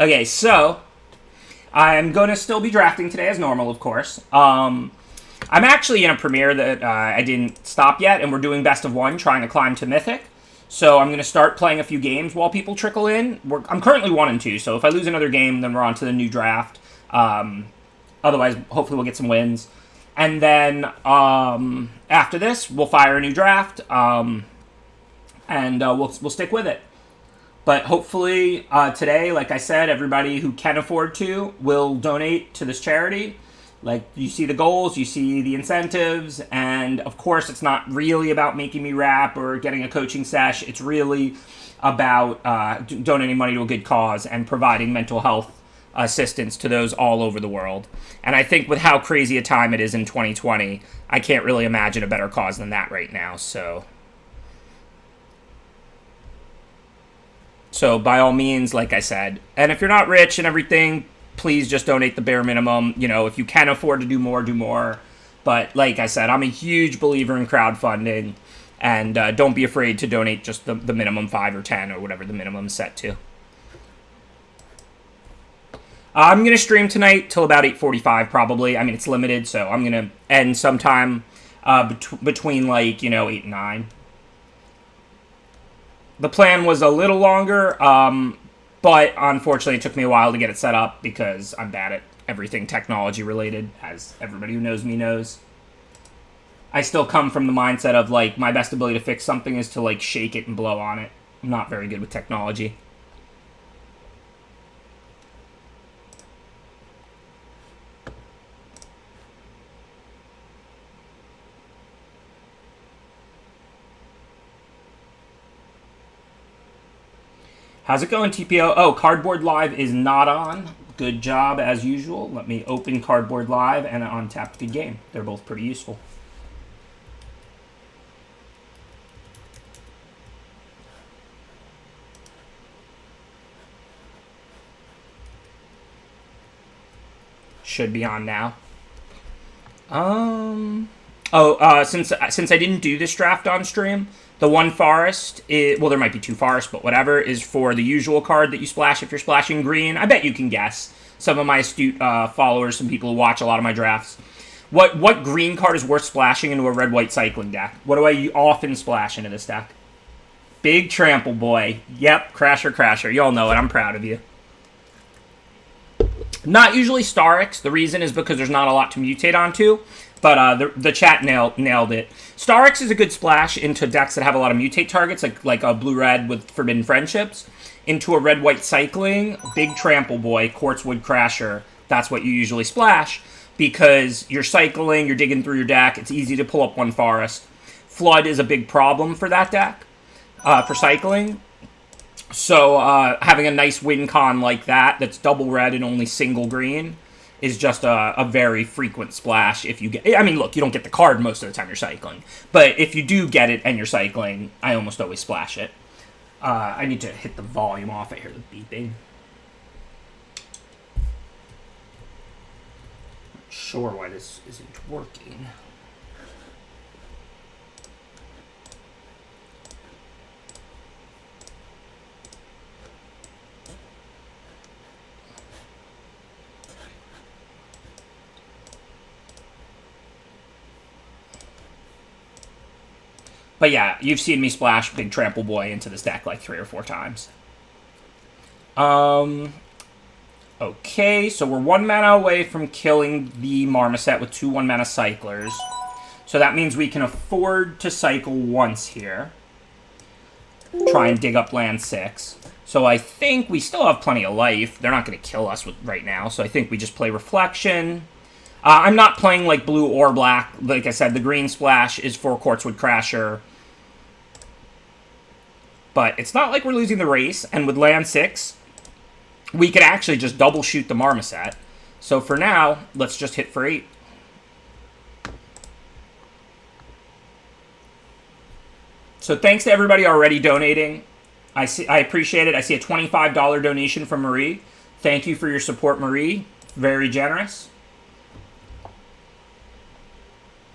Okay, so I'm going to still be drafting today as normal, of course. I'm actually in a premiere that I didn't stop yet, and we're doing best of one, trying to climb to Mythic. So I'm going to start playing a few games while people trickle in. I'm currently 1-2, so if I lose another game, then we're on to the new draft. Otherwise, hopefully we'll get some wins. And then after this, we'll fire a new draft, and we'll stick with it. But hopefully today, like I said, everybody who can afford to will donate to this charity. Like, you see the goals, you see the incentives, and of course it's not really about making me rap or getting a coaching sesh. It's really about donating money to a good cause and providing mental health assistance to those all over the world. And I think with how crazy a time it is in 2020, I can't really imagine a better cause than that right now. So by all means, like I said, and if you're not rich and everything, please just donate the bare minimum. You know, if you can afford to do more, do more. But like I said, I'm a huge believer in crowdfunding, and don't be afraid to donate just the minimum 5 or 10 or whatever the minimum is set to. I'm going to stream tonight till about 8:45 probably. I mean, it's limited, so I'm going to end sometime between 8 and 9. The plan was a little longer, but unfortunately it took me a while to get it set up because I'm bad at everything technology related, as everybody who knows me knows. I still come from the mindset of, my best ability to fix something is to, shake it and blow on it. I'm not very good with technology. How's it going, TPO? Oh, Cardboard Live is not on. Good job, as usual. Let me open Cardboard Live and untap the game. They're both pretty useful. Should be on now. Since I didn't do this draft on stream, the one forest, well, there might be two forests, but whatever, is for the usual card that you splash if you're splashing green. I bet you can guess. Some of my astute followers, some people who watch a lot of my drafts. What green card is worth splashing into a red-white cycling deck? What do I often splash into this deck? Big Trample Boy. Yep, Crasher. You all know it. I'm proud of you. Not usually Starix. The reason is because there's not a lot to mutate onto. But the chat nailed it. Starix is a good splash into decks that have a lot of mutate targets, like a blue-red with Forbidden Friendships. Into a red-white cycling, Big Trample Boy, Quartzwood Crasher. That's what you usually splash, because you're cycling, you're digging through your deck, it's easy to pull up one forest. Flood is a big problem for that deck, for cycling. So having a nice win con like that's double red and only single green is just a very frequent splash if you get... I mean, look, you don't get the card most of the time you're cycling. But if you do get it and you're cycling, I almost always splash it. I need to hit the volume off. I hear the beeping. Not sure why this isn't working. But yeah, you've seen me splash Big Trample Boy into this deck 3 or 4 times. Okay, so we're 1 mana away from killing the Marmoset with 2 1-mana cyclers. So that means we can afford to cycle once here. Try and dig up land 6. So I think we still have plenty of life. They're not going to kill us right now, so I think we just play Reflection. I'm not playing blue or black. Like I said, the green splash is for Quartzwood Crasher. But it's not like we're losing the race, and with land 6, we could actually just double shoot the Marmoset. So for now, let's just hit for 8. So thanks to everybody already donating. I appreciate it. I see a $25 donation from Marie. Thank you for your support, Marie. Very generous.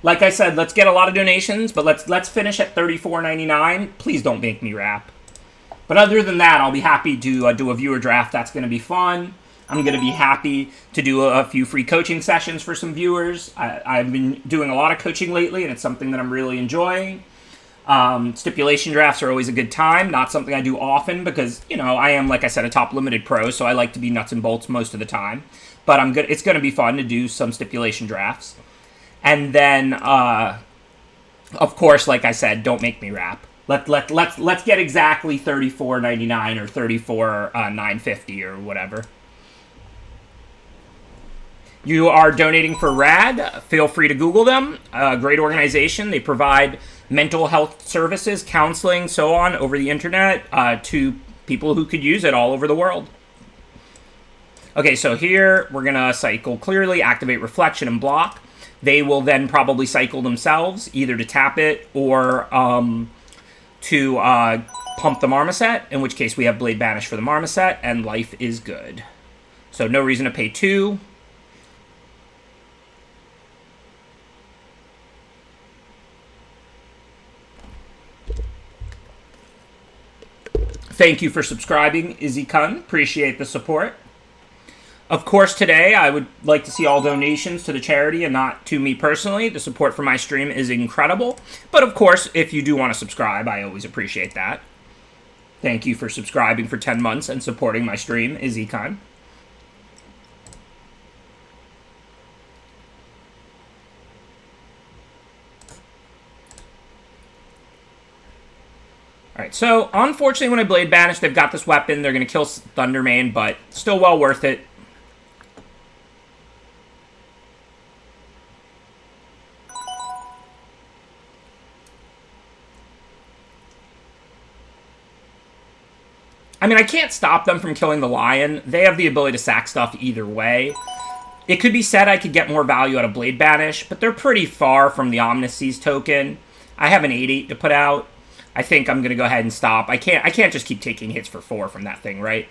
Like I said, let's get a lot of donations, but let's finish at $34.99. Please don't make me rap. But other than that, I'll be happy to do a viewer draft. That's going to be fun. I'm going to be happy to do a few free coaching sessions for some viewers. I've been doing a lot of coaching lately, and it's something that I'm really enjoying. Stipulation drafts are always a good time. Not something I do often because, you know, I am, like I said, a top limited pro, so I like to be nuts and bolts most of the time. But it's going to be fun to do some stipulation drafts. And then, of course, like I said, don't make me rap. Let's get exactly $34.99 or $34.950 or whatever. You are donating for RAD. Feel free to Google them. Great organization. They provide mental health services, counseling, so on over the internet to people who could use it all over the world. Okay, so here we're going to cycle clearly, activate reflection, and block. They will then probably cycle themselves, either to tap it or to pump the Marmoset, in which case we have Blade Banish for the Marmoset, and life is good. So no reason to pay 2. Thank you for subscribing, Izzy Kun. Appreciate the support. Of course, today I would like to see all donations to the charity and not to me personally. The support for my stream is incredible. But of course, if you do want to subscribe, I always appreciate that. Thank you for subscribing for 10 months and supporting my stream, Izzy Kun. Alright, so unfortunately when I Blade Banish, they've got this weapon. They're going to kill Thundermane, but still well worth it. I mean, I can't stop them from killing the Lion. They have the ability to sack stuff either way. It could be said I could get more value out of Blade Banish, but they're pretty far from the Omniseas token. I have an 8/8 to put out. I think I'm going to go ahead and stop. I can't just keep taking hits for 4 from that thing, right?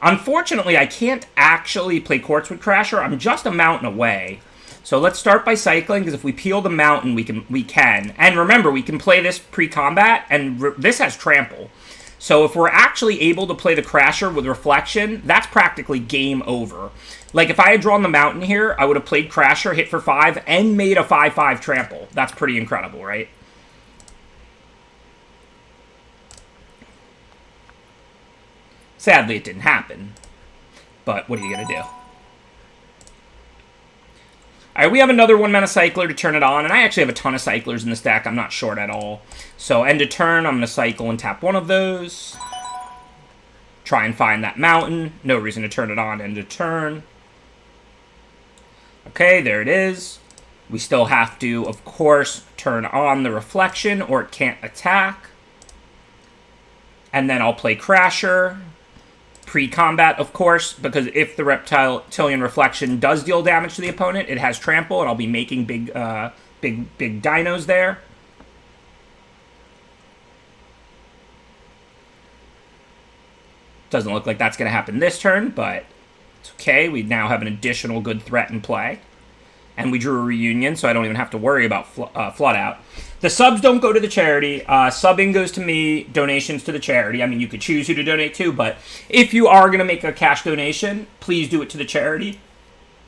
Unfortunately, I can't actually play Quartzwood Crasher. I'm just a mountain away. So let's start by cycling, because if we peel the mountain, we can. And remember, we can play this pre-combat, and this has trample. So if we're actually able to play the Crasher with Reflection, that's practically game over. Like, if I had drawn the mountain here, I would have played Crasher, hit for 5, and made a 5/5 trample. That's pretty incredible, right? Sadly, it didn't happen. But what are you going to do? Alright, we have another 1-mana cycler to turn it on, and I actually have a ton of cyclers in this deck. I'm not short at all. So, end of turn, I'm going to cycle and tap one of those. Try and find that mountain. No reason to turn it on end of turn. Okay, there it is. We still have to, of course, turn on the Reflection, or it can't attack. And then I'll play Crasher. Pre-combat, of course, because if the Reptilian Reflection does deal damage to the opponent, it has trample, and I'll be making big dinos there. Doesn't look like that's going to happen this turn, but it's okay. We now have an additional good threat in play. And we drew a Reunion, so I don't even have to worry about Flood Out. The subs don't go to the charity. Subbing goes to me, donations to the charity. I mean, you could choose who to donate to, but if you are going to make a cash donation, please do it to the charity.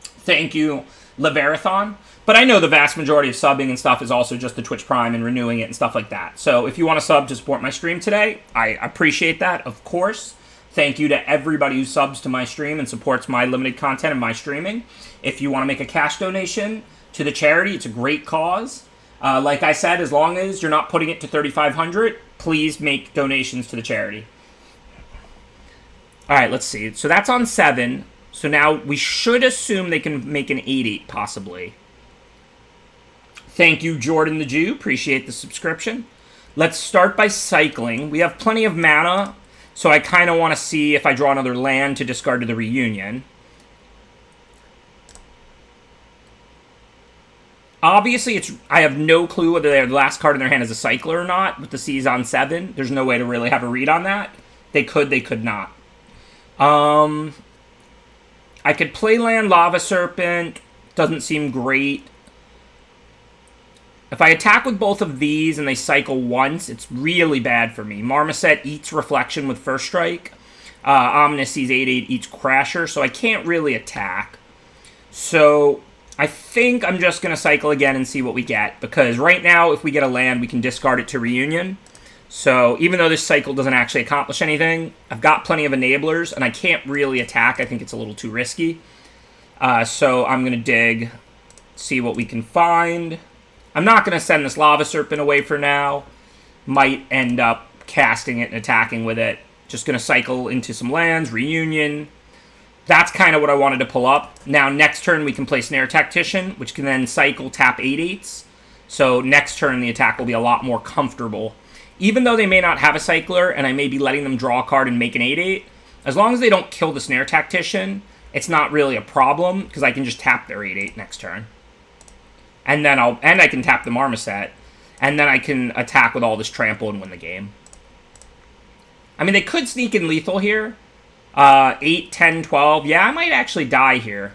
Thank you, Leverathon. But I know the vast majority of subbing and stuff is also just the Twitch Prime and renewing it and stuff like that. So if you want to sub to support my stream today, I appreciate that, of course. Thank you to everybody who subs to my stream and supports my limited content and my streaming. If you want to make a cash donation to the charity, it's a great cause. Like I said, as long as you're not putting it to $3,500, please make donations to the charity. All right, let's see. So that's on 7. So now we should assume they can make an 8/8 possibly. Thank you, Jordan the Jew. Appreciate the subscription. Let's start by cycling. We have plenty of mana, so I kind of want to see if I draw another land to discard to the Reunion. Obviously, I have no clue whether their last card in their hand is a cycler or not. With the C's on 7, there's no way to really have a read on that. They could not. I could play land Lava Serpent. Doesn't seem great. If I attack with both of these and they cycle once, it's really bad for me. Marmoset eats Reflection with first strike. Ominous sees 8/8 eats Crasher, so I can't really attack. So I think I'm just going to cycle again and see what we get, because right now, if we get a land, we can discard it to Reunion. So even though this cycle doesn't actually accomplish anything, I've got plenty of enablers, and I can't really attack. I think it's a little too risky. So I'm going to dig, see what we can find. I'm not going to send this Lava Serpent away for now. Might end up casting it and attacking with it. Just going to cycle into some lands, Reunion. That's kind of what I wanted to pull up. Now, next turn, we can play Snare Tactician, which can then cycle, tap 8/8s. So next turn, the attack will be a lot more comfortable. Even though they may not have a cycler, and I may be letting them draw a card and make an 8/8, as long as they don't kill the Snare Tactician, it's not really a problem, because I can just tap their 8/8 next turn. And then I can tap the Marmoset, and then I can attack with all this trample and win the game. I mean, they could sneak in lethal here. 8, 10, 12. Yeah, I might actually die here.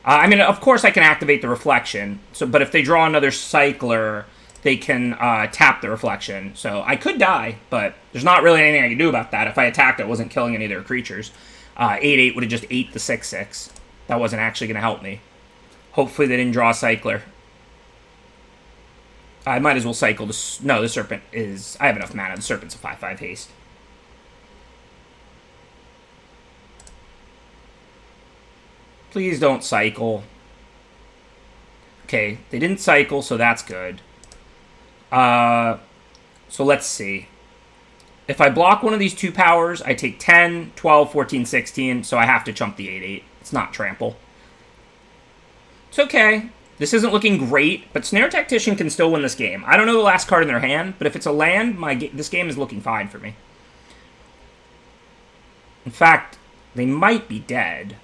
I mean, of course I can activate the Reflection. But if they draw another cycler, they can tap the Reflection. So I could die, but there's not really anything I can do about that. If I attacked, it wasn't killing any of their creatures. 8/8 would have just ate the 6/6. That wasn't actually going to help me. Hopefully they didn't draw a cycler. I might as well cycle this. No, the Serpent is... I have enough mana. The Serpent's a 5/5 haste. Please don't cycle. Okay, they didn't cycle, so that's good. So let's see. If I block one of these 2 powers, I take 10, 12, 14, 16, so I have to chump the 8/8. It's not trample. It's okay. This isn't looking great, but Snare Tactician can still win this game. I don't know the last card in their hand, but if it's a land, this game is looking fine for me. In fact, they might be dead.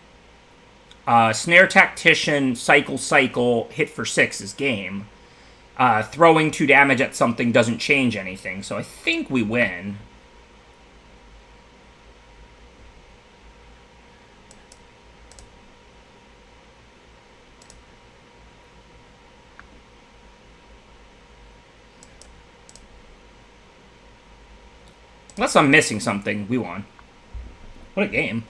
Snare Tactician, cycle, hit for 6 is game. Throwing 2 damage at something doesn't change anything, so I think we win. Unless I'm missing something, we won. What a game.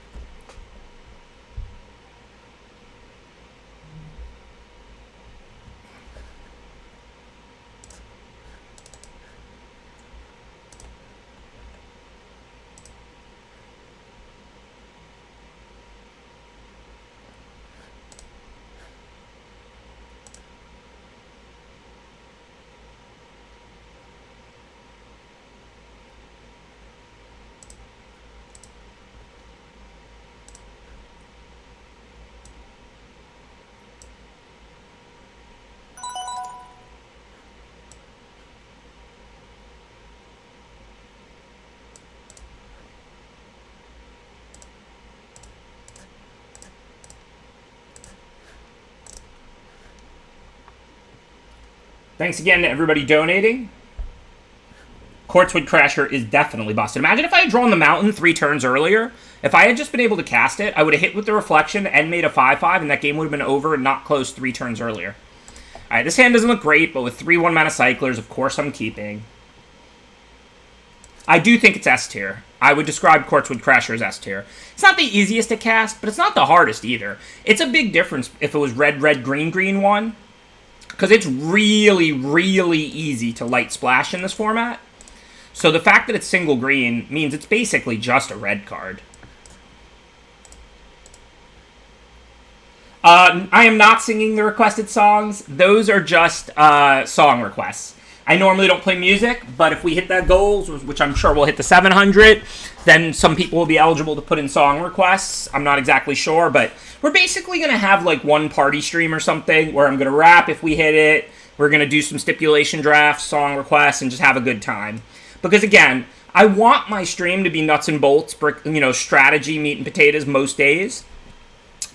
Thanks again to everybody donating. Quartzwood Crasher is definitely busted. Imagine if I had drawn the Mountain 3 turns earlier. If I had just been able to cast it, I would have hit with the Reflection and made a 5/5, and that game would have been over and not closed 3 turns earlier. Alright, this hand doesn't look great, but with 3 1-mana cyclers, of course I'm keeping. I do think it's S tier. I would describe Quartzwood Crasher as S tier. It's not the easiest to cast, but it's not the hardest either. It's a big difference if it was red, green, green one. Because it's really, really easy to light splash in this format. So the fact that it's single green means it's basically just a red card. I am not singing the requested songs. Those are just song requests. I normally don't play music, but if we hit that goal, which I'm sure we'll hit the 700, then some people will be eligible to put in song requests. I'm not exactly sure, but we're basically going to have like one party stream or something where I'm going to rap if we hit it. We're going to do some stipulation drafts, song requests, and just have a good time. Because again, I want my stream to be nuts and bolts, strategy, meat and potatoes most days.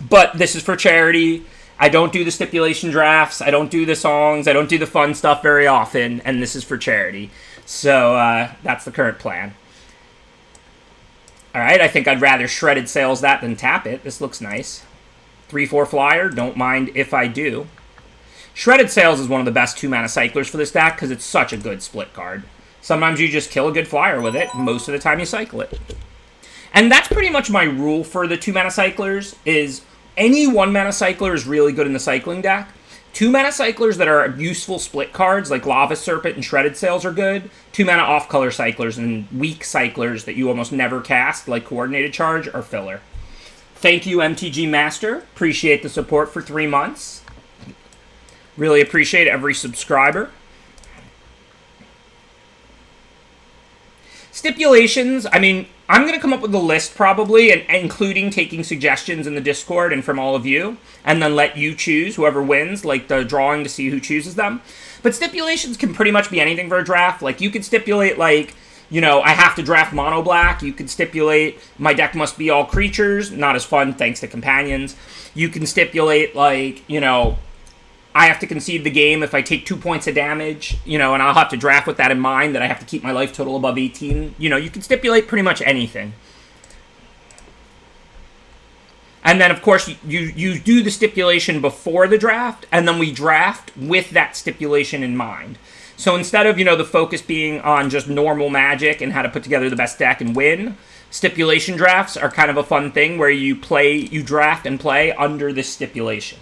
But this is for charity. I don't do the stipulation drafts. I don't do the songs. I don't do the fun stuff very often. And this is for charity. So that's the current plan. Alright, I think I'd rather Shredded Sails that than tap it. This looks nice. 3/4 flyer. Don't mind if I do. Shredded Sails is one of the best 2-mana cyclers for this deck because it's such a good split card. Sometimes you just kill a good flyer with it. Most of the time you cycle it. And that's pretty much my rule for the 2-mana cyclers, is any 1-mana cycler is really good in the cycling deck. 2-mana cyclers that are useful split cards, like Lava Serpent and Shredded Sails, are good. 2-mana off-color cyclers and weak cyclers that you almost never cast, like Coordinated Charge, are filler. Thank you, MTG Master. Appreciate the support for 3 months. Really appreciate every subscriber. Stipulations, I mean, I'm going to come up with a list probably, and including taking suggestions in the Discord and from all of you, and then let you choose whoever wins, like the drawing to see who chooses them. But stipulations can pretty much be anything for a draft. Like, you could stipulate, like, you know, I have to draft mono black. You could stipulate my deck must be all creatures. Not as fun thanks to companions. You can stipulate, like, you know, I have to concede the game if I take 2 points of damage, you know, and I'll have to draft with that in mind, that I have to keep my life total above 18. You know, you can stipulate pretty much anything. And then, of course, you do the stipulation before the draft, and then we draft with that stipulation in mind. So instead of, you know, the focus being on just normal Magic and how to put together the best deck and win, stipulation drafts are kind of a fun thing where you draft and play under this stipulation,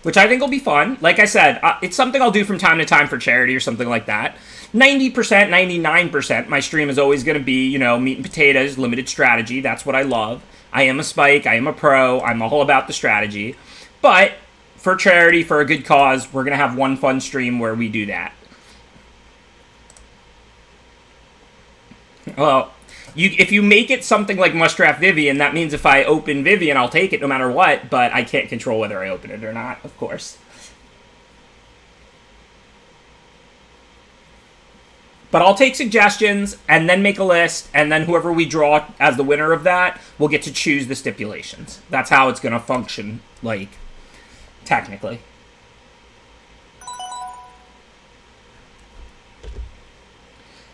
which I think will be fun. Like I said, it's something I'll do from time to time for charity or something like that. 90%, 99%, my stream is always going to be, you know, meat and potatoes, limited strategy. That's what I love. I am a Spike. I am a pro. I'm all about the strategy. But for charity, for a good cause, we're going to have one fun stream where we do that. Well, if you make it something like Must Draft Vivian, that means if I open Vivian, I'll take it no matter what, but I can't control whether I open it or not, of course. But I'll take suggestions, and then make a list, and then whoever we draw as the winner of that will get to choose the stipulations. That's how it's going to function, like, technically.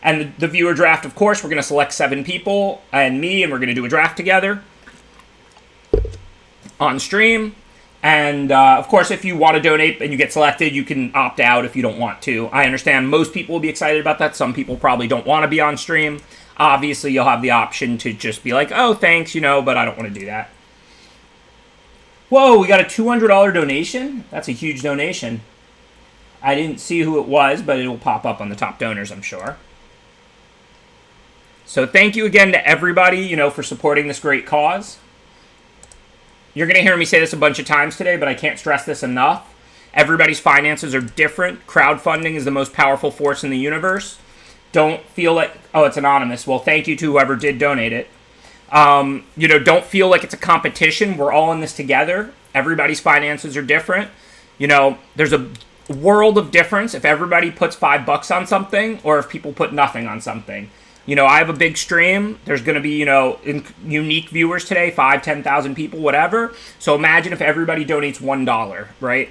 And the viewer draft, of course, we're going to select 7 people and me, and we're going to do a draft together on stream. And, of course, if you want to donate and you get selected, you can opt out if you don't want to. I understand most people will be excited about that. Some people probably don't want to be on stream. Obviously, you'll have the option to just be like, oh, thanks, you know, but I don't want to do that. Whoa, we got a $200 donation? That's a huge donation. I didn't see who it was, but it will pop up on the top donors, I'm sure. So thank you again to everybody, you know, for supporting this great cause. You're going to hear me say this a bunch of times today, but I can't stress this enough. Everybody's finances are different. Crowdfunding is the most powerful force in the universe. Don't feel like, oh, it's anonymous. Well, thank you to whoever did donate it. You know, don't feel like it's a competition. We're all in this together. Everybody's finances are different. You know, there's a world of difference if everybody puts $5 on something or if people put nothing on something. You know, I have a big stream. There's going to be, you know, unique viewers today, 5, 10,000 people, whatever. So imagine if everybody donates $1, right?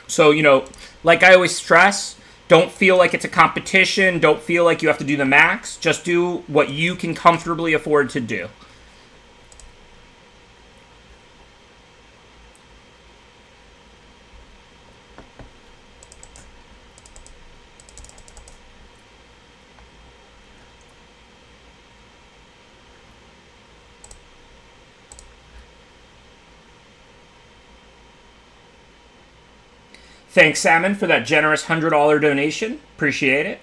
So, you know, like I always stress, don't feel like it's a competition. Don't feel like you have to do the max. Just do what you can comfortably afford to do. Thanks, Salmon, for that generous $100 donation. Appreciate it.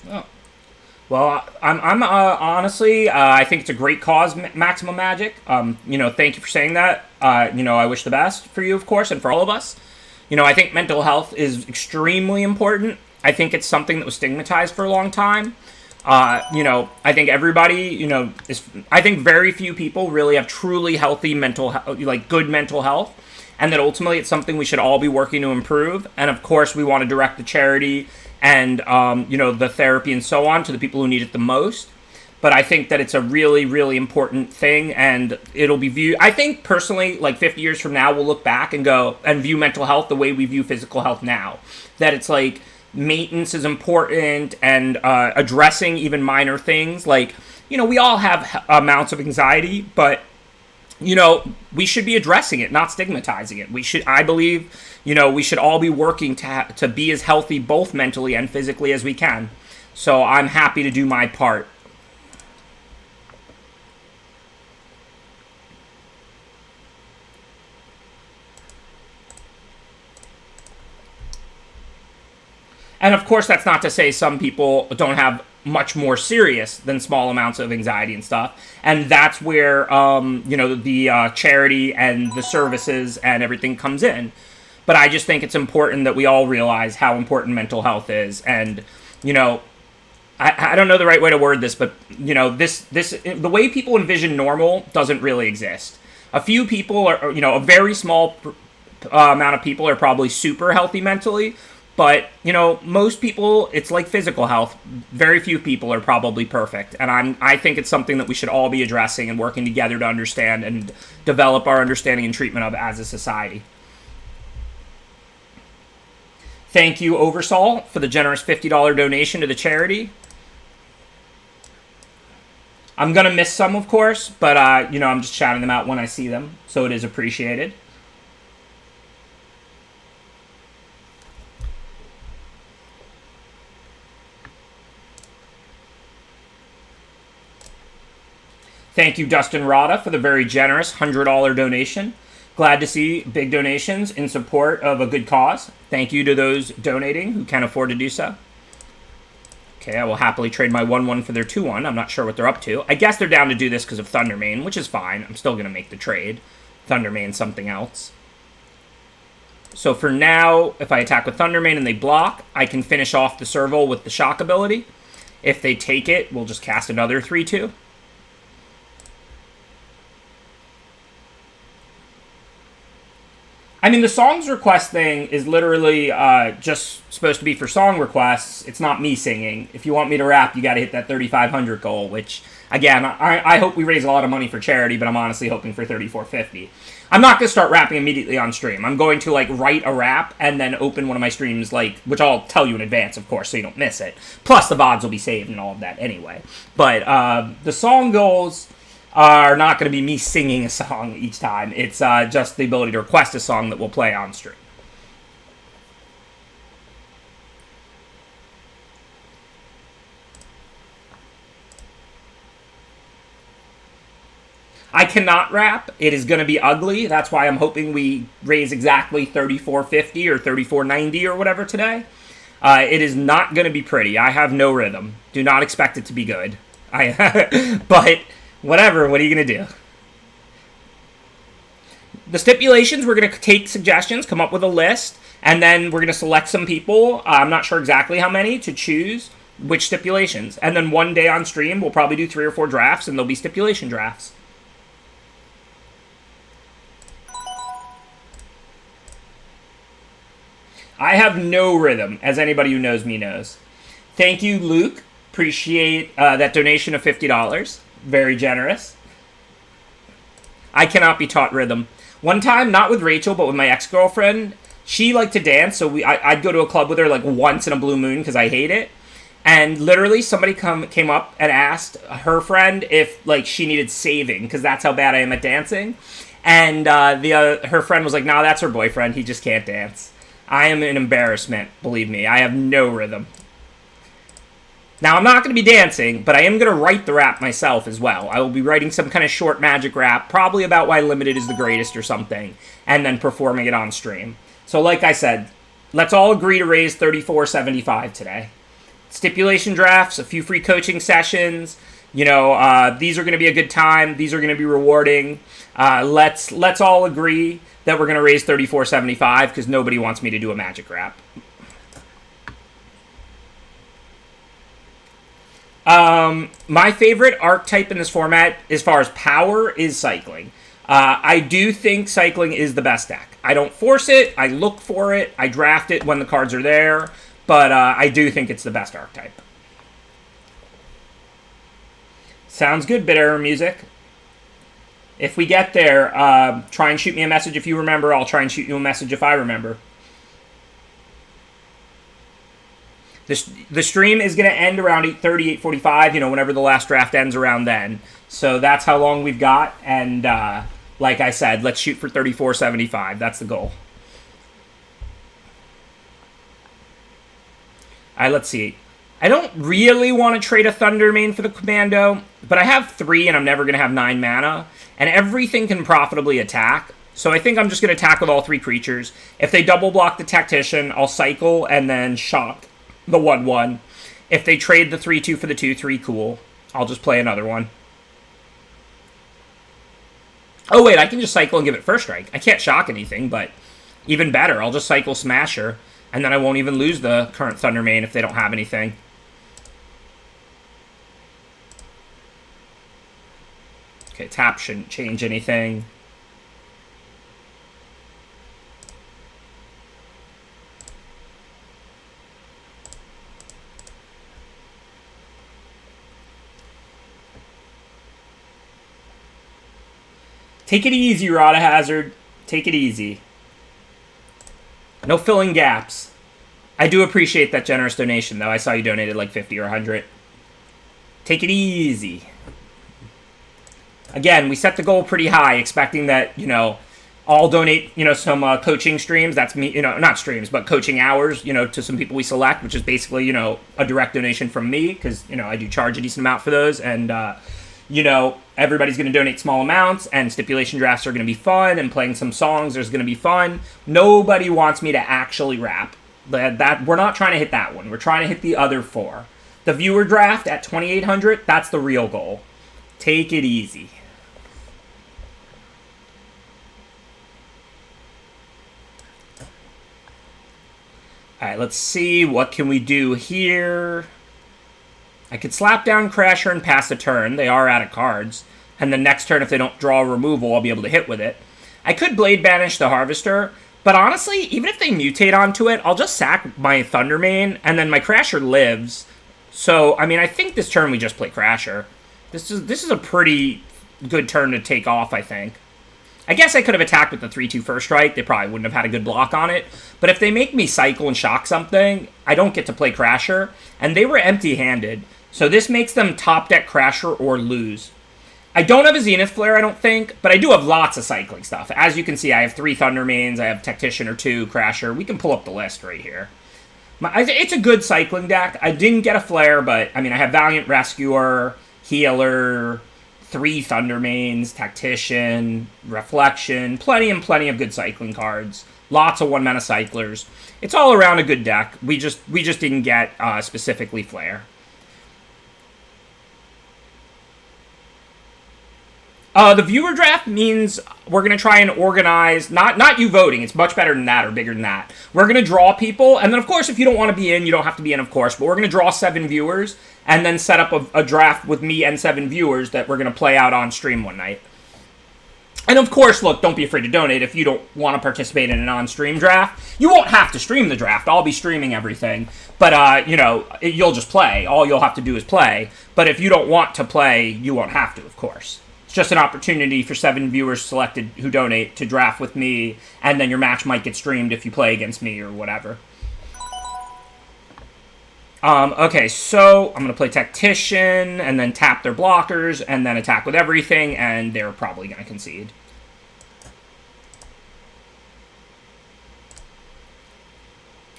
Oh. Well, I'm honestly, I think it's a great cause, Maximum Magic. Thank you for saying that. I wish the best for you, of course, and for all of us. I think mental health is extremely important. I think it's something that was stigmatized for a long time. I think everybody, I think very few people really have truly healthy like good mental health, and that ultimately it's something we should all be working to improve. And of course, we want to direct the charity and, the therapy and so on to the people who need it the most. But I think that it's a really, really important thing, and it'll be viewed. I think personally, like 50 years from now, we'll look back and go and view mental health the way we view physical health now. That it's like maintenance is important, and addressing even minor things. Like, we all have amounts of anxiety, but we should be addressing it, not stigmatizing it. I believe, we should all be working to be as healthy both mentally and physically as we can. So I'm happy to do my part. And of course, that's not to say some people don't have much more serious than small amounts of anxiety and stuff. And that's where, the charity and the services and everything comes in. But I just think it's important that we all realize how important mental health is. And, I don't know the right way to word this, but, the way people envision normal doesn't really exist. A few people are, a very small amount of people are probably super healthy mentally. But, most people, it's like physical health. Very few people are probably perfect. And I think it's something that we should all be addressing and working together to understand and develop our understanding and treatment of as a society. Thank you, Oversol, for the generous $50 donation to the charity. I'm going to miss some, of course, but, I'm just shouting them out when I see them. So it is appreciated. Thank you, Dustin Rada, for the very generous $100 donation. Glad to see big donations in support of a good cause. Thank you to those donating who can afford to do so. Okay, I will happily trade my 1-1 for their 2-1. I'm not sure what they're up to. I guess they're down to do this because of Thundermane, which is fine. I'm still going to make the trade. Thundermane something else. So for now, if I attack with Thundermane and they block, I can finish off the Serval with the Shock ability. If they take it, we'll just cast another 3-2. I mean, the songs request thing is literally just supposed to be for song requests. It's not me singing. If you want me to rap, you got to hit that 3,500 goal, which, again, I hope we raise a lot of money for charity, but I'm honestly hoping for 3,450. I'm not going to start rapping immediately on stream. I'm going to, write a rap and then open one of my streams, which I'll tell you in advance, of course, so you don't miss it. Plus, the VODs will be saved and all of that anyway. But the song goals are not going to be me singing a song each time. It's just the ability to request a song that we'll play on stream. I cannot rap. It is going to be ugly. That's why I'm hoping we raise exactly 3450 or 3490 or whatever today. It is not going to be pretty. I have no rhythm. Do not expect it to be good. But whatever, what are you going to do? The stipulations, we're going to take suggestions, come up with a list, and then we're going to select some people, I'm not sure exactly how many, to choose which stipulations. And then one day on stream, we'll probably do 3 or 4 drafts, and they'll be stipulation drafts. I have no rhythm, as anybody who knows me knows. Thank you, Luke. Appreciate that donation of $50. Very generous. I cannot be taught rhythm. One time, not with Rachel, but with my ex-girlfriend, she liked to dance, so I'd go to a club with her once in a blue moon because I hate it. And literally, somebody came up and asked her friend if she needed saving because that's how bad I am at dancing. And her friend was like, "Nah, that's her boyfriend. He just can't dance." I am an embarrassment, believe me. I have no rhythm. Now, I'm not going to be dancing, but I am going to write the rap myself as well. I will be writing some kind of short magic rap, probably about why Limited is the greatest or something, and then performing it on stream. So like I said, let's all agree to raise $34.75 today. stipulation drafts, a few free coaching sessions. These are going to be a good time. These are going to be rewarding. Let's all agree that we're going to raise $34.75 because nobody wants me to do a magic wrap. My favorite archetype in this format, as far as power, is cycling. I do think cycling is the best deck. I don't force it. I look for it. I draft it when the cards are there. But I do think it's the best archetype. Sounds good, Bit Error Music. If we get there, try and shoot me a message if you remember. I'll try and shoot you a message if I remember. The stream is going to end around 8:30, 8:45, whenever the last draft ends around then. So that's how long we've got. And like I said, let's shoot for $34.75. That's the goal. All right, let's see. I don't really want to trade a Thundermane for the Commando, but I have 3 and I'm never going to have 9 mana. And everything can profitably attack. So I think I'm just going to attack with all 3 creatures. If they double block the Tactician, I'll cycle and then shock the 1/1. If they trade the 3/2 for the 2/3, cool. I'll just play another one. Oh wait, I can just cycle and give it first strike. I can't shock anything, but even better, I'll just cycle Smasher, and then I won't even lose the current Thundermane if they don't have anything. Okay, tap shouldn't change anything. Take it easy, Rada Hazard. Take it easy. No filling gaps. I do appreciate that generous donation, though. I saw you donated like 50 or 100. Take it easy. Again, we set the goal pretty high, expecting that, I'll donate, some coaching streams. That's me, not streams, but coaching hours, to some people we select, which is basically, a direct donation from me because, I do charge a decent amount for those. And, everybody's going to donate small amounts, and stipulation drafts are going to be fun, and playing some songs is going to be fun. Nobody wants me to actually rap. That we're not trying to hit that one. We're trying to hit the other 4. The viewer draft at 2,800, that's the real goal. Take it easy. All right, let's see. What can we do here? I could slap down Crasher and pass the turn. They are out of cards. And the next turn, if they don't draw a removal, I'll be able to hit with it. I could Blade Banish the Harvester. But honestly, even if they mutate onto it, I'll just sack my Thundermane, and then my Crasher lives. So, I think this turn we just play Crasher. This is a pretty good turn to take off, I think. I guess I could have attacked with the 3/2 first strike. They probably wouldn't have had a good block on it. But if they make me cycle and shock something, I don't get to play Crasher. And they were empty-handed. So this makes them top deck Crasher or lose. I don't have a Zenith Flare, I don't think, but I do have lots of cycling stuff. As you can see, I have 3 Thundermanes, I have Tactician or 2, Crasher. We can pull up the list right here. It's a good cycling deck. I didn't get a Flare, but, I have Valiant Rescuer, Healer, 3 Thundermanes, Tactician, Reflection, plenty and plenty of good cycling cards. Lots of 1-mana cyclers. It's all around a good deck. We just didn't get specifically Flare. The viewer draft means we're going to try and organize, not you voting, it's much better than that or bigger than that. We're going to draw people, and then of course if you don't want to be in, you don't have to be in, of course, but we're going to draw 7 viewers, and then set up a draft with me and 7 viewers that we're going to play out on stream one night. And of course, look, don't be afraid to donate if you don't want to participate in an on-stream draft. You won't have to stream the draft, I'll be streaming everything, but you'll just play. All you'll have to do is play, but if you don't want to play, you won't have to, of course. Just an opportunity for 7 viewers selected who donate to draft with me, and then your match might get streamed if you play against me or whatever. Okay, so I'm going to play Tactician, and then tap their blockers, and then attack with everything, and they're probably going to concede.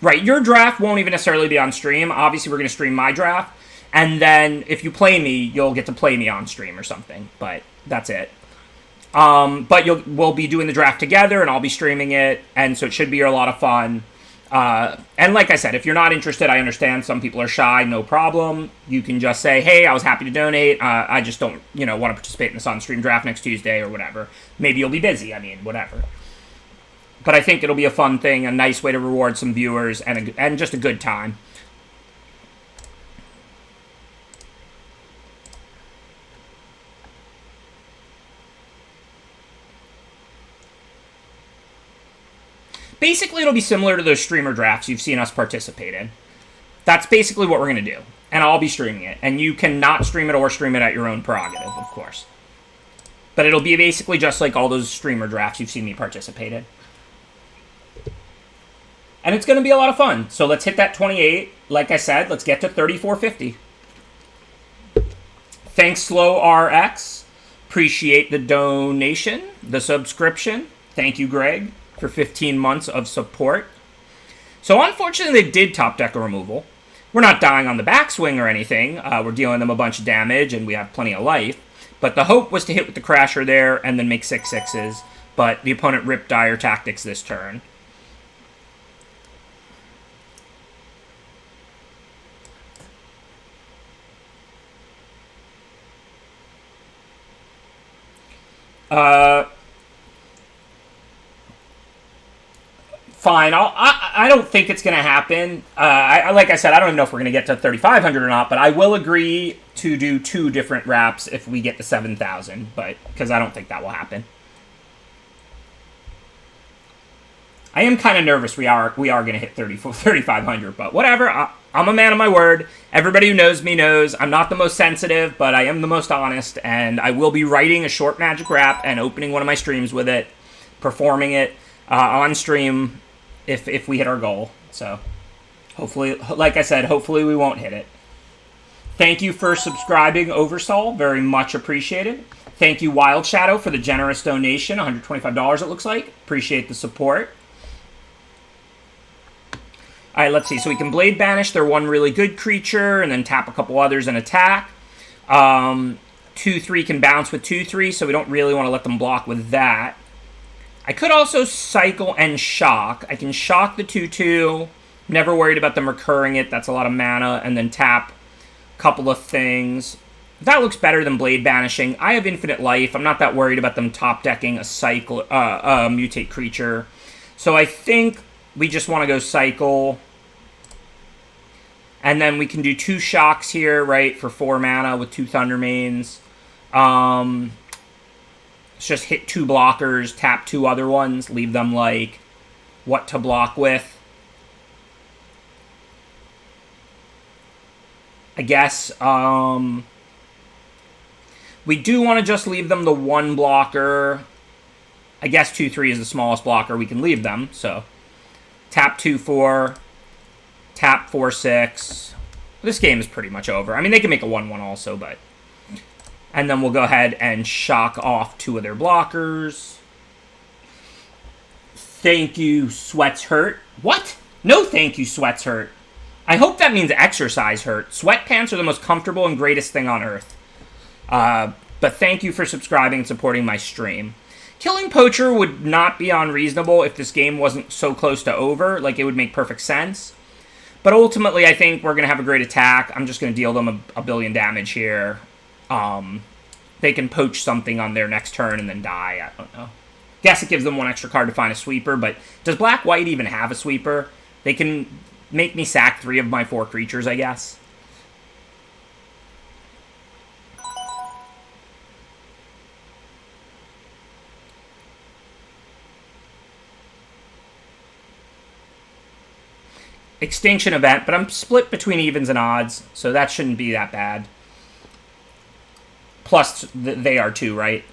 Right, your draft won't even necessarily be on stream. Obviously, we're going to stream my draft, and then if you play me, you'll get to play me on stream or something, but that's it. But we'll be doing the draft together, and I'll be streaming it, and so it should be a lot of fun. And like I said, if you're not interested, I understand some people are shy, no problem. You can just say, hey, I was happy to donate. I just don't, want to participate in this on-stream draft next Tuesday or whatever. Maybe you'll be busy. I mean, whatever. But I think it'll be a fun thing, a nice way to reward some viewers, and just a good time. Basically, it'll be similar to those streamer drafts you've seen us participate in. That's basically what we're going to do. And I'll be streaming it. And you can not stream it or stream it at your own prerogative, of course. But it'll be basically just like all those streamer drafts you've seen me participate in. And it's going to be a lot of fun. So let's hit that 28. Like I said, let's get to 3450. Thanks, Slow RX. Appreciate the donation, the subscription. Thank you, Greg, for 15 months of support. So unfortunately, they did top deck a removal. We're not dying on the backswing or anything. We're dealing them a bunch of damage, and we have plenty of life. But the hope was to hit with the Crasher there and then make 6/6s. But the opponent ripped dire tactics this turn. Fine. I don't think it's going to happen. Like I said, I don't know if we're going to get to 3,500 or not, but I will agree to do 2 different wraps if we get to 7,000, but because I don't think that will happen. I am kind of nervous we are going to hit 3,500, but whatever. I'm a man of my word. Everybody who knows me knows I'm not the most sensitive, but I am the most honest, and I will be writing a short magic wrap and opening one of my streams with it, performing it on stream if we hit our goal. So hopefully, like I said, hopefully we won't hit it. Thank you for subscribing, Oversol. Very much appreciated. Thank you, Wild Shadow, for the generous donation. $125 it looks like. Appreciate the support. All right, let's see. So we can Blade Banish their one really good creature and then tap a couple others and attack. 2/3 can bounce with 2/3, so we don't really want to let them block with that. I could also cycle and shock. I can shock the 2/2. Never worried about them recurring it. That's a lot of mana. And then tap a couple of things. That looks better than Blade Banishing. I have infinite life. I'm not that worried about them top decking a cycle, mutate creature. So I think we just want to go cycle. And then we can do 2 shocks here, right, for 4 mana with 2 Thundermanes. Let's just hit 2 blockers, tap 2 other ones, leave them like what to block with. I guess we do want to just leave them the 1 blocker. I guess 2/3 is the smallest blocker we can leave them. So tap 2/4, tap 4/6. This game is pretty much over. I mean, they can make a 1/1 also, but... And then we'll go ahead and shock off 2 of their blockers. Thank you, Sweats Hurt. What? No thank you, Sweats Hurt. I hope that means exercise hurt. Sweatpants are the most comfortable and greatest thing on earth. But thank you for subscribing and supporting my stream. Killing Poacher would not be unreasonable if this game wasn't so close to over. Like, it would make perfect sense. But ultimately, I think we're going to have a great attack. I'm just going to deal them a billion damage here. They can poach something on their next turn and then die. I don't know. Guess it gives them 1 extra card to find a sweeper, but does Black-White even have a sweeper? They can make me sack 3 of my 4 creatures, I guess. Extinction event, but I'm split between evens and odds, so that shouldn't be that bad. Plus, they are too, right?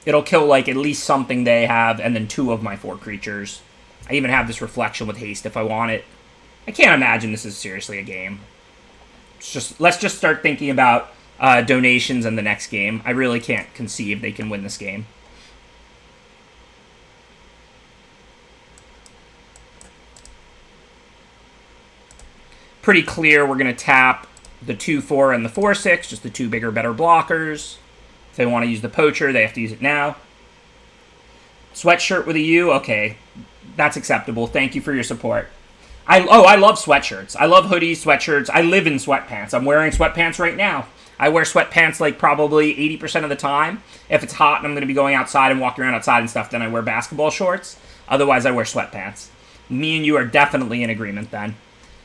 It'll kill, like, at least something they have, and then 2 of my 4 creatures. I even have this reflection with haste if I want it. I can't imagine this is seriously a game. Let's just start thinking about donations in the next game. I really can't conceive they can win this game. Pretty clear we're going to tap the 2/4 and the 4/6, just the 2 bigger, better blockers. If they want to use the Poacher, they have to use it now. Sweatshirt with a U, okay. That's acceptable. Thank you for your support. I love sweatshirts. I love hoodies, sweatshirts. I live in sweatpants. I'm wearing sweatpants right now. I wear sweatpants like probably 80% of the time. If it's hot and I'm going to be going outside and walking around outside and stuff, then I wear basketball shorts. Otherwise, I wear sweatpants. Me and you are definitely in agreement then.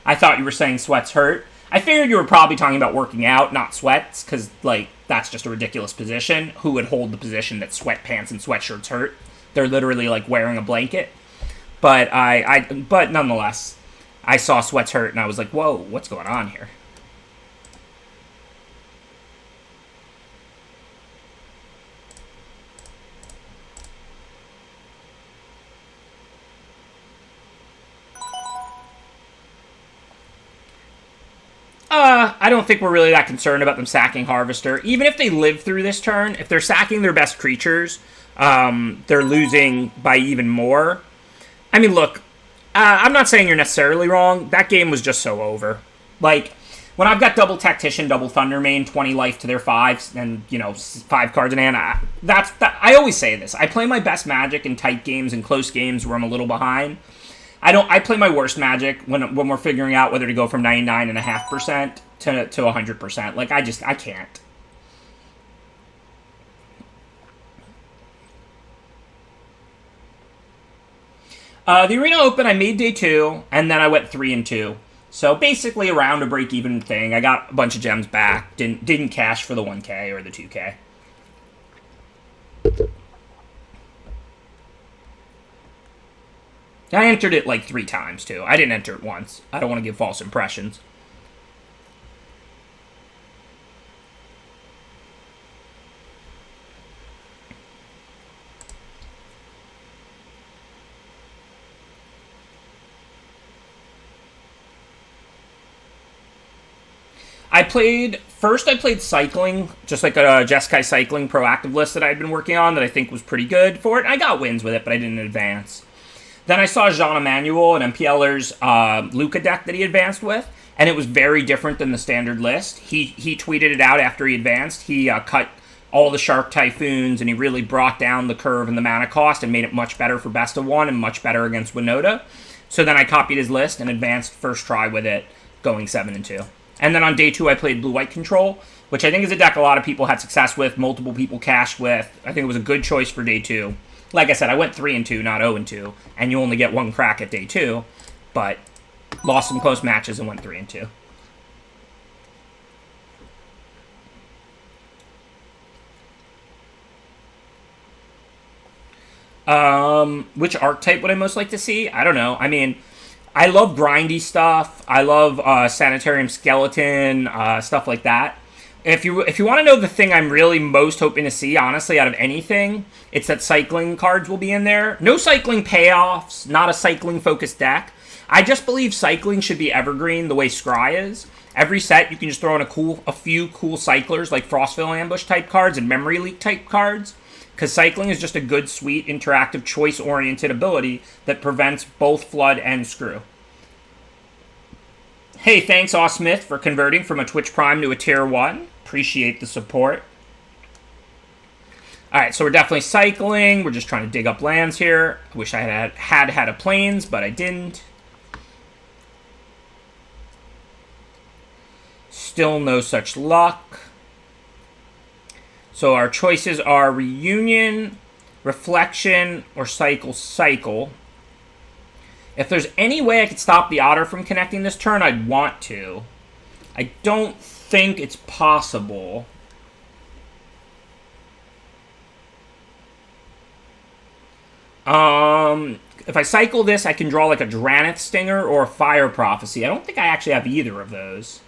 I thought you were saying sweats hurt. I figured you were probably talking about working out, not sweats, because, like, that's just a ridiculous position. Who would hold the position that sweatpants and sweatshirts hurt? They're literally like wearing a blanket. But but nonetheless, I saw sweats hurt and I was like, whoa, what's going on here? I don't think we're really that concerned about them sacking Harvester. Even if they live through this turn, if they're sacking their best creatures, they're losing by even more. I mean, look, I'm not saying you're necessarily wrong. That game was just so over. Like, when I've got double Tactician, double Thundermane, 20 life to their 5s, and, 5 cards in hand, I always say this. I play my best Magic in tight games and close games where I'm a little behind. I play my worst Magic when we're figuring out whether to go from 99.5% to 100%. Like, I can't. The Arena Open, I made day 2, and then I went 3-2. So basically around a break-even thing. I got a bunch of gems back. Didn't cash for the 1K or the 2K. I entered it like 3 times, too. I didn't enter it once. I don't want to give false impressions. I played cycling, just like a Jeskai cycling proactive list that I'd been working on that I think was pretty good for it. I got wins with it, but I didn't advance. Then I saw Jean Emmanuel and MPLer's Luca deck that he advanced with, and it was very different than the standard list. He tweeted it out after he advanced. He cut all the Shark Typhoons, and he really brought down the curve and the mana cost and made it much better for best of 1 and much better against Winota. So then I copied his list and advanced first try with it, going 7-2. And then on day 2, I played Blue-White Control, which I think is a deck a lot of people had success with, multiple people cashed with. I think it was a good choice for day 2. Like I said, I went 3-2, not 0-2, and you only get 1 crack at day 2, but lost some close matches and went 3-2. Which archetype would I most like to see? I don't know. I mean, I love grindy stuff. I love Sanitarium Skeleton, stuff like that. If you want to know the thing I'm really most hoping to see, honestly, out of anything, it's that cycling cards will be in there. No cycling payoffs, not a cycling-focused deck. I just believe cycling should be evergreen the way Scry is. Every set, you can just throw in a few cool cyclers, like Frostville Ambush type cards and Memory Leak type cards, because cycling is just a good, sweet, interactive, choice-oriented ability that prevents both Flood and Screw. Hey, thanks, Aw Smith, for converting from a Twitch Prime to a Tier 1. Appreciate the support. Alright, so we're definitely cycling. We're just trying to dig up lands here. I wish I had a Plains, but I didn't. Still no such luck. So our choices are Reunion, Reflection, or Cycle. If there's any way I could stop the Otter from connecting this turn, I'd want to. I don't think it's possible. If I cycle this, I can draw like a Dranith Stinger or a Fire Prophecy. I don't think I actually have either of those.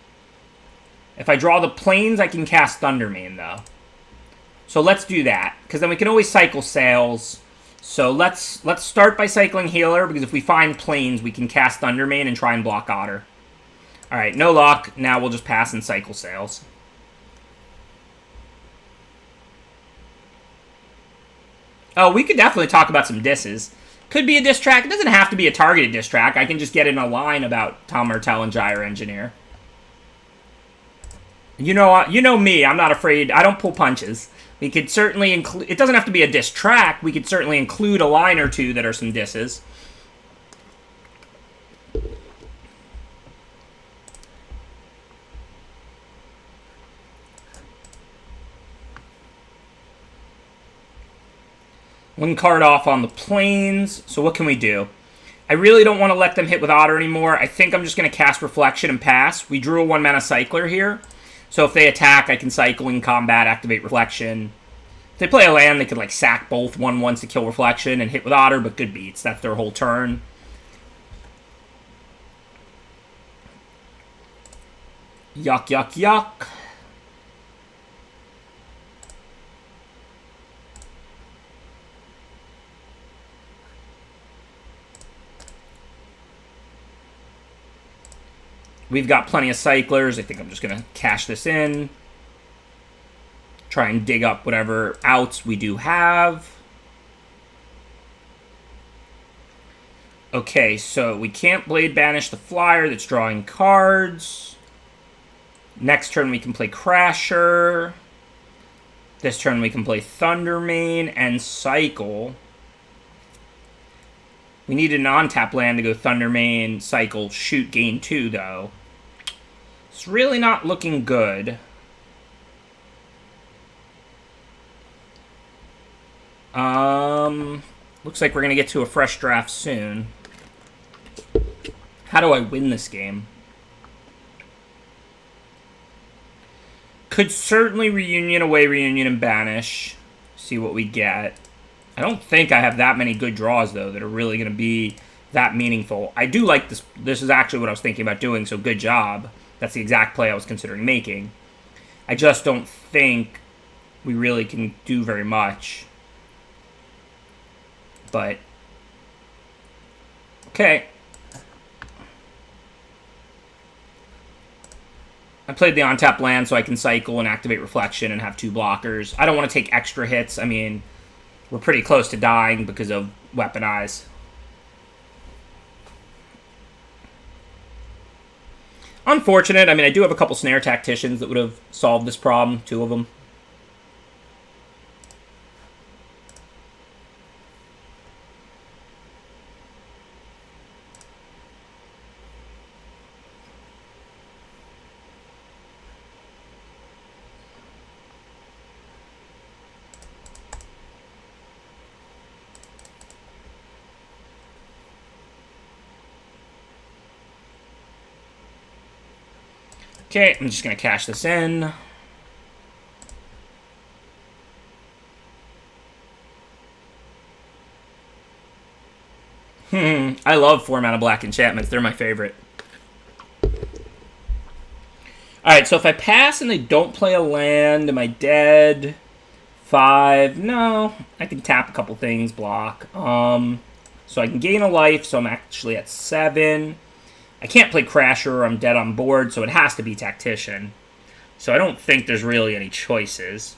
If I draw the Plains, I can cast Thundermane, though. So let's do that, because then we can always cycle Sails. So let's start by cycling Healer, because if we find Plains, we can cast Thundermane and try and block Otter. Alright, no luck. Now we'll just pass and cycle Sails. Oh, we could definitely talk about some disses. Could be a diss track. It doesn't have to be a targeted diss track. I can just get in a line about Tom Martell and Gyre Engineer. You know me. I'm not afraid. I don't pull punches. We could certainly include... It doesn't have to be a diss track. We could certainly include a line or two that are some disses. One card off on the plains. So what can we do? I really don't want to let them hit with Otter anymore. I think I'm just going to cast Reflection and pass. We drew a 1-mana Cycler here. So if they attack, I can cycle in combat, activate Reflection. If they play a land, they could like sack both 1/1s to kill Reflection and hit with Otter, but good beats. That's their whole turn. Yuck, yuck, yuck. We've got plenty of cyclers. I think I'm just going to cash this in. Try and dig up whatever outs we do have. Okay, so we can't Blade Banish the Flyer that's drawing cards. Next turn we can play Crasher. This turn we can play Thundermane and cycle. We need an on-tap land to go Thundermane, cycle, shoot, gain 2, though. It's really not looking good. Looks like we're going to get to a fresh draft soon. How do I win this game? Could certainly reunion away, reunion and banish. See what we get. I don't think I have that many good draws, though, that are really going to be that meaningful. I do like this. This is actually what I was thinking about doing, so good job. That's the exact play I was considering making. I just don't think we really can do very much. But, okay. I played the on-tap land so I can cycle and activate Reflection and have 2 blockers. I don't want to take extra hits. I mean, we're pretty close to dying because of Weaponize. Unfortunate. I mean, I do have a couple Snare Tacticians that would have solved this problem. 2 of them. Okay, I'm just going to cash this in. I love 4-mana black enchantments. They're my favorite. Alright, so if I pass and they don't play a land, am I dead? 5. No. I can tap a couple things, block. So I can gain a life, so I'm actually at 7. I can't play Crasher or I'm dead on board, so it has to be Tactician. So I don't think there's really any choices.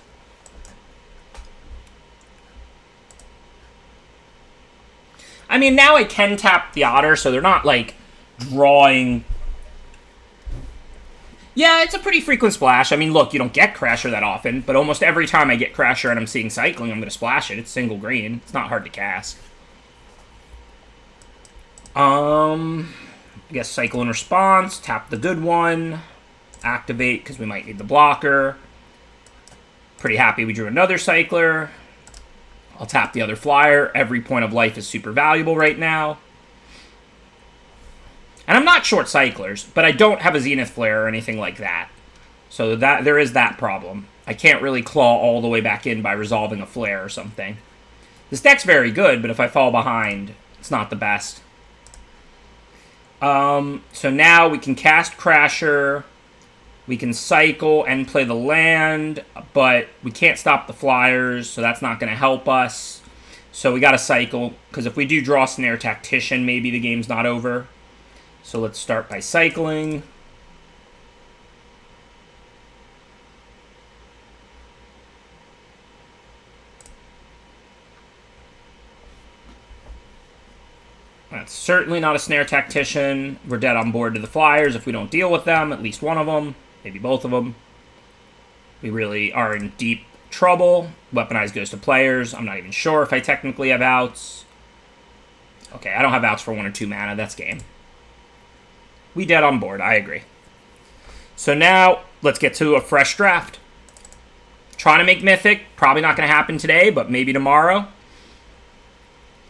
I mean, now I can tap the Otter, so they're not, like, drawing... Yeah, it's a pretty frequent splash. I mean, look, you don't get Crasher that often, but almost every time I get Crasher and I'm seeing cycling, I'm going to splash it. It's single green. It's not hard to cast. I guess cycle in response, tap the good one, activate because we might need the blocker. Pretty happy we drew another cycler. I'll tap the other flyer. Every point of life is super valuable right now. And I'm not short cyclers, but I don't have a Zenith Flare or anything like that. So that there is that problem. I can't really claw all the way back in by resolving a flare or something. This deck's very good, but if I fall behind, it's not the best. So now we can cast Crasher, we can cycle and play the land, but we can't stop the flyers, so that's not going to help us. So we got to cycle, because if we do draw Snare Tactician, maybe the game's not over. So let's start by cycling. That's certainly not a Snare Tactician. We're dead on board to the flyers if we don't deal with them, at least one of them, maybe both of them. We really are in deep trouble. Weaponize goes to players. I'm not even sure if I technically have outs. Okay, I don't have outs for 1 or 2 mana. That's game. We dead on board. I agree. So now, let's get to a fresh draft. Trying to make Mythic. Probably not going to happen today, but maybe tomorrow.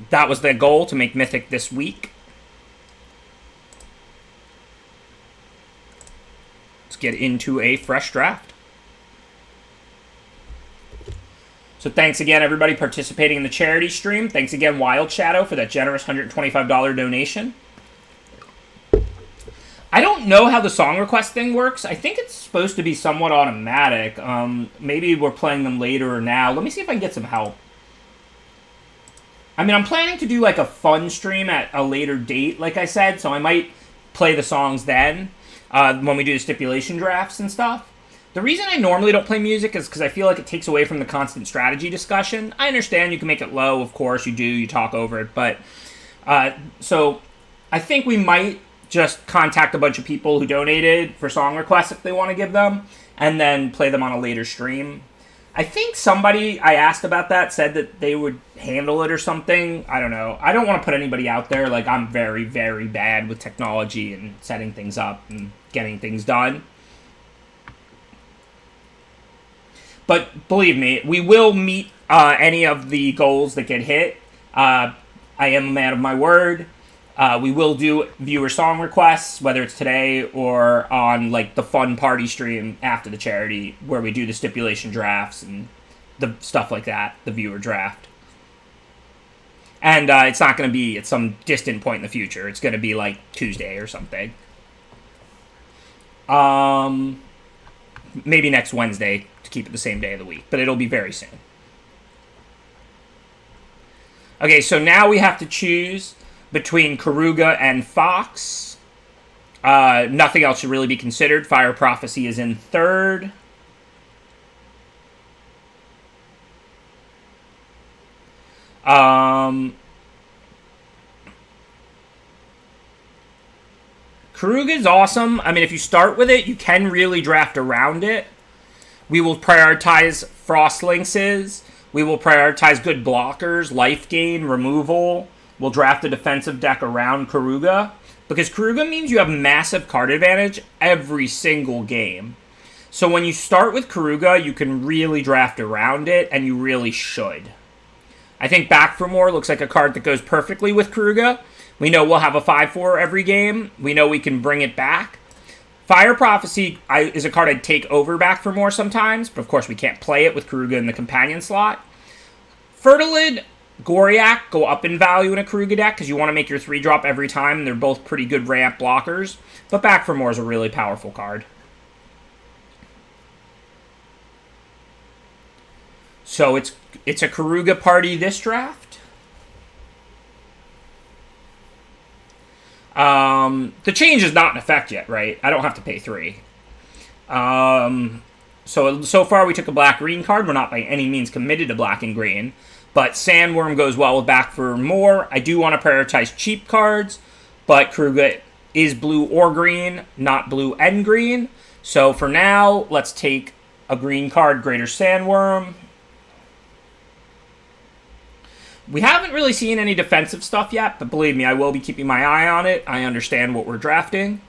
that was the goal, to make Mythic this week. Let's get into a fresh draft. So thanks again, everybody participating in the charity stream. Thanks again, Wild Shadow, for that generous $125 donation. I don't know how the song request thing works. I think it's supposed to be somewhat automatic. Maybe we're playing them later or now. Let me see if I can get some help. I mean, I'm planning to do like a fun stream at a later date, like I said, so I might play the songs then when we do the stipulation drafts and stuff. The reason I normally don't play music is because I feel like it takes away from the constant strategy discussion. I understand you can make it low, of course, you talk over it, but so I think we might just contact a bunch of people who donated for song requests if they want to give them, and then play them on a later stream. I think somebody I asked about that said that they would handle it or something. I don't know. I don't want to put anybody out there. Like, I'm very, very bad with technology and setting things up and getting things done. But believe me, we will meet any of the goals that get hit. I am a man of my word. We will do viewer song requests, whether it's today or on like the fun party stream after the charity, where we do the stipulation drafts and the stuff like that, the viewer draft. And it's not going to be at some distant point in the future. It's going to be like Tuesday or something. Maybe next Wednesday to keep it the same day of the week, but it'll be very soon. Okay, so now we have to choose between Karuga and Fox. Nothing else should really be considered. Fire Prophecy is in third. Karuga is awesome. I mean, if you start with it, you can really draft around it. We will prioritize Frost Lynxes. We will prioritize good blockers, life gain, removal. We'll draft a defensive deck around Karuga, because Karuga means you have massive card advantage every single game. So when you start with Karuga, you can really draft around it, and you really should. I think Back for More looks like a card that goes perfectly with Karuga. We know we'll have a 5/4 every game. We know we can bring it back. Fire Prophecy is a card I'd take over Back for More sometimes, but of course we can't play it with Karuga in the companion slot. Fertilid, Goriak go up in value in a Karuga deck because you want to make your 3-drop every time, and they're both pretty good ramp blockers. But Back for More is a really powerful card. So it's a Karuga party this draft. The change is not in effect yet, right? I don't have to pay 3. So far we took a black-green card. We're not by any means committed to black and green. But Sandworm goes well with Back for More. I do want to prioritize cheap cards, but Karuga is blue or green, not blue and green. So for now, let's take a green card, Greater Sandworm. We haven't really seen any defensive stuff yet, but believe me, I will be keeping my eye on it. I understand what we're drafting.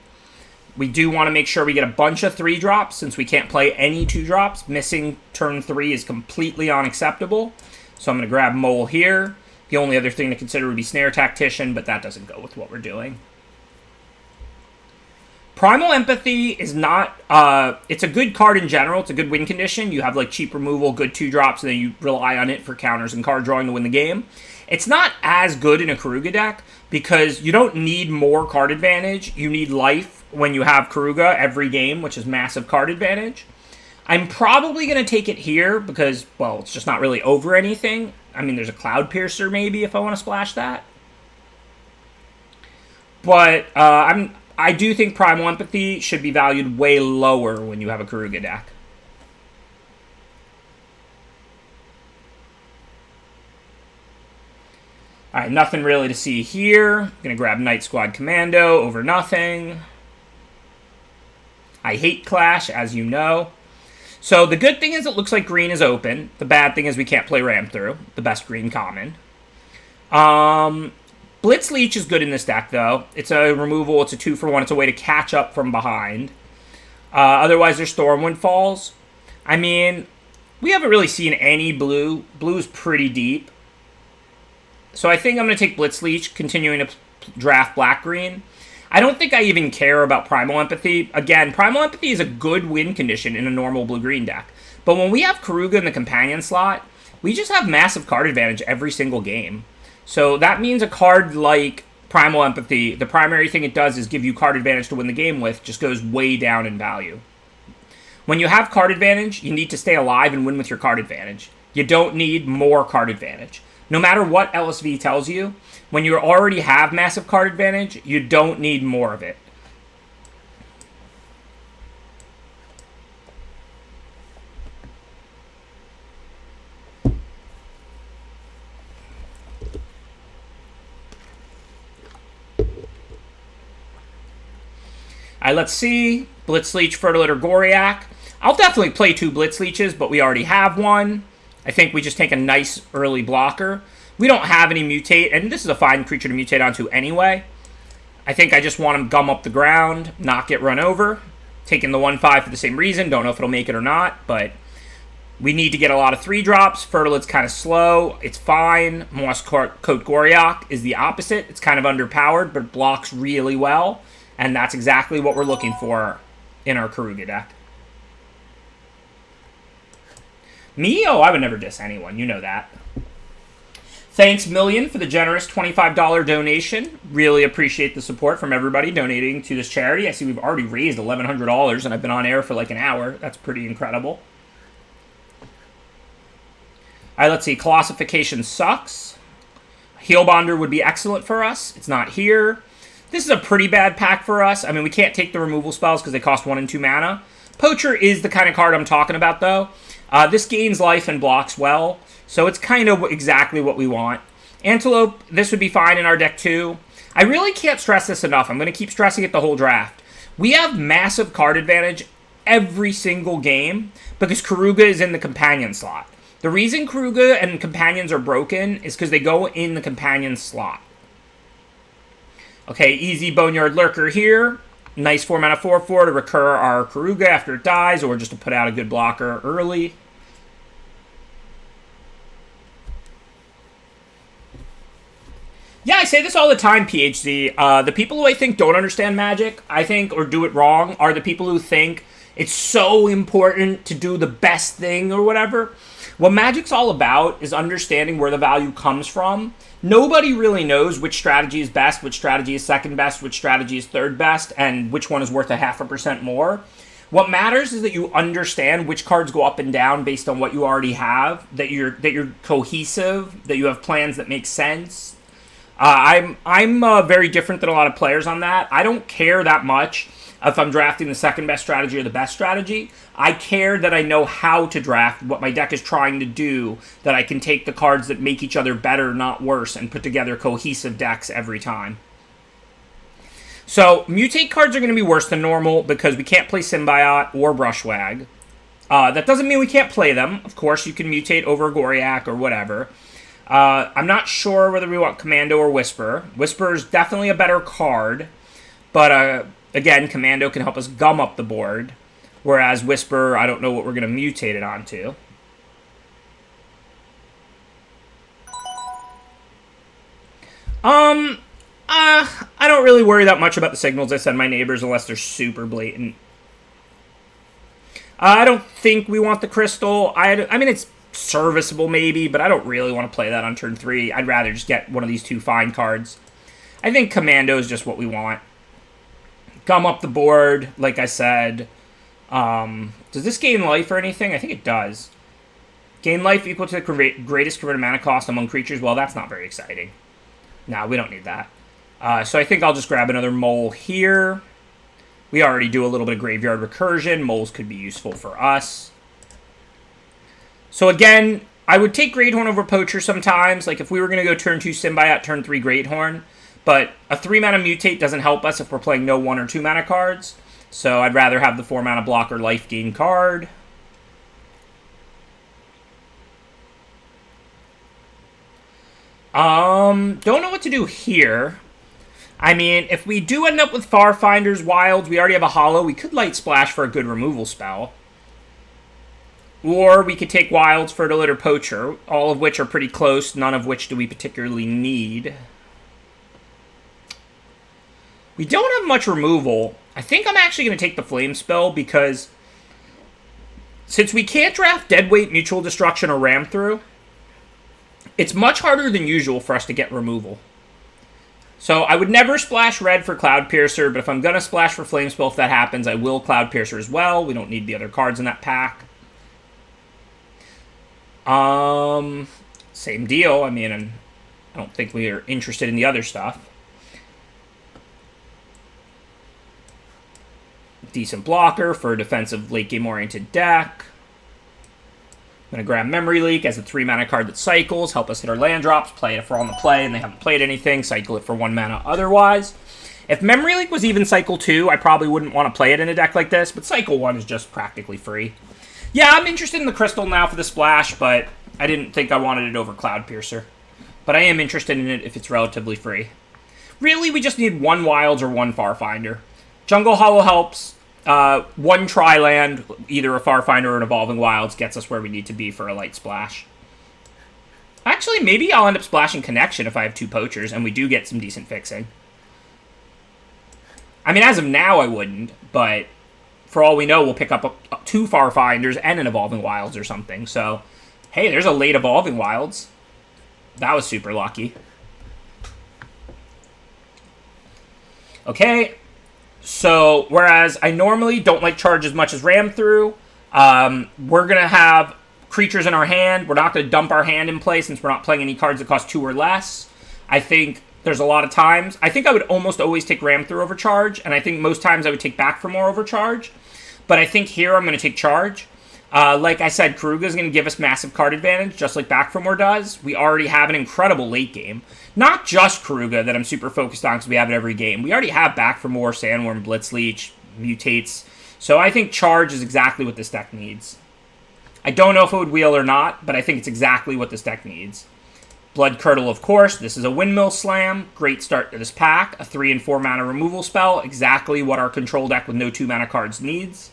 We do want to make sure we get a bunch of 3-drops, since we can't play any 2-drops. Missing turn 3 is completely unacceptable. So I'm going to grab Mole here. The only other thing to consider would be Snare Tactician, but that doesn't go with what we're doing. Primal Empathy is not... it's a good card in general. It's a good win condition. You have like cheap removal, good 2-drops, and then you rely on it for counters and card drawing to win the game. It's not as good in a Karuga deck because you don't need more card advantage. You need life when you have Karuga every game, which is massive card advantage. I'm probably going to take it here because, well, it's just not really over anything. I mean, there's a Cloud Piercer maybe if I want to splash that. But I do think Primal Empathy should be valued way lower when you have a Karuga deck. Alright, nothing really to see here. I'm going to grab Night Squad Commando over nothing. I hate Clash, as you know. So the good thing is it looks like green is open. The bad thing is we can't play Ram Through, the best green common. Blitz Leech is good in this deck, though. It's a removal. It's a 2-for-1. It's a way to catch up from behind. Otherwise, there's Stormwind Falls. I mean, we haven't really seen any blue. Blue's pretty deep. So I think I'm going to take Blitzleech, continuing to draft black-green. I don't think I even care about Primal Empathy. Again, Primal Empathy is a good win condition in a normal blue-green deck. But when we have Karuga in the companion slot, we just have massive card advantage every single game. So that means a card like Primal Empathy, the primary thing it does is give you card advantage to win the game with, just goes way down in value. When you have card advantage, you need to stay alive and win with your card advantage. You don't need more card advantage. No matter what LSV tells you, when you already have massive card advantage, you don't need more of it. All right, let's see. Blitzleech, Fertilitter, Goriak. I'll definitely play 2 Blitzleeches, but we already have one. I think we just take a nice early blocker. We don't have any mutate, and this is a fine creature to mutate onto anyway. I think I just want him gum up the ground, not get run over. Taking the 1/5 for the same reason. Don't know if it'll make it or not, but we need to get a lot of 3-drops. Fertilit's kind of slow. It's fine. Moss Coat Goriak is the opposite. It's kind of underpowered, but blocks really well. And that's exactly what we're looking for in our Karuga deck. Me? Oh, I would never diss anyone. You know that. Thanks, Million, for the generous $25 donation. Really appreciate the support from everybody donating to this charity. I see we've already raised $1,100, and I've been on air for like an hour. That's pretty incredible. All right, let's see. Colossification sucks. Healbonder would be excellent for us. It's not here. This is a pretty bad pack for us. I mean, we can't take the removal spells because they cost 1 and 2 mana. Poacher is the kind of card I'm talking about, though. This gains life and blocks well, so it's kind of exactly what we want. Antelope, this would be fine in our deck, too. I really can't stress this enough. I'm going to keep stressing it the whole draft. We have massive card advantage every single game because Karuga is in the companion slot. The reason Karuga and companions are broken is because they go in the companion slot. Okay, easy Boneyard Lurker here. Nice 4-mana 4/4 to recur our Karuga after it dies, or just to put out a good blocker early. Yeah, I say this all the time, PhD. The people who I think don't understand Magic, I think, or do it wrong, are the people who think it's so important to do the best thing or whatever. What Magic's all about is understanding where the value comes from. Nobody really knows which strategy is best, which strategy is second best, which strategy is third best, and which one is worth 0.5% more. What matters is that you understand which cards go up and down based on what you already have, that you're cohesive, that you have plans that make sense. I'm very different than a lot of players on that. I don't care that much if I'm drafting the second best strategy or the best strategy. I care that I know how to draft, what my deck is trying to do, that I can take the cards that make each other better, not worse, and put together cohesive decks every time. So, mutate cards are going to be worse than normal because we can't play Symbiote or Brushwag. That doesn't mean we can't play them. Of course, you can mutate over Goriak or whatever. I'm not sure whether we want Commando or Whisper. Whisper is definitely a better card, but again, Commando can help us gum up the board, whereas Whisper, I don't know what we're going to mutate it onto. I don't really worry that much about the signals I send my neighbors unless they're super blatant. I don't think we want the Crystal. I mean, it's serviceable maybe, but I don't really want to play that on turn 3. I'd rather just get one of these 2 fine cards. I think Commando is just what we want. Gum up the board, like I said. Does this gain life or anything? I think it does. Gain life equal to the greatest converted mana cost among creatures. Well, that's not very exciting. No, we don't need that. So I think I'll just grab another Mole here. We already do a little bit of Graveyard Recursion. Moles could be useful for us. So again, I would take Greathorn over Poacher sometimes. Like if we were going to go turn 2 Symbiote, turn 3 Greathorn. But a 3-mana Mutate doesn't help us if we're playing no 1 or 2 mana cards. So I'd rather have the 4-mana blocker life gain card. Don't know what to do here. I mean, if we do end up with Farfinder's Wilds, we already have a Hollow. We could Light Splash for a good removal spell. Or we could take Wilds, Fertile, or Poacher, all of which are pretty close, none of which do we particularly need. We don't have much removal. I think I'm actually going to take the Flame Spell because since we can't draft Deadweight, Mutual Destruction, or Ram Through, it's much harder than usual for us to get removal. So I would never splash red for Cloud Piercer, but if I'm going to splash for Flame Spell, if that happens, I will Cloud Piercer as well. We don't need the other cards in that pack. Same deal. I mean, I don't think we are interested in the other stuff. Decent blocker for a defensive late game oriented deck. I'm going to grab Memory Leak as a 3-mana card that cycles, help us hit our land drops, play it if we're on the play and they haven't played anything, cycle it for 1 mana otherwise. If Memory Leak was even cycle 2, I probably wouldn't want to play it in a deck like this, but cycle 1 is just practically free. Yeah, I'm interested in the Crystal now for the splash, but I didn't think I wanted it over Cloud Piercer. But I am interested in it if it's relatively free. Really, we just need 1 Wilds or 1 Farfinder. Jungle Hollow helps. 1 Tri-land, either a Farfinder or an Evolving Wilds, gets us where we need to be for a light splash. Actually, maybe I'll end up splashing Connection if I have 2 Poachers, and we do get some decent fixing. I mean, as of now, I wouldn't, but for all we know, we'll pick up 2 Farfinders and an Evolving Wilds or something. So, hey, there's a late Evolving Wilds. That was super lucky. Okay. So, whereas I normally don't like charge as much as Ram Through, we're going to have creatures in our hand. We're not going to dump our hand in play since we're not playing any cards that cost 2 or less. I think there's a lot of times. I think I would almost always take Ram Through over charge, and I think most times I would take Back for More over charge. But I think here I'm going to take charge. Like I said, Karuga is going to give us massive card advantage, just like Back for More does. We already have an incredible late game. Not just Karuga that I'm super focused on because we have it every game. We already have Back for More, Sandworm, Blitzleech, Mutates. So I think charge is exactly what this deck needs. I don't know if it would wheel or not, but I think it's exactly what this deck needs. Blood Curdle, of course. This is a Windmill Slam. Great start to this pack. A 3 and 4 mana removal spell. Exactly what our control deck with no 2 mana cards needs.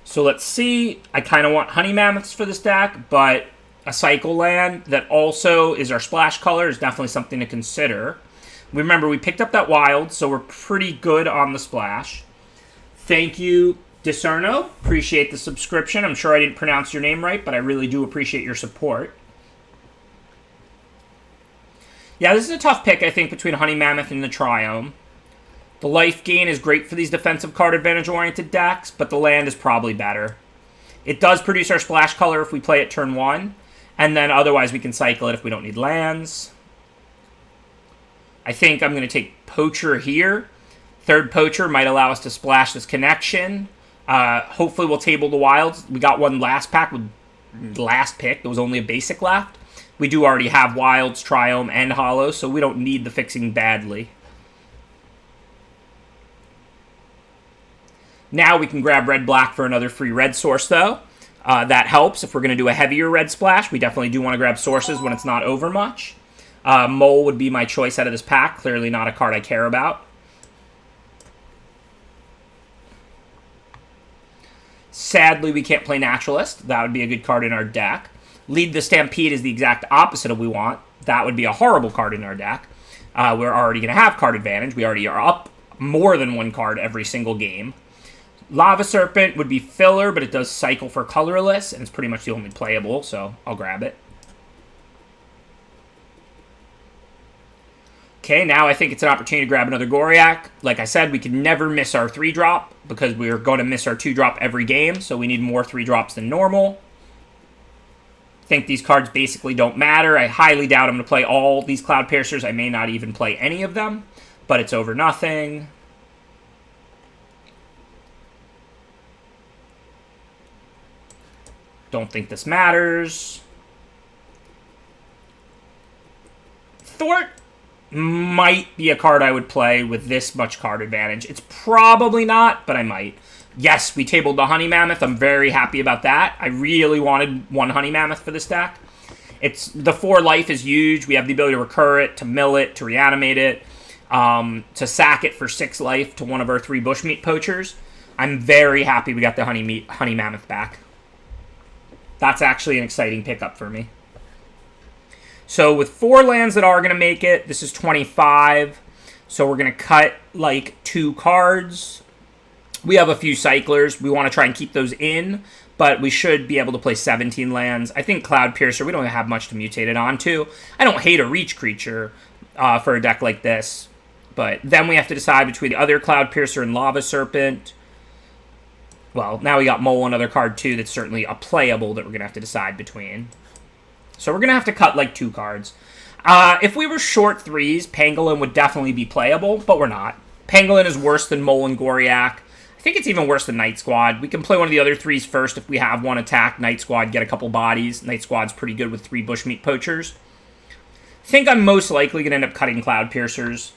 So let's see. I kind of want Honey Mammoths for this deck, but a cycle land that also is our splash color is definitely something to consider. Remember, we picked up that Wild, so we're pretty good on the splash. Thank you, Discerno. Appreciate the subscription. I'm sure I didn't pronounce your name right, but I really do appreciate your support. Yeah, this is a tough pick, I think, between Honey Mammoth and the Triome. The life gain is great for these defensive card advantage-oriented decks, but the land is probably better. It does produce our splash color if we play it turn 1, and then otherwise we can cycle it if we don't need lands. I think I'm going to take Poacher here. Third Poacher might allow us to splash this Connection. Hopefully we'll table the Wilds. We got one last pack with last pick. There was only a basic left. We do already have Wilds, Triome, and Hollow, so we don't need the fixing badly. Now we can grab red-black for another free red source, though. That helps if we're going to do a heavier red splash. We definitely do want to grab sources when it's not over much. Mole would be my choice out of this pack. Clearly not a card I care about. Sadly, we can't play Naturalist. That would be a good card in our deck. Lead the Stampede is the exact opposite of what we want. That would be a horrible card in our deck. We're already going to have card advantage. We already are up more than 1 card every single game. Lava Serpent would be filler, but it does cycle for colorless, and it's pretty much the only playable, so I'll grab it. Okay, now I think it's an opportunity to grab another Goriak. Like I said, we can never miss our 3-drop, because we're going to miss our 2-drop every game, so we need more 3-drops than normal. I think these cards basically don't matter. I highly doubt I'm going to play all these Cloud Piercers. I may not even play any of them, but it's over nothing. Don't think this matters. Thwart might be a card I would play with this much card advantage. It's probably not, but I might. Yes, we tabled the Honey Mammoth. I'm very happy about that. I really wanted 1 Honey Mammoth for this deck. The 4 life is huge. We have the ability to recur it, to mill it, to reanimate it, to sack it for 6 life to one of our 3 Bushmeat Poachers. I'm very happy we got the honey mammoth back. That's actually an exciting pickup for me. So with 4 lands that are going to make it, this is 25. So we're going to cut like 2 cards. We have a few cyclers. We want to try and keep those in, but we should be able to play 17 lands. I think Cloud Piercer, we don't have much to mutate it onto. I don't hate a reach creature for a deck like this, but then we have to decide between the other Cloud Piercer and Lava Serpent. Well, now we got Mole, another card too that's certainly a playable that we're going to have to decide between. So we're going to have to cut like 2 cards. If we were short 3s, Pangolin would definitely be playable, but we're not. Pangolin is worse than Mole and Goriak. I think it's even worse than Night Squad. We can play one of the other 3s first if we have one attack. Night Squad, get a couple bodies. Night Squad's pretty good with 3 Bushmeat Poachers. I think I'm most likely going to end up cutting Cloud Piercers.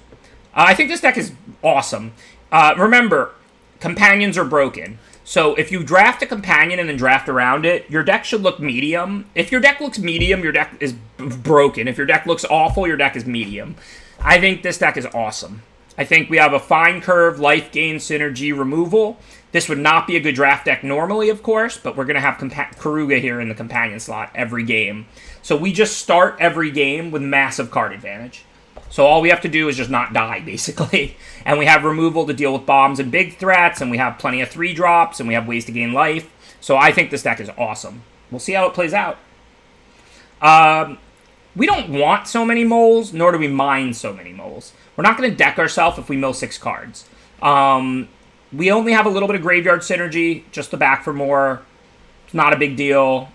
I think this deck is awesome. Remember, companions are broken. So if you draft a companion and then draft around it, your deck should look medium. If your deck looks medium, your deck is broken. If your deck looks awful, your deck is medium. I think this deck is awesome. I think we have a fine curve, life gain, synergy, removal. This would not be a good draft deck normally, of course, but we're going to have Karuga here in the companion slot every game. So we just start every game with massive card advantage. So all we have to do is just not die, basically. And we have removal to deal with bombs and big threats, and we have plenty of 3-drops, and we have ways to gain life. So I think this deck is awesome. We'll see how it plays out. We don't want so many moles, nor do we mind so many moles. We're not going to deck ourselves if we mill 6 cards. We only have a little bit of graveyard synergy, just to back for more. It's not a big deal.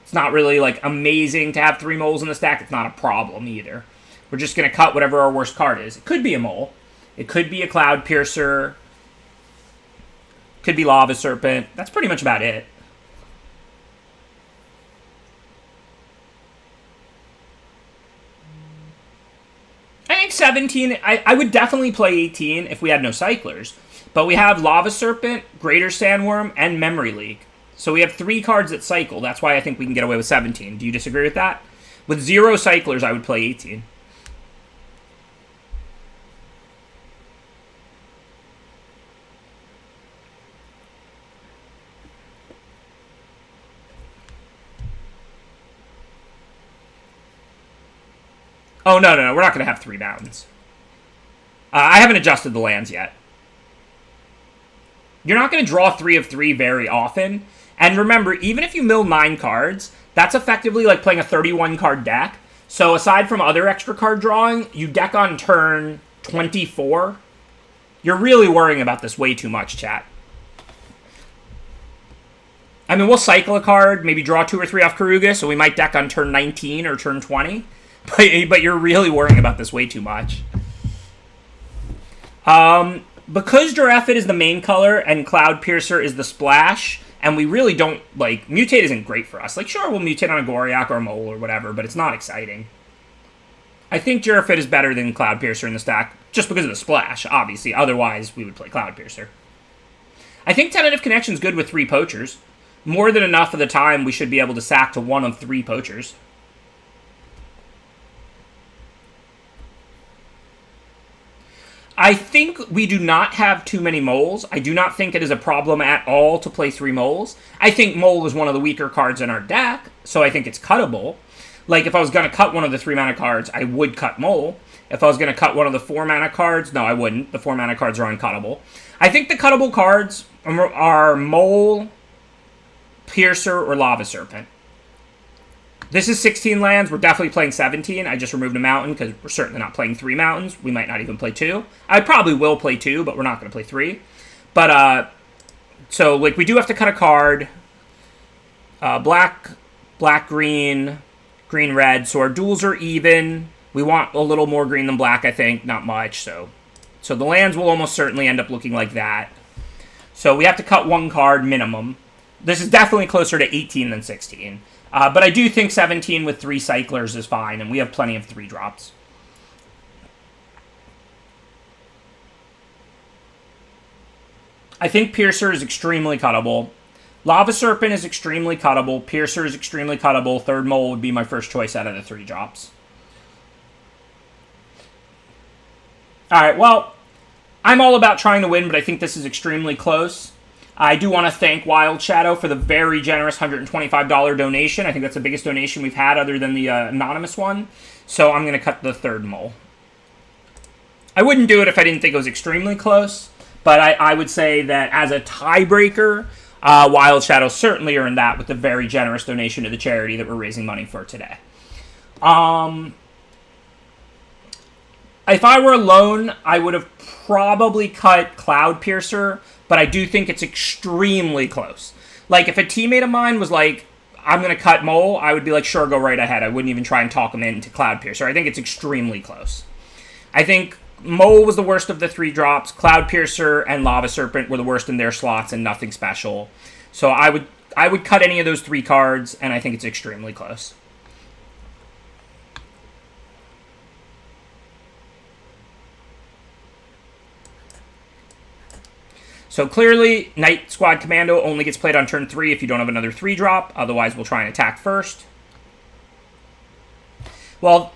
It's not really like amazing to have 3 moles in the stack. It's not a problem either. We're just going to cut whatever our worst card is. It could be a mole. It could be a Cloud Piercer. Could be Lava Serpent. That's pretty much about it. I think 17, I would definitely play 18 if we had no cyclers. But we have Lava Serpent, Greater Sandworm, and Memory Leak. So we have 3 cards that cycle. That's why I think we can get away with 17. Do you disagree with that? With 0 cyclers, I would play 18. Oh, no. We're not going to have 3 mountains. I haven't adjusted the lands yet. You're not going to draw 3 of 3 very often. And remember, even if you mill 9 cards, that's effectively like playing a 31-card deck. So aside from other extra card drawing, you deck on turn 24. You're really worrying about this way too much, chat. I mean, we'll cycle a card, maybe draw 2 or 3 off Karuga, so we might deck on turn 19 or turn 20. But you're really worrying about this way too much. Because Giraffid is the main color and Cloud Piercer is the splash, and we really don't, like, Mutate isn't great for us. Like, sure, we'll Mutate on a Goriak or a Mole or whatever, but it's not exciting. I think Giraffid is better than Cloud Piercer in the stack, just because of the splash, obviously. Otherwise, we would play Cloud Piercer. I think Tentative Connection's good with 3 poachers. More than enough of the time, we should be able to sack to 1 of 3 poachers. I think we do not have too many moles. I do not think it is a problem at all to play 3 moles. I think Mole is one of the weaker cards in our deck, so I think it's cuttable. Like, if I was going to cut one of the 3-mana cards, I would cut Mole. If I was going to cut one of the 4-mana cards, no, I wouldn't. The 4-mana cards are uncuttable. I think the cuttable cards are Mole, Piercer, or Lava Serpent. This is 16 lands. We're definitely playing 17. I just removed a mountain because we're certainly not playing 3 mountains. We might not even play 2. I probably will play 2, but we're not going to play 3. But, so, like, we do have to cut a card. Black, green, red. So our duels are even. We want a little more green than black, I think. Not much, so the lands will almost certainly end up looking like that. So we have to cut 1 card minimum. This is definitely closer to 18 than 16. But I do think 17 with 3 cyclers is fine, and we have plenty of 3-drops. I think Piercer is extremely cuttable. Lava Serpent is extremely cuttable. Piercer is extremely cuttable. 3rd Mole would be my first choice out of the 3-drops. Alright, well, I'm all about trying to win, but I think this is extremely close. I do want to thank Wild Shadow for the very generous $125 donation. I think that's the biggest donation we've had other than the anonymous one. So I'm going to cut the third mole. I wouldn't do it if I didn't think it was extremely close, but I would say that as a tiebreaker, Wild Shadow certainly earned that with the very generous donation to the charity that we're raising money for today. If I were alone, I would have probably cut Cloud Piercer, but I do think it's extremely close. Like, if a teammate of mine was like, I'm going to cut Mole, I would be like, sure, go right ahead. I wouldn't even try and talk him into Cloud Piercer. I think it's extremely close. I think Mole was the worst of the 3 drops. Cloud Piercer and Lava Serpent were the worst in their slots and nothing special. So I would cut any of those 3 cards, and I think it's extremely close. So clearly, Night Squad Commando only gets played on turn 3 if you don't have another 3-drop. Otherwise, we'll try and attack first. Well,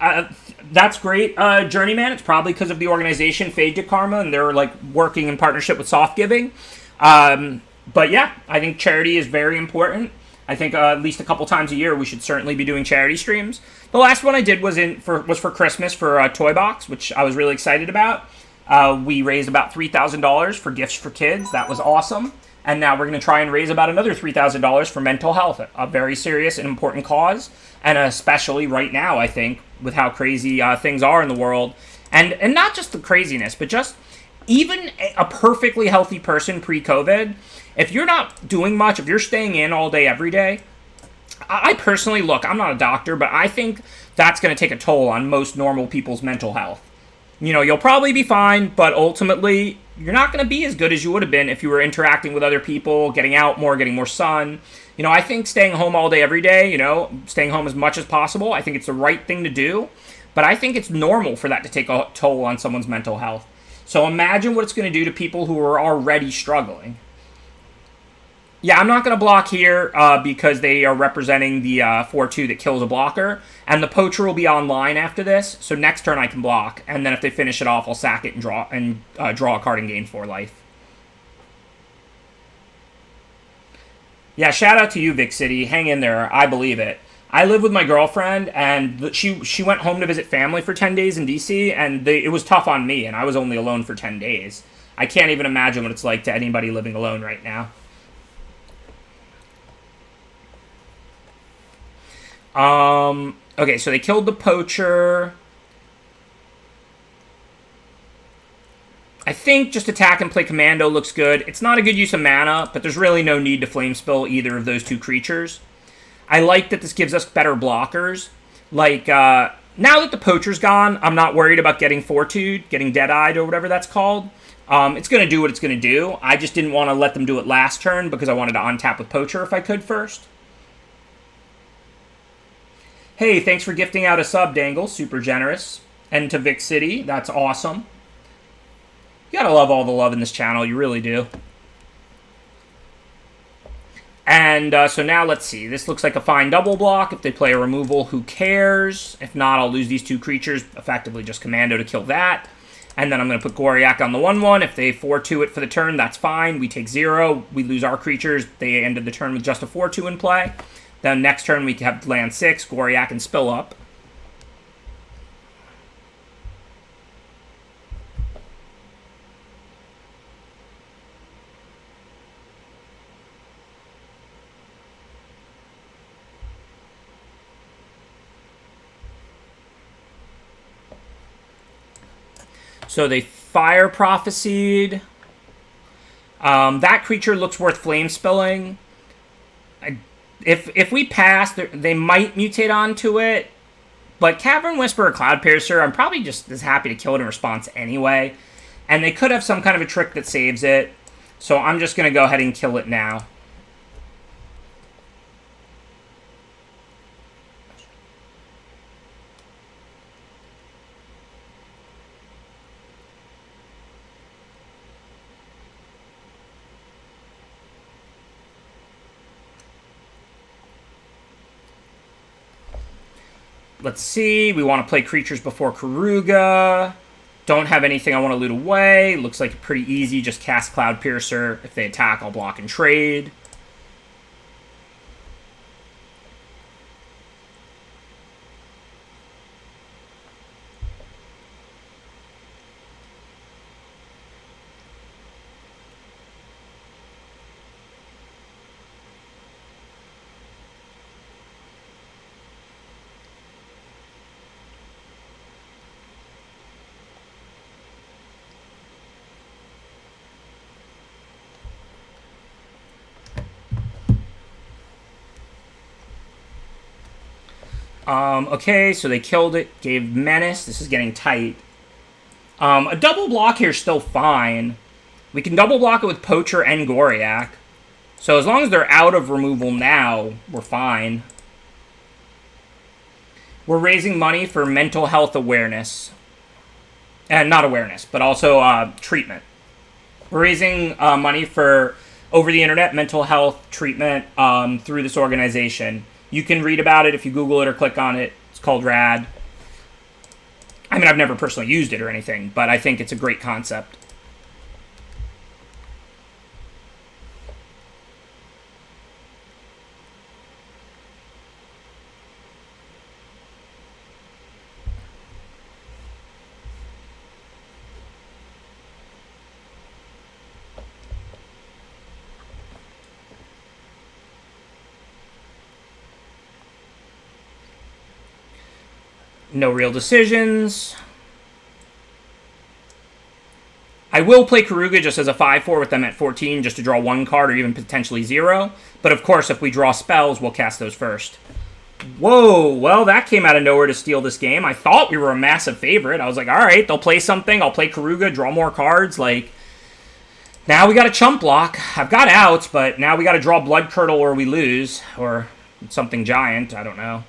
that's great, Journeyman. It's probably because of the organization Fade to Karma, and they're like working in partnership with Soft Giving. But yeah, I think charity is very important. I think at least a couple times a year we should certainly be doing charity streams. The last one I did was for Christmas for Toy Box, which I was really excited about. We raised about $3,000 for gifts for kids. That was awesome. And now we're going to try and raise about another $3,000 for mental health, a very serious and important cause. And especially right now, I think, with how crazy things are in the world. And not just the craziness, but just even a perfectly healthy person pre-COVID, if you're not doing much, if you're staying in all day, every day, I personally, look, I'm not a doctor, but I think that's going to take a toll on most normal people's mental health. You know, you'll probably be fine, but ultimately, you're not going to be as good as you would have been if you were interacting with other people, getting out more, getting more sun. You know, I think staying home all day, every day, you know, staying home as much as possible, I think it's the right thing to do. But I think it's normal for that to take a toll on someone's mental health. So imagine what it's going to do to people who are already struggling. Yeah, I'm not going to block here because they are representing the 4-2 that kills a blocker. And the poacher will be online after this, so next turn I can block. And then if they finish it off, I'll sack it and draw a card and gain 4 life. Yeah, shout out to you, Vic City. Hang in there. I believe it. I live with my girlfriend, and she went home to visit family for 10 days in D.C., and it was tough on me, and I was only alone for 10 days. I can't even imagine what it's like to anybody living alone right now. Okay, so they killed the poacher. I think just attack and play commando looks good. It's not a good use of mana, but there's really no need to flame spill either of those 2 creatures. I like that this gives us better blockers. Like, now that the poacher's gone, I'm not worried about getting Fortitude, getting Dead-Eyed, or whatever that's called. It's going to do what it's going to do. I just didn't want to let them do it last turn because I wanted to untap with poacher if I could first. Hey, thanks for gifting out a sub, Dangle. Super generous. And to Vic City. That's awesome. You gotta love all the love in this channel. You really do. And so now let's see. This looks like a fine double block. If they play a removal, who cares? If not, I'll lose these 2 creatures. Effectively just commando to kill that. And then I'm going to put Goriak on the 1/1. If they 4-2 it for the turn, that's fine. We take 0. We lose our creatures. They ended the turn with just a 4-2 in play. Then next turn we have land 6, Goriak, and Spill Up. So they Fire Prophesied. That creature looks worth flame spilling. If we pass, they might mutate onto it. But Cavern Whisperer or Cloud Piercer, I'm probably just as happy to kill it in response anyway. And they could have some kind of a trick that saves it. So I'm just going to go ahead and kill it now. Let's see. We want to play creatures before Karuga. Don't have anything I want to loot away. Looks like pretty easy. Just cast Cloud Piercer. If they attack, I'll block and trade. Okay, so they killed it, gave Menace. This is getting tight. A double block here is still fine. We can double block it with Poacher and Goriak. So as long as they're out of removal now, we're fine. We're raising money for mental health awareness. And not awareness, but also treatment. We're raising money for over-the-internet mental health treatment through this organization. You can read about it if you Google it or click on it. It's called RAD. I mean, I've never personally used it or anything, but I think it's a great concept. No real decisions. I will play Karuga just as a 5-4 with them at 14 just to draw one card or even potentially 0. But of course, if we draw spells, we'll cast those first. Whoa, well, that came out of nowhere to steal this game. I thought we were a massive favorite. I was like, all right, they'll play something. I'll play Karuga, draw more cards. Like, now we got a chump block. I've got outs, but now we got to draw Blood Curdle or we lose. Or something giant. I don't know.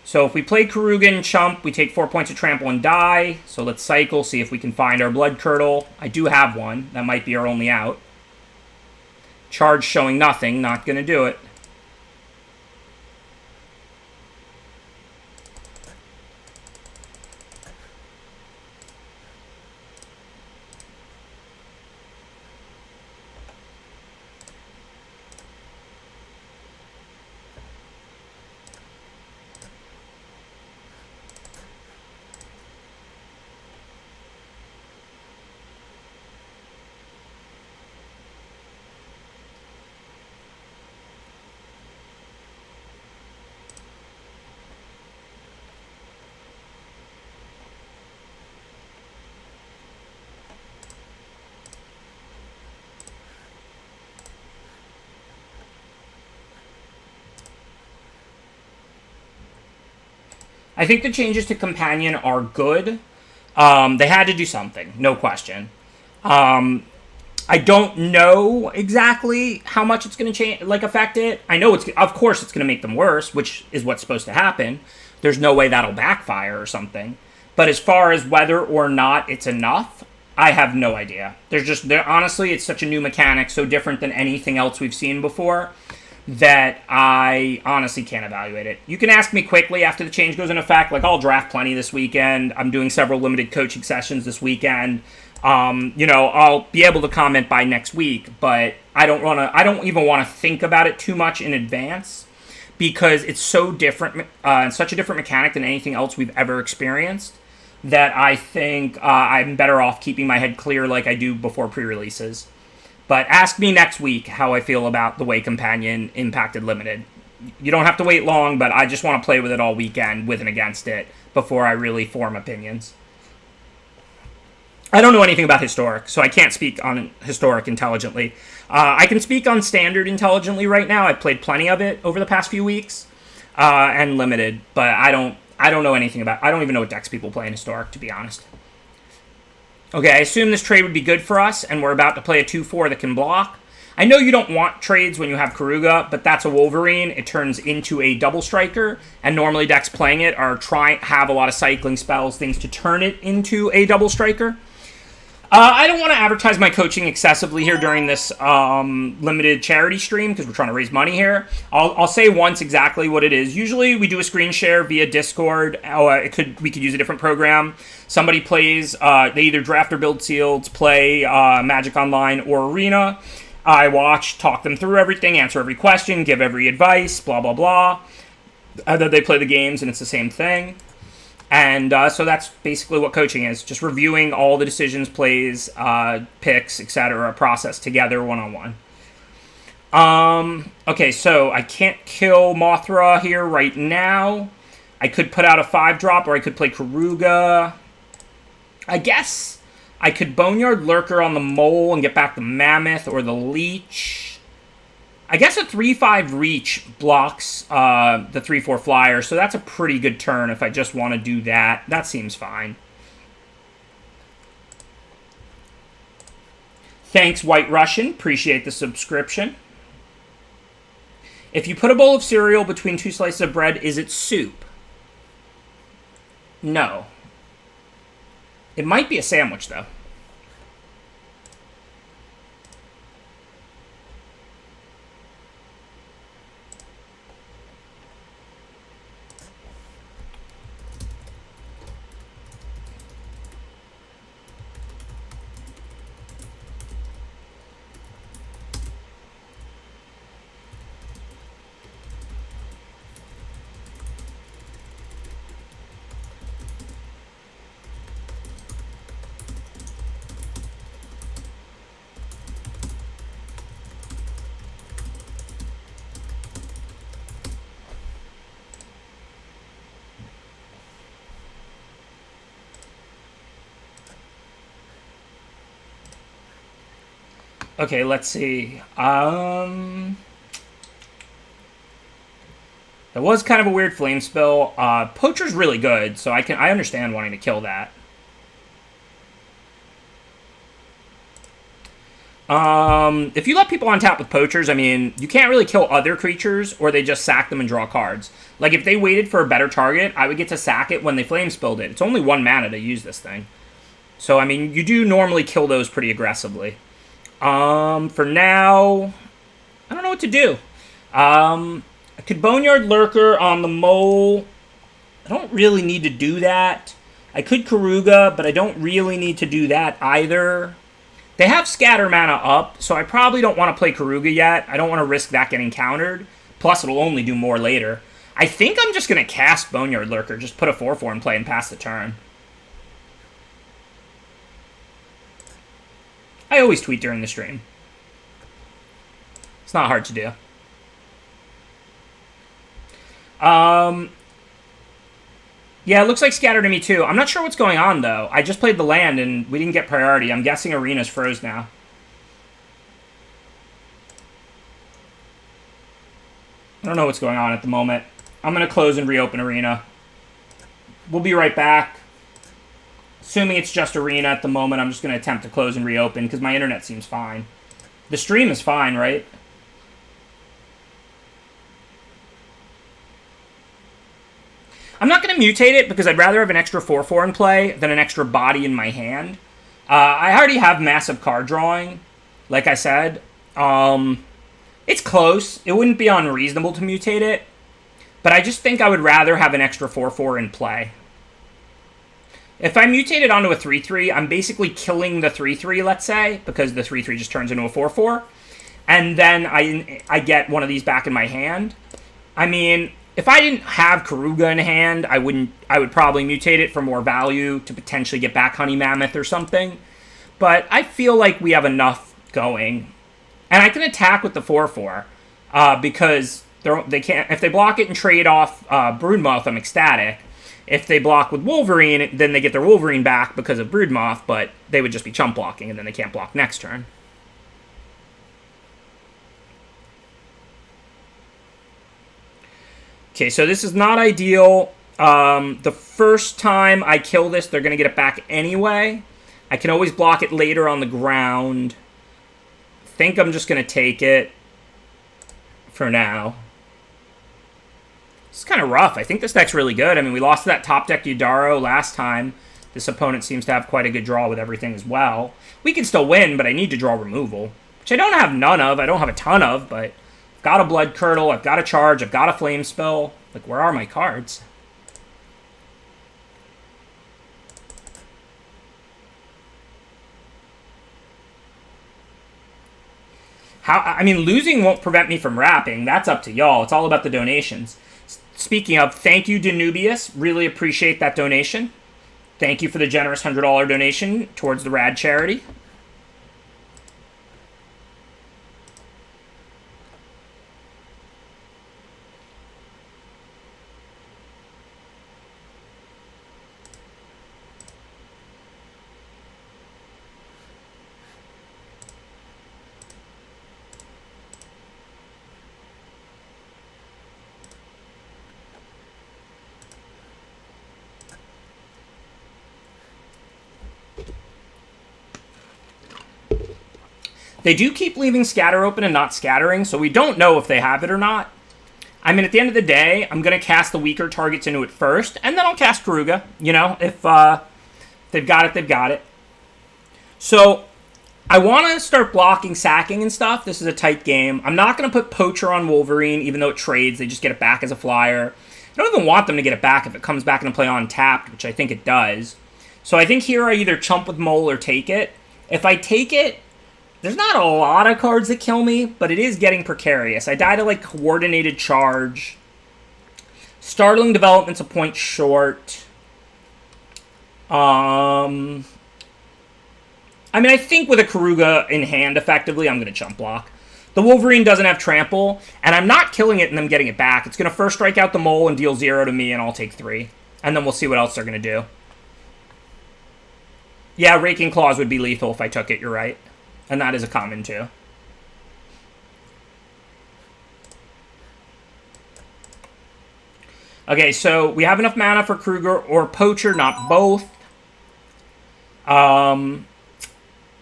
So if we play Karuga and Chump, we take 4 points of trample and die. So let's cycle, see if we can find our Blood Curdle. I do have one. That might be our only out. Charge showing nothing. Not going to do it. I think the changes to Companion are good. They had to do something, no question. I don't know exactly how much it's going to change, affect it. I know of course it's going to make them worse, which is what's supposed to happen. There's no way that'll backfire or something. But as far as whether or not it's enough, I have no idea. Honestly, it's such a new mechanic, so different than anything else we've seen before, that I honestly can't evaluate it. You can ask me quickly after the change goes into effect. I'll draft plenty this weekend. I'm doing several limited coaching sessions this weekend. I'll be able to comment by next week, but I don't even want to think about it too much in advance because it's so different, such a different mechanic than anything else we've ever experienced that I think I'm better off keeping my head clear like I do before pre-releases. But ask me next week how I feel about the way Companion impacted Limited. You don't have to wait long, but I just want to play with it all weekend, with and against it, before I really form opinions. I don't know anything about Historic, so I can't speak on Historic intelligently. I can speak on Standard intelligently right now. I've played plenty of it over the past few weeks, and Limited, but I don't know anything about. I don't even know what decks people play in Historic, to be honest. Okay, I assume this trade would be good for us, and we're about to play a 2-4 that can block. I know you don't want trades when you have Karuga, but that's a Wolverine. It turns into a double striker, and normally decks playing it have a lot of cycling spells, things to turn it into a double striker. I don't want to advertise my coaching excessively here during this limited charity stream because we're trying to raise money here. I'll say once exactly what it is. Usually we do a screen share via Discord. We could use a different program. Somebody plays, they either draft or build seals, play Magic Online or Arena. I watch, talk them through everything, answer every question, give every advice, blah, blah, blah. And then they play the games and it's the same thing. And so that's basically what coaching is. Just reviewing all the decisions, plays, picks, etc. process together one-on-one. Okay, so I can't kill Mothra here right now. I could put out a 5-drop or I could play Karuga. I guess I could Boneyard Lurker on the Mole and get back the Mammoth or the Leech. I guess a 3-5 reach blocks the 3-4 flyer, so that's a pretty good turn if I just want to do that. That seems fine. Thanks, White Russian. Appreciate the subscription. If you put a bowl of cereal between 2 slices of bread, is it soup? No. It might be a sandwich, though. Okay, let's see. That was kind of a weird flame spill. Poacher's really good, so I understand wanting to kill that. If you let people on tap with Poachers, I mean, you can't really kill other creatures, or they just sack them and draw cards. Like, if they waited for a better target, I would get to sack it when they flame spilled it. It's only 1 mana to use this thing. So, I mean, you do normally kill those pretty aggressively. For now, I don't know what to do. I could Boneyard Lurker on the Mole. I don't really need to do that. I could Karuga, but I don't really need to do that either. They have Scatter Mana up, so I probably don't want to play Karuga yet. I don't want to risk that getting countered. Plus, it'll only do more later. I think I'm just going to cast Boneyard Lurker, just put a 4-4 in play and pass the turn. I always tweet during the stream. It's not hard to do. Yeah, it looks like Scatter to me too. I'm not sure what's going on though. I just played the land and we didn't get priority. I'm guessing Arena's froze now. I don't know what's going on at the moment. I'm going to close and reopen Arena. We'll be right back. Assuming it's just Arena at the moment, I'm just going to attempt to close and reopen because my internet seems fine. The stream is fine, right? I'm not going to mutate it because I'd rather have an extra 4-4 in play than an extra body in my hand. I already have massive card drawing, like I said. It's close. It wouldn't be unreasonable to mutate it. But I just think I would rather have an extra 4-4 in play. If I mutate it onto a 3-3, I'm basically killing the 3-3, let's say, because the 3-3 just turns into a 4-4. And then I get one of these back in my hand. I mean, if I didn't have Karuga in hand, I would probably mutate it for more value to potentially get back Honey Mammoth or something. But I feel like we have enough going. And I can attack with the 4-4 because they can't. If they block it and trade off Broodmoth, I'm ecstatic. If they block with Wolverine, then they get their Wolverine back because of Broodmoth, but they would just be chump blocking, and then they can't block next turn. Okay, so this is not ideal. The first time I kill this, they're going to get it back anyway. I can always block it later on the ground. I think I'm just going to take it for now. It's kind of rough. I think this deck's really good. I mean, we lost to that top deck Yudaro last time. This opponent seems to have quite a good draw with everything as well. We can still win, but I need to draw removal, which I don't have none of. I don't have a ton of, but I've got a Blood Curdle, I've got a Charge, I've got a Flame Spell. Like, where are my cards? I mean, losing won't prevent me from rapping. That's up to y'all. It's all about the donations. Speaking of, thank you, Danubius. Really appreciate that donation. Thank you for the generous $100 donation towards the Rad charity. They do keep leaving Scatter open and not scattering, so we don't know if they have it or not. I mean, at the end of the day, I'm going to cast the weaker targets into it first, and then I'll cast Karuga. You know, if they've got it, they've got it. So, I want to start blocking, sacking, and stuff. This is a tight game. I'm not going to put Poacher on Wolverine, even though it trades. They just get it back as a flyer. I don't even want them to get it back if it comes back into play untapped, which I think it does. So I think here I either chump with Mole or take it. If I take it, there's not a lot of cards that kill me, but it is getting precarious. I die to, like, Coordinated Charge. Startling Development's a point short. I mean, I think with a Karuga in hand, effectively, I'm going to chump block. The Wolverine doesn't have Trample, and I'm not killing it and them getting it back. It's going to first strike out the Mole and deal 0 to me, and I'll take 3. And then we'll see what else they're going to do. Yeah, Raking Claws would be lethal if I took it, you're right. And that is a common, too. Okay, so we have enough mana for Kruger or Poacher, not both.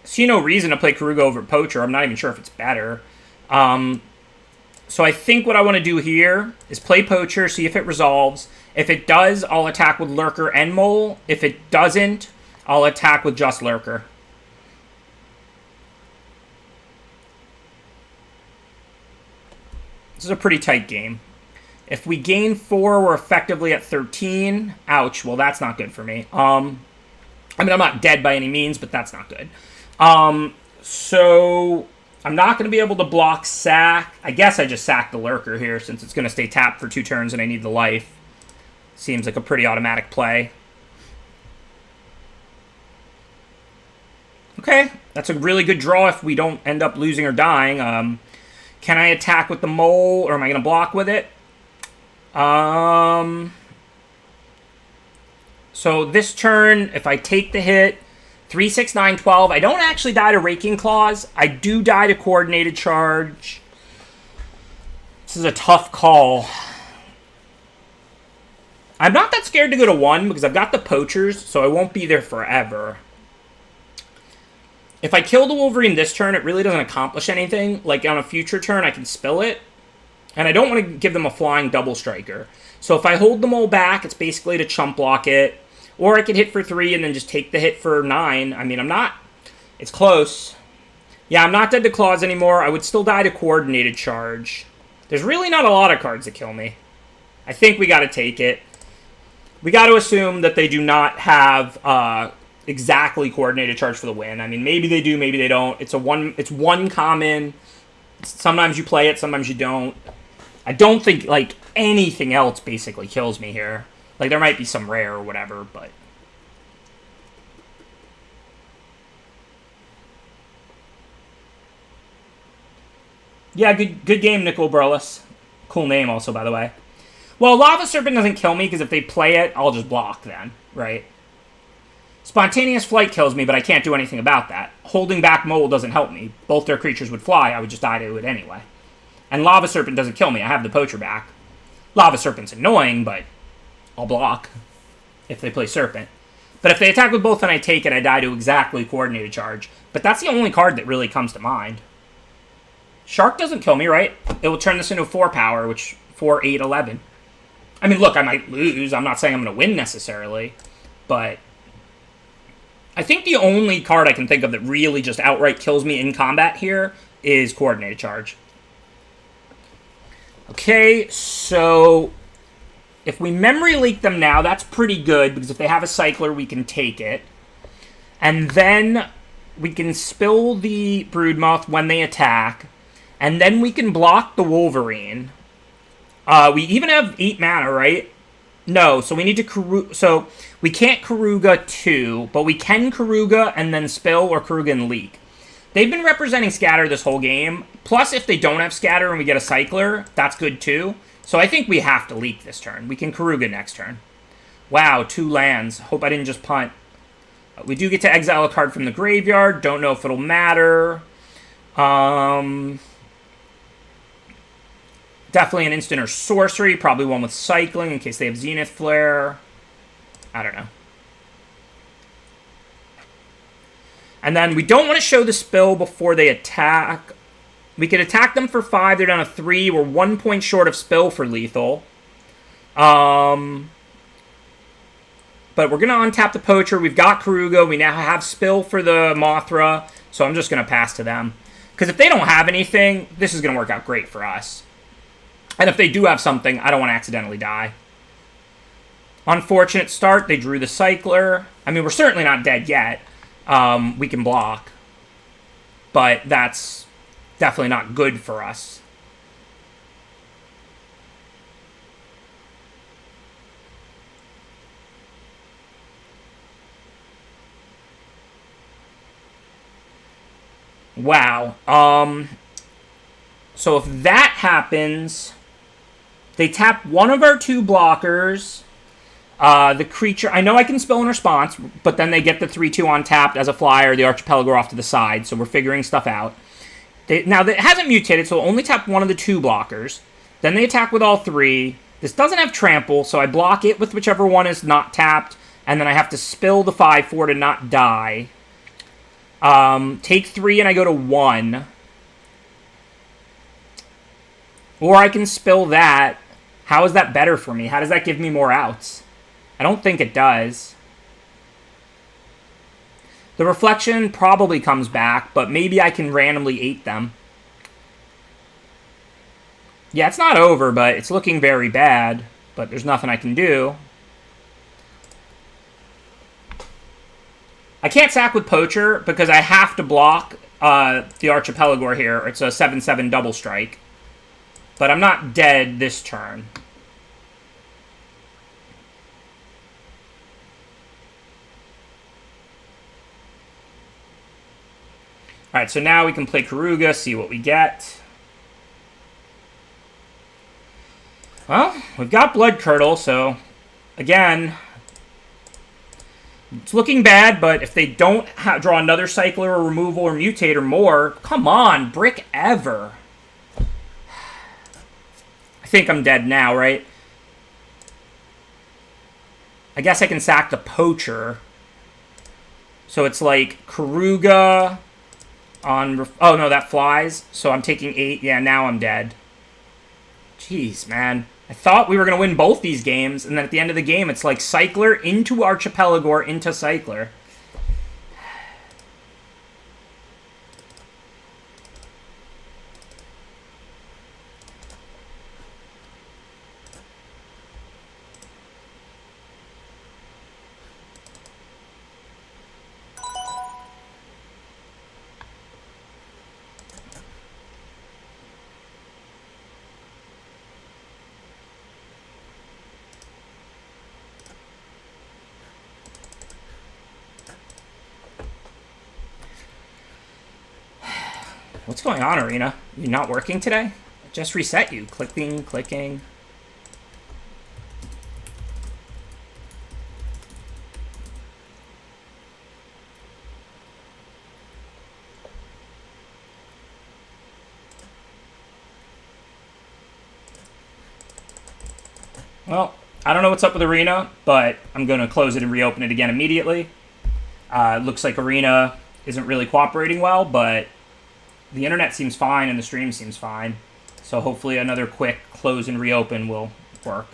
See no reason to play Karuga over Poacher. I'm not even sure if it's better. So I think what I want to do here is play Poacher, see if it resolves. If it does, I'll attack with Lurker and Mole. If it doesn't, I'll attack with just Lurker. This is a pretty tight game. If we gain 4, we're effectively at 13. Ouch. Well, that's not good for me. I mean, I'm not dead by any means, but that's not good. So I'm not going to be able to block sack. I guess I just sack the Lurker here since it's going to stay tapped for 2 turns and I need the life. Seems like a pretty automatic play. Okay, that's a really good draw if we don't end up losing or dying. Can I attack with the Mole, or am I going to block with it? So this turn, if I take the hit, 3, 6, 9, 12, I don't actually die to Raking Claws. I do die to Coordinated Charge. This is a tough call. I'm not that scared to go to 1 because I've got the Poachers, so I won't be there forever. If I kill the Wolverine this turn, it really doesn't accomplish anything. Like, on a future turn, I can spill it. And I don't want to give them a flying double striker. So if I hold the Mole back, it's basically to chump block it. Or I could hit for 3 and then just take the hit for 9. I mean, I'm not... It's close. Yeah, I'm not dead to Claws anymore. I would still die to Coordinated Charge. There's really not a lot of cards that kill me. I think we got to take it. We got to assume that they do not have... exactly Coordinated Charge for the win. I mean, maybe they do, maybe they don't. It's one common. Sometimes you play it, sometimes you don't. I don't think, like, anything else basically kills me here. Like, there might be some rare or whatever, but... Yeah, good game, Nicol Burles. Cool name also, by the way. Well, Lava Serpent doesn't kill me, because if they play it, I'll just block then, right? Spontaneous Flight kills me, but I can't do anything about that. Holding back Mole doesn't help me. Both their creatures would fly, I would just die to it anyway. And Lava Serpent doesn't kill me, I have the Poacher back. Lava Serpent's annoying, but I'll block if they play Serpent. But if they attack with both and I take it, I die to exactly Coordinated Charge. But that's the only card that really comes to mind. Shark doesn't kill me, right? It will turn this into 4 power, which 4, 8, 11. I mean, look, I might lose. I'm not saying I'm going to win necessarily, but I think the only card I can think of that really just outright kills me in combat here is Coordinated Charge. Okay, so if we Memory Leak them now, that's pretty good, because if they have a Cycler, we can take it. And then we can spill the Broodmoth when they attack, and then we can block the Wolverine. We even have 8 mana, right? No, so we need to so we can't Karuga 2, but we can Karuga and then spill, or Karuga and leak. They've been representing Scatter this whole game. Plus, if they don't have Scatter and we get a Cycler, that's good too. So I think we have to leak this turn. We can Karuga next turn. Wow, 2 lands. Hope I didn't just punt. We do get to exile a card from the graveyard. Don't know if it'll matter. Definitely an instant or sorcery. Probably one with cycling in case they have Zenith Flare. I don't know. And then we don't want to show the spill before they attack. We could attack them for 5. They're down to 3. We're 1 point short of spill for lethal. But we're going to untap the Poacher. We've got Karuga. We now have spill for the Mothra. So I'm just going to pass to them. Because if they don't have anything, this is going to work out great for us. And if they do have something, I don't want to accidentally die. Unfortunate start. They drew the Cycler. I mean, we're certainly not dead yet. We can block. But that's definitely not good for us. Wow. So if that happens, they tap one of our 2 blockers. The creature, I know I can spell in response, but then they get the 3/2 on tapped as a flyer, the Archipelago off to the side, so we're figuring stuff out. Now, it hasn't mutated, so it'll only tap one of the 2 blockers. Then they attack with all 3. This doesn't have trample, so I block it with whichever one is not tapped, and then I have to spill the 5/4 to not die. Take 3 and I go to 1. Or I can spill that. How is that better for me? How does that give me more outs? I don't think it does. The Reflection probably comes back, but maybe I can randomly 8 them. Yeah, it's not over, but it's looking very bad. But there's nothing I can do. I can't sack with Poacher because I have to block the Archipelago here. It's a 7/7 double strike. But I'm not dead this turn. Alright, so now we can play Karuga, see what we get. Well, we've got Blood Curdle, so again, it's looking bad, but if they don't draw another Cycler or Removal or Mutate or more, come on, Brick Ever. I think I'm dead now, right? I guess I can sack the Poacher. So it's like Karuga on... Oh, no, that flies. So I'm taking 8. Yeah, now I'm dead. Jeez, man. I thought we were going to win both these games, and then at the end of the game, it's like Cycler into Archipelago into Cycler. What's going on, Arena? You not working today? Just reset you. Clicking, clicking. Well, I don't know what's up with Arena, but I'm going to close it and reopen it again immediately. Looks like Arena isn't really cooperating well, but the internet seems fine and the stream seems fine. So hopefully another quick close and reopen will work.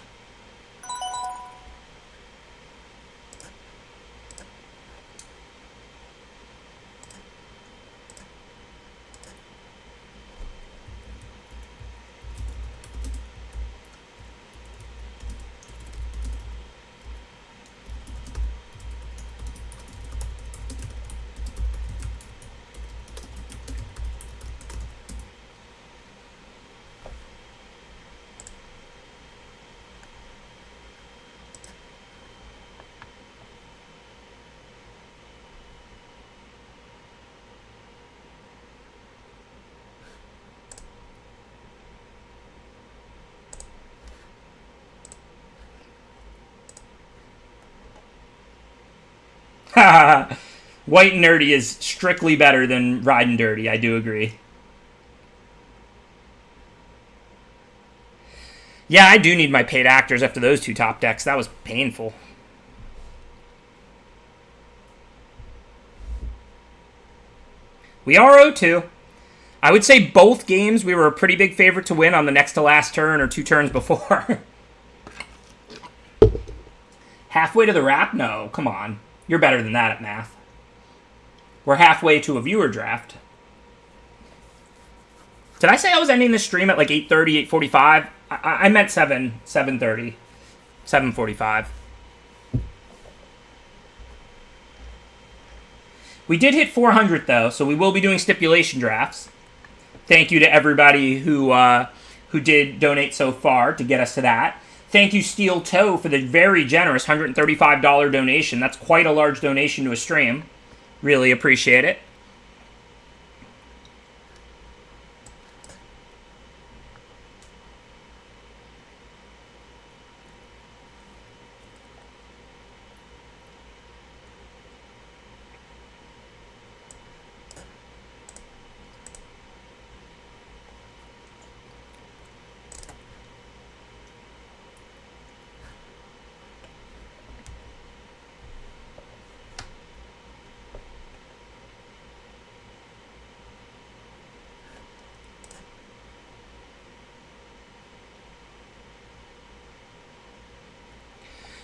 White and Nerdy is strictly better than Ride and Dirty. I do agree. Yeah, I do need my paid actors after those two top decks. That was painful. We are 0-2. I would say both games we were a pretty big favorite to win on the next to last turn or 2 turns before. Halfway to the wrap? No, come on. You're better than that at math. We're halfway to a viewer draft. Did I say I was ending the stream at like 8:30, 8:45? I meant 7:30, 7:45. We did hit 400 though, so we will be doing stipulation drafts. Thank you to everybody who did donate so far to get us to that. Thank you, Steel Toe, for the very generous $135 donation. That's quite a large donation to a stream. Really appreciate it.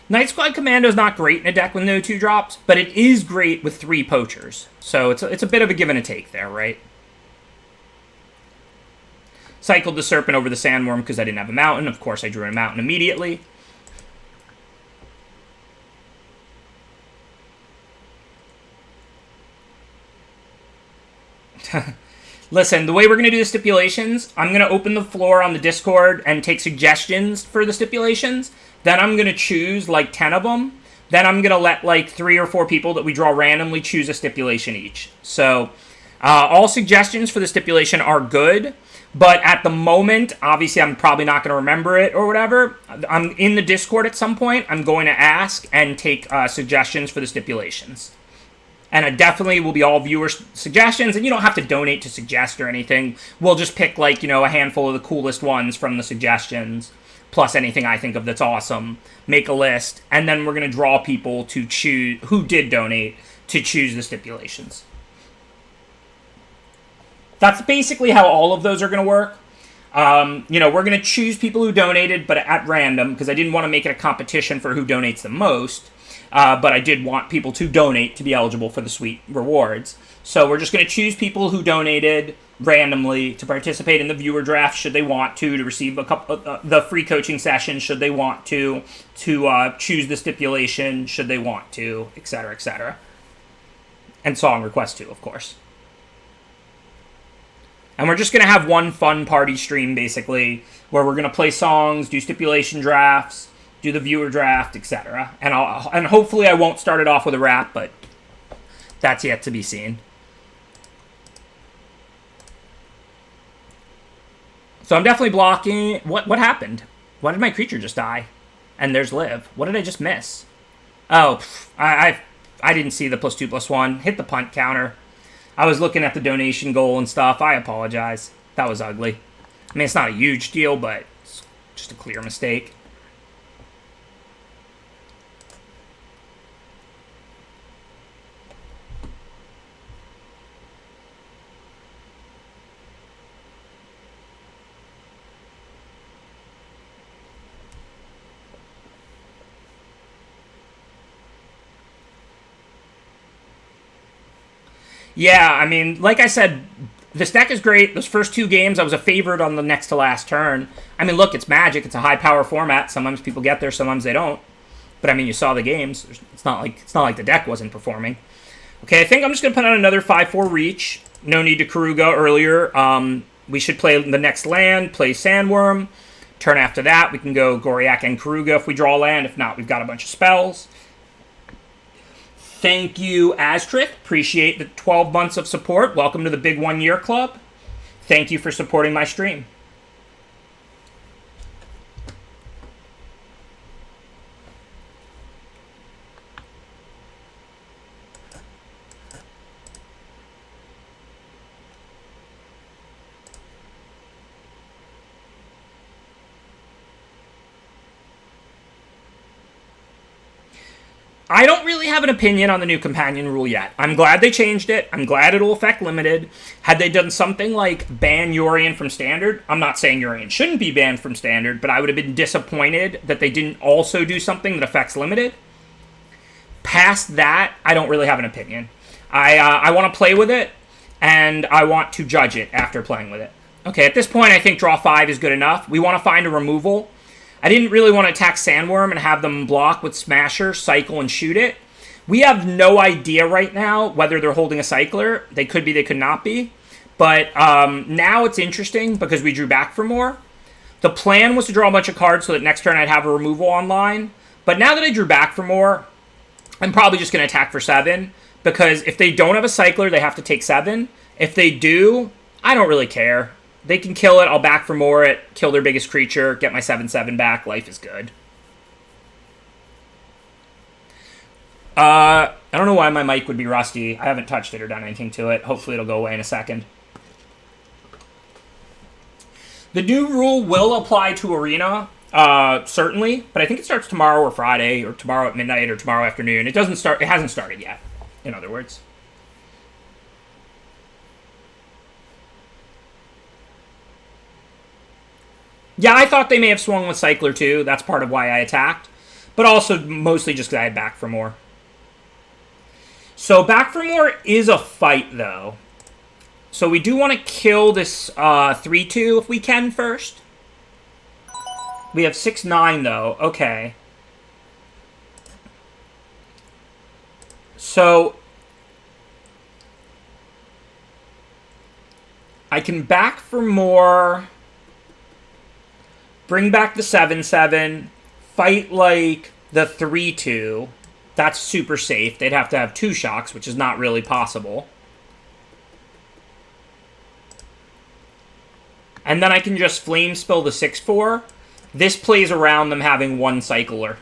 Night Squad Commando is not great in a deck with no 2-drops, but it is great with 3 poachers. So it's a bit of a give and a take there, right? Cycled the Serpent over the Sandworm because I didn't have a mountain. Of course, I drew a mountain immediately. Listen, the way we're going to do the stipulations, I'm going to open the floor on the Discord and take suggestions for the stipulations. Then I'm going to choose like 10 of them. Then I'm going to let like 3 or 4 people that we draw randomly choose a stipulation each. So all suggestions for the stipulation are good. But at the moment, obviously I'm probably not going to remember it or whatever. I'm in the Discord at some point. I'm going to ask and take suggestions for the stipulations. And it definitely will be all viewer suggestions, and you don't have to donate to suggest or anything. We'll just pick, like, you know, a handful of the coolest ones from the suggestions, plus anything I think of that's awesome. Make a list, and then we're going to draw people to choose, who did donate, to choose the stipulations. That's basically how all of those are going to work. You know, we're going to choose people who donated, but at random, because I didn't want to make it a competition for who donates the most. But I did want people to donate to be eligible for the sweet rewards. So we're just going to choose people who donated randomly to participate in the viewer draft should they want to receive a couple the free coaching sessions should they want to choose the stipulation should they want to, etc., etc. And song requests too, of course. And we're just going to have one fun party stream, basically, where we're going to play songs, do stipulation drafts, do the viewer draft, etc. And hopefully I won't start it off with a rap, but that's yet to be seen. So I'm definitely blocking. What happened? Why did my creature just die? And there's Liv. What did I just miss? Oh, I didn't see the +2/+1. Hit the punt counter. I was looking at the donation goal and stuff. I apologize. That was ugly. I mean, it's not a huge deal, but it's just a clear mistake. Yeah, I mean, like I said, this deck is great. Those first 2 games, I was a favorite on the next to last turn. I mean, look, it's Magic. It's a high-power format. Sometimes people get there, sometimes they don't. But, I mean, you saw the games. It's not like the deck wasn't performing. Okay, I think I'm just going to put on another 5/4 Reach. No need to Karuga earlier. We should play the next land, play Sandworm. Turn after that, we can go Goriak and Karuga if we draw land. If not, we've got a bunch of spells. Thank you, Astrith. Appreciate the 12 months of support. Welcome to the Big 1 Year Club. Thank you for supporting my stream. I don't really have an opinion on the new companion rule yet. I'm glad they changed it. I'm glad it'll affect limited. Had they done something like ban Urian from standard, I'm not saying Urian shouldn't be banned from standard, but I would have been disappointed that they didn't also do something that affects limited. Past that, I don't really have an opinion. I want to play with it, and I want to judge it after playing with it. Okay, at this point, I think draw 5 is good enough. We want to find a removal. I didn't really want to attack Sandworm and have them block with Smasher, Cycle, and shoot it. We have no idea right now whether they're holding a Cycler. They could be, they could not be. But now it's interesting because we drew back for more. The plan was to draw a bunch of cards so that next turn I'd have a removal online. But now that I drew back for more, I'm probably just going to attack for 7. Because if they don't have a Cycler, they have to take 7. If they do, I don't really care. They can kill it, I'll back for more it, kill their biggest creature, get my 7/7 back, life is good. I don't know why my mic would be rusty. I haven't touched it or done anything to it. Hopefully it'll go away in a second. The new rule will apply to Arena, certainly, but I think it starts tomorrow or Friday, or tomorrow at midnight, or tomorrow afternoon. It hasn't started yet, in other words. Yeah, I thought they may have swung with Cycler too. That's part of why I attacked. But also mostly just because I had back for more. So back for more is a fight, though. So we do want to kill this 3/2 if we can first. We have 6/9, though. Okay. So I can back for more... Bring back the 7/7, fight like the 3/2. That's super safe. They'd have to have 2 shocks, which is not really possible. And then I can just flame spill the 6/4. This plays around them having 1 Cycler.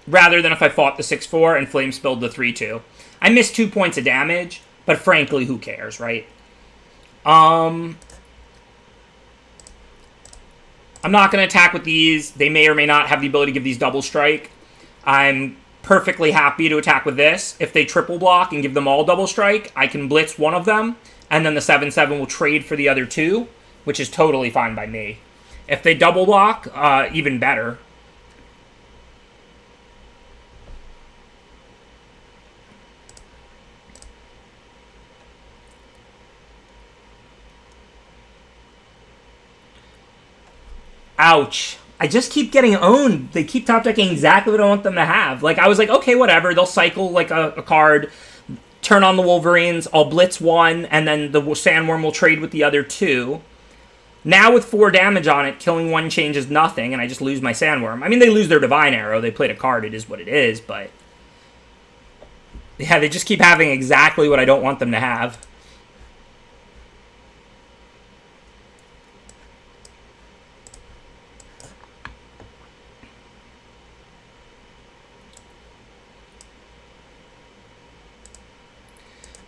Rather than if I fought the 6/4 and flame spilled the 3/2. I missed 2 points of damage, but frankly, who cares, right? I'm not going to attack with these. They may or may not have the ability to give these double strike. I'm perfectly happy to attack with this. If they triple block and give them all double strike, I can blitz one of them, and then the 7/7 will trade for the other 2, which is totally fine by me. If they double block, even better. Ouch. I just keep getting owned. They keep top decking exactly what I want them to have. Like, I was like, okay, whatever. They'll cycle, like, a card, turn on the Wolverines, I'll blitz 1, and then the Sandworm will trade with the other 2. Now with 4 damage on it, killing 1 changes nothing, and I just lose my Sandworm. I mean, they lose their Divine Arrow. They played a card. It is what it is, but... yeah, they just keep having exactly what I don't want them to have.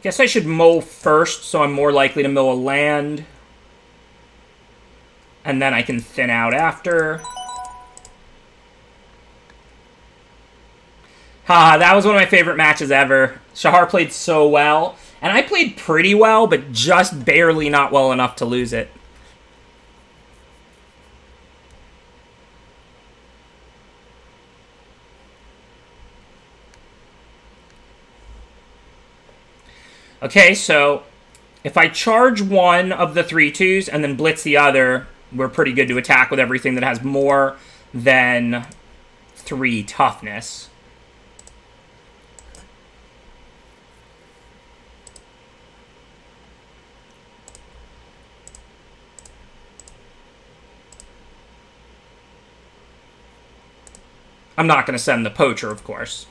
Guess I should mow first, so I'm more likely to mill a land. And then I can thin out after. Haha, that was one of my favorite matches ever. Shahar played so well. And I played pretty well, but just barely not well enough to lose it. Okay, so if I charge one of the 3/2s and then blitz the other, we're pretty good to attack with everything that has more than 3 toughness. I'm not going to send the Poacher, of course.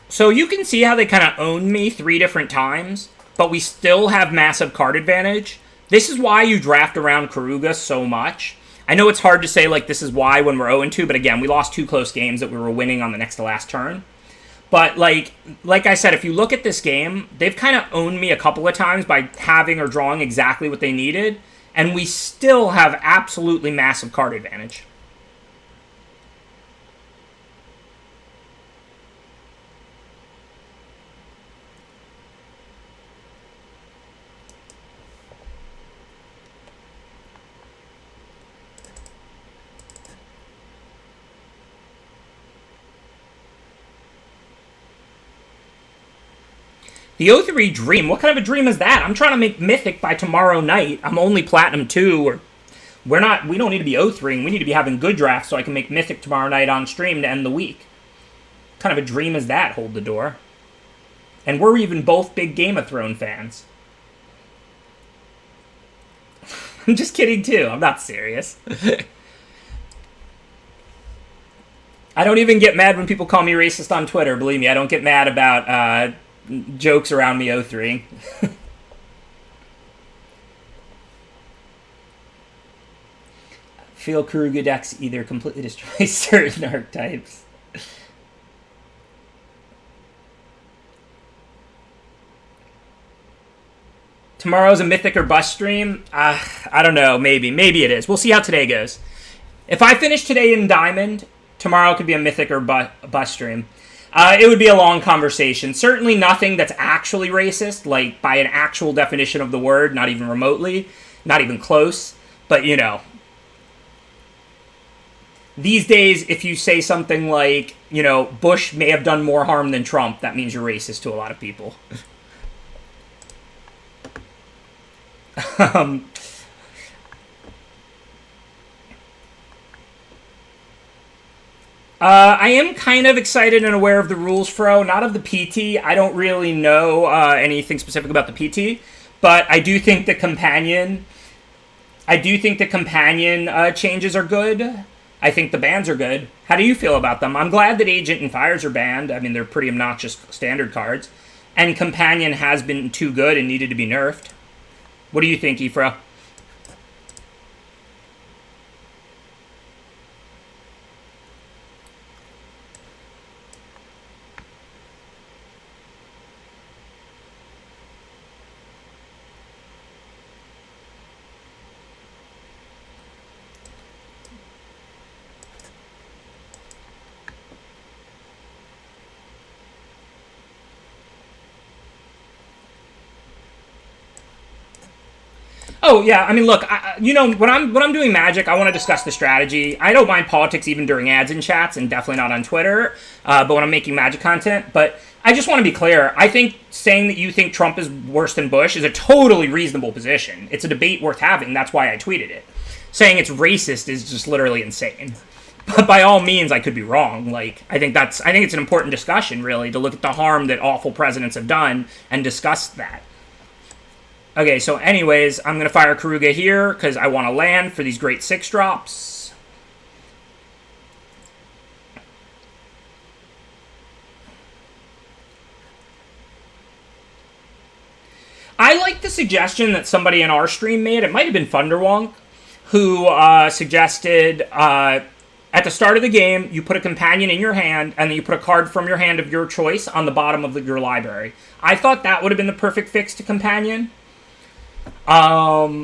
So you can see how they kind of owned me 3 different times, but we still have massive card advantage. This is why you draft around Karuga so much. I know it's hard to say, like, this is why when we're 0-2, but again, we lost 2 close games that we were winning on the next to last turn. But, like I said, if you look at this game, they've kind of owned me a couple of times by having or drawing exactly what they needed, and we still have absolutely massive card advantage. The O3 dream? What kind of a dream is that? I'm trying to make Mythic by tomorrow night. I'm only Platinum 2, or we don't need to be O3ing. We need to be having good drafts so I can make Mythic tomorrow night on stream to end the week. What kind of a dream is that? Hold the door. And we're even both big Game of Thrones fans. I'm just kidding too. I'm not serious. I don't even get mad when people call me racist on Twitter. Believe me, I don't get mad about jokes around me O3. Feel Kuruga decks either completely destroy certain archetypes. Tomorrow's a Mythic or Bust stream? I don't know. Maybe. Maybe it is. We'll see how today goes. If I finish today in Diamond, tomorrow could be a Mythic or Bust stream. It would be a long conversation. Certainly nothing that's actually racist, like by an actual definition of the word, not even remotely, not even close. But, you know, these days, if you say something like, you know, Bush may have done more harm than Trump, that means you're racist to a lot of people. I am kind of excited and aware of the rules, Fro. Not of the PT. I don't really know anything specific about the PT, but I do think the companion. Changes are good. I think the bans are good. How do you feel about them? I'm glad that Agent and Fires are banned. I mean, they're pretty obnoxious standard cards, and companion has been too good and needed to be nerfed. What do you think, Ifra? Oh yeah, I mean, look, you know, when I'm doing Magic, I want to discuss the strategy. I don't mind politics even during ads and chats, and definitely not on Twitter. But when I'm making Magic content, but I just want to be clear. I think saying that you think Trump is worse than Bush is a totally reasonable position. It's a debate worth having. That's why I tweeted it. Saying it's racist is just literally insane. But by all means, I could be wrong. Like, I think it's an important discussion, really, to look at the harm that awful presidents have done and discuss that. Okay, so anyways, I'm going to fire Kuruga here because I want to land for these great 6-drops. I like the suggestion that somebody in our stream made. It might have been Thunderwonk, who suggested at the start of the game, you put a companion in your hand, and then you put a card from your hand of your choice on the bottom of your library. I thought that would have been the perfect fix to companion. But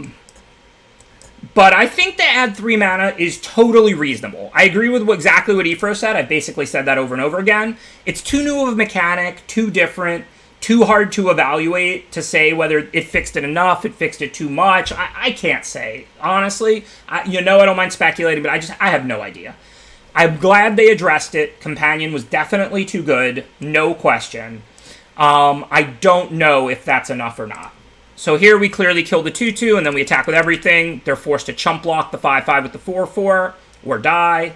I think to add 3 mana is totally reasonable. I agree with exactly what Ifro said. I've basically said that over and over again. It's too new of a mechanic, too different, too hard to evaluate to say whether it fixed it enough, it fixed it too much. I can't say. Honestly, I don't mind speculating, but I have no idea. I'm glad they addressed it. Companion was definitely too good, no question. I don't know if that's enough or not. So here we clearly kill the 2/2, and then we attack with everything. They're forced to chump block the 5/5 with the 4/4, or die.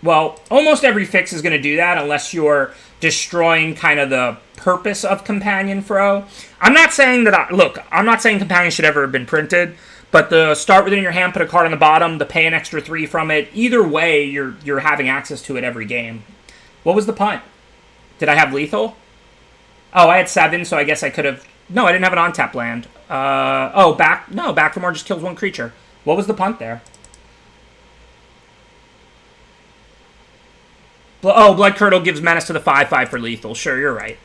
Well, almost every fix is going to do that, unless you're destroying kind of the purpose of Companion, Fro. I'm not saying I'm not saying Companion should ever have been printed, but the start within your hand, put a card on the bottom, the pay an extra 3 from it, either way, you're having access to it every game. What was the punt? Did I have lethal? Oh, I had 7, so I guess I could have... No, I didn't have an on-tap land. Back for more just kills 1 creature. What was the punt there? Blood Curdle gives menace to the 5/5 for lethal. Sure, you're right.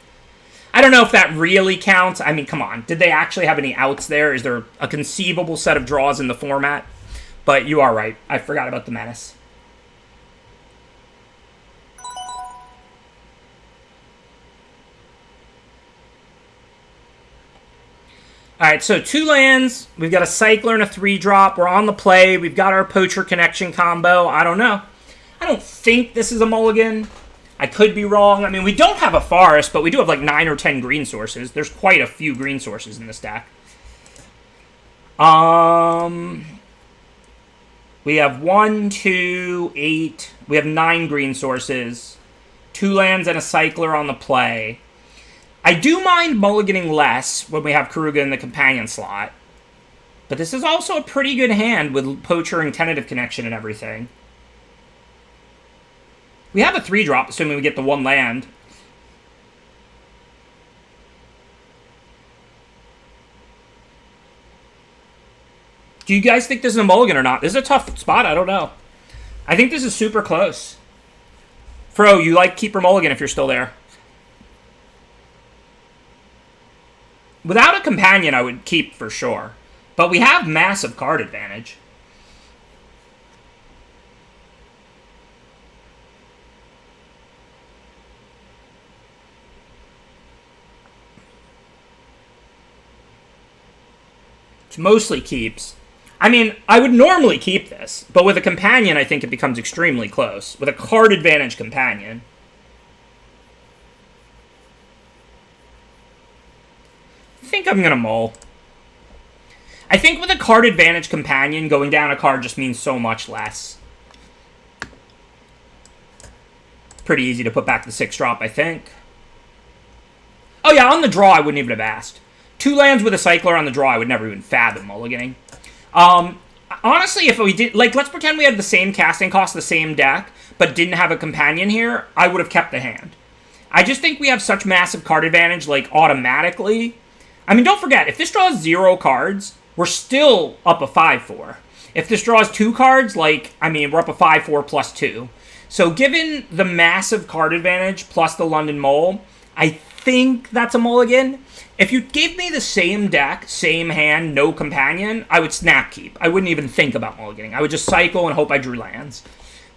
I don't know if that really counts. I mean, come on. Did they actually have any outs there? Is there a conceivable set of draws in the format? But you are right. I forgot about the menace. Alright, so 2 lands. We've got a Cycler and a 3-drop. We're on the play. We've got our Poacher Connection combo. I don't know. I don't think this is a mulligan. I could be wrong. I mean, we don't have a forest, but we do have like 9 or 10 green sources. There's quite a few green sources in this deck. We have 1, 2, 8. We have 9 green sources. 2 lands and a cycler on the play. I do mind mulliganing less when we have Karuga in the companion slot. But this is also a pretty good hand with Poacher and Tentative Connection and everything. We have a 3-drop, assuming we get the 1 land. Do you guys think this is a mulligan or not? This is a tough spot. I don't know. I think this is super close. Fro, you like keep or mulligan if you're still there. Without a companion, I would keep for sure. But we have massive card advantage. It's mostly keeps. I mean, I would normally keep this, but with a companion, I think it becomes extremely close. With a card advantage companion. I think I'm going to mull. I think with a card advantage companion, going down a card just means so much less. Pretty easy to put back the 6-drop, I think. Oh yeah, on the draw, I wouldn't even have asked. 2 lands with a cycler on the draw, I would never even fathom mulliganing. Honestly, if we did, like, let's pretend we had the same casting cost, the same deck, but didn't have a companion here, I would have kept the hand. I just think we have such massive card advantage, like, automatically. I mean, don't forget, if this draws 0 cards, we're still up a 5-4. If this draws 2 cards, like, I mean, we're up a 5-4 plus 2. So given the massive card advantage plus the London Mole, I think that's a mulligan. If you gave me the same deck, same hand, no companion, I would snap keep. I wouldn't even think about mulliganing. I would just cycle and hope I drew lands.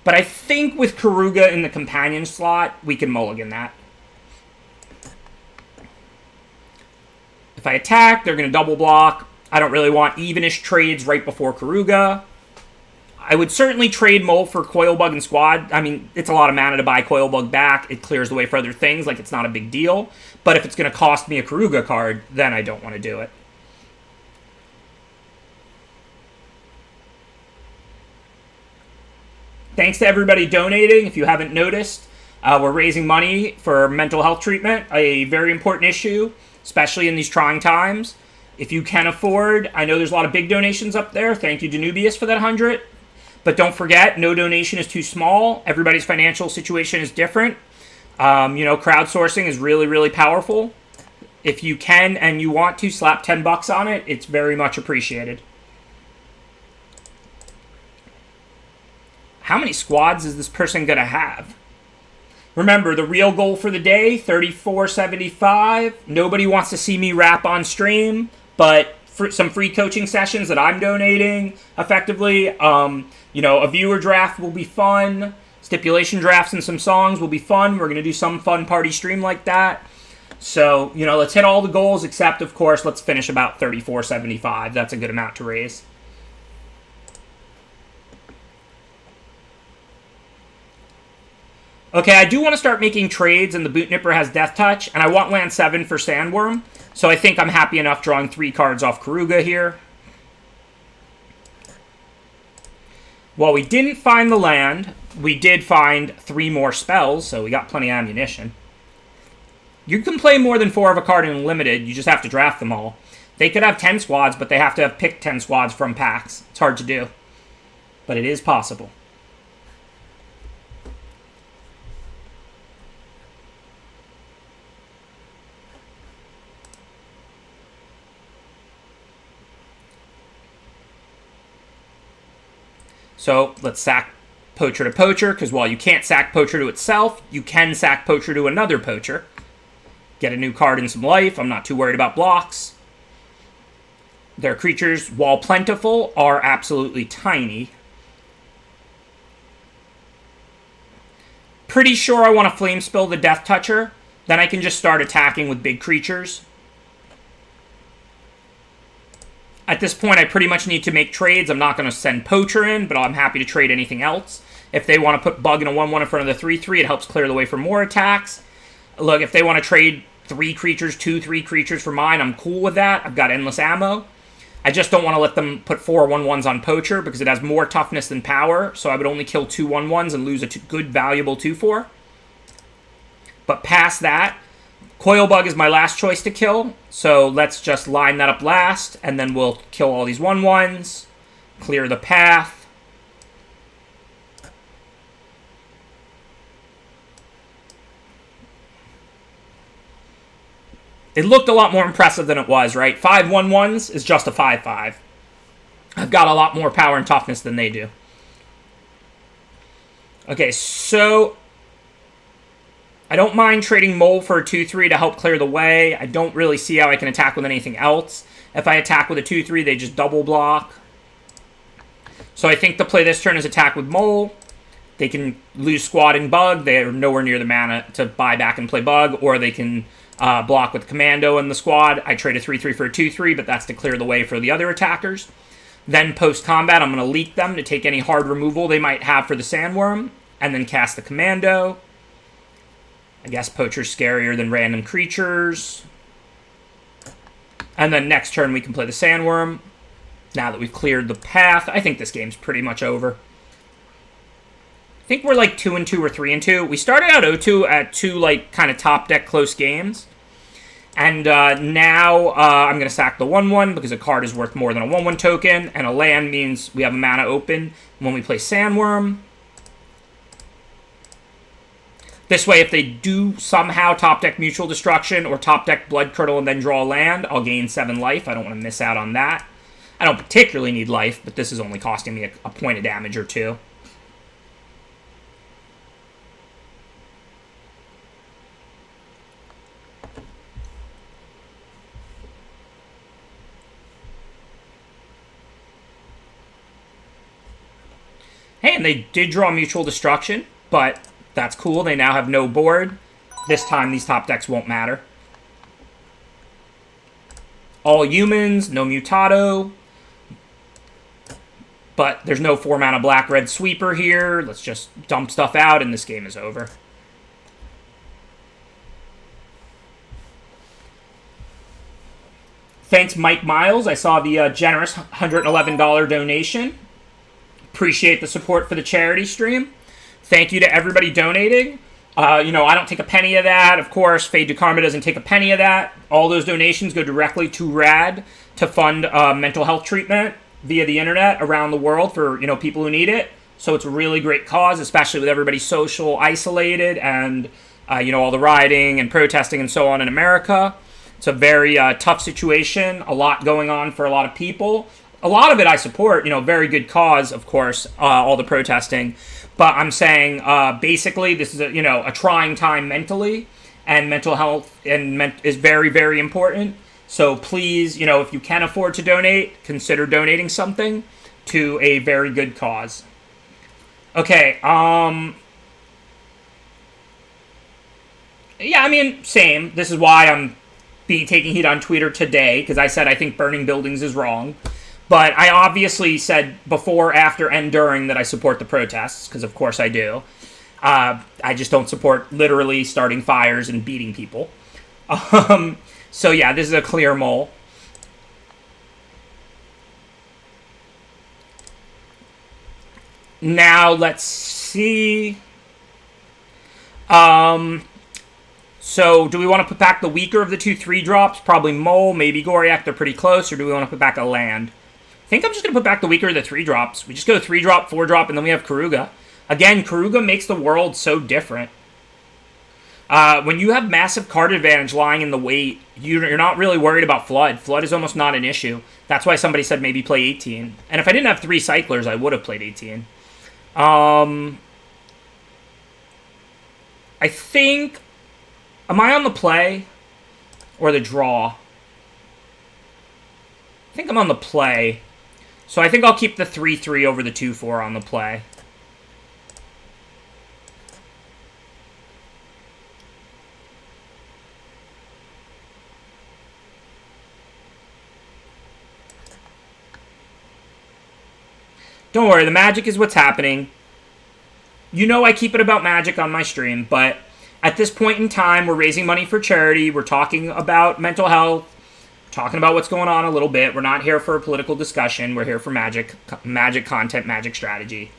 But I think with Karuga in the companion slot, we can mulligan that. If I attack, they're going to double block. I don't really want evenish trades right before Karuga. I would certainly trade Mole for Coilbug and Squad. I mean, it's a lot of mana to buy Coilbug back. It clears the way for other things, like it's not a big deal. But if it's going to cost me a Karuga card, then I don't want to do it. Thanks to everybody donating. If you haven't noticed, we're raising money for mental health treatment, a very important issue, especially in these trying times. If you can afford, I know there's a lot of big donations up there. Thank you, Danubius, for that 100. But don't forget, no donation is too small. Everybody's financial situation is different. Crowdsourcing is really, really powerful. If you can and you want to slap $10 on it, it's very much appreciated. How many squads is this person going to have? Remember, the real goal for the day, $34.75. Nobody wants to see me rap on stream, but for some free coaching sessions that I'm donating effectively. A viewer draft will be fun. Stipulation drafts and some songs will be fun. We're going to do some fun party stream like that. So, let's hit all the goals, except, of course, let's finish about $34.75. That's a good amount to raise. Okay, I do want to start making trades, and the Boot Nipper has Death Touch, and I want land 7 for Sandworm, so I think I'm happy enough drawing 3 cards off Karuga here. While we didn't find the land, we did find 3 more spells, so we got plenty of ammunition. You can play more than 4 of a card in Limited, you just have to draft them all. They could have 10 squads, but they have to have picked 10 squads from packs. It's hard to do, but it is possible. So let's sack Poacher to Poacher, because while you can't sack Poacher to itself, you can sack Poacher to another Poacher. Get a new card and some life. I'm not too worried about blocks. Their creatures, while plentiful, are absolutely tiny. Pretty sure I want to Flame Spill the Death Toucher. Then I can just start attacking with big creatures. At this point, I pretty much need to make trades. I'm not going to send Poacher in, but I'm happy to trade anything else. If they want to put bug and a 1/1 in front of the 3/3, it helps clear the way for more attacks. Look, if they want to trade 3 creatures, 2/3 creatures for mine, I'm cool with that. I've got endless ammo. I just don't want to let them put 4 1/1s on Poacher because it has more toughness than power, so I would only kill 2 1/1s and lose a good, valuable 2/4. But past that, Coil Bug is my last choice to kill, so let's just line that up last, and then we'll kill all these 1/1s, clear the path. It looked a lot more impressive than it was, right? 5 1/1s is just a 5/5. I've got a lot more power and toughness than they do. Okay, so I don't mind trading Mole for a 2/3 to help clear the way. I don't really see how I can attack with anything else. If I attack with a 2/3, they just double block. So I think the play this turn is attack with Mole. They can lose Squad and Bug. They're nowhere near the mana to buy back and play Bug, or they can block with Commando and the Squad. I trade a 3/3 for a 2/3, but that's to clear the way for the other attackers. Then post-combat, I'm going to leak them to take any hard removal they might have for the Sandworm, and then cast the Commando. I guess Poacher's scarier than random creatures. And then next turn we can play the Sandworm. Now that we've cleared the path, I think this game's pretty much over. I think we're like 2-2 or 3-2. We started out 0-2 at 2 like kind of top deck close games. And now I'm going to sack the 1/1 because a card is worth more than a 1/1 token. And a land means we have a mana open when we play Sandworm. This way, if they do somehow top deck Mutual Destruction or top deck Blood Curdle and then draw a land, I'll gain 7 life. I don't want to miss out on that. I don't particularly need life, but this is only costing me a point of damage or 2. Hey, and they did draw Mutual Destruction, but that's cool. They now have no board. This time, these top decks won't matter. All humans, no Mutado. But there's no 4-mana black-red sweeper here. Let's just dump stuff out, and this game is over. Thanks, Mike Miles. I saw the generous $111 donation. Appreciate the support for the charity stream. Thank you to everybody donating. I don't take a penny of that. Of course, Fade to Karma doesn't take a penny of that. All those donations go directly to RAD to fund mental health treatment via the internet around the world for people who need it. So it's a really great cause, especially with everybody social isolated and all the rioting and protesting and so on in America. It's a very tough situation. A lot going on for a lot of people. A lot of it I support. Very good cause, of course. All the protesting. But I'm saying, basically, this is a trying time mentally, and mental health is very, very important. So please, if you can afford to donate, consider donating something to a very good cause. Okay, yeah, same. This is why I'm taking heat on Twitter today, because I said I think burning buildings is wrong. But I obviously said before, after, and during that I support the protests, because of course I do. I just don't support literally starting fires and beating people. So yeah, this is a clear mole. Now let's see. So do we want to put back the weaker of the 2/3 drops? Probably Mole, maybe Goriak. They're pretty close. Or do we want to put back a land? I think I'm just going to put back the weaker of the 3 drops. We just go 3 drop, 4 drop, and then we have Karuga. Again, Karuga makes the world so different. When you have massive card advantage lying in the weight, you're not really worried about Flood. Flood is almost not an issue. That's why somebody said maybe play 18. And if I didn't have 3 cyclers, I would have played 18. I think... Am I on the play? Or the draw? I think I'm on the play. So I think I'll keep the 3/3 over the 2/4 on the play. Don't worry, the magic is what's happening. You know I keep it about magic on my stream, but at this point in time, we're raising money for charity. We're talking about mental health, talking about what's going on a little bit. We're not here for a political discussion. We're here for magic content, magic strategy.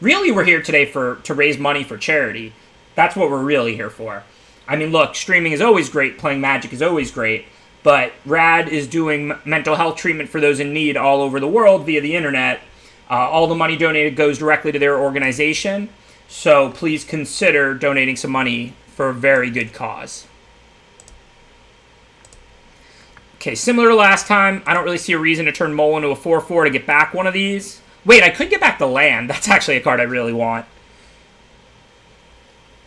Really, we're here today to raise money for charity. That's what we're really here for. I mean, look, streaming is always great. Playing Magic is always great. But Rad is doing mental health treatment for those in need all over the world via the internet. All the money donated goes directly to their organization. So please consider donating some money for a very good cause. Okay, similar to last time, I don't really see a reason to turn Mole into a 4/4 to get back one of these. Wait, I could get back the land. That's actually a card I really want.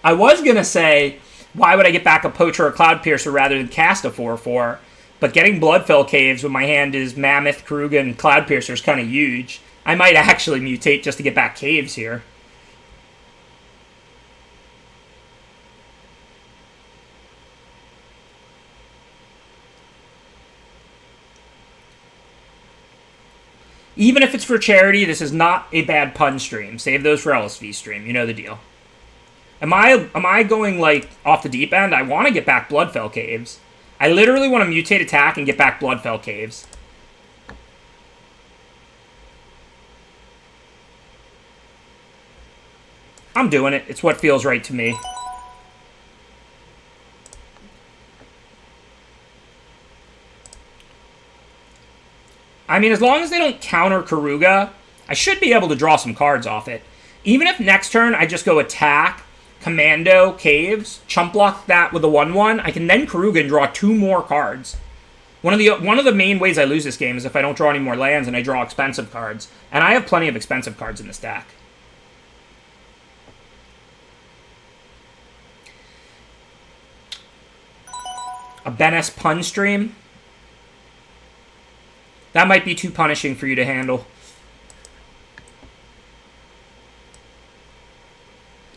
I was going to say, why would I get back a Poacher or Cloud Piercer rather than cast a 4/4? But getting Bloodfell Caves when my hand is Mammoth, Karuga, and Cloud Piercer is kind of huge. I might actually mutate just to get back Caves here. Even if it's for charity, this is not a bad pun stream. Save those for LSV stream. You know the deal. Am I going, like, off the deep end? I want to get back Bloodfell Caves. I literally want to mutate attack and get back Bloodfell Caves. I'm doing it. It's what feels right to me. I mean, as long as they don't counter Karuga, I should be able to draw some cards off it. Even if next turn I just go attack, Commando, Caves, chump block that with a 1/1, I can then Karuga and draw 2 more cards. One of the main ways I lose this game is if I don't draw any more lands and I draw expensive cards. And I have plenty of expensive cards in this deck. A Benes pun stream? That might be too punishing for you to handle.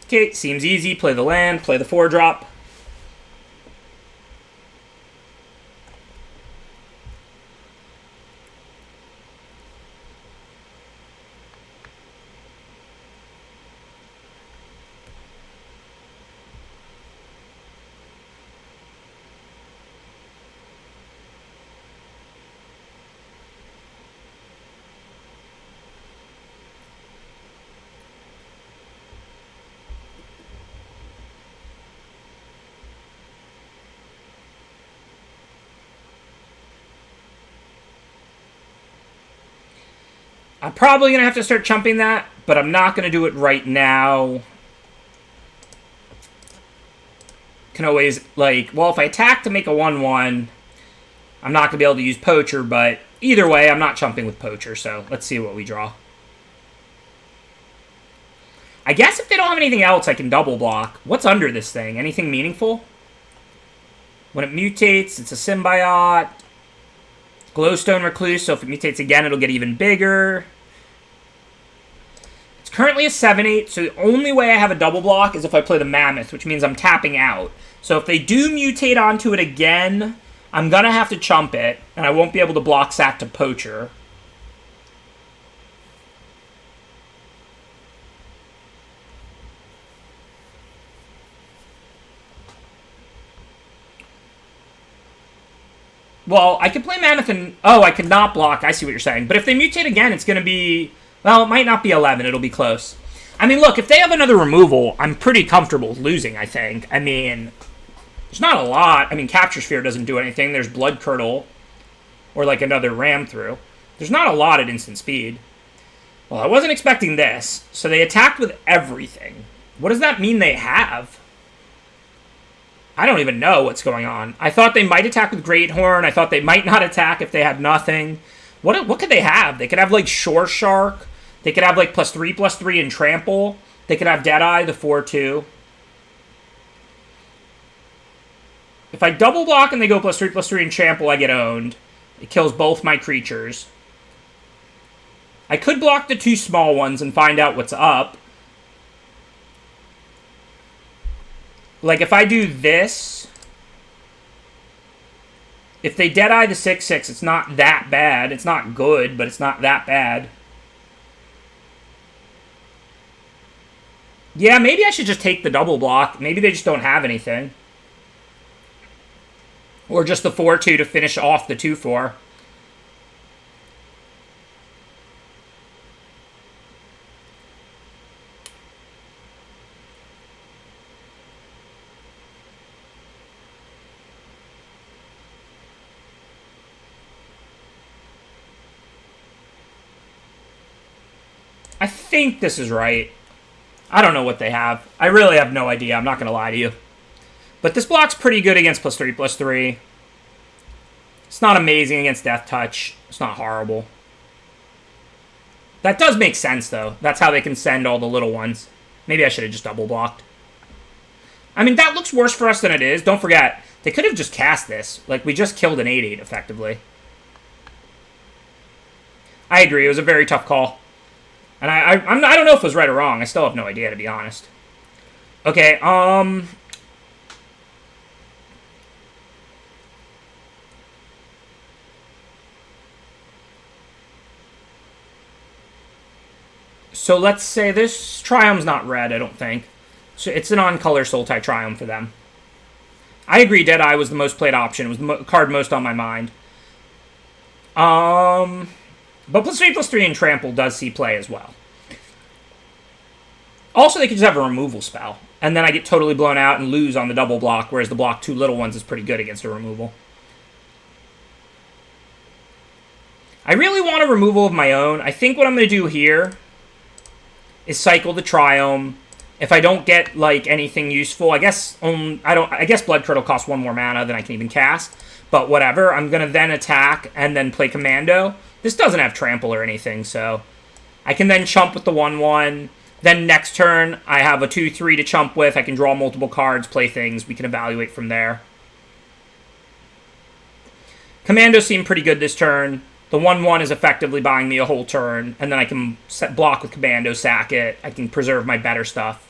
Okay, seems easy. Play the land, play the 4-drop. I'm probably going to have to start chumping that, but I'm not going to do it right now. Can always, like, well, if I attack to make a 1/1, I'm not going to be able to use Poacher, but either way, I'm not chumping with Poacher, so let's see what we draw. I guess if they don't have anything else, I can double block. What's under this thing? Anything meaningful? When it mutates, it's a Symbiote. Glowstone Recluse, so if it mutates again, it'll get even bigger. It's currently a 7/8, so the only way I have a double block is if I play the Mammoth, which means I'm tapping out. So if they do mutate onto it again, I'm going to have to chump it, and I won't be able to block sack to Poacher. Well, I could play Mammoth and... Oh, I could not block. I see what you're saying. But if they mutate again, it's going to be... Well, it might not be 11. It'll be close. I mean, look, if they have another removal, I'm pretty comfortable losing, I think. I mean, there's not a lot. I mean, Capture Sphere doesn't do anything. There's Blood Curdle. Or, like, another Ram Through. There's not a lot at instant speed. Well, I wasn't expecting this. So they attacked with everything. What does that mean they have? I don't even know what's going on. I thought they might attack with Great Horn. I thought they might not attack if they had nothing. What could they have? They could have, like, Shore Shark. They could have, like, +3/+3 and Trample. They could have Deadeye, the 4/2. If I double block and they go +3/+3 and Trample, I get owned. It kills both my creatures. I could block the 2 small ones and find out what's up. Like, if I do this, if they Deadeye the 6/6, it's not that bad. It's not good, but it's not that bad. Yeah, maybe I should just take the double block. Maybe they just don't have anything. Or just the 4-2 to finish off the 2-4. I think this is right. I don't know what they have. I really have no idea. I'm not going to lie to you. But this block's pretty good against +3/+3. It's not amazing against Death Touch. It's not horrible. That does make sense, though. That's how they can send all the little ones. Maybe I should have just double blocked. I mean, that looks worse for us than it is. Don't forget, they could have just cast this. Like, we just killed an 8/8, effectively. I agree. It was a very tough call. And I don't know if it was right or wrong. I still have no idea, to be honest. Okay, so let's say this Triumph's not red, I don't think. So it's an on-color Sultai Triumph for them. I agree, Deadeye was the most played option. It was the card most on my mind. But +3/+3 and Trample does see play as well. Also, they could just have a removal spell. And then I get totally blown out and lose on the double block, whereas the block 2 little ones is pretty good against a removal. I really want a removal of my own. I think what I'm going to do here is cycle the Triome. If I don't get, like, anything useful, I guess Blood Curdle costs 1 more mana than I can even cast. But whatever, I'm going to then attack and then play Commando. This doesn't have Trample or anything, so I can then chump with the 1/1. Then next turn, I have a 2/3 to chump with. I can draw multiple cards, play things. We can evaluate from there. Commando seemed pretty good this turn. The 1/1 is effectively buying me a whole turn, and then I can block with Commando, sack it. I can preserve my better stuff.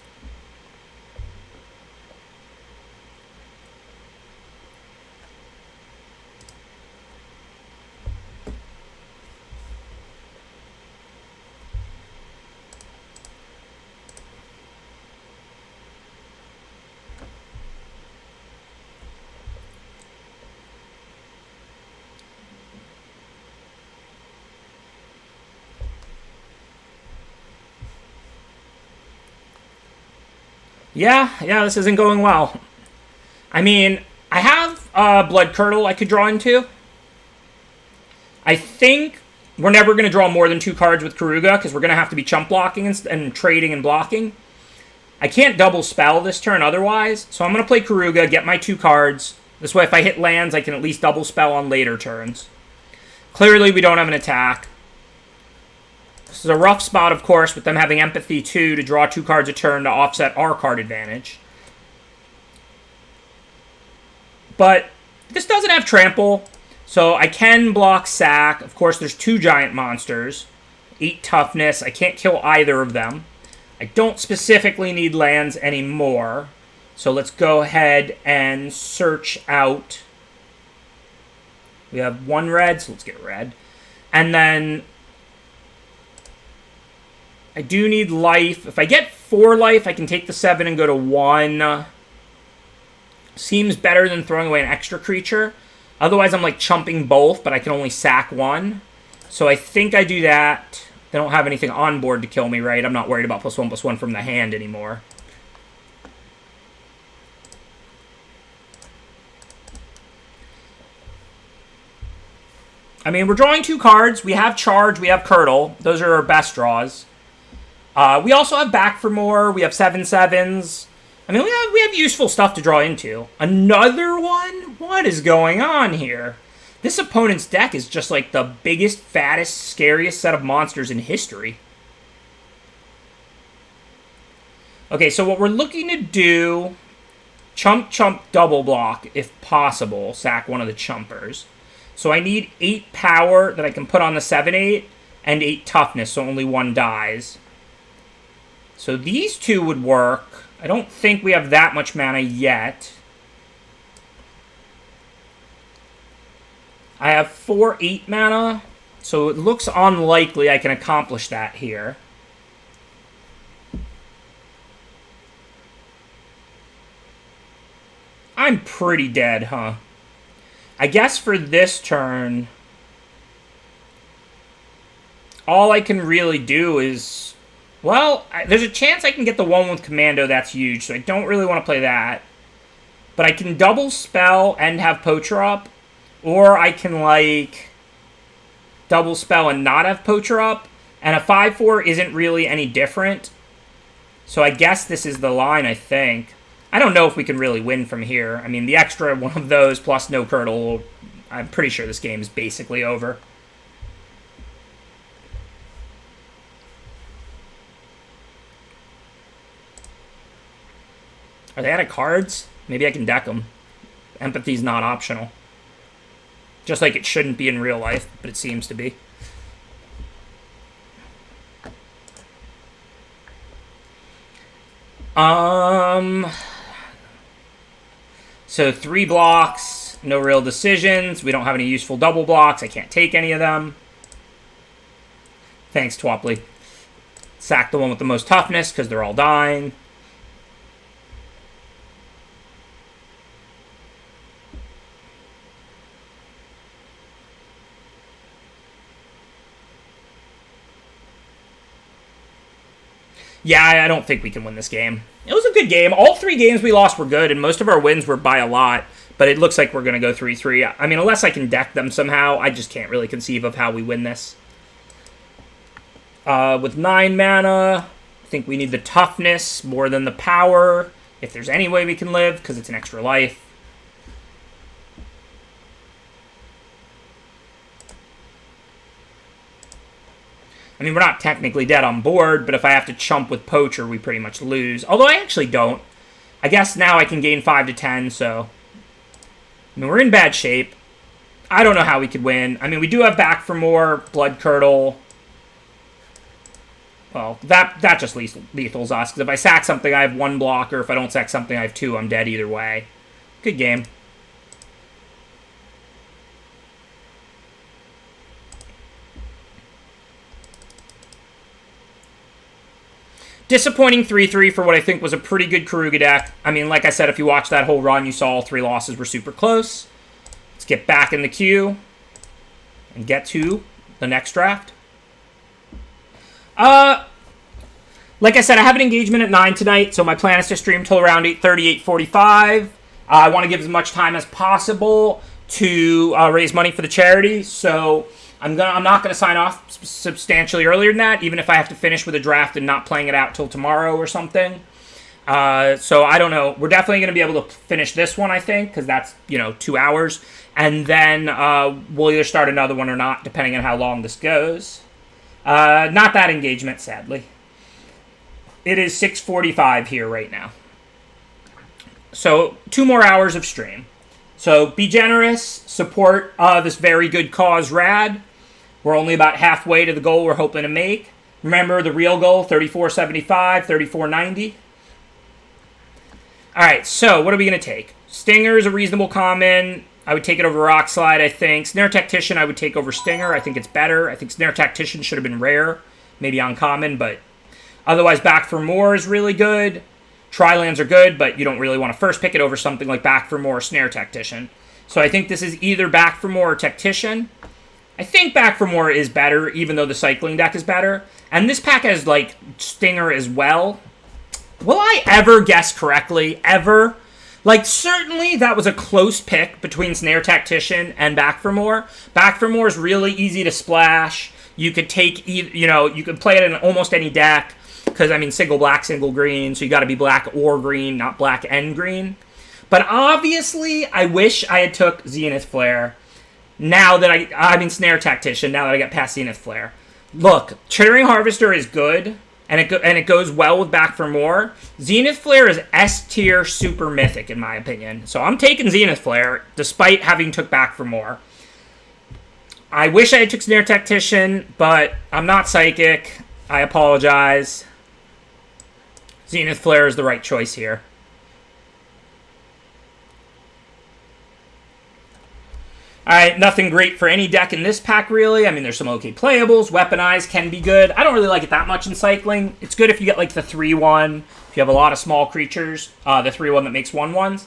Yeah, this isn't going well. I mean, I have Blood Curdle I could draw into. I think we're never going to draw more than 2 cards with Karuga, because we're going to have to be chump blocking and trading and blocking. I can't double spell this turn otherwise, so I'm going to play Karuga, get my 2 cards. This way, if I hit lands, I can at least double spell on later turns. Clearly, we don't have an attack. This is a rough spot, of course, with them having Empathy 2 to draw 2 cards a turn to offset our card advantage. But this doesn't have Trample, so I can block Sack. Of course, there's 2 giant monsters. 8 toughness. I can't kill either of them. I don't specifically need lands anymore. So let's go ahead and search out. We have 1 red, so let's get red. And then I do need life. If I get 4 life, I can take the 7 and go to 1. Seems better than throwing away an extra creature. Otherwise, I'm like chumping both, but I can only sack 1. So I think I do that. They don't have anything on board to kill me, right? I'm not worried about +1/+1 from the hand anymore. I mean, we're drawing 2 cards. We have Charge, we have Curdle. Those are our best draws. We also have Back for More. We have 7/7s. I mean, we have useful stuff to draw into. Another one? What is going on here? This opponent's deck is just like the biggest, fattest, scariest set of monsters in history. Okay, so what we're looking to do, chump, double block, if possible. Sack one of the chumpers. So I need 8 power that I can put on the 7/8, and 8 toughness, so only 1 dies. So these 2 would work. I don't think we have that much mana yet. I have 4 8 mana, so it looks unlikely I can accomplish that here. I'm pretty dead, huh? I guess for this turn, all I can really do is... Well, there's a chance I can get the one with Commando. That's huge, so I don't really want to play that. But I can double spell and have Poacher up. Or I can, like, double spell and not have Poacher up. And a 5-4 isn't really any different. So I guess this is the line, I think. I don't know if we can really win from here. I mean, the extra one of those plus no Curdle, I'm pretty sure this game is basically over. Are they out of cards? Maybe I can deck them. Empathy's not optional. Just like it shouldn't be in real life, but it seems to be. So 3 blocks, no real decisions. We don't have any useful double blocks. I can't take any of them. Thanks, Twopley. Sack the one with the most toughness because they're all dying. Yeah, I don't think we can win this game. It was a good game. All 3 games we lost were good, and most of our wins were by a lot. But it looks like we're going to go 3-3. I mean, unless I can deck them somehow, I just can't really conceive of how we win this. With 9 mana, I think we need the toughness more than the power. If there's any way we can live, because it's an extra life. I mean, we're not technically dead on board, but if I have to chump with Poacher, we pretty much lose. Although I actually don't. I guess now I can gain 5 to 10, so... I mean, we're in bad shape. I don't know how we could win. I mean, we do have Back for More, Blood Curdle. Well, that just lethals us, because if I sack something, I have 1 blocker. If I don't sack something, I have 2. I'm dead either way. Good game. Disappointing 3-3 for what I think was a pretty good Karuga deck. I mean, like I said, if you watched that whole run, you saw all 3 losses were super close. Let's get back in the queue and get to the next draft. Like I said, I have an engagement at 9 tonight, so my plan is to stream till around 8:30, 8:45. I want to give as much time as possible to raise money for the charity, so... I'm not going to sign off substantially earlier than that, even if I have to finish with a draft and not playing it out till tomorrow or something. So I don't know. We're definitely going to be able to finish this one, I think, because that's, 2 hours. And then we'll either start another one or not, depending on how long this goes. Not that engagement, sadly. It is 6:45 here right now. So 2 more hours of stream. So be generous, support this very good cause, Rad. We're only about halfway to the goal we're hoping to make. Remember the real goal, 34.75, 34.90. All right, so what are we going to take? Stinger is a reasonable common. I would take it over Rock Slide, I think. Snare Tactician, I would take over Stinger. I think it's better. I think Snare Tactician should have been rare, maybe uncommon, but otherwise Back for More is really good. Tri-lands are good, but you don't really want to first pick it over something like Back for More or Snare Tactician. So I think this is either Back for More or Tactician. I think Back for More is better, even though the cycling deck is better. And this pack has, like, Stinger as well. Will I ever guess correctly? Ever? Like, certainly that was a close pick between Snare Tactician and Back for More. Back for More is really easy to splash. You could take, you could play it in almost any deck. Because, I mean, single black, single green, so you got to be black or green, not black and green. But obviously, I wish I had took Zenith Flare. Now that I mean Snare Tactician, now that I got past Zenith Flare. Look, Chittering Harvester is good, and it goes well with Back for More. Zenith Flare is S-tier super mythic, in my opinion. So I'm taking Zenith Flare, despite having took Back for More. I wish I had took Snare Tactician, but I'm not psychic. I apologize. Zenith Flare is the right choice here. Alright, nothing great for any deck in this pack, really. I mean, there's some okay playables. Weaponize can be good. I don't really like it that much in cycling. It's good if you get, like, the 3-1. If you have a lot of small creatures. The 3-1 that makes 1-1s.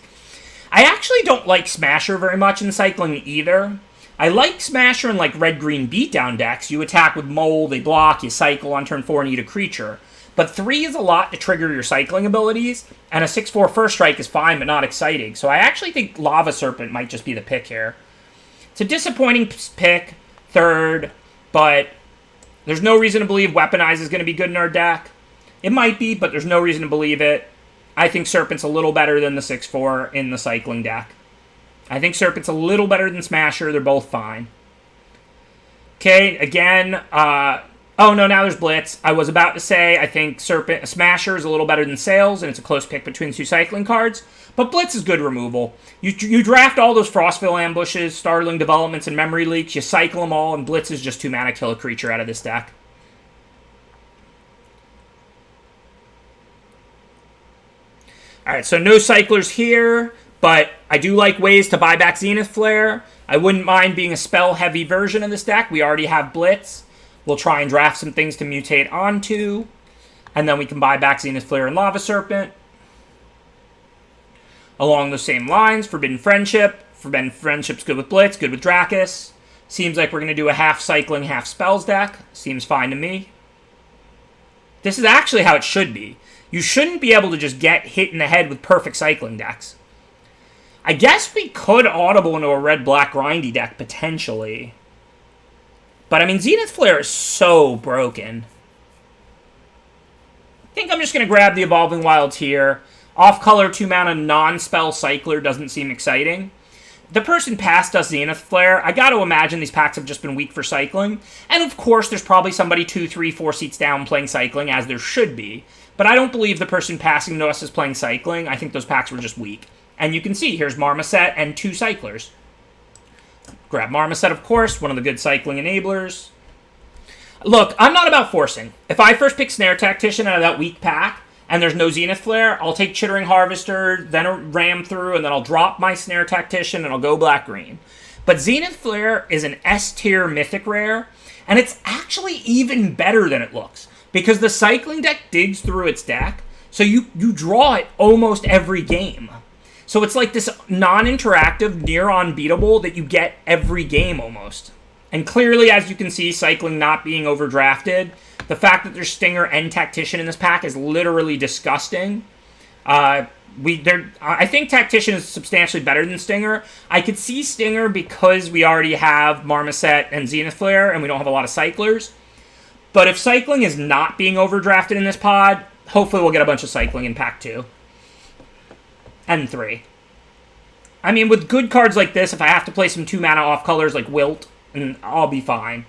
I actually don't like Smasher very much in cycling either. I like Smasher in like red-green beatdown decks. You attack with Mole, they block, you cycle on turn 4 and eat a creature. But 3 is a lot to trigger your cycling abilities, and a 6/4 first strike is fine but not exciting. So I actually think Lava Serpent might just be the pick here. It's a disappointing pick, third, but there's no reason to believe Weaponize is going to be good in our deck. It might be, but there's no reason to believe it. I think Serpent's a little better than the 6/4 in the cycling deck. I think Serpent's a little better than Smasher. They're both fine. Okay, again, oh no, now there's Blitz. I was about to say I think Smasher is a little better than Sails, and it's a close pick between the 2 cycling cards. But Blitz is good removal. You draft all those Frostville Ambushes, Startling Developments, and Memory Leaks. You cycle them all, and Blitz is just 2 mana kill a creature out of this deck. Alright, so no cyclers here, but I do like ways to buy back Zenith Flare. I wouldn't mind being a spell-heavy version of this deck. We already have Blitz. We'll try and draft some things to mutate onto. And then we can buy back Zenith Flare and Lava Serpent. Along the same lines, Forbidden Friendship. Forbidden Friendship's good with Blitz, good with Dracus. Seems like we're going to do a half cycling, half spells deck. Seems fine to me. This is actually how it should be. You shouldn't be able to just get hit in the head with perfect cycling decks. I guess we could audible into a red-black grindy deck, potentially. But, I mean, Zenith Flare is so broken. I think I'm just going to grab the Evolving Wilds here. Off-color 2-mana non-spell cycler doesn't seem exciting. The person passed us Zenith Flare. I got to imagine these packs have just been weak for cycling. And, of course, there's probably somebody 2, 3, 4 seats down playing cycling, as there should be. But I don't believe the person passing to us is playing cycling. I think those packs were just weak. And you can see, here's Marmoset and 2 cyclers. Grab Marmoset, of course, one of the good cycling enablers. Look, I'm not about forcing. If I first pick Snare Tactician out of that weak pack, and there's no Zenith Flare, I'll take Chittering Harvester, then a Ram through, and then I'll drop my Snare Tactician, and I'll go black-green. But Zenith Flare is an S-tier mythic rare, and it's actually even better than it looks. Because the cycling deck digs through its deck, so you draw it almost every game. So it's like this non-interactive, near-unbeatable that you get every game almost. And clearly, as you can see, cycling not being overdrafted, the fact that there's Stinger and Tactician in this pack is literally disgusting. I think Tactician is substantially better than Stinger. I could see Stinger because we already have Marmoset and Zenith Flare, and we don't have a lot of cyclers. But if cycling is not being overdrafted in this pod, hopefully we'll get a bunch of cycling in pack 2. And 3. I mean, with good cards like this, if I have to play some 2-mana off colors like Wilt, I'll be fine.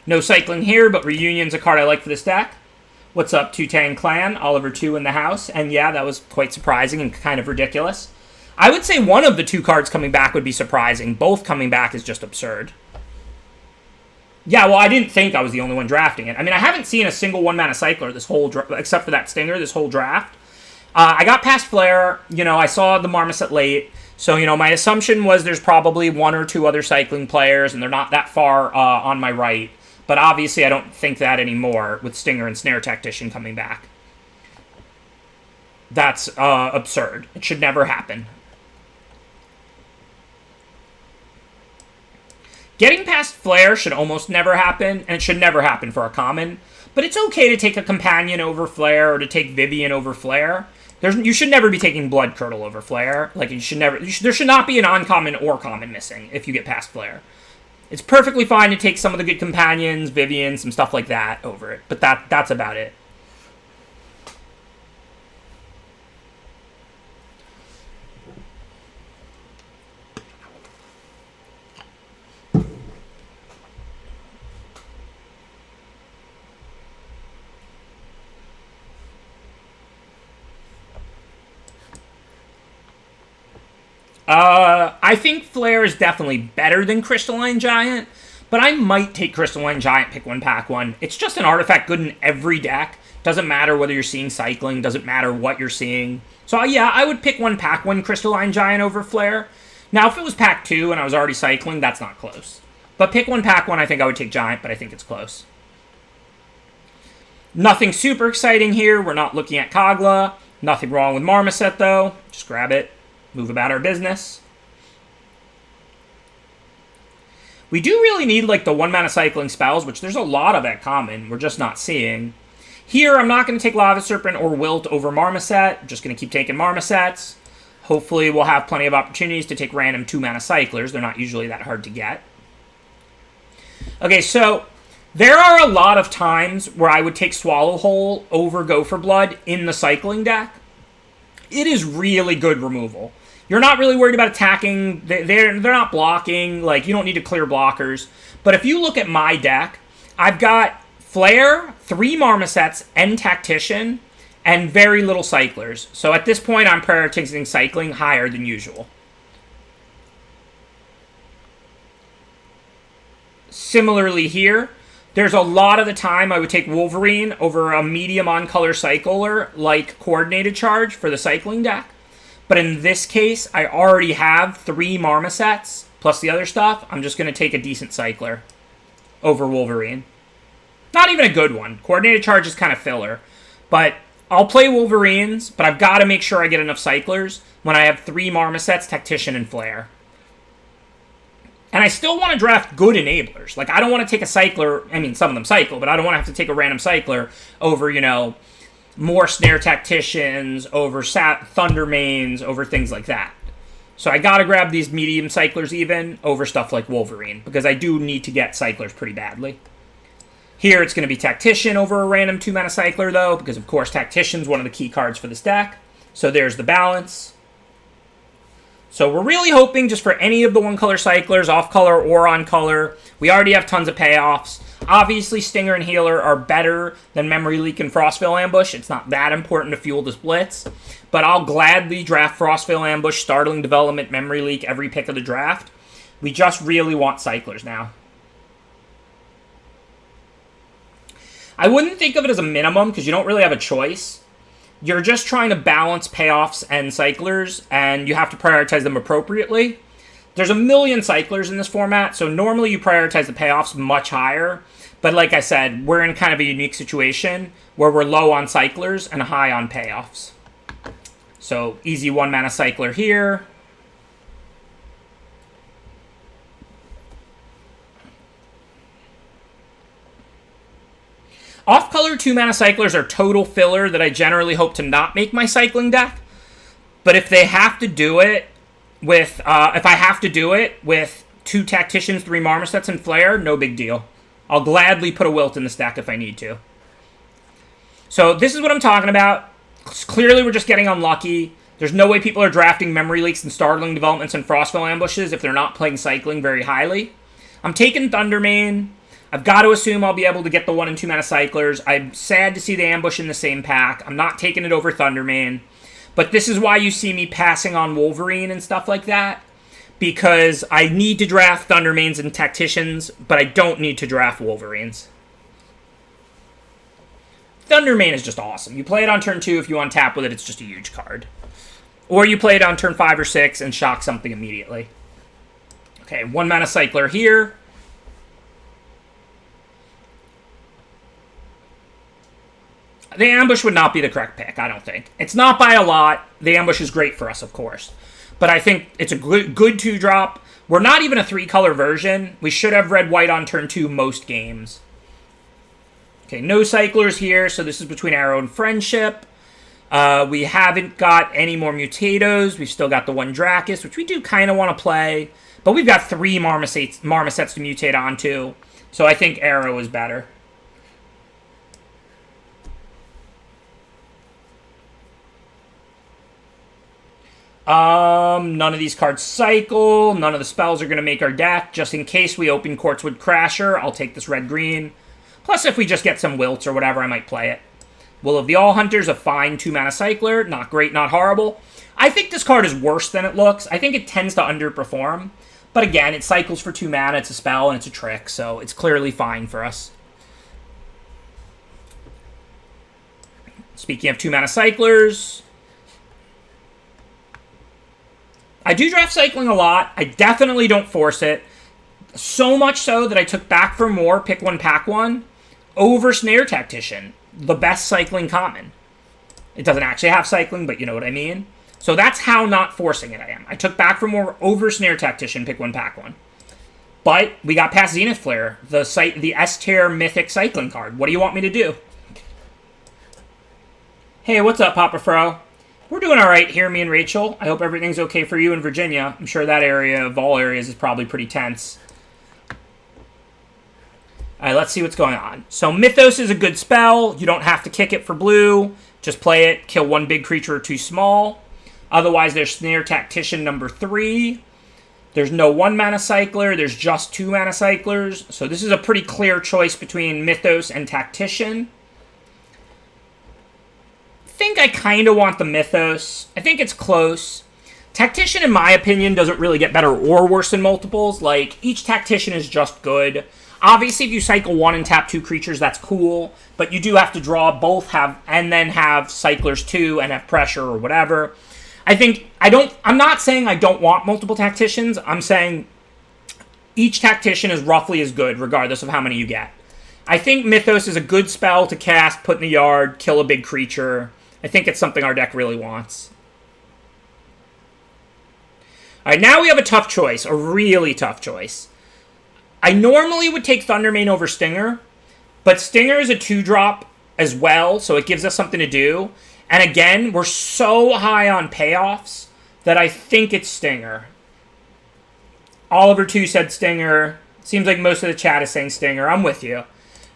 No cycling here, but Reunion's a card I like for this deck. What's up, Two-Tang Clan? Oliver 2 in the house. And yeah, that was quite surprising and kind of ridiculous. I would say one of the 2 cards coming back would be surprising. Both coming back is just absurd. Yeah, well, I didn't think I was the only one drafting it. I mean, I haven't seen a single 1-mana cycler this whole except for that Stinger, this whole draft. I got past Flare. You know, I saw the Marmoset late. So, you know, my assumption was there's probably 1 or 2 other cycling players, and they're not that far on my right. But obviously, I don't think that anymore with Stinger and Snare Tactician coming back. That's absurd. It should never happen. Getting past Flare should almost never happen, and it should never happen for a common. But it's okay to take a Companion over Flare, or to take Vivian over Flare. You should never be taking Blood Curdle over Flare. Like, there should not be an uncommon or common missing if you get past Flare. It's perfectly fine to take some of the good Companions, Vivian, some stuff like that over it. But that's about it. I think Flare is definitely better than Crystalline Giant, but I might take Crystalline Giant pick 1, pack 1. It's just an artifact good in every deck. Doesn't matter whether you're seeing cycling, doesn't matter what you're seeing. So yeah, I would pick 1, pack 1 Crystalline Giant over Flare. Now, if it was pack 2 and I was already cycling, that's not close. But pick 1, pack 1, I think I would take Giant, but I think it's close. Nothing super exciting here. We're not looking at Kagla. Nothing wrong with Marmoset, though. Just grab it, move about our business. We do really need, like, the 1-mana cycling spells, which there's a lot of at common. We're just not seeing. Here, I'm not going to take Lava Serpent or Wilt over Marmoset. I'm just going to keep taking Marmosets. Hopefully, we'll have plenty of opportunities to take random 2-mana cyclers. They're not usually that hard to get. Okay, so there are a lot of times where I would take Swallowhole over Gopher Blood in the cycling deck. It is really good removal. You're not really worried about attacking. They're not blocking. Like, you don't need to clear blockers. But if you look at my deck, I've got Flare, 3 Marmosets, and Tactician, and very little cyclers. So at this point, I'm prioritizing cycling higher than usual. Similarly here, there's a lot of the time I would take Wolverine over a medium on-color cycler like Coordinated Charge for the cycling deck. But in this case, I already have 3 Marmosets plus the other stuff. I'm just going to take a decent cycler over Wolverine. Not even a good one. Coordinated Charge is kind of filler. But I'll play Wolverines, but I've got to make sure I get enough cyclers when I have 3 Marmosets, Tactician, and Flare. And I still want to draft good enablers. Like, I don't want to take a cycler. I mean, some of them cycle, but I don't want to have to take a random cycler over, you know, more Snare Tacticians, over Thunder Mains, over things like that. So I got to grab these medium cyclers even over stuff like Wolverine, because I do need to get cyclers pretty badly. Here, it's going to be Tactician over a random 2-mana cycler, though, because, of course, Tactician's one of the key cards for this deck. So there's the balance. So we're really hoping just for any of the 1-color cyclers, off-color or on-color. We already have tons of payoffs. Obviously, Stinger and Healer are better than Memory Leak and Frostvale Ambush. It's not that important to fuel this blitz. But I'll gladly draft Frostvale Ambush, Startling Development, Memory Leak every pick of the draft. We just really want cyclers now. I wouldn't think of it as a minimum because you don't really have a choice. You're just trying to balance payoffs and cyclers, and you have to prioritize them appropriately. There's a million cyclers in this format, so normally you prioritize the payoffs much higher. But like I said, we're in kind of a unique situation where we're low on cyclers and high on payoffs. So easy 1-mana cycler here. Off-color 2-mana cyclers are total filler that I generally hope to not make my cycling deck. But if they have to do it with, if I have to do it with 2 Tacticians, 3 Marmosets, and Flare, no big deal. I'll gladly put a Wilt in this deck if I need to. So this is what I'm talking about. Clearly we're just getting unlucky. There's no way people are drafting Memory Leaks and Startling Developments and Frostvale Ambushes if they're not playing cycling very highly. I'm taking Thundermane. I've got to assume I'll be able to get the 1- and 2-mana cyclers. I'm sad to see the Ambush in the same pack. I'm not taking it over Thundermane. But this is why you see me passing on Wolverine and stuff like that. Because I need to draft Thundermanes and Tacticians, but I don't need to draft Wolverines. Thundermane is just awesome. You play it on turn 2. If you untap with it, it's just a huge card. Or you play it on turn 5 or 6 and shock something immediately. Okay, 1-mana cycler here. The Ambush would not be the correct pick, I don't think. It's not by a lot. The Ambush is great for us, of course. But I think it's a good 2-drop. We're not even a 3-color version. We should have red-white on turn 2 most games. Okay, no cyclers here, so this is between Arrow and Friendship. We haven't got any more Mutatos. We've still got the 1 Dracus, which we do kind of want to play. But we've got 3 Marmosets to mutate onto. So I think Arrow is better. None of these cards cycle. None of the spells are going to make our deck. Just in case we open Quartzwood Crasher, I'll take this red-green. Plus, if we just get some Wilts or whatever, I might play it. Will of the All-Hunters, a fine 2-mana cycler. Not great, not horrible. I think this card is worse than it looks. I think it tends to underperform. But again, it cycles for 2 mana. It's a spell and it's a trick, so it's clearly fine for us. Speaking of 2-mana cyclers, I do draft cycling a lot. I definitely don't force it. So much so that I took Back for More, Pick 1, Pack 1, over Snare Tactician, the best cycling common. It doesn't actually have cycling, but you know what I mean. So that's how not forcing it I am. I took back for more over Snare Tactician, pick one, pack one. But we got past Zenith Flare, the S-Tier Mythic Cycling card. What do you want me to do? Hey, what's up, Papa Fro? We're doing all right here, me and Rachel. I hope everything's okay for you in Virginia. I'm sure that area of all areas is probably pretty tense. All right, let's see what's going on. So Mythos is a good spell. You don't have to kick it for blue. Just play it, kill one big creature or two small. Otherwise, there's Snare Tactician number 3. There's no 1-mana cycler. There's just 2-mana cyclers. So this is a pretty clear choice between Mythos and Tactician. I think I kind of want the Mythos. I think it's close. Tactician, in my opinion, doesn't really get better or worse than multiples. Like, each Tactician is just good. Obviously, if you cycle 1 and tap 2 creatures, that's cool. But you do have to draw both and then have cyclers 2 and have pressure or whatever. I'm not saying I don't want multiple Tacticians. I'm saying each Tactician is roughly as good, regardless of how many you get. I think Mythos is a good spell to cast, put in the yard, kill a big creature. I think it's something our deck really wants. Alright, now we have a tough choice. A really tough choice. I normally would take Thundermane over Stinger, but Stinger is a 2-drop as well, so it gives us something to do. And again, we're so high on payoffs that I think it's Stinger. Oliver 2 said Stinger. Seems like most of the chat is saying Stinger. I'm with you.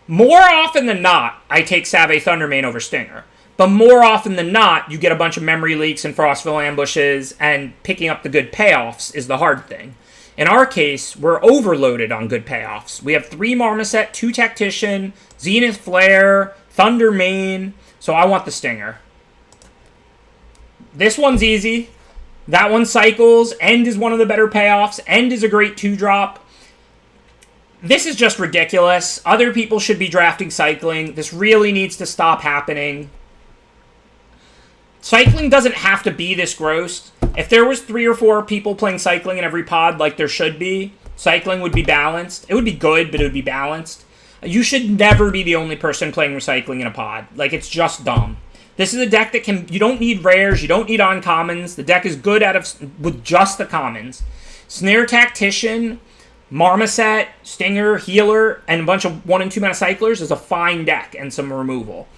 More often than not, I take Save Thundermane over Stinger. But more often than not, you get a bunch of memory leaks and Frostville ambushes, and picking up the good payoffs is the hard thing. In our case, we're overloaded on good payoffs. We have 3 Marmoset, 2 Tactician, Zenith Flare, Thundermane, so I want the Stinger. This one's easy. That one cycles. End is one of the better payoffs. End is a great 2-drop. This is just ridiculous. Other people should be drafting cycling. This really needs to stop happening. Cycling doesn't have to be this gross. If there was 3 or 4 people playing cycling in every pod like there should be, cycling would be balanced. It would be good, but it would be balanced. You should never be the only person playing recycling in a pod. Like, it's just dumb. This is a deck that you don't need rares, you don't need uncommons. The deck is good with just the commons. Snare Tactician, Marmoset, Stinger, Healer, and a bunch of 1 and 2 mana cyclers is a fine deck and some removal.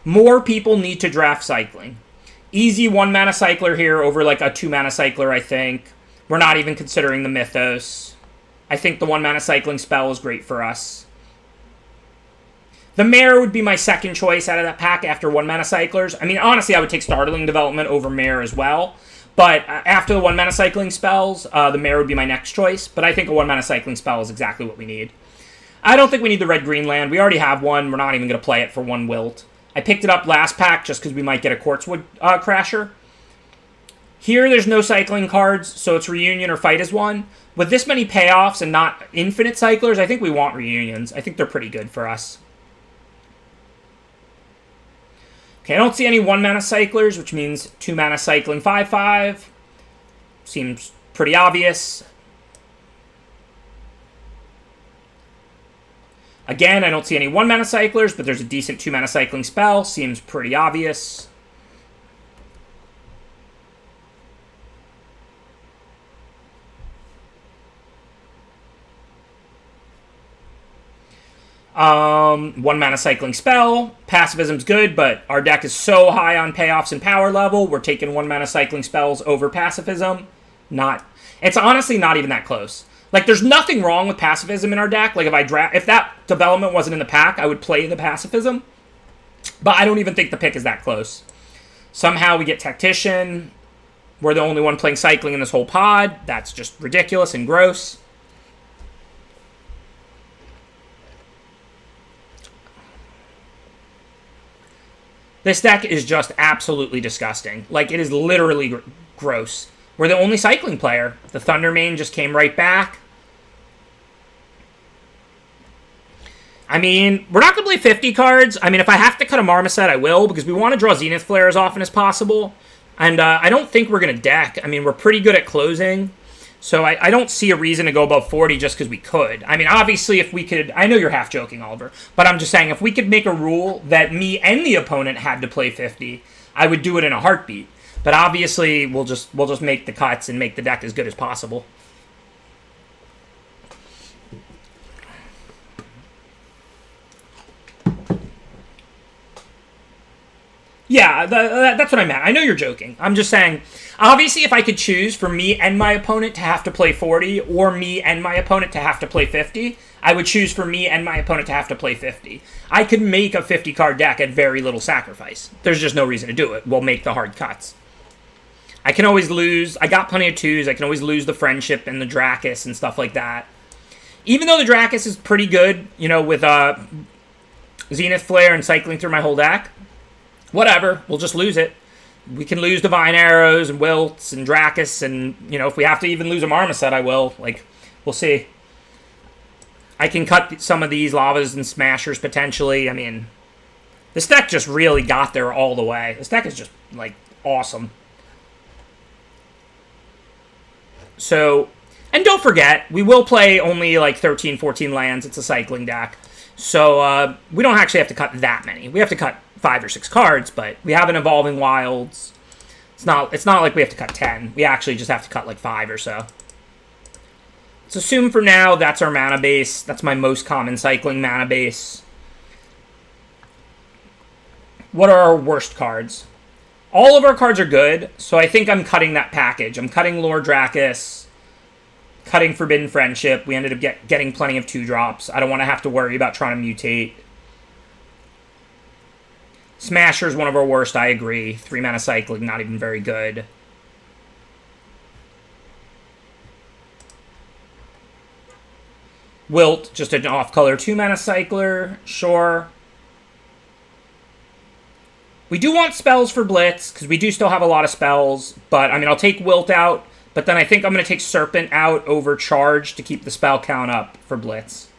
More people need to draft cycling. Easy 1 mana cycler here over like a 2 mana cycler, I think. We're not even considering the Mythos. I think the 1 mana cycling spell is great for us. The Mare would be my second choice out of that pack after 1 mana cyclers. I mean, honestly, I would take Startling Development over Mare as well. But after the 1 mana cycling spells, the Mare would be my next choice. But I think a 1 mana cycling spell is exactly what we need. I don't think we need the red-green land. We already have one. We're not even going to play it for 1 wilt. I picked it up last pack just because we might get a Quartzwood Crasher. Here, there's no cycling cards, so it's Reunion or Fight as 1. With this many payoffs and not infinite cyclers, I think we want Reunions. I think they're pretty good for us. Okay, I don't see any 1 mana cyclers, which means 2 mana cycling 5/5. Seems pretty obvious. Again, I don't see any 1 mana cyclers, but there's a decent 2 mana cycling spell. Seems pretty obvious. One mana cycling spell. Pacifism's good, but our deck is so high on payoffs and power level, we're taking 1 mana cycling spells over pacifism. It's honestly not even that close. Like, there's nothing wrong with pacifism in our deck. Like, if that development wasn't in the pack, I would play the pacifism. But I don't even think the pick is that close. Somehow we get Tactician. We're the only one playing cycling in this whole pod. That's just ridiculous and gross. This deck is just absolutely disgusting. Like, it is literally gross. We're the only cycling player. The Thundermane just came right back. I mean, we're not going to play 50 cards. I mean, if I have to cut a Marmoset, I will, because we want to draw Zenith Flare as often as possible. And I don't think we're going to deck. I mean, we're pretty good at closing. So I don't see a reason to go above 40 just because we could. I mean, obviously, if we could... I know you're half joking, Oliver. But I'm just saying, if we could make a rule that me and the opponent had to play 50, I would do it in a heartbeat. But obviously, we'll just make the cuts and make the deck as good as possible. Yeah, that's what I meant. I know you're joking. I'm just saying, obviously, if I could choose for me and my opponent to have to play 40, or me and my opponent to have to play 50, I would choose for me and my opponent to have to play 50. I could make a 50-card deck at very little sacrifice. There's just no reason to do it. We'll make the hard cuts. I can always lose. I got plenty of twos. I can always lose the Friendship and the Dracus and stuff like that. Even though the Dracus is pretty good, you know, with Zenith Flare and cycling through my whole deck, whatever, we'll just lose it. We can lose Divine Arrows and Wilts and Dracus, and, you know, if we have to even lose a Marmoset, I will. Like, we'll see. I can cut some of these Lavas and Smashers, potentially. I mean, this deck just really got there all the way. This deck is just, like, awesome. So, and don't forget, we will play only, like, 13, 14 lands. It's a cycling deck. So, we don't actually have to cut that many. We have to cut 5 or 6 cards, but we have an Evolving Wilds. It's not like we have to cut 10. We actually just have to cut like 5 or so. Let's assume for now that's our mana base. That's my most common cycling mana base. What are our worst cards? All of our cards are good, so I think I'm cutting that package. I'm cutting Lord Dracus, cutting Forbidden Friendship. We ended up getting plenty of 2-drops. I don't want to have to worry about trying to mutate. Smasher is one of our worst, I agree. 3-mana cycling, not even very good. Wilt, just an off-color 2-mana cycler, sure. We do want spells for Blitz, because we do still have a lot of spells. But, I mean, I'll take Wilt out, but then I think I'm going to take Serpent out over Charge to keep the spell count up for Blitz.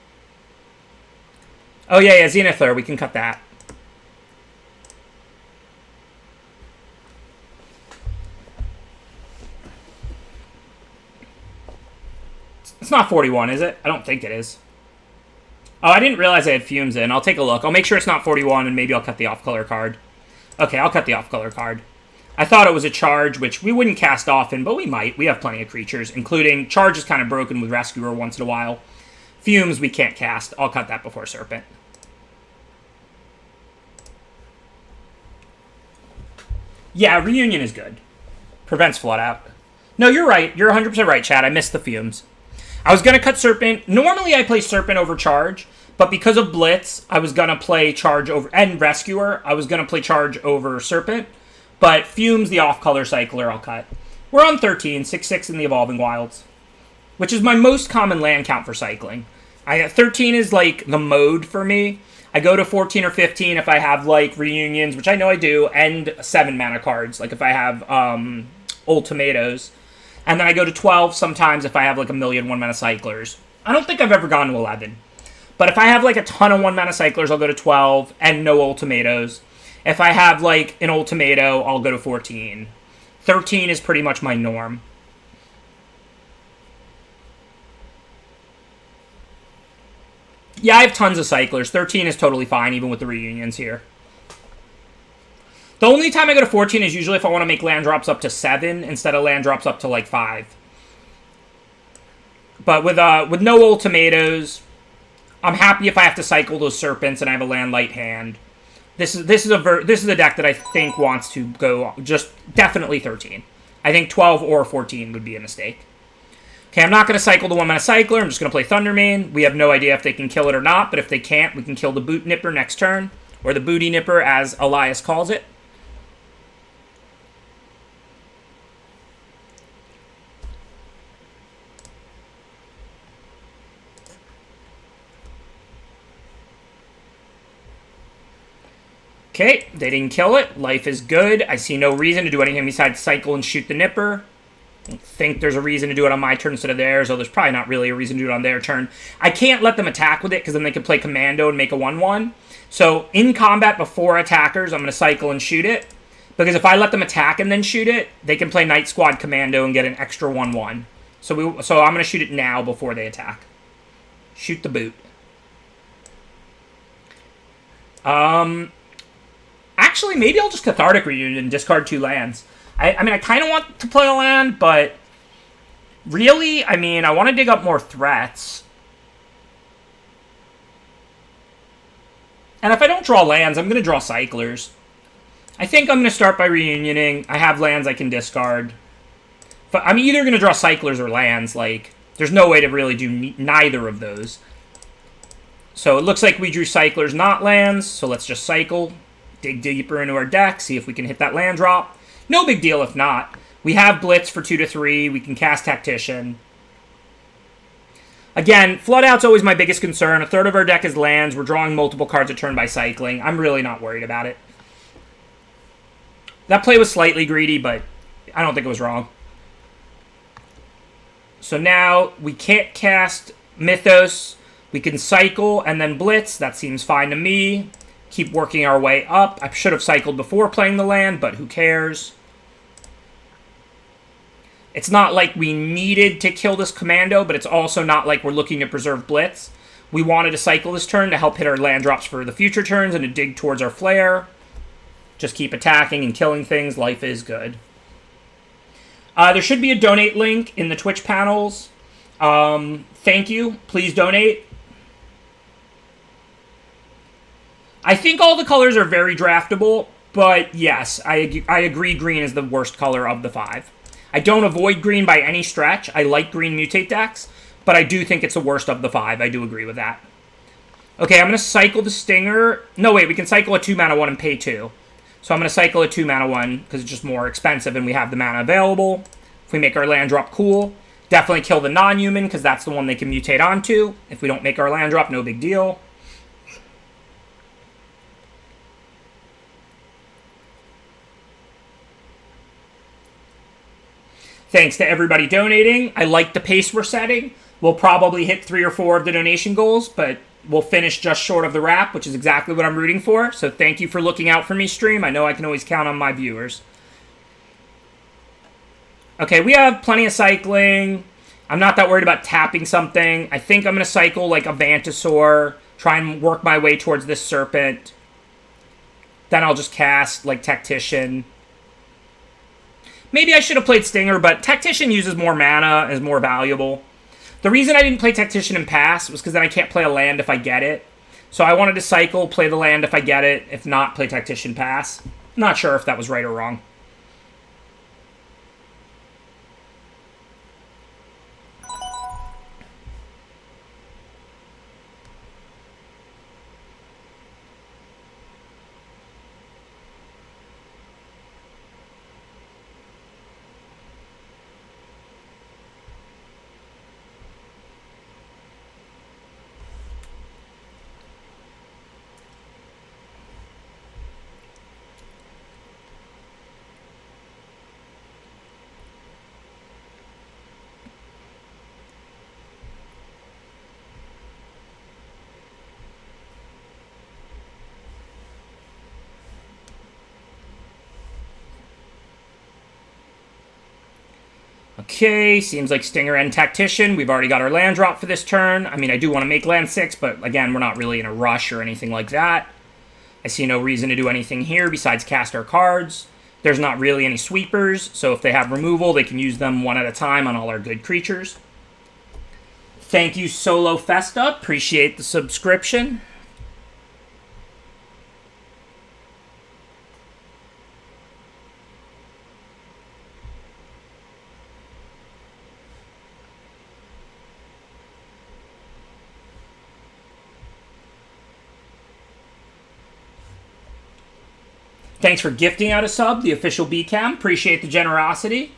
Oh, yeah, Zenith Flare, we can cut that. It's not 41, is it? I don't think it is. Oh, I didn't realize I had Fumes in. I'll take a look. I'll make sure it's not 41, and maybe I'll cut the off-color card. Okay, I'll cut the off-color card. I thought it was a Charge, which we wouldn't cast often, but we might. We have plenty of creatures, including Charge is kind of broken with Rescuer once in a while. Fumes we can't cast. I'll cut that before Serpent. Yeah, Reunion is good. Prevents Flood out. No, you're right. You're 100% right, Chad. I missed the Fumes. I was going to cut Serpent. Normally I play Serpent over Charge, but because of Blitz, I was going to play Charge over... And Rescuer, I was going to play Charge over Serpent. But Fumes, the off-color cycler, I'll cut. We're on 13, 6/6 in the Evolving Wilds, which is my most common land count for cycling. 13 is, like, the mode for me. I go to 14 or 15 if I have, like, Reunions, which I know I do, and 7-mana cards, like if I have Ultimatos. And then I go to 12 sometimes if I have like a million 1-mana cyclers. I don't think I've ever gone to 11. But if I have like a ton of 1-mana cyclers, I'll go to 12 and no Ultimatos. If I have like an Ultimato, I'll go to 14. 13 is pretty much my norm. Yeah, I have tons of cyclers. 13 is totally fine, even with the Reunions here. The only time I go to 14 is usually if I want to make land drops up to 7 instead of land drops up to like 5. But with no Ultimatos, I'm happy if I have to cycle those Serpents and I have a land light hand. This is a deck that I think wants to go just definitely 13. I think 12 or 14 would be a mistake. Okay, I'm not going to cycle the 1-mana cycler. I'm just going to play Thundermane. We have no idea if they can kill it or not, but if they can't, we can kill the Boot Nipper next turn, or the Booty Nipper as Elias calls it. Okay, they didn't kill it. Life is good. I see no reason to do anything besides cycle and shoot the Nipper. I don't think there's a reason to do it on my turn instead of theirs, though there's probably not really a reason to do it on their turn. I can't let them attack with it, because then they can play Commando and make a 1/1. So, in combat before attackers, I'm going to cycle and shoot it. Because if I let them attack and then shoot it, they can play Night Squad Commando and get an extra 1/1. So I'm going to shoot it now before they attack. Shoot the boot. Actually, maybe I'll just Cathartic Reunion and discard 2 lands. I mean, I kind of want to play a land, but really, I mean, I want to dig up more threats. And if I don't draw lands, I'm going to draw Cyclers. I think I'm going to start by reunioning. I have lands I can discard. But I'm either going to draw Cyclers or lands. Like, there's no way to really do neither of those. So it looks like we drew Cyclers, not lands. So let's just cycle, dig deeper into our deck, see if we can hit that land drop. No big deal if not. We have Blitz for 2 to 3. We can cast Tactician. Again, Flood Out's always my biggest concern. A third of our deck is lands. We're drawing multiple cards a turn by cycling. I'm really not worried about it. That play was slightly greedy, but I don't think it was wrong. So now we can't cast Mythos. We can cycle and then Blitz. That seems fine to me. Keep working our way up. I should have cycled before playing the land, but who cares? It's not like we needed to kill this commando, but it's also not like we're looking to preserve Blitz. We wanted to cycle this turn to help hit our land drops for the future turns and to dig towards our flare. Just keep attacking and killing things. Life is good. There should be a donate link in the Twitch panels. Thank you. Please donate. I think all the colors are very draftable, but yes, I agree green is the worst color of the 5. I don't avoid green by any stretch. I like green mutate decks, but I do think it's the worst of the 5. I do agree with that. Okay, I'm going to cycle the Stinger. No, wait, we can cycle a 2-mana 1 and pay 2. So I'm going to cycle a 2-mana 1 because it's just more expensive and we have the mana available. If we make our land drop, cool. Definitely kill the non-human because that's the one they can mutate onto. If we don't make our land drop, no big deal. Thanks to everybody donating. I like the pace we're setting. We'll probably hit 3 or 4 of the donation goals, but we'll finish just short of the wrap, which is exactly what I'm rooting for. So thank you for looking out for me, stream. I know I can always count on my viewers. Okay, we have plenty of cycling. I'm not that worried about tapping something. I think I'm going to cycle like a Vantasaur, try and work my way towards this Serpent. Then I'll just cast like Tactician. Maybe I should have played Stinger, but Tactician uses more mana, is more valuable. The reason I didn't play Tactician and pass was because then I can't play a land if I get it. So I wanted to cycle, play the land if I get it. If not, play Tactician, pass. Not sure if that was right or wrong. Okay, seems like Stinger and Tactician. We've already got our land drop for this turn. I mean, I do want to make land 6, but again, we're not really in a rush or anything like that. I see no reason to do anything here besides cast our cards. There's not really any sweepers, so if they have removal, they can use them one at a time on all our good creatures. Thank you, Solo Festa. Appreciate the subscription. Thanks for gifting out a sub, the official BCam. Appreciate the generosity.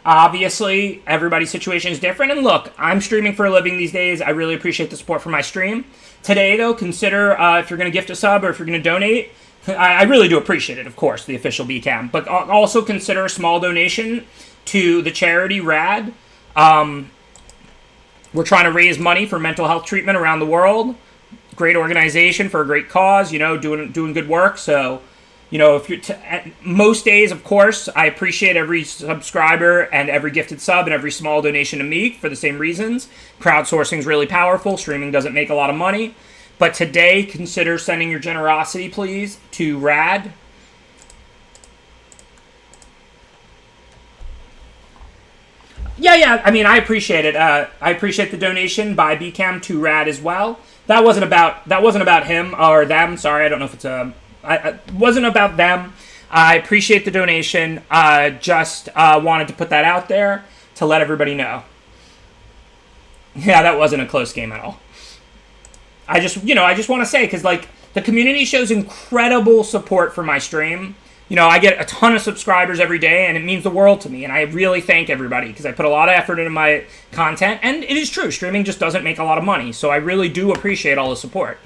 Obviously, everybody's situation is different. And look, I'm streaming for a living these days. I really appreciate the support for my stream. Today, though, consider if you're going to gift a sub or if you're going to donate. I really do appreciate it, of course, the official BCam. But also consider a small donation to the charity RAD. We're trying to raise money for mental health treatment around the world. Great organization for a great cause, you know, doing good work. So, you know, if you're most days, of course, I appreciate every subscriber and every gifted sub and every small donation to me for the same reasons. Crowdsourcing is really powerful. Streaming doesn't make a lot of money. But today, consider sending your generosity, please, to RAD. Yeah. I mean, I appreciate it. I appreciate the donation by BCam to Rad as well. That wasn't about him or them. Sorry, I don't know if it's it wasn't about them. I appreciate the donation. Just wanted to put that out there to let everybody know. Yeah, that wasn't a close game at all. I just want to say, because, like, the community shows incredible support for my stream. I get a ton of subscribers every day, and it means the world to me. And I really thank everybody, because I put a lot of effort into my content. And it is true, streaming just doesn't make a lot of money. So I really do appreciate all the support.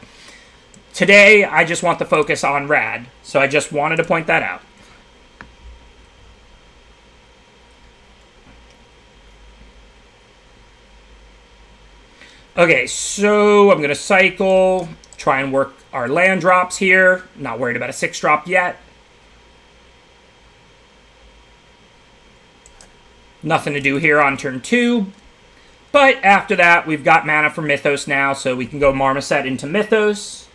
Today, I just want the focus on Rad. So I just wanted to point that out. Okay, so I'm going to cycle, try and work our land drops here. Not worried about a 6-drop yet. Nothing to do here on turn 2. But after that, we've got mana for Mythos now, so we can go Marmoset into Mythos.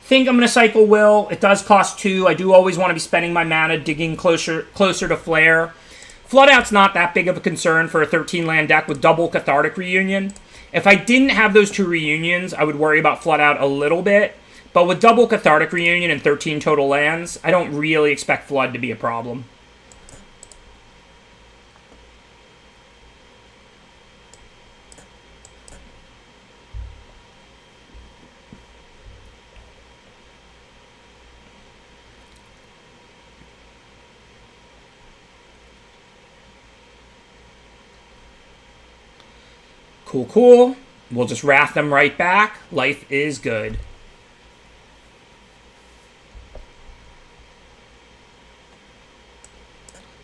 Think I'm going to cycle Will. It does cost 2. I do always want to be spending my mana digging closer to Flare. Floodout's not that big of a concern for a 13-land deck with double Cathartic Reunion. If I didn't have those 2 reunions, I would worry about Floodout a little bit. But with double Cathartic Reunion and 13 total lands, I don't really expect Flood to be a problem. Cool. We'll just wrath them right back. Life is good.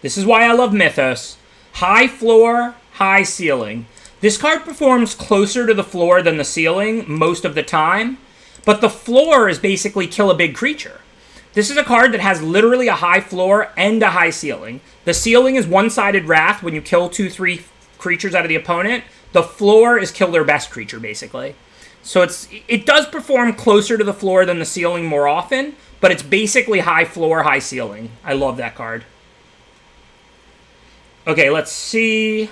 This is why I love Mythos. High floor, high ceiling. This card performs closer to the floor than the ceiling most of the time, but the floor is basically kill a big creature. This is a card that has literally a high floor and a high ceiling. The ceiling is one-sided wrath when you kill 2-3 creatures out of the opponent. The floor is kill their best creature, basically. So it does perform closer to the floor than the ceiling more often, but it's basically high floor, high ceiling. I love that card. Okay, let's see.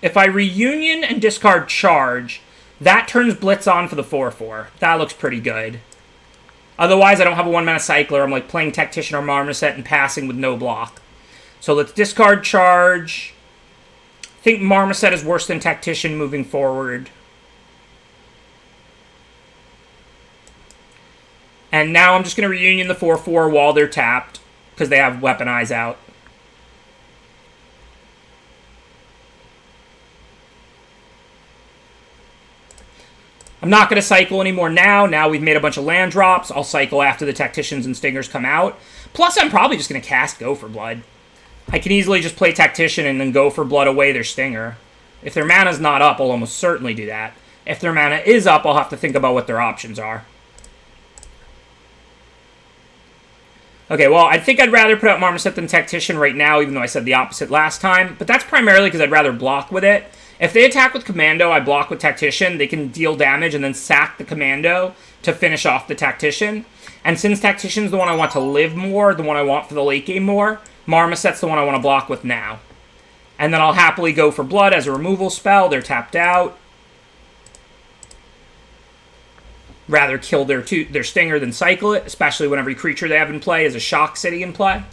If I reunion and discard charge, that turns Blitz on for the 4/4. That looks pretty good. Otherwise, I don't have a 1-mana cycler. I'm like playing Tactician or Marmoset and passing with no block. So let's discard charge. I think Marmoset is worse than Tactician moving forward. And now I'm just going to reunion the 4/4 while they're tapped, because they have Weaponize out. I'm not going to cycle anymore now. Now we've made a bunch of land drops. I'll cycle after the Tacticians and Stingers come out. Plus, I'm probably just going to cast Go for Blood. I can easily just play Tactician and then Go for Blood away their Stinger. If their mana's not up, I'll almost certainly do that. If their mana is up, I'll have to think about what their options are. Okay, well, I think I'd rather put out Marmoset than Tactician right now, even though I said the opposite last time. But that's primarily because I'd rather block with it. If they attack with Commando, I block with Tactician. They can deal damage and then sack the Commando to finish off the Tactician. And since Tactician's the one I want to live more, the one I want for the late game more, Marmoset's the one I want to block with now. And then I'll happily Go for Blood as a removal spell. They're tapped out. Rather kill their Stinger than cycle it, especially when every creature they have in play is a Shock City in play.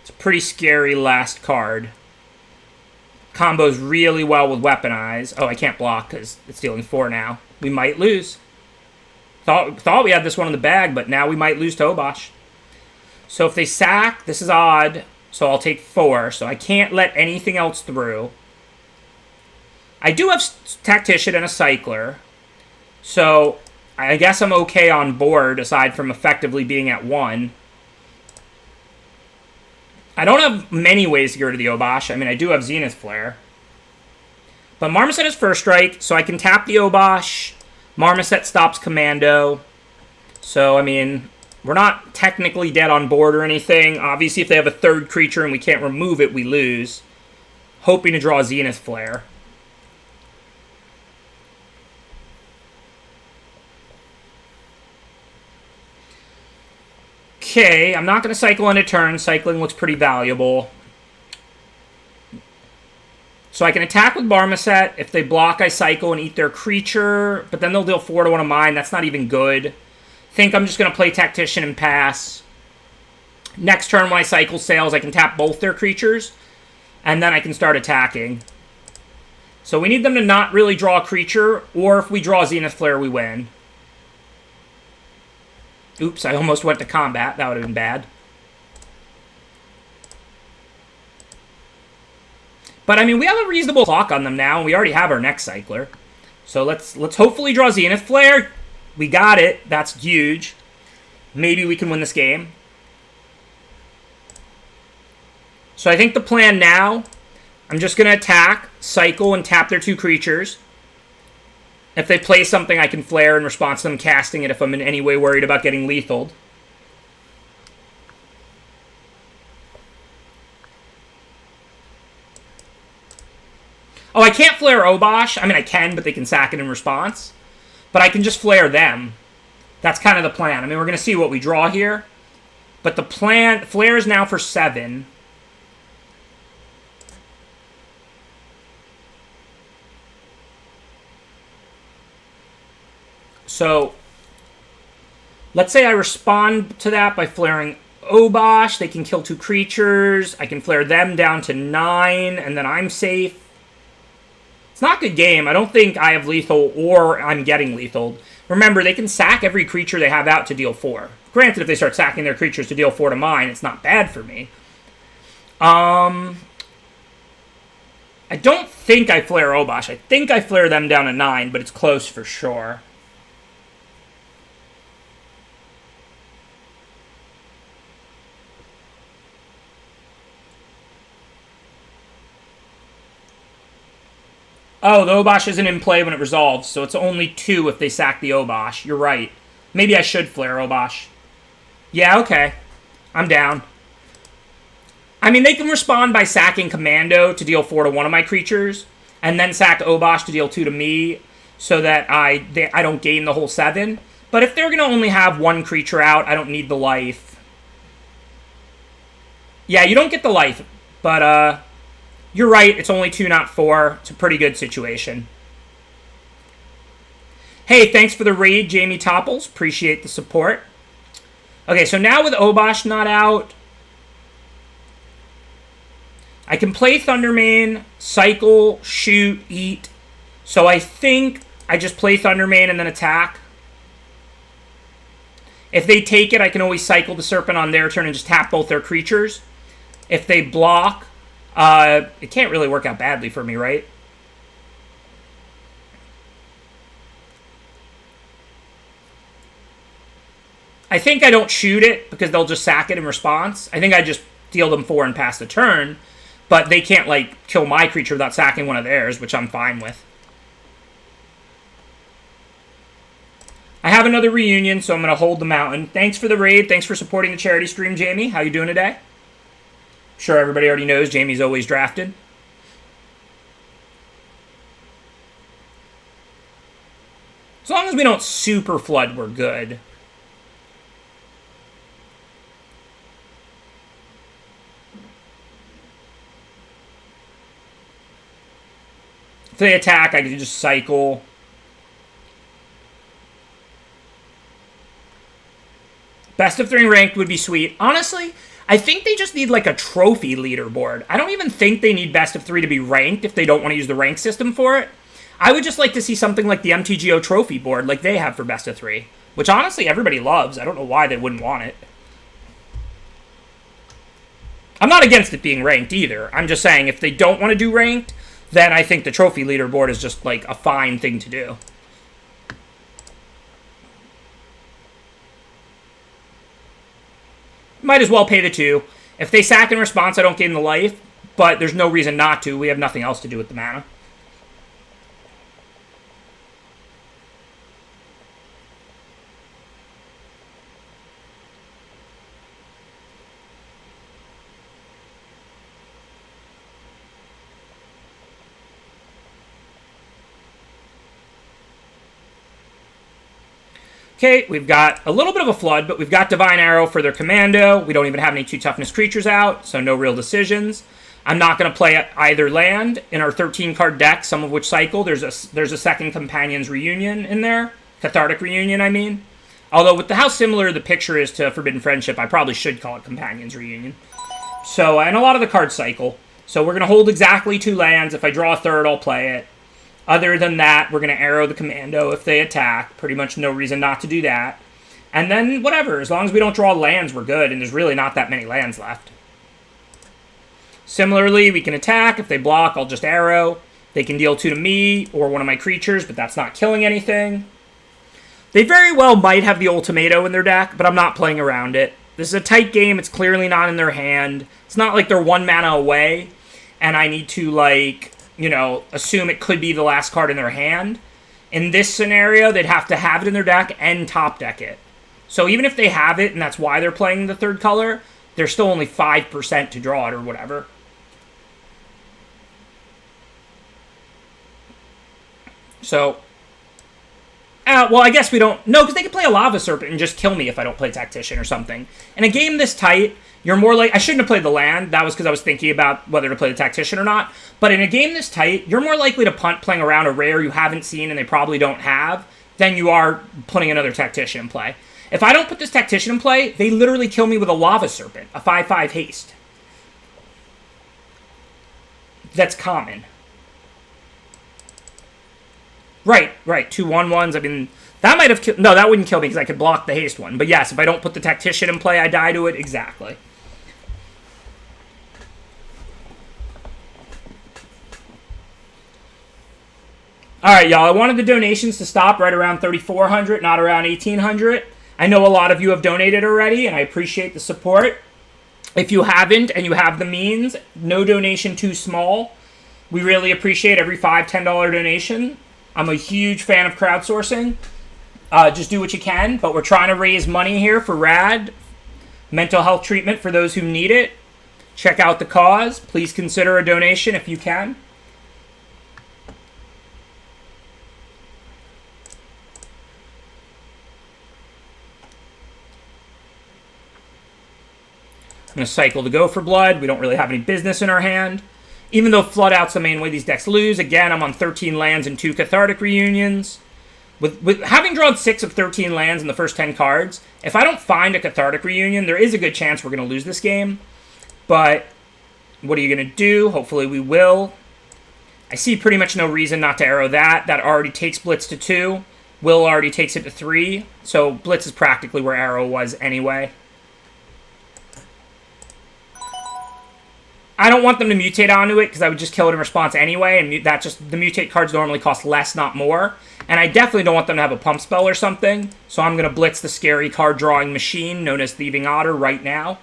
It's a pretty scary last card. Combos really well with Weaponize. Oh, I can't block because it's dealing 4 now. We might lose. Thought we had this one in the bag, but now we might lose to Obosh. So if they sack, this is odd. So I'll take 4. So I can't let anything else through. I do have Tactician and a Cycler. So I guess I'm okay on board, aside from effectively being at 1. I don't have many ways to get rid of the Obosh. I mean, I do have Zenith Flare. But Marmoset is first strike, so I can tap the Obosh. Marmoset stops Commando. So, I mean, we're not technically dead on board or anything. Obviously, if they have a third creature and we can't remove it, we lose. Hoping to draw Zenith Flare. Okay, I'm not going to cycle on a turn. Cycling looks pretty valuable. So I can attack with Marmoset. If they block, I cycle and eat their creature. But then they'll deal 4 to one of mine. That's not even good. Think I'm just going to play Tactician and pass. Next turn when I cycle Sails, I can tap both their creatures. And then I can start attacking. So we need them to not really draw a creature. Or if we draw Zenith Flare, we win. Oops, I almost went to combat. That would have been bad. But, I mean, we have a reasonable clock on them now, and we already have our next cycler. So let's hopefully draw Zenith Flare. We got it. That's huge. Maybe we can win this game. So I think the plan now, I'm just going to attack, cycle, and tap their 2 creatures. If they play something, I can flare in response to them casting it if I'm in any way worried about getting lethaled. Oh, I can't flare Obosh. I mean, I can, but they can sack it in response. But I can just flare them. That's kind of the plan. I mean, we're going to see what we draw here. But the plan... Flare is now for 7. So, let's say I respond to that by flaring Obosh. They can kill 2 creatures. I can flare them down to 9, and then I'm safe. It's not a good game. I don't think I have lethal or I'm getting lethal. Remember, they can sack every creature they have out to deal 4. Granted, if they start sacking their creatures to deal 4 to mine, it's not bad for me. I don't think I flare Obosh. I think I flare them down to 9, but it's close for sure. Oh, the Obosh isn't in play when it resolves, so it's only 2 if they sack the Obosh. You're right. Maybe I should flare Obosh. Yeah, okay. I'm down. I mean, they can respond by sacking Commando to deal 4 to one of my creatures, and then sack Obosh to deal 2 to me, so that I don't gain the whole 7. But if they're going to only have 1 creature out, I don't need the life. Yeah, you don't get the life, but, you're right, it's only 2, not 4. It's a pretty good situation. Hey, thanks for the raid, Jamie Topples. Appreciate the support. Okay, so now with Obosh not out, I can play Thundermane, cycle, shoot, eat. So I think I just play Thundermane and then attack. If they take it, I can always cycle the Serpent on their turn and just tap both their creatures. If they block... it can't really work out badly for me, right? I think I don't shoot it because they'll just sack it in response. I think I just deal them 4 and pass the turn. But they can't, like, kill my creature without sacking one of theirs, which I'm fine with. I have another reunion, so I'm going to hold the mountain. Thanks for the raid. Thanks for supporting the charity stream, Jamie. How you doing today? Sure, everybody already knows Jamie's always drafted. As long as we don't super flood, we're good. If they attack, I can just cycle. Best of 3 ranked would be sweet. Honestly, I think they just need like a trophy leaderboard. I don't even think they need best of 3 to be ranked if they don't want to use the rank system for it. I would just like to see something like the MTGO trophy board like they have for best of 3. Which honestly everybody loves. I don't know why they wouldn't want it. I'm not against it being ranked either. I'm just saying if they don't want to do ranked, then I think the trophy leaderboard is just like a fine thing to do. Might as well pay the 2. If they sack in response, I don't gain the life, but there's no reason not to. We have nothing else to do with the mana. Okay, we've got a little bit of a flood, but we've got Divine Arrow for their commando. We don't even have any 2 toughness creatures out, so no real decisions. I'm not going to play either land in our 13-card deck, some of which cycle. There's a second Companion's Reunion in there. Cathartic Reunion, I mean. Although with how similar the picture is to Forbidden Friendship, I probably should call it Companion's Reunion. So, and a lot of the cards cycle. So we're going to hold exactly 2 lands. If I draw a third, I'll play it. Other than that, we're going to arrow the commando if they attack. Pretty much no reason not to do that. And then, whatever. As long as we don't draw lands, we're good. And there's really not that many lands left. Similarly, we can attack. If they block, I'll just arrow. They can deal 2 to me or one of my creatures, but that's not killing anything. They very well might have the Ultimato in their deck, but I'm not playing around it. This is a tight game. It's clearly not in their hand. It's not like they're 1 mana away, and I need to, like, you know, assume it could be the last card in their hand. In this scenario, they'd have to have it in their deck and top deck it. So even if they have it, and that's why they're playing the 3rd color, they're still only 5% to draw it or whatever. So, well, I guess we don't... No, because they could play a Lava Serpent and just kill me if I don't play Tactician or something. In a game this tight, you're more like... I shouldn't have played the land. That was because I was thinking about whether to play the Tactician or not. But in a game this tight, you're more likely to punt playing around a rare you haven't seen and they probably don't have than you are putting another Tactician in play. If I don't put this Tactician in play, they literally kill me with a Lava Serpent, a 5/5 haste. That's common. Right. 2 1/1s. I mean, that might have killed... No, that wouldn't kill me because I could block the haste one. But yes, if I don't put the Tactician in play, I die to it. Exactly. Alright, y'all. I wanted the donations to stop right around 3,400, not around 1,800. I know a lot of you have donated already, and I appreciate the support. If you haven't and you have the means, no donation too small. We really appreciate every $5, $10 donation. I'm a huge fan of crowdsourcing. Just do what you can, but we're trying to raise money here for RAD, mental health treatment for those who need it. Check out the cause. Please consider a donation if you can. I'm going to cycle to go for blood. We don't really have any business in our hand. Even though Flood Out's the main way these decks lose, again, I'm on 13 lands and 2 Cathartic Reunions. With having drawn 6 of 13 lands in the first 10 cards, if I don't find a Cathartic Reunion, there is a good chance we're going to lose this game. But what are you going to do? Hopefully we will. I see pretty much no reason not to arrow that. That already takes Blitz to 2. Will already takes it to 3. So Blitz is practically where arrow was anyway. I don't want them to mutate onto it because I would just kill it in response anyway, and that just the mutate cards normally cost less, not more. And I definitely don't want them to have a pump spell or something, so I'm going to blitz the scary card drawing machine known as Thieving Otter right now.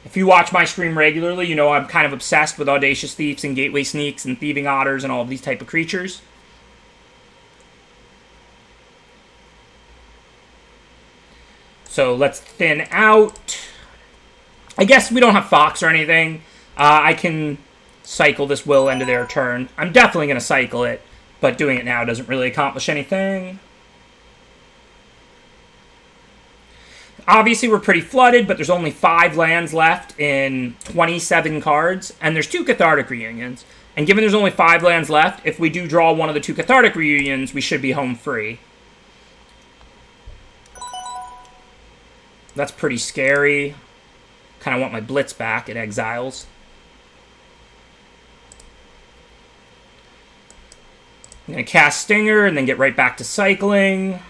If you watch my stream regularly, you know I'm kind of obsessed with Audacious Thieves and Gateway Sneaks and Thieving Otters and all of these type of creatures. So let's thin out. I guess we don't have Fox or anything. I can cycle this Will into their turn. I'm definitely going to cycle it, but doing it now doesn't really accomplish anything. Obviously, we're pretty flooded, but there's only 5 lands left in 27 cards, and there's 2 Cathartic Reunions. And given there's only 5 lands left, if we do draw one of the 2 Cathartic Reunions, we should be home free. That's pretty scary. Kind of want my Blitz back. It exiles. I'm going to cast Stinger and then get right back to cycling.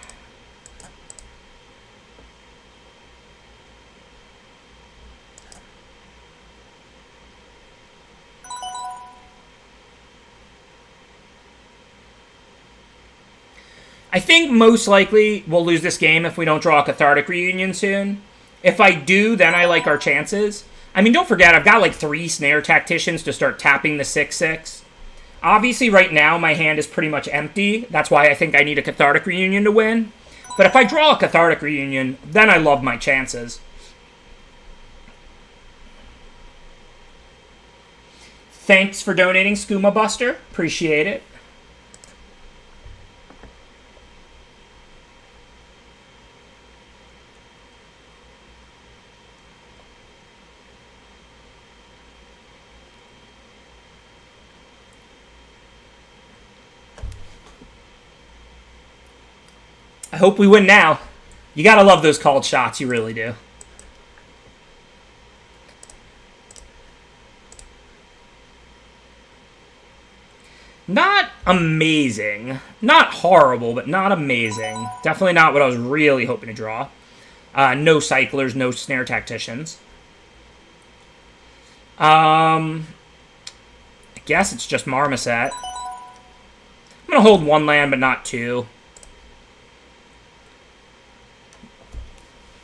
I think most likely we'll lose this game if we don't draw a Cathartic Reunion soon. If I do, then I like our chances. I mean, don't forget, I've got like 3 Snare Tacticians to start tapping the 6/6. Obviously, right now, my hand is pretty much empty. That's why I think I need a Cathartic Reunion to win. But if I draw a Cathartic Reunion, then I love my chances. Thanks for donating, Skooma Buster. Appreciate it. I hope we win now. You gotta love those called shots. You really do. Not amazing. Not horrible, but not amazing. Definitely not what I was really hoping to draw. No cyclers, no snare tacticians. I guess it's just Marmoset. I'm going to hold one land, but not two.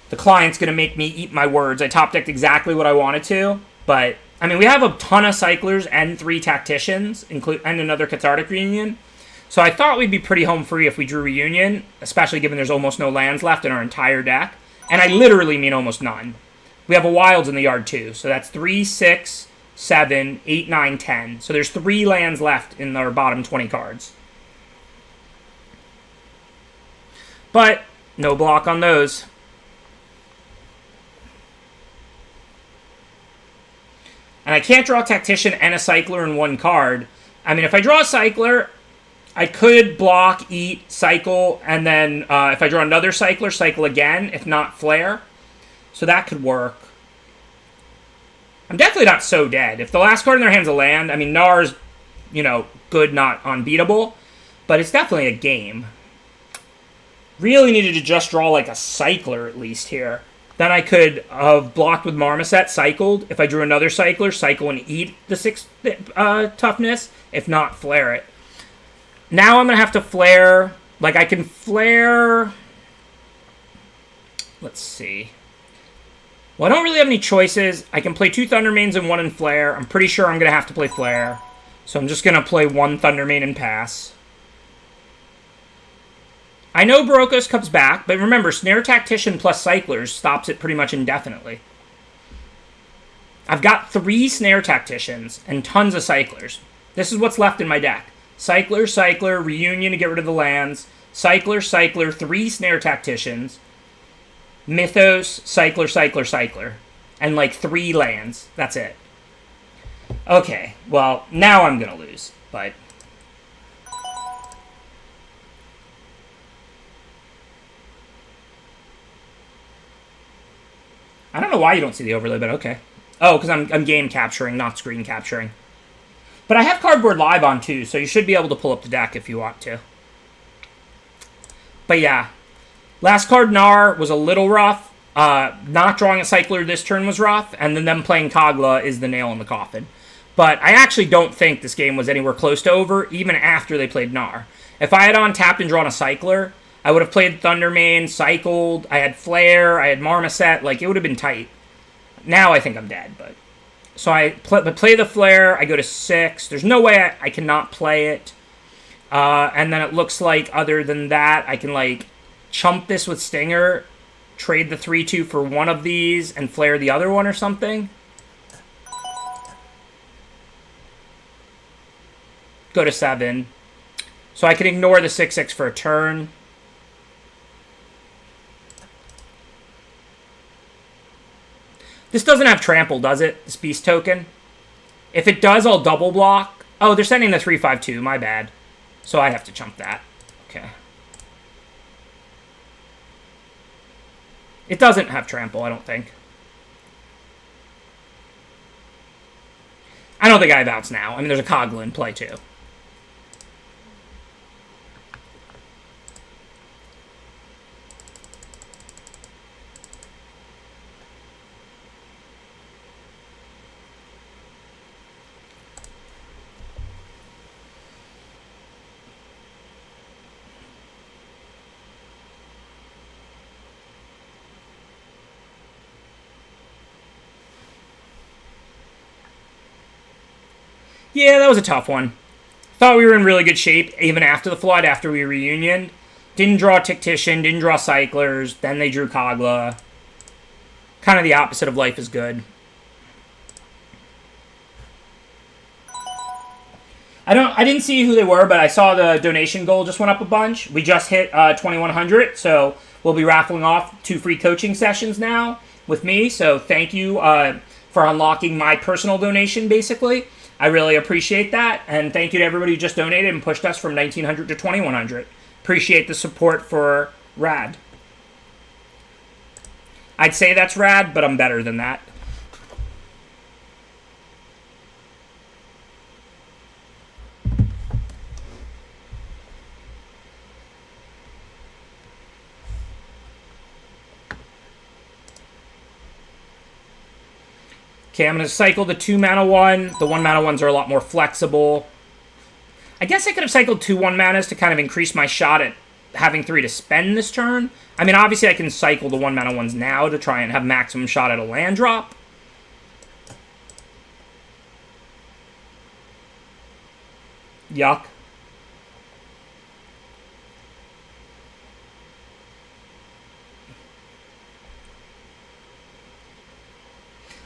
The client's going to make me eat my words. I top-decked exactly what I wanted to, but... I mean, we have a ton of cyclers and 3 tacticians, and another Cathartic Reunion. So I thought we'd be pretty home free if we drew Reunion, especially given there's almost no lands left in our entire deck. And I literally mean almost none. We have a Wilds in the yard, too. So that's 3, 6, 7, 8, 9, 10. So there's 3 lands left in our bottom 20 cards. But no block on those. And I can't draw a Tactician and a Cycler in one card. I mean, if I draw a Cycler, I could block, eat, cycle, and then if I draw another Cycler, cycle again, if not Flare. So that could work. I'm definitely not so dead. If the last card in their hand's a land, I mean, Nar's, you know, good, not unbeatable. But it's definitely a game. Really needed to just draw like a Cycler at least here. Then I could have blocked with Marmoset, cycled. If I drew another Cycler, cycle and eat the 6 toughness. If not, flare it. Now I'm going to have to flare. Like, I can flare... Let's see. Well, I don't really have any choices. I can play 2 Thundermanes and 1 in flare. I'm pretty sure I'm going to have to play flare. So I'm just going to play 1 Thundermane and pass. I know Barocos comes back, but remember, Snare Tactician plus Cyclers stops it pretty much indefinitely. I've got 3 Snare Tacticians and tons of Cyclers. This is what's left in my deck. Cycler, Cycler, Reunion to get rid of the lands, Cycler, Cycler, 3 Snare Tacticians, Mythos, Cycler, Cycler, Cycler, and like 3 lands. That's it. Okay, well, now I'm going to lose, but... I don't know why you don't see the overlay, but okay. Oh, because I'm game capturing, not screen capturing. But I have Cardboard Live on too, so you should be able to pull up the deck if you want to. But yeah. Last card, Gnar, was a little rough. Not drawing a Cycler this turn was rough, and then them playing Kogla is the nail in the coffin. But I actually don't think this game was anywhere close to over, even after they played Gnar. If I had untapped and drawn a Cycler, I would have played Thundermane, cycled, I had Flare, I had Marmoset, like, it would have been tight. Now I think I'm dead, but... So I play the Flare, I go to 6, there's no way I cannot play it. And then it looks like, other than that, I can, like, chump this with Stinger, trade the 3-2 for one of these, and Flare the other one or something. Go to 7. So I can ignore the 6-6 for a turn. This doesn't have trample, does it? This beast token? If it does, I'll double block. Oh, they're sending the 3/5/2. My bad. So I have to chump that. Okay. It doesn't have trample, I don't think. I don't think I bounce now. I mean, there's a Kogla in play, too. Yeah, that was a tough one. Thought we were in really good shape, even after the Flood, after we reunioned. Didn't draw Tactician, didn't draw Cyclers, then they drew Kogla. Kind of the opposite of life is good. I didn't see who they were, but I saw the donation goal just went up a bunch. We just hit 2,100, so we'll be raffling off 2 free coaching sessions now with me. So thank you for unlocking my personal donation, basically. I really appreciate that, and thank you to everybody who just donated and pushed us from 1,900 to 2,100. Appreciate the support for Rad. I'd say that's rad, but I'm better than that. Okay, I'm going to cycle the 2-mana one. The 1-mana ones are a lot more flexible. I guess I could have cycled 2 1-manas to kind of increase my shot at having 3 to spend this turn. I mean, obviously I can cycle the 1-mana ones now to try and have maximum shot at a land drop. Yuck.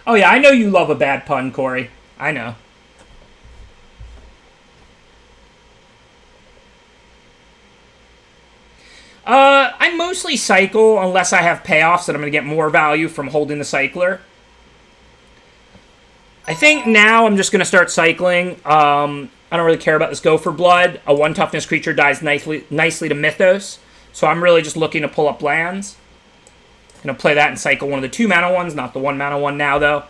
Oh yeah, I know you love a bad pun, Corey. I know. I mostly cycle unless I have payoffs that I'm going to get more value from holding the cycler. I think now I'm just going to start cycling. I don't really care about this Go for Blood. A 1 toughness creature dies nicely to Mythos. So I'm really just looking to pull up lands. Going to play that and cycle one of the 2-mana ones, not the 1-mana one now, though.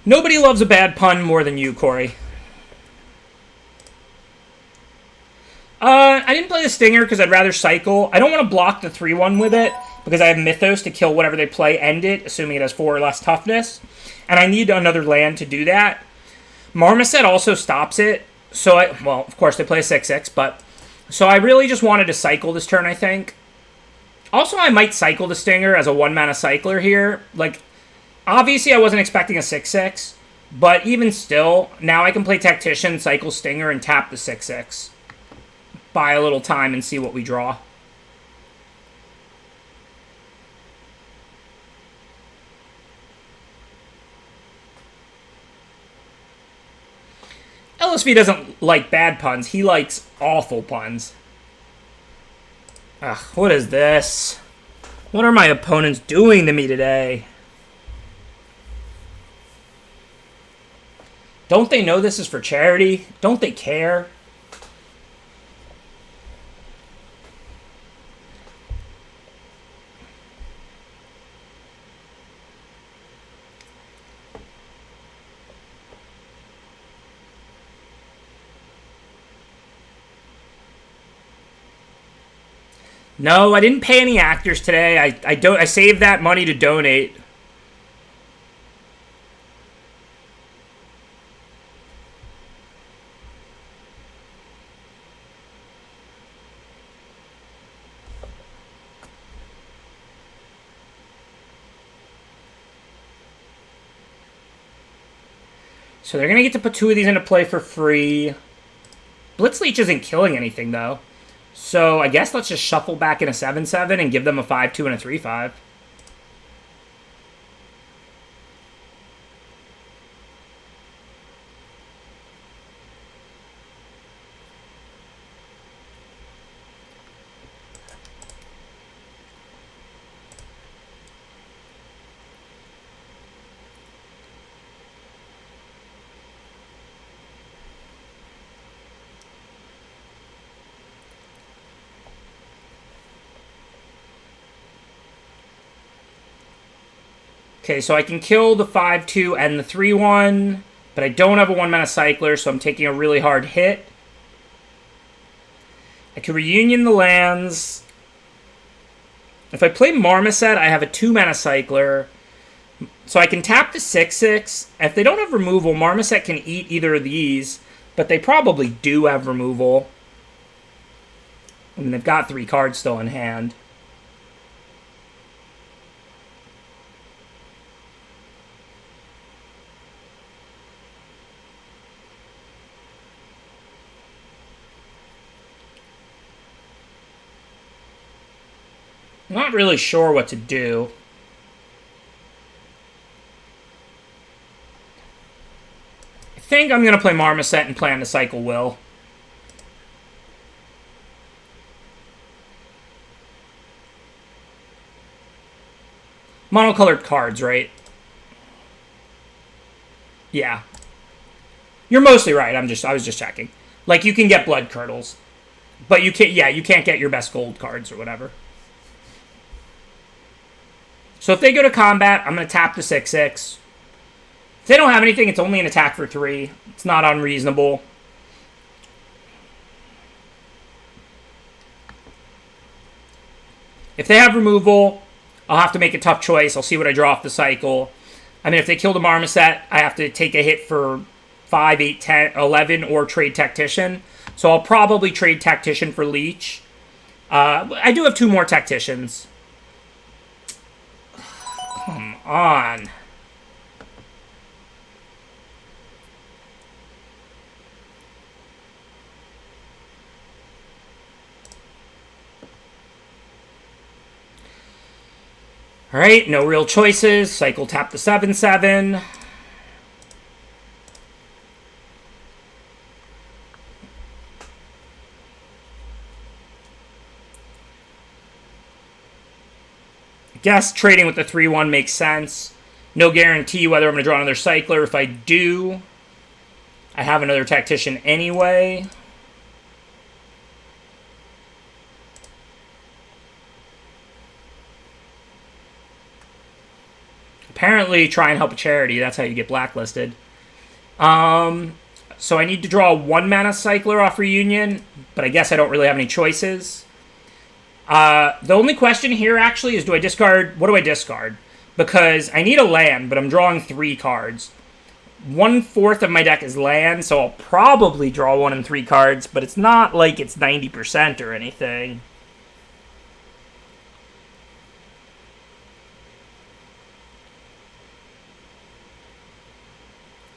Nobody loves a bad pun more than you, Corey. I didn't play the Stinger because I'd rather cycle. I don't want to block the 3-1 with it because I have Mythos to kill whatever they play, end it, assuming it has 4 or less toughness. And I need another land to do that. Marmoset also stops it. So, well, of course, they play a 6-6, but... So I really just wanted to cycle this turn, I think. Also, I might cycle the Stinger as a 1-mana cycler here. Like, obviously, I wasn't expecting a 6-6, but even still, now I can play Tactician, cycle Stinger, and tap the 6-6. Buy a little time and see what we draw. LSV doesn't like bad puns. He likes awful puns. Ugh, what is this? What are my opponents doing to me today? Don't they know this is for charity? Don't they care? No, I didn't pay any actors today. I saved that money to donate. So they're going to get to put 2 of these into play for free. Blitzleech isn't killing anything, though. So I guess let's just shuffle back in a 7-7 and give them a 5-2 and a 3-5. Okay, so I can kill the 5-2 and the 3-1, but I don't have a 1-mana cycler, so I'm taking a really hard hit. I can reunion the lands. If I play Marmoset, I have a 2-mana cycler, so I can tap the 6-6. If they don't have removal, Marmoset can eat either of these, but they probably do have removal. I mean, they've got 3 cards still in hand. Not really sure what to do. I think I'm going to play Marmoset and plan to cycle Will. Monocolored cards, right? Yeah. You're mostly right. I was just checking. Like, you can get blood curdles. But you can't, yeah, you can't get your best gold cards or whatever. So if they go to combat, I'm going to tap the 6/6. If they don't have anything, it's only an attack for 3. It's not unreasonable. If they have removal, I'll have to make a tough choice. I'll see what I draw off the cycle. I mean, if they kill the Marmoset, I have to take a hit for 5, 8, 10, 11, or trade Tactician. So I'll probably trade Tactician for Leech. I do have 2 more Tacticians. Come on. Alright, no real choices. Cycle tap the 7/7. I guess trading with the 3/1 makes sense. No guarantee whether I'm going to draw another Cycler. If I do, I have another Tactician anyway. Apparently, try and help a charity. That's how you get blacklisted. So I need to draw a 1-mana Cycler off Reunion, but I guess I don't really have any choices. The only question here, actually, is do I discard... What do I discard? Because I need a land, but I'm drawing 3 cards. 1/4 of my deck is land, so I'll probably draw 1 and 3 cards, but it's not like it's 90% or anything.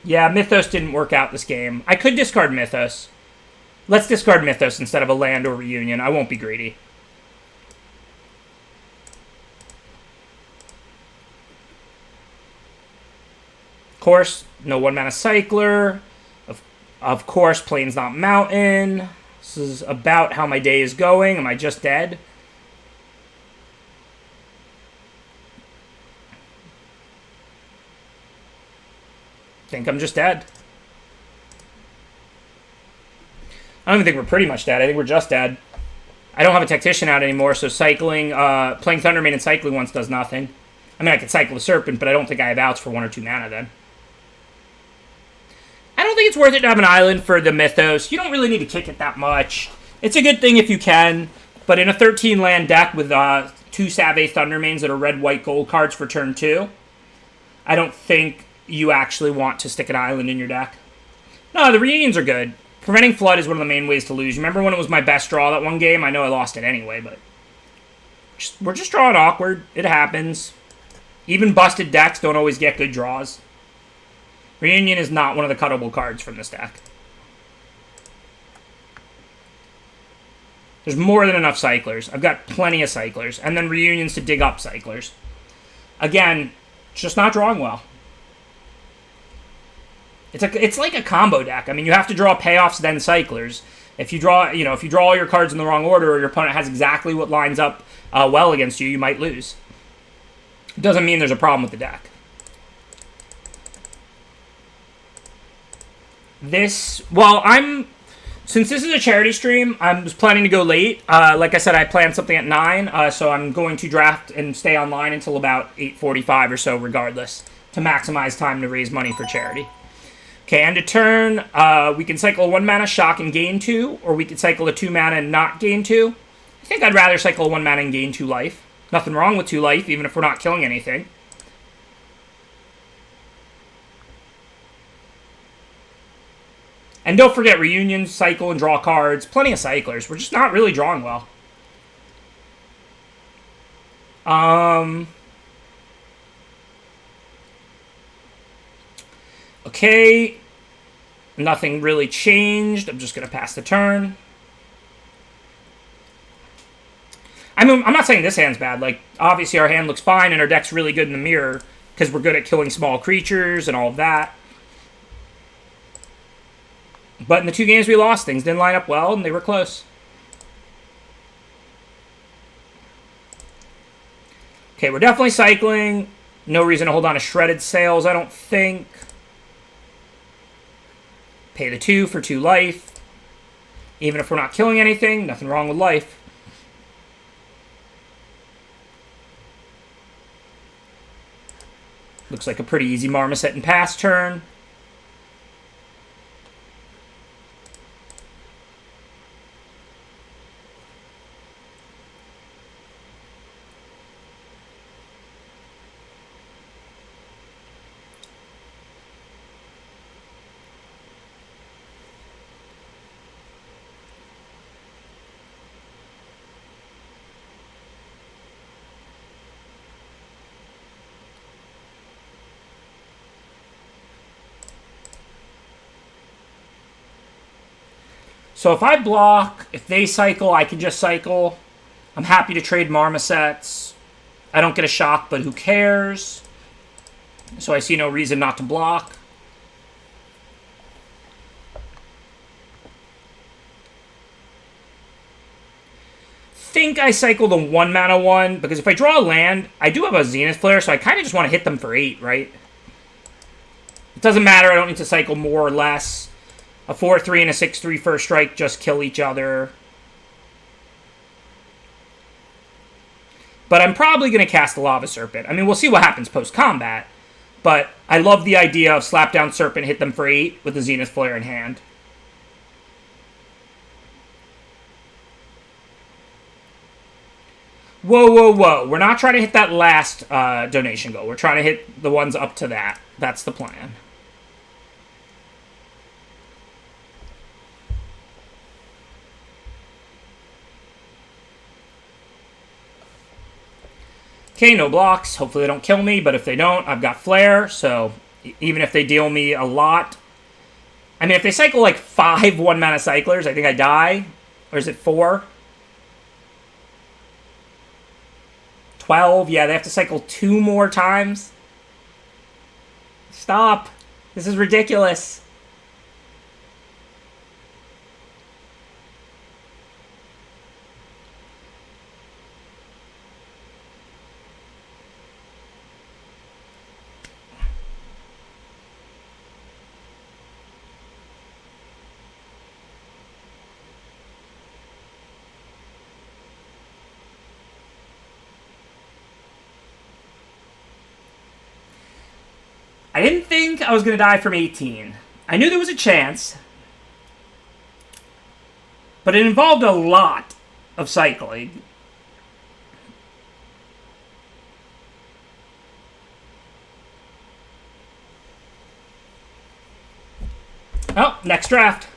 Yeah, Mythos didn't work out this game. I could discard Mythos. Let's discard Mythos instead of a land or Reunion. I won't be greedy. Of course, no 1-mana Cycler. Of course, Plains Not Mountain. This is about how my day is going. Am I just dead? Think I'm just dead. I don't even think we're pretty much dead. I think we're just dead. I don't have a Tactician out anymore, so cycling, playing Thundermane and cycling once does nothing. I mean, I could cycle the Serpent, but I don't think I have outs for 1 or 2 mana then. I don't think it's worth it to have an island for the Mythos. You don't really need to kick it that much. It's a good thing if you can, but in a 13-land deck with 2 Save Thundermanes that are red, white, gold cards for turn 2, I don't think you actually want to stick an island in your deck. No, the Reunions are good. Preventing Flood is one of the main ways to lose. You remember when it was my best draw that one game? I know I lost it anyway, but we're just drawing awkward. It happens. Even busted decks don't always get good draws. Reunion is not one of the cuttable cards from this deck. There's more than enough Cyclers. I've got plenty of Cyclers. And then Reunions to dig up Cyclers. Again, it's just not drawing well. It's like a combo deck. I mean, you have to draw payoffs, then Cyclers. If you draw, if you draw all your cards in the wrong order, or your opponent has exactly what lines up well against you, you might lose. It doesn't mean there's a problem with the deck. Since this is a charity stream, I was planning to go late. Like I said, I planned something at 9, so I'm going to draft and stay online until about 8:45 or so, regardless, to maximize time to raise money for charity. Okay, end of turn, we can cycle a 1-mana Shock and gain 2, or we could cycle a 2-mana and not gain 2. I think I'd rather cycle a 1-mana and gain 2 life. Nothing wrong with 2 life, even if we're not killing anything. And don't forget Reunion, cycle, and draw cards. Plenty of Cyclers. We're just not really drawing well. Okay. Nothing really changed. I'm just going to pass the turn. I mean, I'm not saying this hand's bad. Like, obviously our hand looks fine and our deck's really good in the mirror because we're good at killing small creatures and all of that. But in the 2 games we lost, things didn't line up well, and they were close. Okay, we're definitely cycling. No reason to hold on to Shredded Sails, I don't think. Pay the 2 for 2 life. Even if we're not killing anything, nothing wrong with life. Looks like a pretty easy Marmoset and pass turn. So if I block, if they cycle, I can just cycle. I'm happy to trade Marmosets. I don't get a shock, but who cares? So I see no reason not to block. Think I cycle the 1 mana one, because if I draw a land, I do have a Zenith Flare, so I kind of just want to hit them for 8, right? It doesn't matter, I don't need to cycle more or less. A 4-3 and a 6-3 first strike just kill each other. But I'm probably going to cast the Lava Serpent. I mean, we'll see what happens post-combat. But I love the idea of slap down Serpent, hit them for 8 with the Zenith Flare in hand. Whoa, whoa, whoa. We're not trying to hit that last donation goal. We're trying to hit the ones up to that. That's the plan. Okay, no blocks. Hopefully they don't kill me, but if they don't, I've got Flare, so even if they deal me a lot... I mean, if they cycle like 5 1-mana cyclers, I think I die. Or is it 4? 12? Yeah, they have to cycle 2 more times. Stop. This is ridiculous. I didn't think I was going to die from 18. I knew there was a chance. But it involved a lot of cycling. Oh, next draft.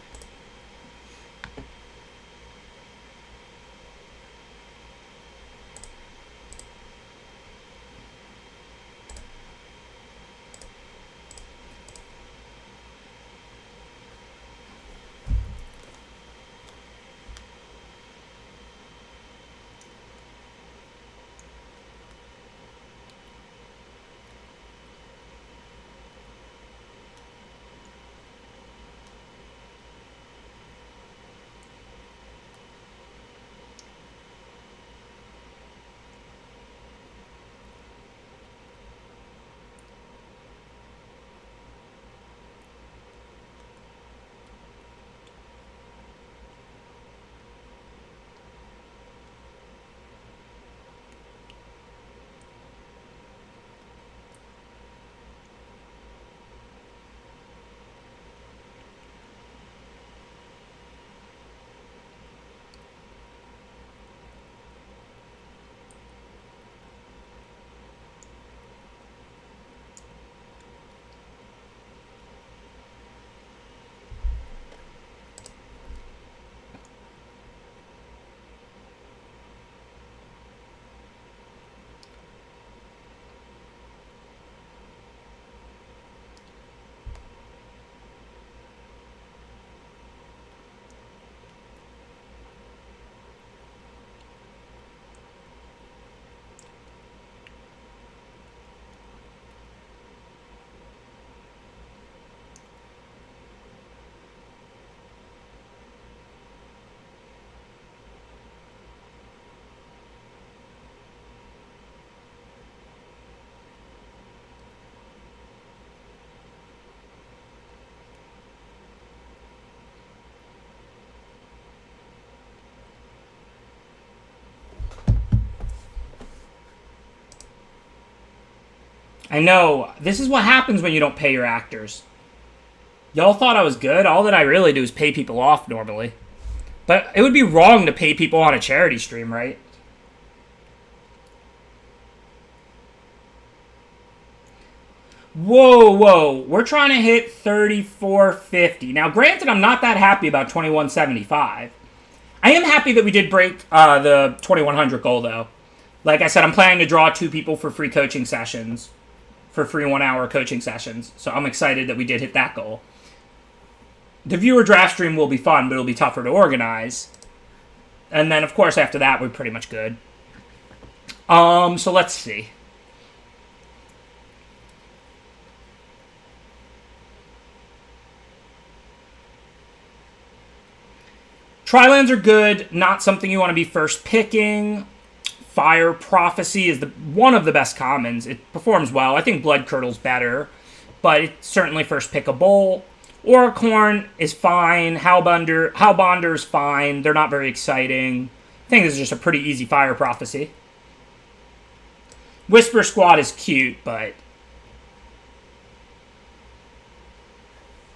I know. This is what happens when you don't pay your actors. Y'all thought I was good? All that I really do is pay people off normally. But it would be wrong to pay people on a charity stream, right? Whoa, whoa. We're trying to hit 3450. Now, granted, I'm not that happy about 2175. I am happy that we did break the 2100 goal, though. Like I said, I'm planning to draw 2 people for free coaching sessions. For free 1-hour coaching sessions. So I'm excited that we did hit that goal. The viewer draft stream will be fun, but it'll be tougher to organize. And then, of course, after that, we're pretty much good. So let's see. Tri-lands are good, not something you want to be first picking. Fire Prophecy is one of the best commons. It performs well. I think Blood Curdle's better, but it's certainly first pickable. Oracorn is fine. Hellbonder's fine. They're not very exciting. I think this is just a pretty easy Fire Prophecy. Whisper Squad is cute, but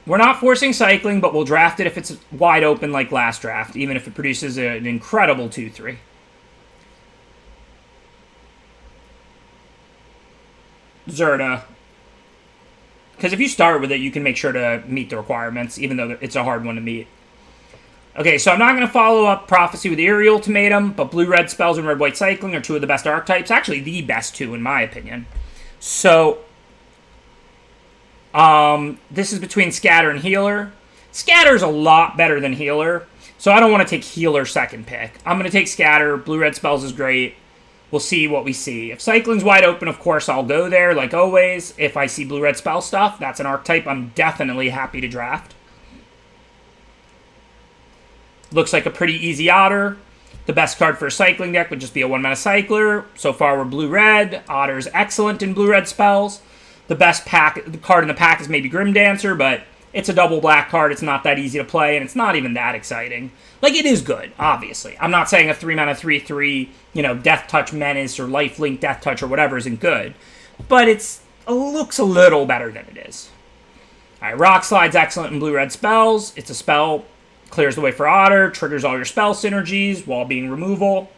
we're not forcing cycling, but we'll draft it if it's wide open like last draft, even if it produces an incredible 2-3. Zerta. Because if you start with it, you can make sure to meet the requirements, even though it's a hard one to meet. Okay, so I'm not going to follow up Prophecy with Eerie Ultimatum, but blue-red spells and red-white cycling are 2 of the best archetypes. Actually, the best 2, in my opinion. So this is between Scatter and Healer. Scatter's a lot better than Healer, so I don't want to take Healer second pick. I'm going to take Scatter. Blue-red spells is great. We'll see what we see. If cycling's wide open, of course, I'll go there, like always. If I see blue-red spell stuff, that's an archetype I'm definitely happy to draft. Looks like a pretty easy Otter. The best card for a cycling deck would just be a 1-mana cycler. So far, we're blue-red. Otter's excellent in blue-red spells. The best card in the pack is maybe Grim Dancer, but it's a double black card. It's not that easy to play, and it's not even that exciting. Like, it is good, obviously. I'm not saying a 3-mana 3/3, Death Touch Menace or Lifelink Death Touch or whatever isn't good. But it looks a little better than it is. Alright, Rock Slide's excellent in blue-red spells. It's a spell, clears the way for Otter, triggers all your spell synergies while being removal.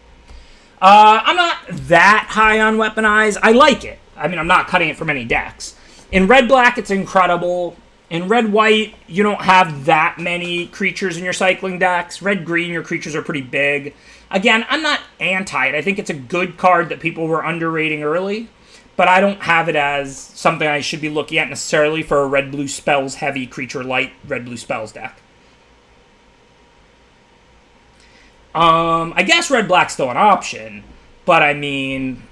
I'm not that high on Weaponize. I like it. I mean, I'm not cutting it from any decks. In red-black, it's incredible. In red-white, you don't have that many creatures in your cycling decks. Red-green, your creatures are pretty big. Again, I'm not anti it. I think it's a good card that people were underrating early, but I don't have it as something I should be looking at necessarily for a red-blue spells heavy creature light red-blue spells deck. I guess red-black's still an option, but I mean,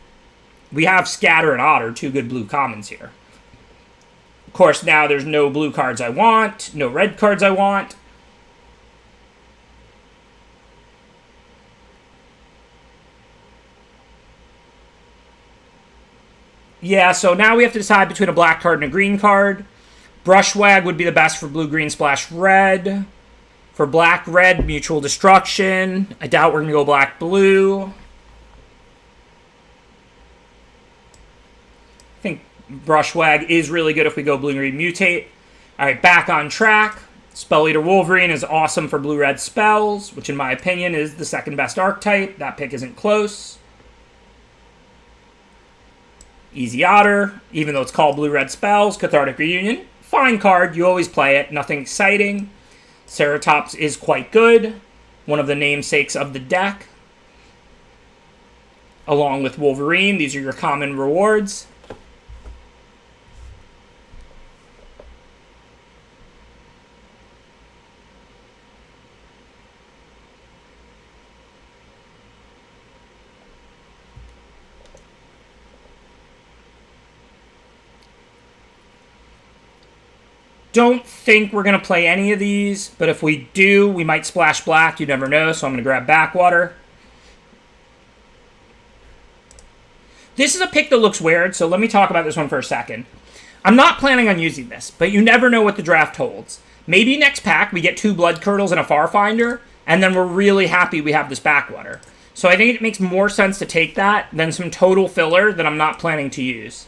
we have Scatter and Otter, 2 good blue commons here. Of course, now there's no blue cards I want, no red cards I want. Yeah, so now we have to decide between a black card and a green card. Brushwag would be the best for blue-green splash red. For black-red, Mutual Destruction. I doubt we're going to go black-blue. I think Brushwag is really good if we go blue-green mutate. Alright, back on track. Spell Eater Wolverine is awesome for blue-red spells, which in my opinion is the second best archetype. That pick isn't close. Easy Otter, even though it's called blue-red spells. Cathartic Reunion, fine card. You always play it. Nothing exciting. Ceratops is quite good. One of the namesakes of the deck. Along with Wolverine, these are your common rewards. Don't think we're going to play any of these, but if we do, we might splash black. You never know, so I'm going to grab Backwater. This is a pick that looks weird, so let me talk about this one for a second. I'm not planning on using this, but you never know what the draft holds. Maybe next pack we get 2 Blood Curdles and a Farfinder, and then we're really happy we have this Backwater. So I think it makes more sense to take that than some total filler that I'm not planning to use.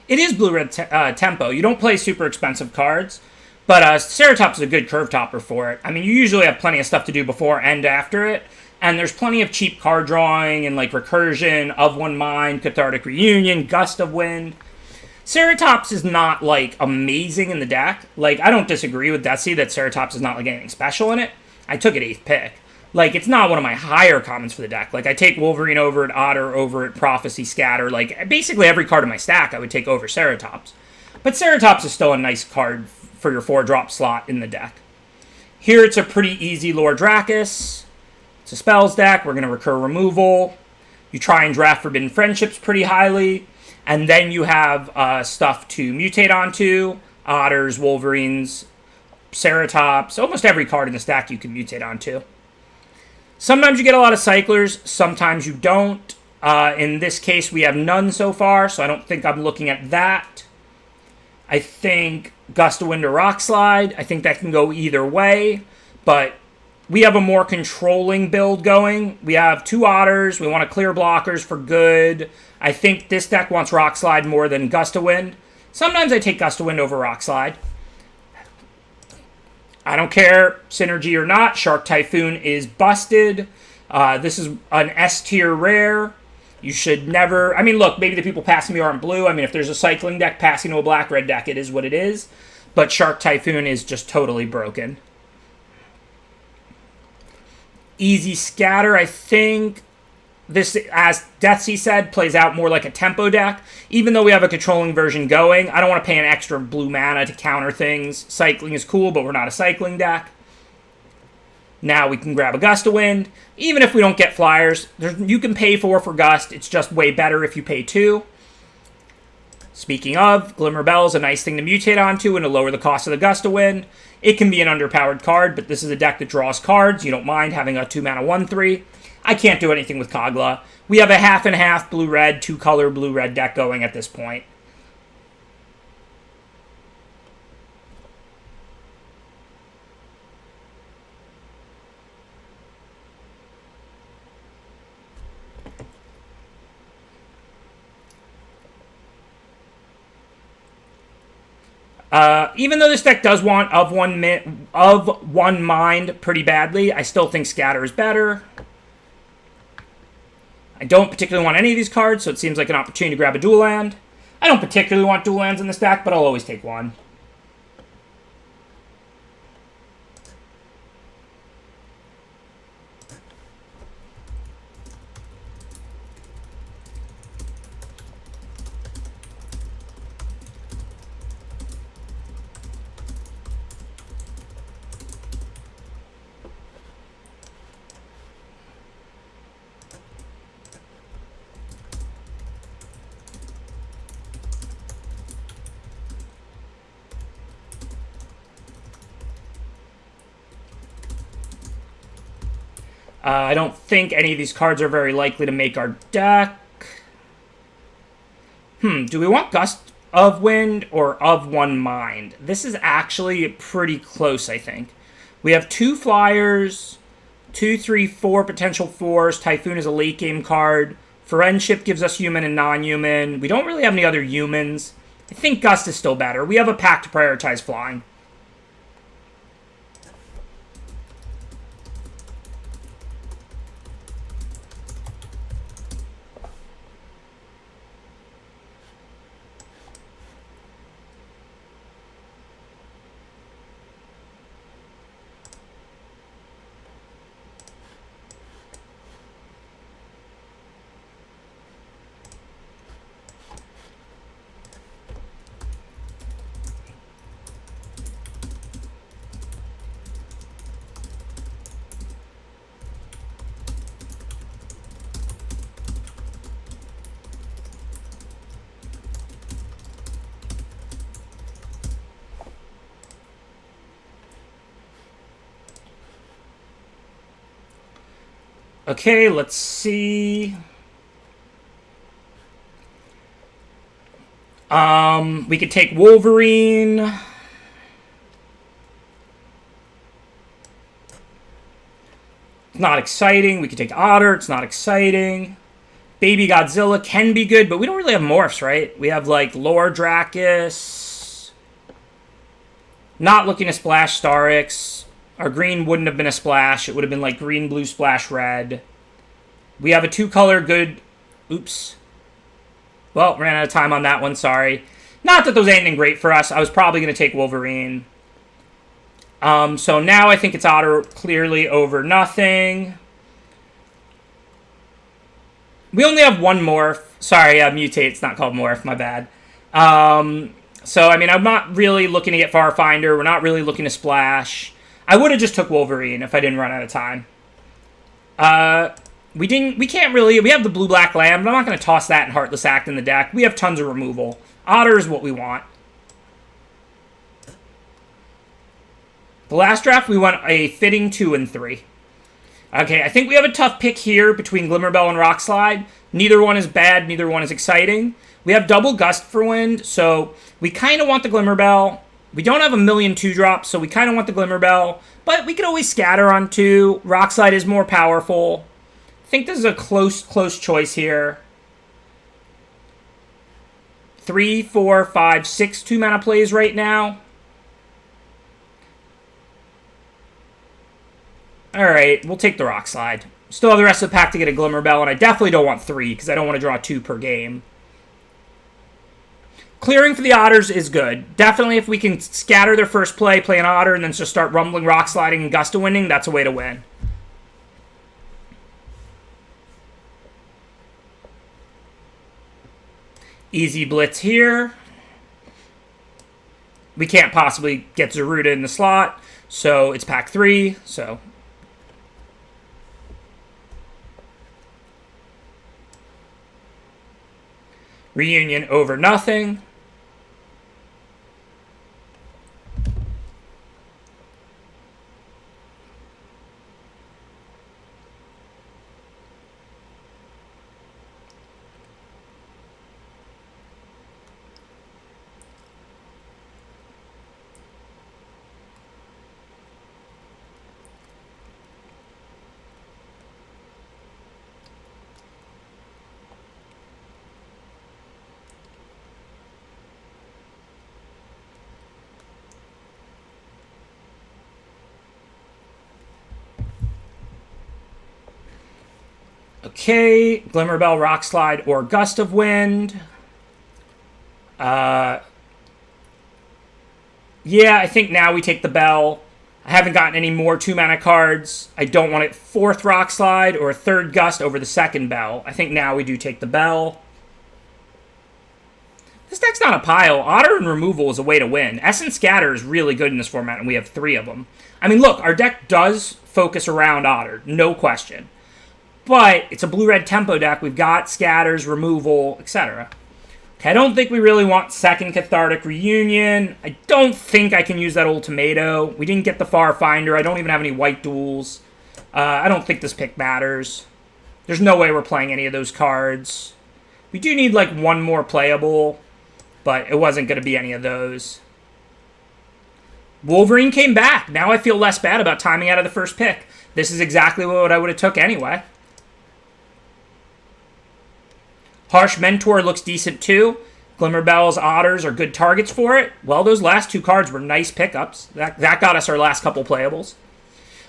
It is blue-red tempo. You don't play super expensive cards, but Ceratops is a good curve topper for it. I mean, you usually have plenty of stuff to do before and after it, and there's plenty of cheap card drawing and like Recursion, Of One Mind, Cathartic Reunion, Gust of Wind. Ceratops is not like amazing in the deck. Like, I don't disagree with Desi that Ceratops is not like anything special in it. I took it 8th pick. Like, it's not one of my higher commons for the deck. Like, I take Wolverine over it, Otter over it, Prophecy, Scatter. Like, basically every card in my stack I would take over Ceratops. But Ceratops is still a nice card for your 4-drop slot in the deck. Here it's a pretty easy Lord Dracus. It's a spells deck. We're going to recur removal. You try and draft Forbidden Friendships pretty highly. And then you have stuff to mutate onto. Otters, Wolverines, Ceratops. Almost every card in the stack you can mutate onto. Sometimes you get a lot of cyclers, sometimes you don't. In this case, we have none so far, so I don't think I'm looking at that. I think Gust of Wind or Rock Slide, I think that can go either way, but we have a more controlling build going. We have 2 Otters, we want to clear blockers for good. I think this deck wants Rock Slide more than Gust of Wind. Sometimes I take Gust of Wind over Rock Slide. I don't care, Synergy or not, Shark Typhoon is busted. This is an S tier rare. You should never... I mean, look, maybe the people passing me aren't blue. I mean, if there's a cycling deck passing to a black-red deck, it is what it is. But Shark Typhoon is just totally broken. Easy Scatter, I think... This, as Deathsea said, plays out more like a tempo deck. Even though we have a controlling version going, I don't want to pay an extra blue mana to counter things. Cycling is cool, but we're not a cycling deck. Now we can grab a Gust of Wind. Even if we don't get flyers, you can pay 4 for Gust. It's just way better if you pay 2. Speaking of, Glimmer Bell is a nice thing to mutate onto and to lower the cost of the Gust of Wind. It can be an underpowered card, but this is a deck that draws cards. You don't mind having a 2-mana 1/3. I can't do anything with Kogla. We have a half and half blue-red, 2-color blue-red deck going at this point. Even though this deck does want Of One Mind pretty badly, I still think Scatter is better. I don't particularly want any of these cards, so it seems like an opportunity to grab a dual land. I don't particularly want dual lands in this deck, but I'll always take one. I don't think any of these cards are very likely to make our deck. Do we want Gust of Wind or Of One Mind? This is actually pretty close, I think. We have 2 flyers, 2, 3, 4 potential 4s. Typhoon is a late game card. Friendship gives us human and non-human. We don't really have any other humans. I think Gust is still better. We have a pack to prioritize flying. Okay, let's see. We could take Wolverine. It's not exciting. We could take Otter. It's not exciting. Baby Godzilla can be good, but we don't really have morphs, right? We have, like, Lore Dracus. Not looking to splash Starix. Our green wouldn't have been a splash. It would have been, like, green, blue, splash, red. We have a 2-color good... Oops. Well, ran out of time on that one, sorry. Not that those anything great for us. I was probably going to take Wolverine. So now I think it's Otter clearly over nothing. We only have one morph. Sorry, mutate. It's not called morph. My bad. So, I mean, I'm not really looking to get Farfinder. We're not really looking to splash. I would have just took Wolverine if I didn't run out of time. We can't really... We have the Blue-Black Lamb, but I'm not going to toss that and Heartless Act in the deck. We have tons of removal. Otter is what we want. The last draft, we went a fitting 2 and 3. Okay, I think we have a tough pick here between Glimmerbell and Rockslide. Neither one is bad, neither one is exciting. We have double Gust for Wind, so we kind of want the Glimmerbell. We don't have a million 2-drops, so we kind of want the Glimmerbell. But we could always scatter on 2. Rockslide is more powerful. I think this is a close choice here. 3, 4, 5, 6 2-mana plays right now. Alright, we'll take the Rockslide. Still have the rest of the pack to get a Glimmerbell, and I definitely don't want 3, because I don't want to draw 2 per game. Clearing for the Otters is good. Definitely if we can scatter their first play, play an Otter, and then just start rumbling, Rocksliding, and Gust of Winding, that's a way to win. Easy Blitz here. We can't possibly get Zaruda in the slot, so it's pack 3, so... Reunion over nothing. Okay, Glimmerbell, Rockslide, or Gust of Wind. Yeah, I think now we take the Bell. I haven't gotten any more 2-mana cards. I don't want it 4th Rockslide or a 3rd Gust over the 2nd Bell. I think now we do take the Bell. This deck's not a pile. Otter and Removal is a way to win. Essence Scatter is really good in this format, and we have 3 of them. I mean, look, our deck does focus around Otter, no question. But it's a blue-red tempo deck. We've got Scatters, Removal, etc. Okay, I don't think we really want 2nd Cathartic Reunion. I don't think I can use that old Tomato. We didn't get the Farfinder. I don't even have any white duels. I don't think this pick matters. There's no way we're playing any of those cards. We do need, like, one more playable, but it wasn't going to be any of those. Wolverine came back. Now I feel less bad about timing out of the first pick. This is exactly what I would have took anyway. Harsh Mentor looks decent too. Glimmerbell's Otters are good targets for it. Well, those last 2 cards were nice pickups. That got us our last couple playables.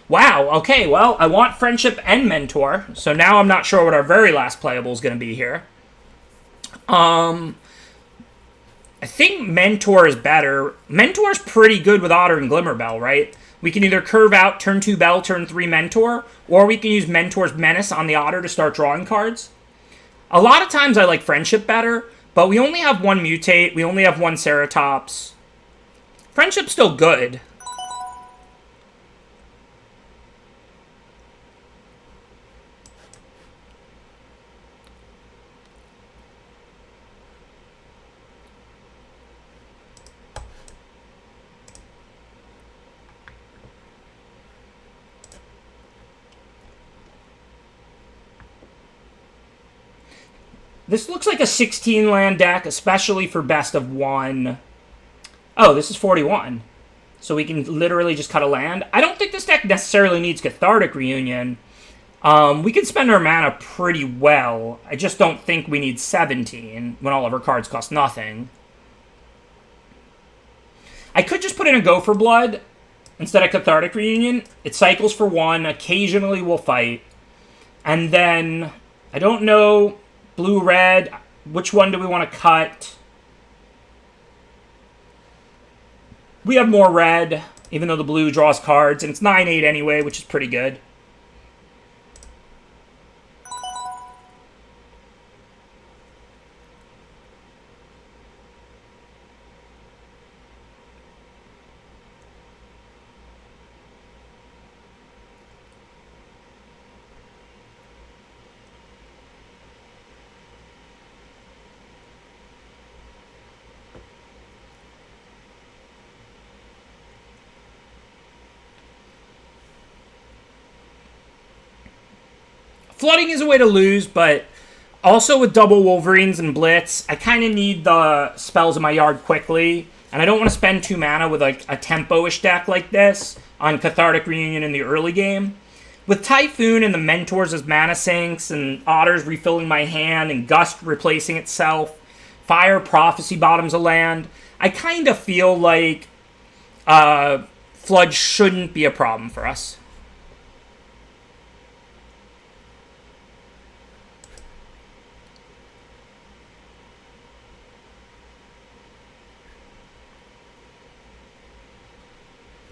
Wow, okay, well, I want Friendship and Mentor, so now I'm not sure what our very last playable is going to be here. I think Mentor is better. Mentor's pretty good with Otter and Glimmerbell, right? We can either curve out turn 2 Bell, turn 3 Mentor, or we can use Mentor's Menace on the Otter to start drawing cards. A lot of times I like Friendship better, but we only have 1 Mutate, we only have 1 Ceratops. Friendship's still good. This looks like a 16-land deck, especially for best of 1. Oh, this is 41. So we can literally just cut a land. I don't think this deck necessarily needs Cathartic Reunion. We can spend our mana pretty well. I just don't think we need 17 when all of our cards cost nothing. I could just put in a Go for Blood instead of Cathartic Reunion. It cycles for 1. Occasionally we'll fight. And then, I don't know, blue-red. Which one do we want to cut? We have more red, even though the blue draws cards. And it's 9-8 anyway, which is pretty good. Flooding is a way to lose, but also with double Wolverines and Blitz, I kind of need the spells in my yard quickly, and I don't want to spend 2 mana with like a tempo-ish deck like this on Cathartic Reunion in the early game. With Typhoon and the Mentors as mana sinks, and Otters refilling my hand, and Gust replacing itself, Fire Prophecy bottoms a land, I kind of feel like Flood shouldn't be a problem for us.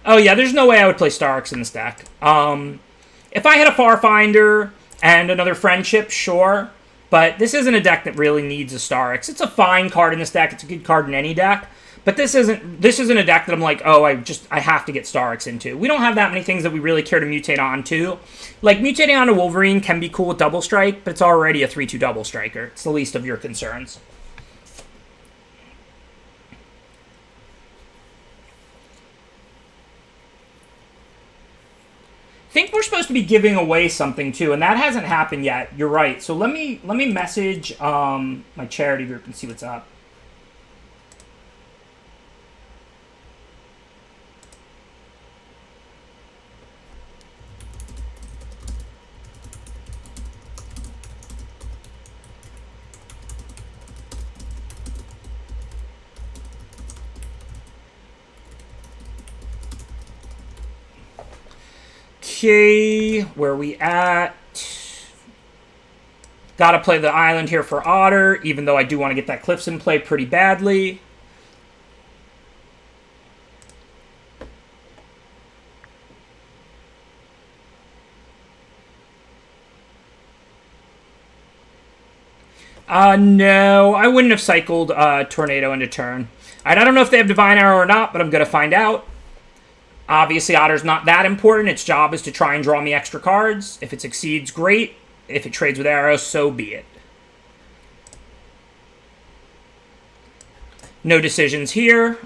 Oh yeah, there's no way I would play Starks in this deck. If I had a Farfinder and another Friendship, sure. But this isn't a deck that really needs a Starks. It's a fine card in this deck. It's a good card in any deck. But this isn't a deck that I'm like, oh, I have to get Starks into. We don't have that many things that we really care to mutate onto. Like, mutating onto Wolverine can be cool with Double Strike, but it's already a 3-2 Double Striker. It's the least of your concerns. Think we're supposed to be giving away something too, and that hasn't happened yet. You're right. So let me message my charity group and see what's up. Okay, where are we at? Gotta play the island here for Otter, even though I do want to get that Cliffs in play pretty badly. No, I wouldn't have cycled Tornado into turn. I don't know if they have Divine Arrow or not, but I'm going to find out. Obviously, Otter's not that important. Its job is to try and draw me extra cards. If it succeeds, great. If it trades with Arrow, so be it. No decisions here.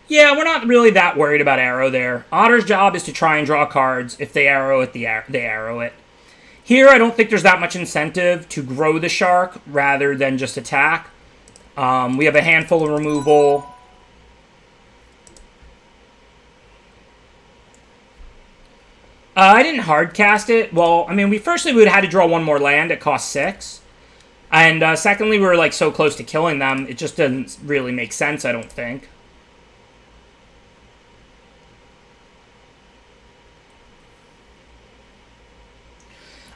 Yeah, we're not really that worried about Arrow there. Otter's job is to try and draw cards. If they arrow it, they arrow it. Here, I don't think there's that much incentive to grow the shark rather than just attack. We have a handful of removal. I didn't hardcast it. Well, I mean, we would have had to draw one more land. It cost 6. And secondly, we were like so close to killing them. It just doesn't really make sense, I don't think.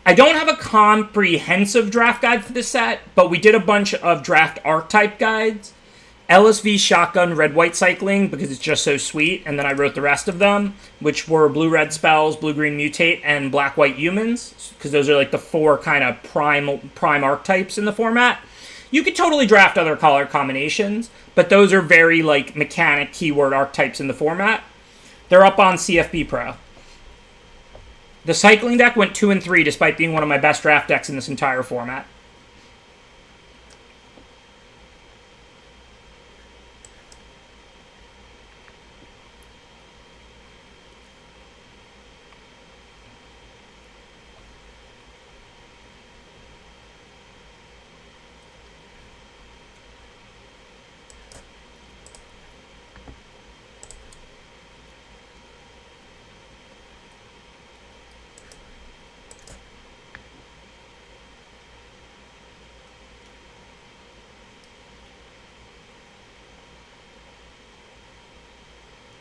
I don't have a comprehensive draft guide for this set, but we did a bunch of draft archetype guides. LSV Shotgun Red-White Cycling, because it's just so sweet, and then I wrote the rest of them, which were Blue-Red Spells, Blue-Green Mutate, and Black-White Humans, because those are like the 4 kind of prime archetypes in the format. You could totally draft other color combinations, but those are very like mechanic keyword archetypes in the format. They're up on CFB Pro. The cycling deck went 2 and 3, despite being one of my best draft decks in this entire format.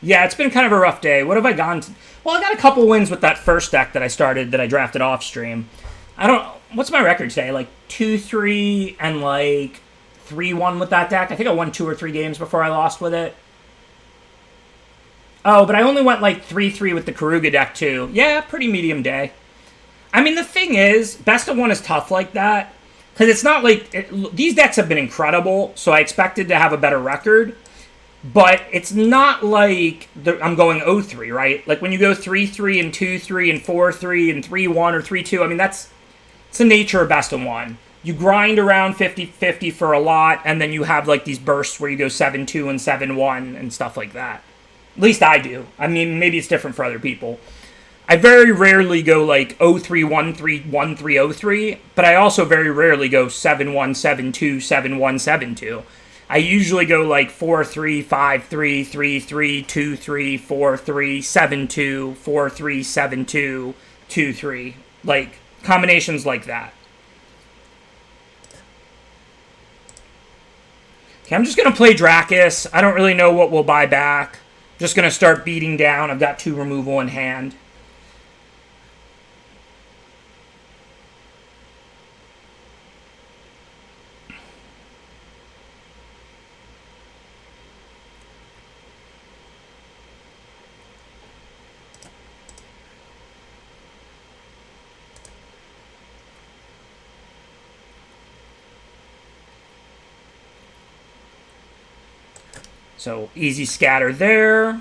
Yeah, it's been kind of a rough day. What have I gone to? Well, I got a couple wins with that first deck that I started that I drafted off stream. I don't. What's my record today? Like 2-3 and like 3-1 with that deck. I think I won 2 or 3 games before I lost with it. Oh, but I only went like 3-3 with the Karuga deck too. Yeah, pretty medium day. I mean, the thing is, best of 1 is tough like that because it's not like these decks have been incredible. So I expected to have a better record. But it's not like I'm going 0-3, right? Like when you go 3-3 and 2-3 and 4-3 and 3-1 or 3-2, I mean, it's the nature of best of 1. You grind around 50-50 for a lot, and then you have like these bursts where you go 7-2 and 7-1 and stuff like that. At least I do. I mean, maybe it's different for other people. I very rarely go like 0-3, 1-3, 1-3, 0-3, but I also very rarely go 7-1, 7-2, 7-1, 7-2. I usually go like 4-3, 5-3, 3-3, 2-3, 4-3, 7-2, 4-3, 7-2, 2-3. Like, combinations like that. Okay, I'm just going to play Dracus. I don't really know what we'll buy back. Just going to start beating down. I've got 2 removal in hand. So, easy scatter there.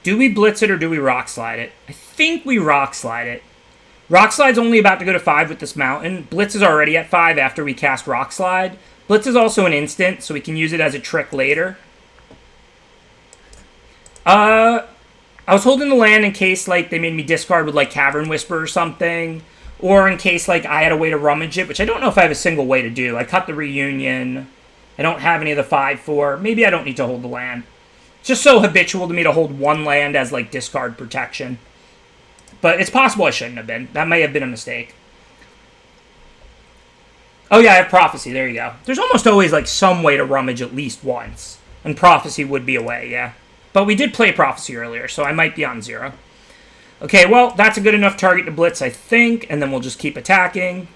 Do we blitz it or do we rock slide it? I think we rock slide it. Rock slide's only about to go to 5 with this mountain. Blitz is already at 5 after we cast rock slide. Blitz is also an instant, so we can use it as a trick later. I was holding the land in case like they made me discard with like Cavern Whisper or something. Or in case like I had a way to rummage it, which I don't know if I have a single way to do. I cut the Reunion. I don't have any of the 5-4. Maybe I don't need to hold the land. It's just so habitual to me to hold 1 land as, like, discard protection. But it's possible I shouldn't have been. That may have been a mistake. Oh, yeah, I have Prophecy. There you go. There's almost always, like, some way to rummage at least once. And Prophecy would be a way, yeah. But we did play Prophecy earlier, so I might be on 0. Okay, well, that's a good enough target to blitz, I think. And then we'll just keep attacking.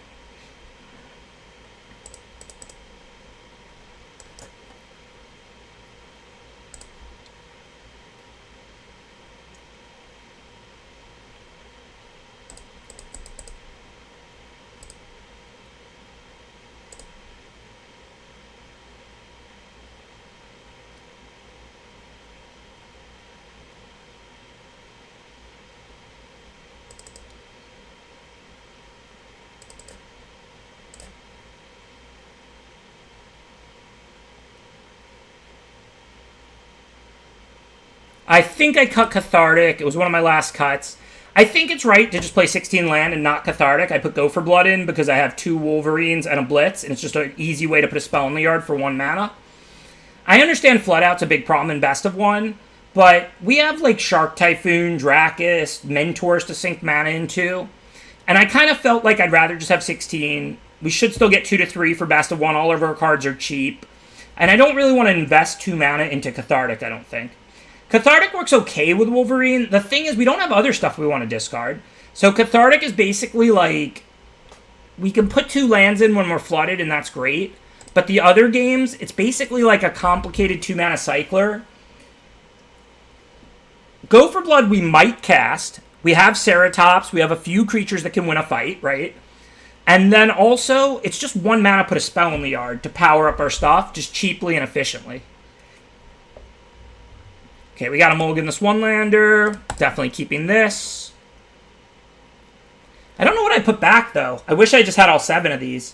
I think I cut Cathartic. It was one of my last cuts. I think it's right to just play 16 land and not Cathartic. I put Go for Blood in because I have 2 Wolverines and a Blitz, and it's just an easy way to put a spell in the yard for 1 mana. I understand Flood Out's a big problem in Best of 1, but we have like Shark Typhoon, Dracus, Mentors to sink mana into, and I kind of felt like I'd rather just have 16. We should still get 2 to 3 for Best of 1. All of our cards are cheap, and I don't really want to invest 2 mana into Cathartic, I don't think. Cathartic works okay with Wolverine. The thing is, we don't have other stuff we want to discard. So Cathartic is basically like, we can put 2 lands in when we're flooded, and that's great. But the other games, it's basically like a complicated 2-mana cycler. Go for Blood we might cast. We have Ceratops. We have a few creatures that can win a fight, right? And then also, it's just 1 mana put a spell in the yard to power up our stuff, just cheaply and efficiently. Okay, we got to mulligan this 1-lander. Definitely keeping this. I don't know what I put back, though. I wish I just had all 7 of these.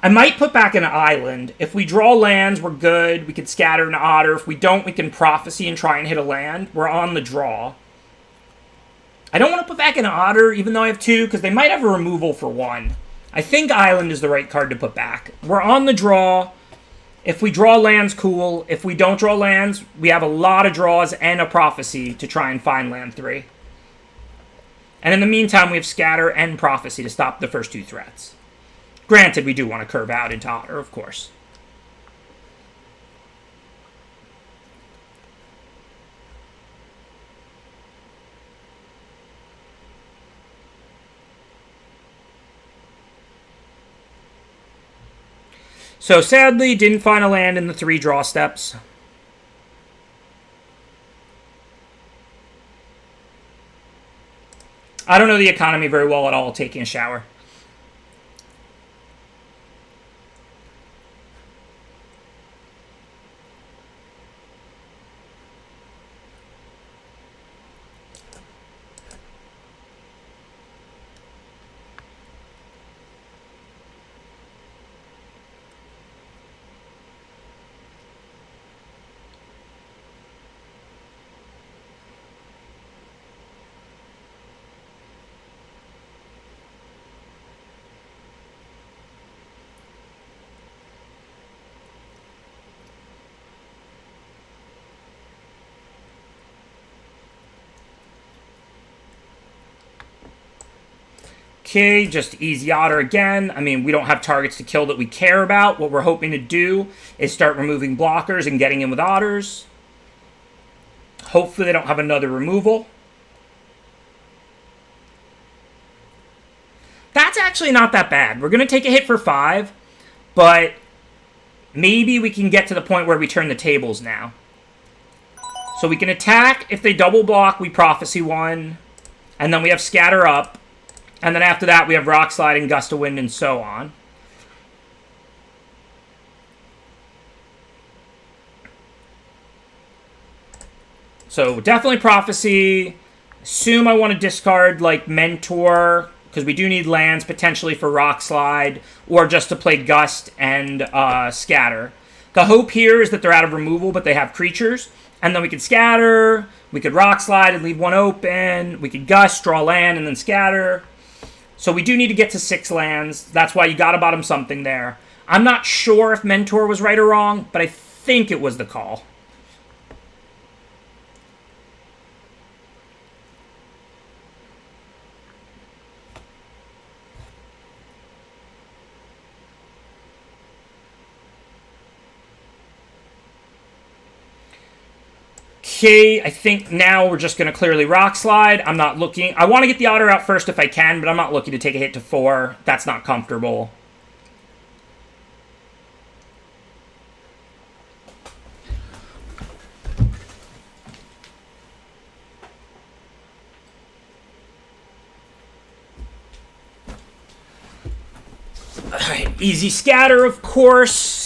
I might put back an island. If we draw lands, we're good. We could scatter an otter. If we don't, we can prophecy and try and hit a land. We're on the draw. I don't want to put back an otter, even though I have 2, because they might have a removal for 1. I think island is the right card to put back. We're on the draw. If we draw lands, cool. If we don't draw lands, we have a lot of draws and a prophecy to try and find land 3. And in the meantime, we have scatter and prophecy to stop the first 2 threats. Granted, we do want to curve out into otter, of course. So sadly, didn't find a land in the 3 draw steps. I don't know the economy very well at all taking a shower. Okay, just easy otter again. I mean, we don't have targets to kill that we care about. What we're hoping to do is start removing blockers and getting in with otters. Hopefully they don't have another removal. That's actually not that bad. We're going to take a hit for 5, but maybe we can get to the point where we turn the tables now. So we can attack. If they double block, we prophecy 1, and then we have scatter up. And then after that, we have Rock Slide and Gust of Wind and so on. So definitely Prophecy. Assume I want to discard like Mentor, because we do need lands potentially for Rock Slide, or just to play Gust and Scatter. The hope here is that they're out of removal, but they have creatures. And then we could Scatter, we could Rock Slide and leave 1 open, we could Gust, draw land, and then Scatter. So we do need to get to 6 lands. That's why you got to bottom something there. I'm not sure if Mentor was right or wrong, but I think it was the call. Okay, I think now we're just going to clearly Rock Slide. I'm not looking... I want to get the Otter out first if I can, but I'm not looking to take a hit to 4. That's not comfortable. Alright, easy Scatter, of course.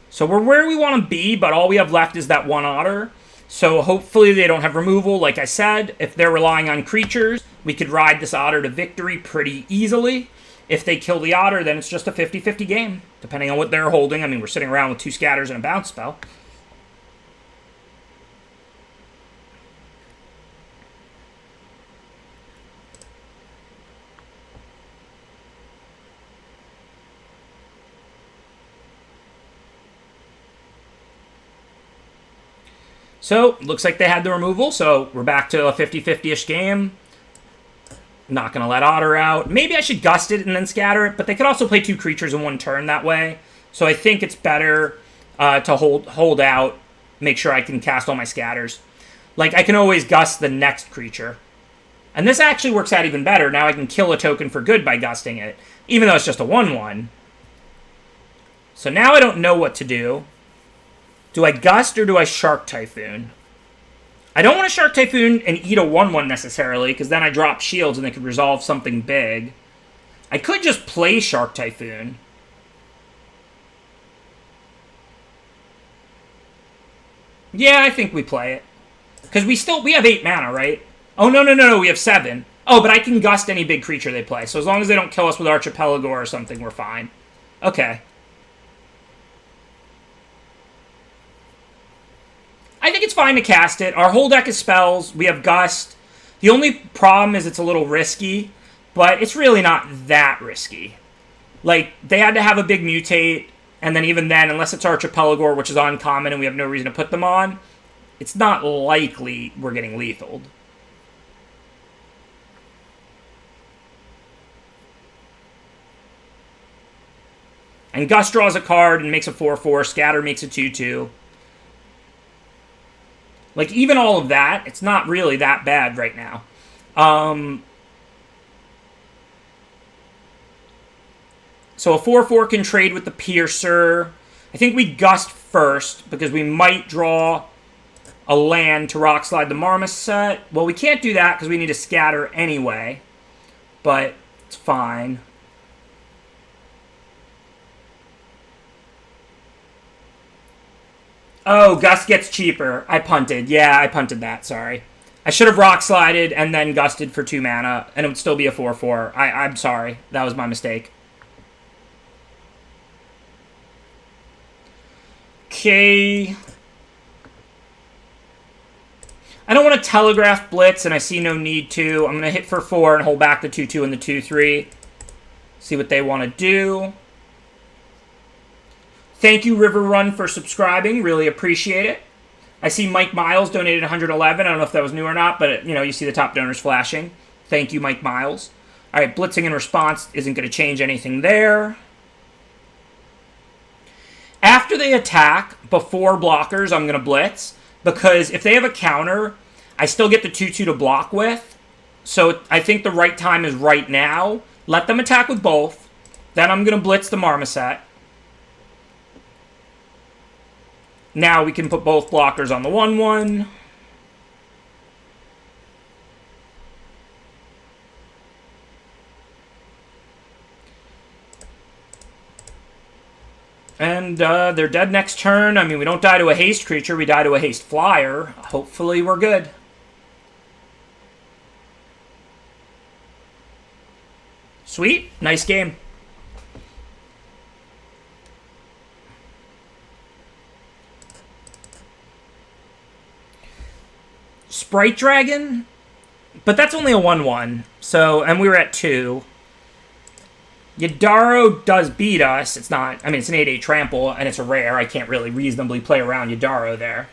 So we're where we want to be, but all we have left is that 1 otter. So hopefully they don't have removal, like I said. If they're relying on creatures, we could ride this otter to victory pretty easily. If they kill the otter, then it's just a 50-50 game, depending on what they're holding. I mean, we're sitting around with 2 scatters and a bounce spell. So, looks like they had the removal, so we're back to a 50-50-ish game. Not going to let Otter out. Maybe I should gust it and then scatter it, but they could also play 2 creatures in 1 turn that way. So I think it's better to hold out, make sure I can cast all my scatters. Like, I can always gust the next creature. And this actually works out even better. Now I can kill a token for good by gusting it, even though it's just a 1/1. So now I don't know what to do. Do I gust or do I Shark Typhoon? I don't want to Shark Typhoon and eat a 1/1 necessarily, because then I drop shields and they could resolve something big. I could just play Shark Typhoon. Yeah, I think we play it. Because we have 8 mana, right? Oh, no, we have 7. Oh, but I can gust any big creature they play. So as long as they don't kill us with Archipelago or something, we're fine. Okay. I think it's fine to cast it. Our whole deck is spells. We have Gust. The only problem is it's a little risky, but it's really not that risky. Like, they had to have a big mutate, and then even then, unless it's Archipelago, which is uncommon and we have no reason to put them on, it's not likely we're getting lethaled. And Gust draws a card and makes a 4/4. Scatter makes a 2/2. Like, even all of that, it's not really that bad right now. So a 4/4 can trade with the Piercer. I think we Gust first, because we might draw a land to Rockslide the Marmoset. Well, we can't do that, because we need to scatter anyway. But it's fine. Oh, Gust gets cheaper. I punted. Yeah, I punted that. Sorry. I should have rock slided and then gusted for 2 mana, and it would still be a 4/4. I'm sorry. That was my mistake. Okay. I don't want to telegraph Blitz, and I see no need to. I'm going to hit for 4 and hold back the 2/2 and the 2/3. See what they want to do. Thank you, River Run, for subscribing. Really appreciate it. I see Mike Miles donated 111. I don't know if that was new or not, but, you see the top donors flashing. Thank you, Mike Miles. All right, blitzing in response isn't going to change anything there. After they attack, before blockers, I'm going to blitz, because if they have a counter, I still get the 2/2 to block with. So I think the right time is right now. Let them attack with both. Then I'm going to blitz the Marmoset. Now we can put both blockers on the 1/1. And they're dead next turn. I mean, we don't die to a haste creature. We die to a haste flyer. Hopefully we're good. Sweet. Nice game. Sprite Dragon, but that's only a 1/1. So, and we were at 2. Yadaro does beat us. It's not, I mean, it's an 8/8 trample, and it's a rare. I can't really reasonably play around Yadaro there.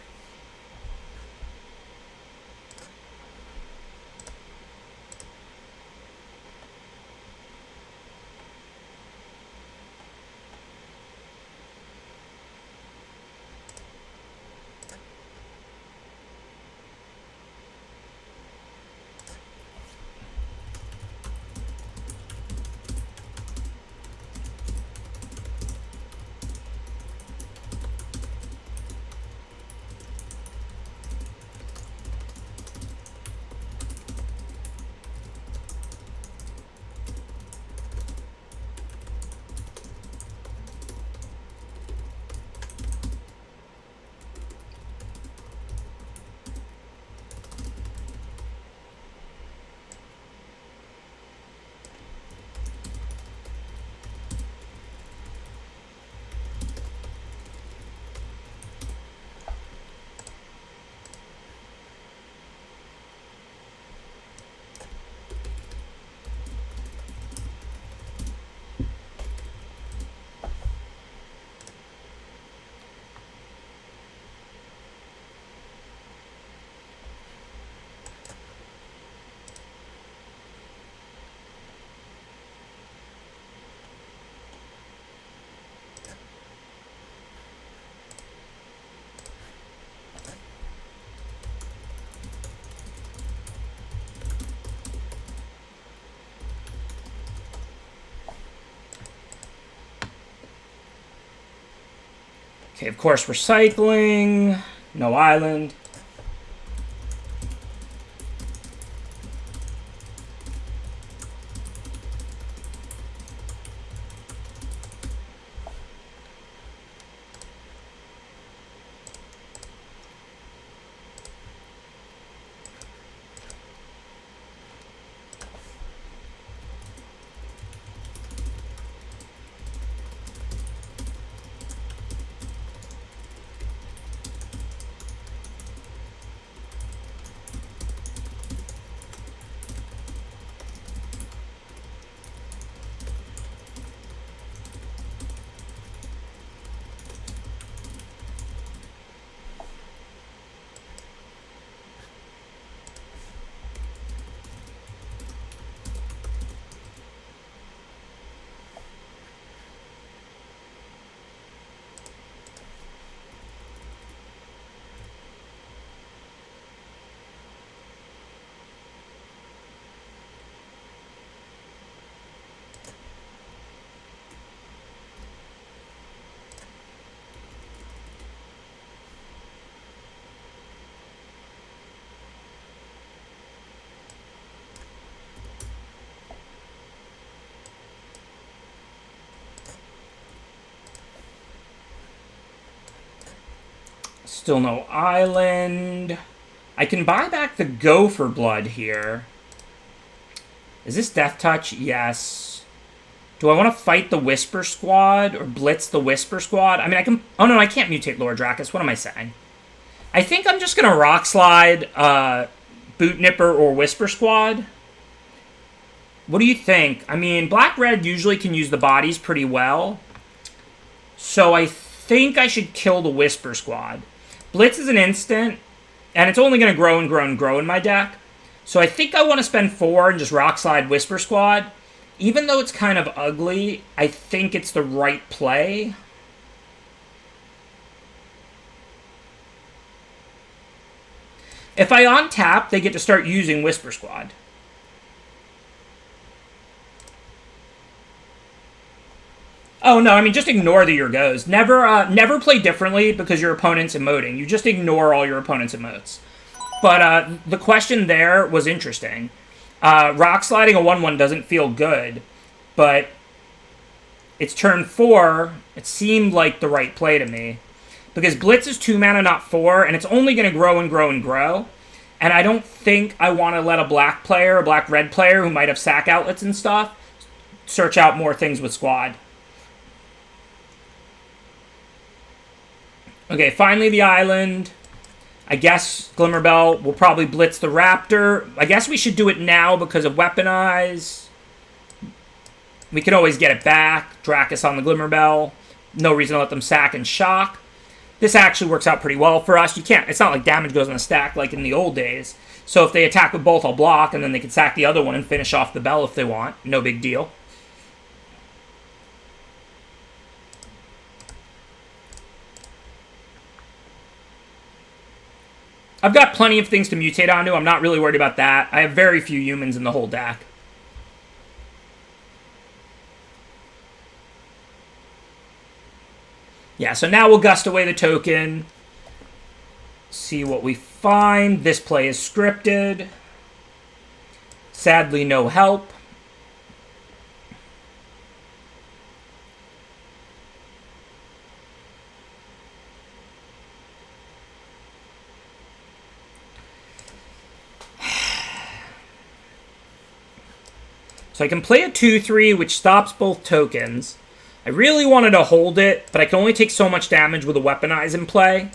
Okay, of course, recycling. No island. Still no island. I can buy back the Gopher Blood here. Is this Death Touch? Yes. Do I want to fight the Whisper Squad or blitz the Whisper Squad? I mean, I can... Oh, no, I can't mutate Lord Dracus. What am I saying? I think I'm just going to Rock Slide Boot Nipper or Whisper Squad. What do you think? I mean, Black-Red usually can use the bodies pretty well. So I think I should kill the Whisper Squad. Blitz is an instant, and it's only going to grow and grow and grow in my deck. So I think I want to spend 4 and just Rock Slide Whisper Squad. Even though it's kind of ugly, I think it's the right play. If I untap, they get to start using Whisper Squad. Oh, no, I mean, just ignore the your goes. Never play differently because your opponent's emoting. You just ignore all your opponent's emotes. But the question there was interesting. Rock sliding a 1/1 doesn't feel good, but it's turn 4. It seemed like the right play to me. Because Blitz is 2 mana, not 4, and it's only going to grow and grow and grow. And I don't think I want to let a black player, a black-red player who might have sack outlets and stuff, search out more things with Squad. Okay, finally the island. I guess Glimmerbell will probably blitz the Raptor. I guess we should do it now because of Weaponize. We can always get it back. Dracus on the Glimmerbell. No reason to let them sack and shock. This actually works out pretty well for us. You can't, it's not like damage goes on a stack like in the old days. So if they attack with both, I'll block, and then they can sack the other one and finish off the bell if they want. No big deal. I've got plenty of things to mutate onto. I'm not really worried about that. I have very few humans in the whole deck. Yeah, so now we'll gust away the token. See what we find. This play is scripted. Sadly, no help. So I can play a 2/3, which stops both tokens. I really wanted to hold it, but I can only take so much damage with a Weaponize in play.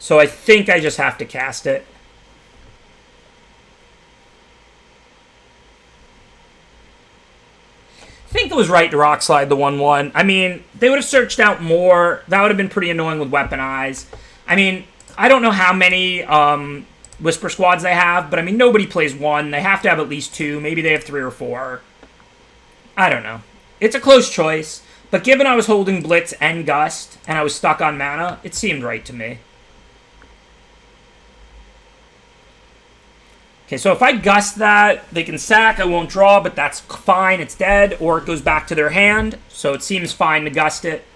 So I think I just have to cast it. I think it was right to Rock Slide the 1/1. I mean, they would have searched out more. That would have been pretty annoying with Weaponize. I mean, I don't know how many Whisper Squads they have, but I mean, nobody plays 1. They have to have at least 2. Maybe they have 3 or 4. I don't know. It's a close choice, but given I was holding Blitz and Gust, and I was stuck on mana, it seemed right to me. Okay, so if I Gust that, they can sack, I won't draw, but that's fine, it's dead, or it goes back to their hand, so it seems fine to Gust it.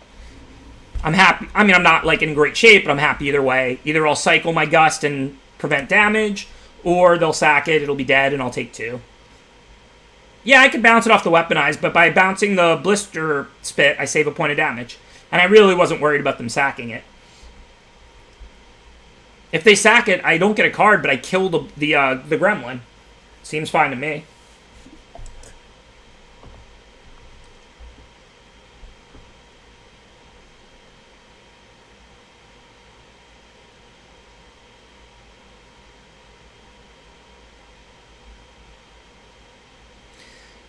I'm happy. I mean, I'm not like in great shape, but I'm happy either way. Either I'll cycle my Gust and prevent damage, or they'll sack it, it'll be dead, and I'll take 2. Yeah, I could bounce it off the Weaponize, but by bouncing the Blister Spit, I save a point of damage. And I really wasn't worried about them sacking it. If they sack it, I don't get a card, but I kill the Gremlin. Seems fine to me.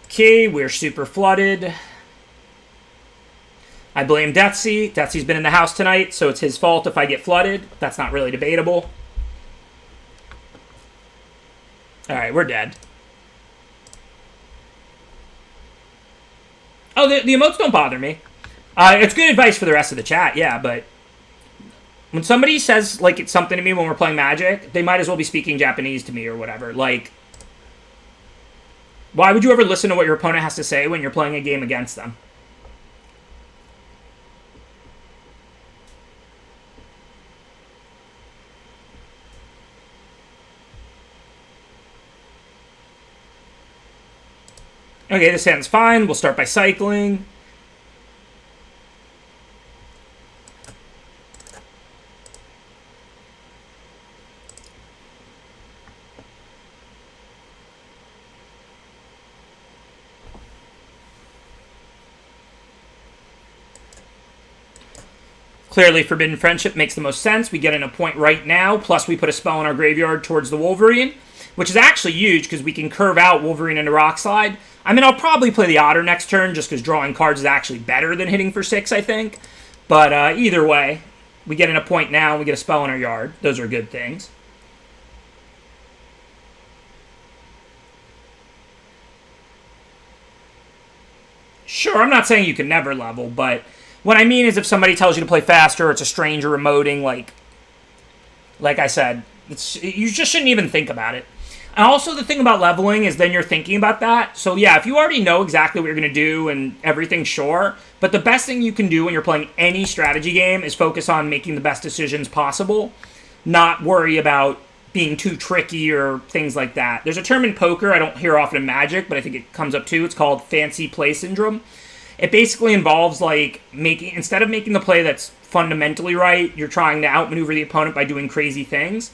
Okay, we're super flooded. I blame Deathsea. Deathsea's been in the house tonight, so it's his fault if I get flooded. That's not really debatable. Alright, we're dead. Oh, the emotes don't bother me. It's good advice for the rest of the chat, yeah, but when somebody says, like, it's something to me when we're playing Magic, they might as well be speaking Japanese to me or whatever. Like, why would you ever listen to what your opponent has to say when you're playing a game against them? Okay, this hand's fine. We'll start by cycling. Clearly, Forbidden Friendship makes the most sense. We get in a point right now, plus we put a spell in our graveyard towards the Wolverine, which is actually huge because we can curve out Wolverine into Rock Slide. I mean, I'll probably play the Otter next turn just because drawing cards is actually better than hitting for 6, I think. But either way, we get in a point now and we get a spell in our yard. Those are good things. Sure, I'm not saying you can never level, but what I mean is if somebody tells you to play faster, or it's a stranger emoting, like I said, you just shouldn't even think about it. And also the thing about leveling is then you're thinking about that. So yeah, if you already know exactly what you're going to do and everything, sure. But the best thing you can do when you're playing any strategy game is focus on making the best decisions possible. Not worry about being too tricky or things like that. There's a term in poker I don't hear often in Magic, but I think it comes up too. It's called fancy play syndrome. It basically involves like instead of making the play that's fundamentally right, you're trying to outmaneuver the opponent by doing crazy things.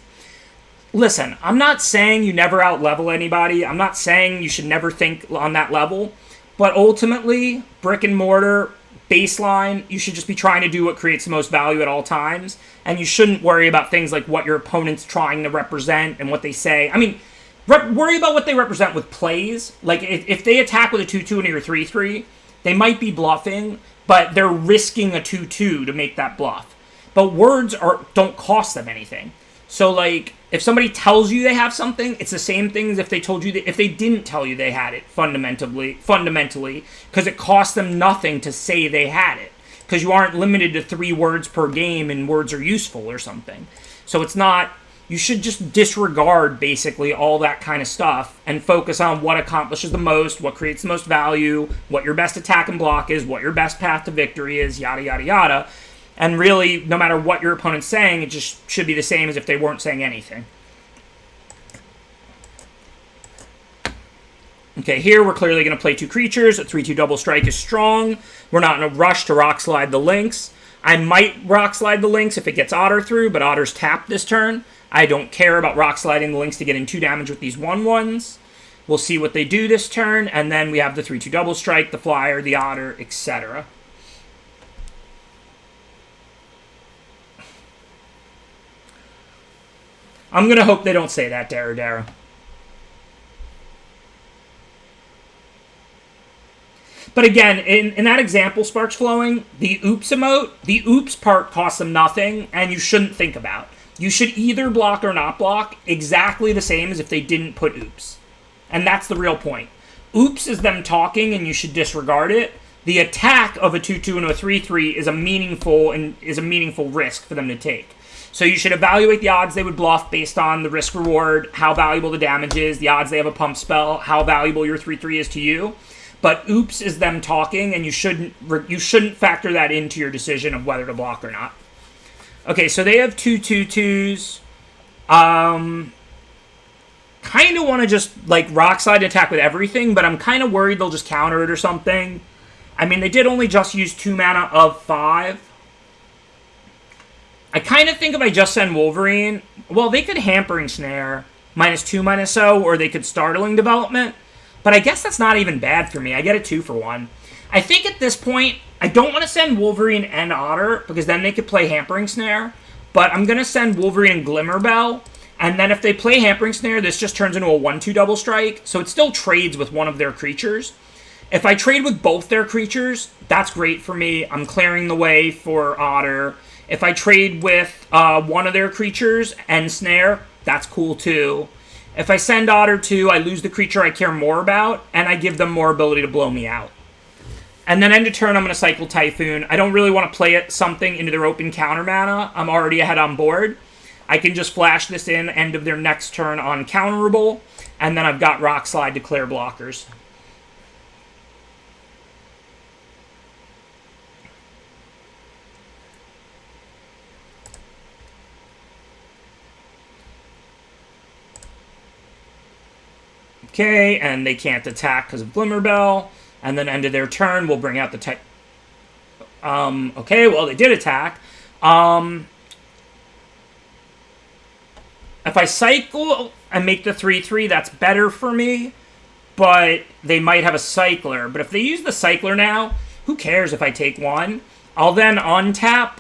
Listen, I'm not saying you never out-level anybody. I'm not saying you should never think on that level. But ultimately, brick and mortar, baseline, you should just be trying to do what creates the most value at all times. And you shouldn't worry about things like what your opponent's trying to represent and what they say. I mean, worry about what they represent with plays. Like, if they attack with a 2-2 and you're 3-3, they might be bluffing, but they're risking a 2-2 to make that bluff. But words don't cost them anything. So, like, if somebody tells you they have something, it's the same thing as if they told you if they didn't tell you they had it fundamentally, because it costs them nothing to say they had it, because you aren't limited to 3 words per game and words are useful or something. So it's not. You should just disregard basically all that kind of stuff and focus on what accomplishes the most, what creates the most value, what your best attack and block is, what your best path to victory is, yada yada yada. And really, no matter what your opponent's saying, it just should be the same as if they weren't saying anything. Okay, here we're clearly going to play 2 creatures. A 3-2 double strike is strong. We're not in a rush to rock slide the Lynx. I might rock slide the Lynx if it gets Otter through, but Otter's tapped this turn. I don't care about rock sliding the Lynx to getting 2 damage with these 1/1s. We'll see what they do this turn, and then we have the 3-2 double strike, the Flyer, the Otter, etc. I'm going to hope they don't say that, Dara. But again, in that example, Sparks Flowing, the oops emote, the oops part costs them nothing, and you shouldn't think about. You should either block or not block exactly the same as if they didn't put oops. And that's the real point. Oops is them talking, and you should disregard it. The attack of a 2-2 and a 3-3 is a meaningful risk for them to take. So you should evaluate the odds they would bluff based on the risk-reward, how valuable the damage is, the odds they have a pump spell, how valuable your 3-3 is to you. but oops is them talking, and you shouldn't factor that into your decision of whether to block or not. Okay, so they have 2/2/2s. Kind of want to just, like, rock slide attack with everything, but I'm kind of worried they'll just counter it or something. I mean, they did only just use 2 mana of 5. I kind of think if I just send Wolverine, well, they could Hampering Snare, -2/-0, or they could Startling Development, but I guess that's not even bad for me. I get a 2 for 1. I think at this point, I don't want to send Wolverine and Otter, because then they could play Hampering Snare, but I'm going to send Wolverine and Glimmerbell, and then if they play Hampering Snare, this just turns into a 1/2 double strike, so it still trades with one of their creatures. If I trade with both their creatures, that's great for me. I'm clearing the way for Otter. If I trade with one of their creatures and Snare, that's cool too. If I send Otter 2, I lose the creature I care more about, and I give them more ability to blow me out. And then end of turn, I'm going to cycle Typhoon. I don't really want to play something into their open counter mana. I'm already ahead on board. I can just flash this in end of their next turn on counterable, and then I've got Rock Slide to clear blockers. Okay, and they can't attack because of Glimmerbell. And then end of their turn, we'll bring out the type. Okay, well, they did attack. If I cycle and make the 3/3, that's better for me. But they might have a Cycler. But if they use the Cycler now, who cares if I take 1? I'll then untap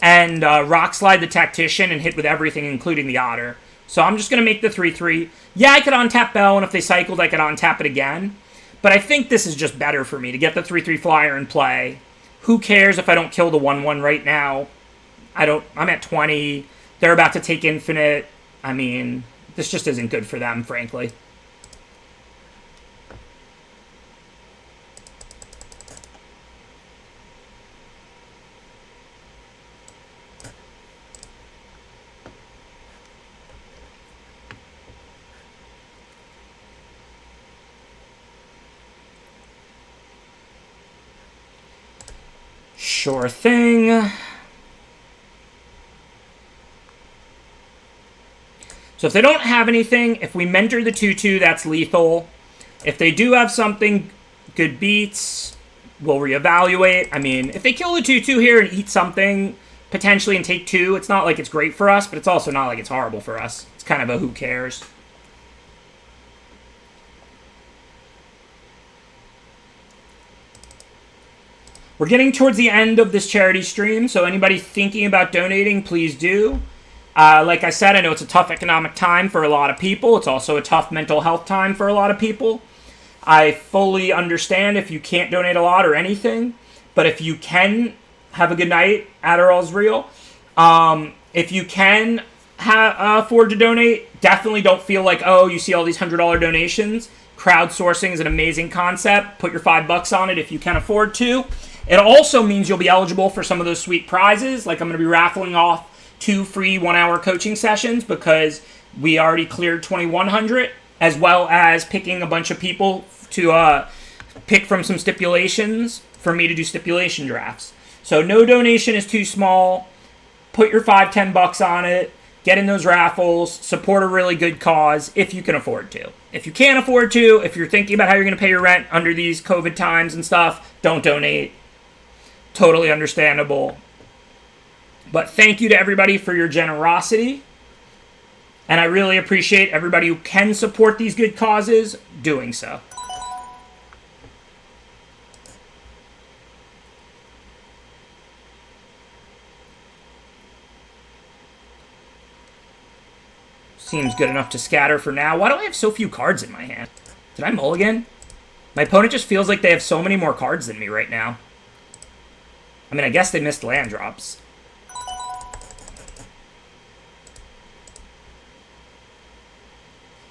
and Rock Slide the Tactician and hit with everything, including the Otter. So I'm just going to make the 3/3. Yeah, I could untap Bell, and if they cycled, I could untap it again. But I think this is just better for me to get the 3/3 flyer in play. Who cares if I don't kill the 1/1 right now? I'm at 20. They're about to take Infinite. I mean, this just isn't good for them, frankly. Sure thing. So if they don't have anything, if we mentor the 2/2, that's lethal. If they do have something, good beats, we'll reevaluate. I mean, if they kill the 2/2 here and eat something, potentially, and take 2, it's not like it's great for us, but it's also not like it's horrible for us. It's kind of a who cares. We're getting towards the end of this charity stream, so anybody thinking about donating, please do. Like I said, I know it's a tough economic time for a lot of people. It's also a tough mental health time for a lot of people. I fully understand if you can't donate a lot or anything, but if you can, have a good night. Adderall's real. If you can afford to donate, definitely don't feel like, oh, you see all these $100 donations. Crowdsourcing is an amazing concept. Put your $5 on it if you can afford to. It also means you'll be eligible for some of those sweet prizes, like I'm going to be raffling off 2 free 1-hour coaching sessions because we already cleared 2,100, as well as picking a bunch of people to pick from some stipulations for me to do stipulation drafts. So no donation is too small. Put your $5-10 on it. Get in those raffles. Support a really good cause if you can afford to. If you can't afford to, if you're thinking about how you're going to pay your rent under these COVID times and stuff, don't donate. Totally understandable. But thank you to everybody for your generosity. And I really appreciate everybody who can support these good causes doing so. Seems good enough to scatter for now. Why do I have so few cards in my hand? Did I mulligan? My opponent just feels like they have so many more cards than me right now. I mean, I guess they missed land drops.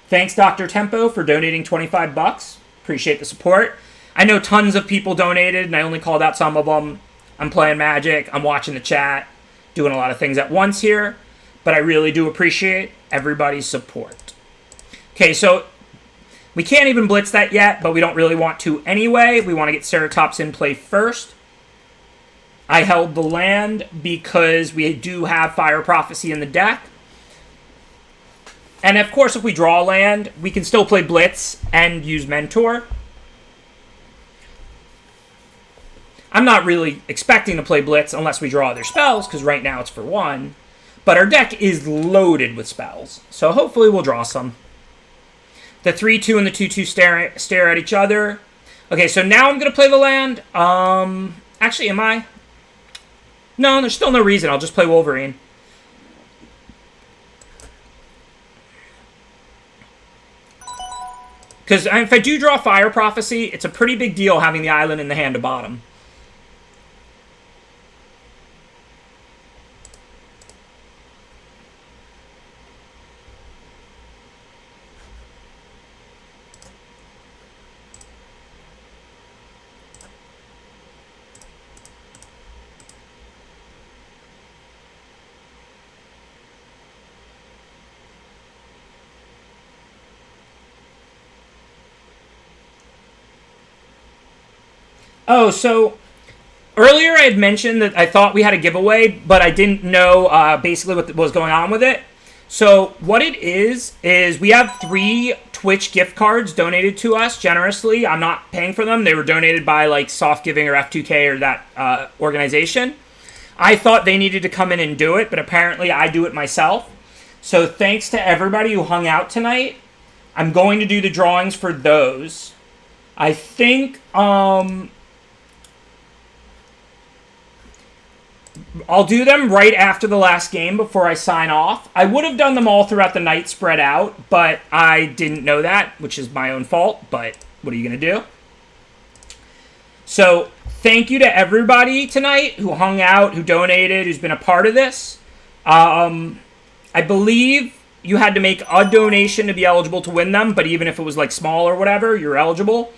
Thanks, Dr. Tempo, for donating $25. Appreciate the support. I know tons of people donated, and I only called out some of them. I'm playing Magic. I'm watching the chat. Doing a lot of things at once here. But I really do appreciate everybody's support. Okay, so We can't even blitz that yet, but we don't really want to anyway. We want to get Ceratops in play first. I held the land because we do have Fire Prophecy in the deck. And of course, if we draw land, we can still play Blitz and use Mentor. I'm not really expecting to play Blitz unless we draw other spells, because right now it's for 1. But our deck is loaded with spells, so hopefully we'll draw some. The 3-2 and the 2-2 stare at each other. Okay, so now I'm going to play the land. Actually, am I? No, there's still no reason. I'll just play Wolverine. Because if I do draw Fire Prophecy, it's a pretty big deal having the island in the hand to bottom. Oh, so earlier I had mentioned that I thought we had a giveaway, but I didn't know basically what was going on with it. So what it is we have 3 Twitch gift cards donated to us generously. I'm not paying for them. They were donated by like Soft Giving or F2K or that organization. I thought they needed to come in and do it, but apparently I do it myself. So thanks to everybody who hung out tonight. I'm going to do the drawings for those. I think I'll do them right after the last game before I sign off. I would have done them all throughout the night spread out, but I didn't know that, which is my own fault, but what are you going to do? So, thank you to everybody tonight who hung out, who donated, who's been a part of this. I believe you had to make a donation to be eligible to win them, but even if it was like small or whatever, you're eligible.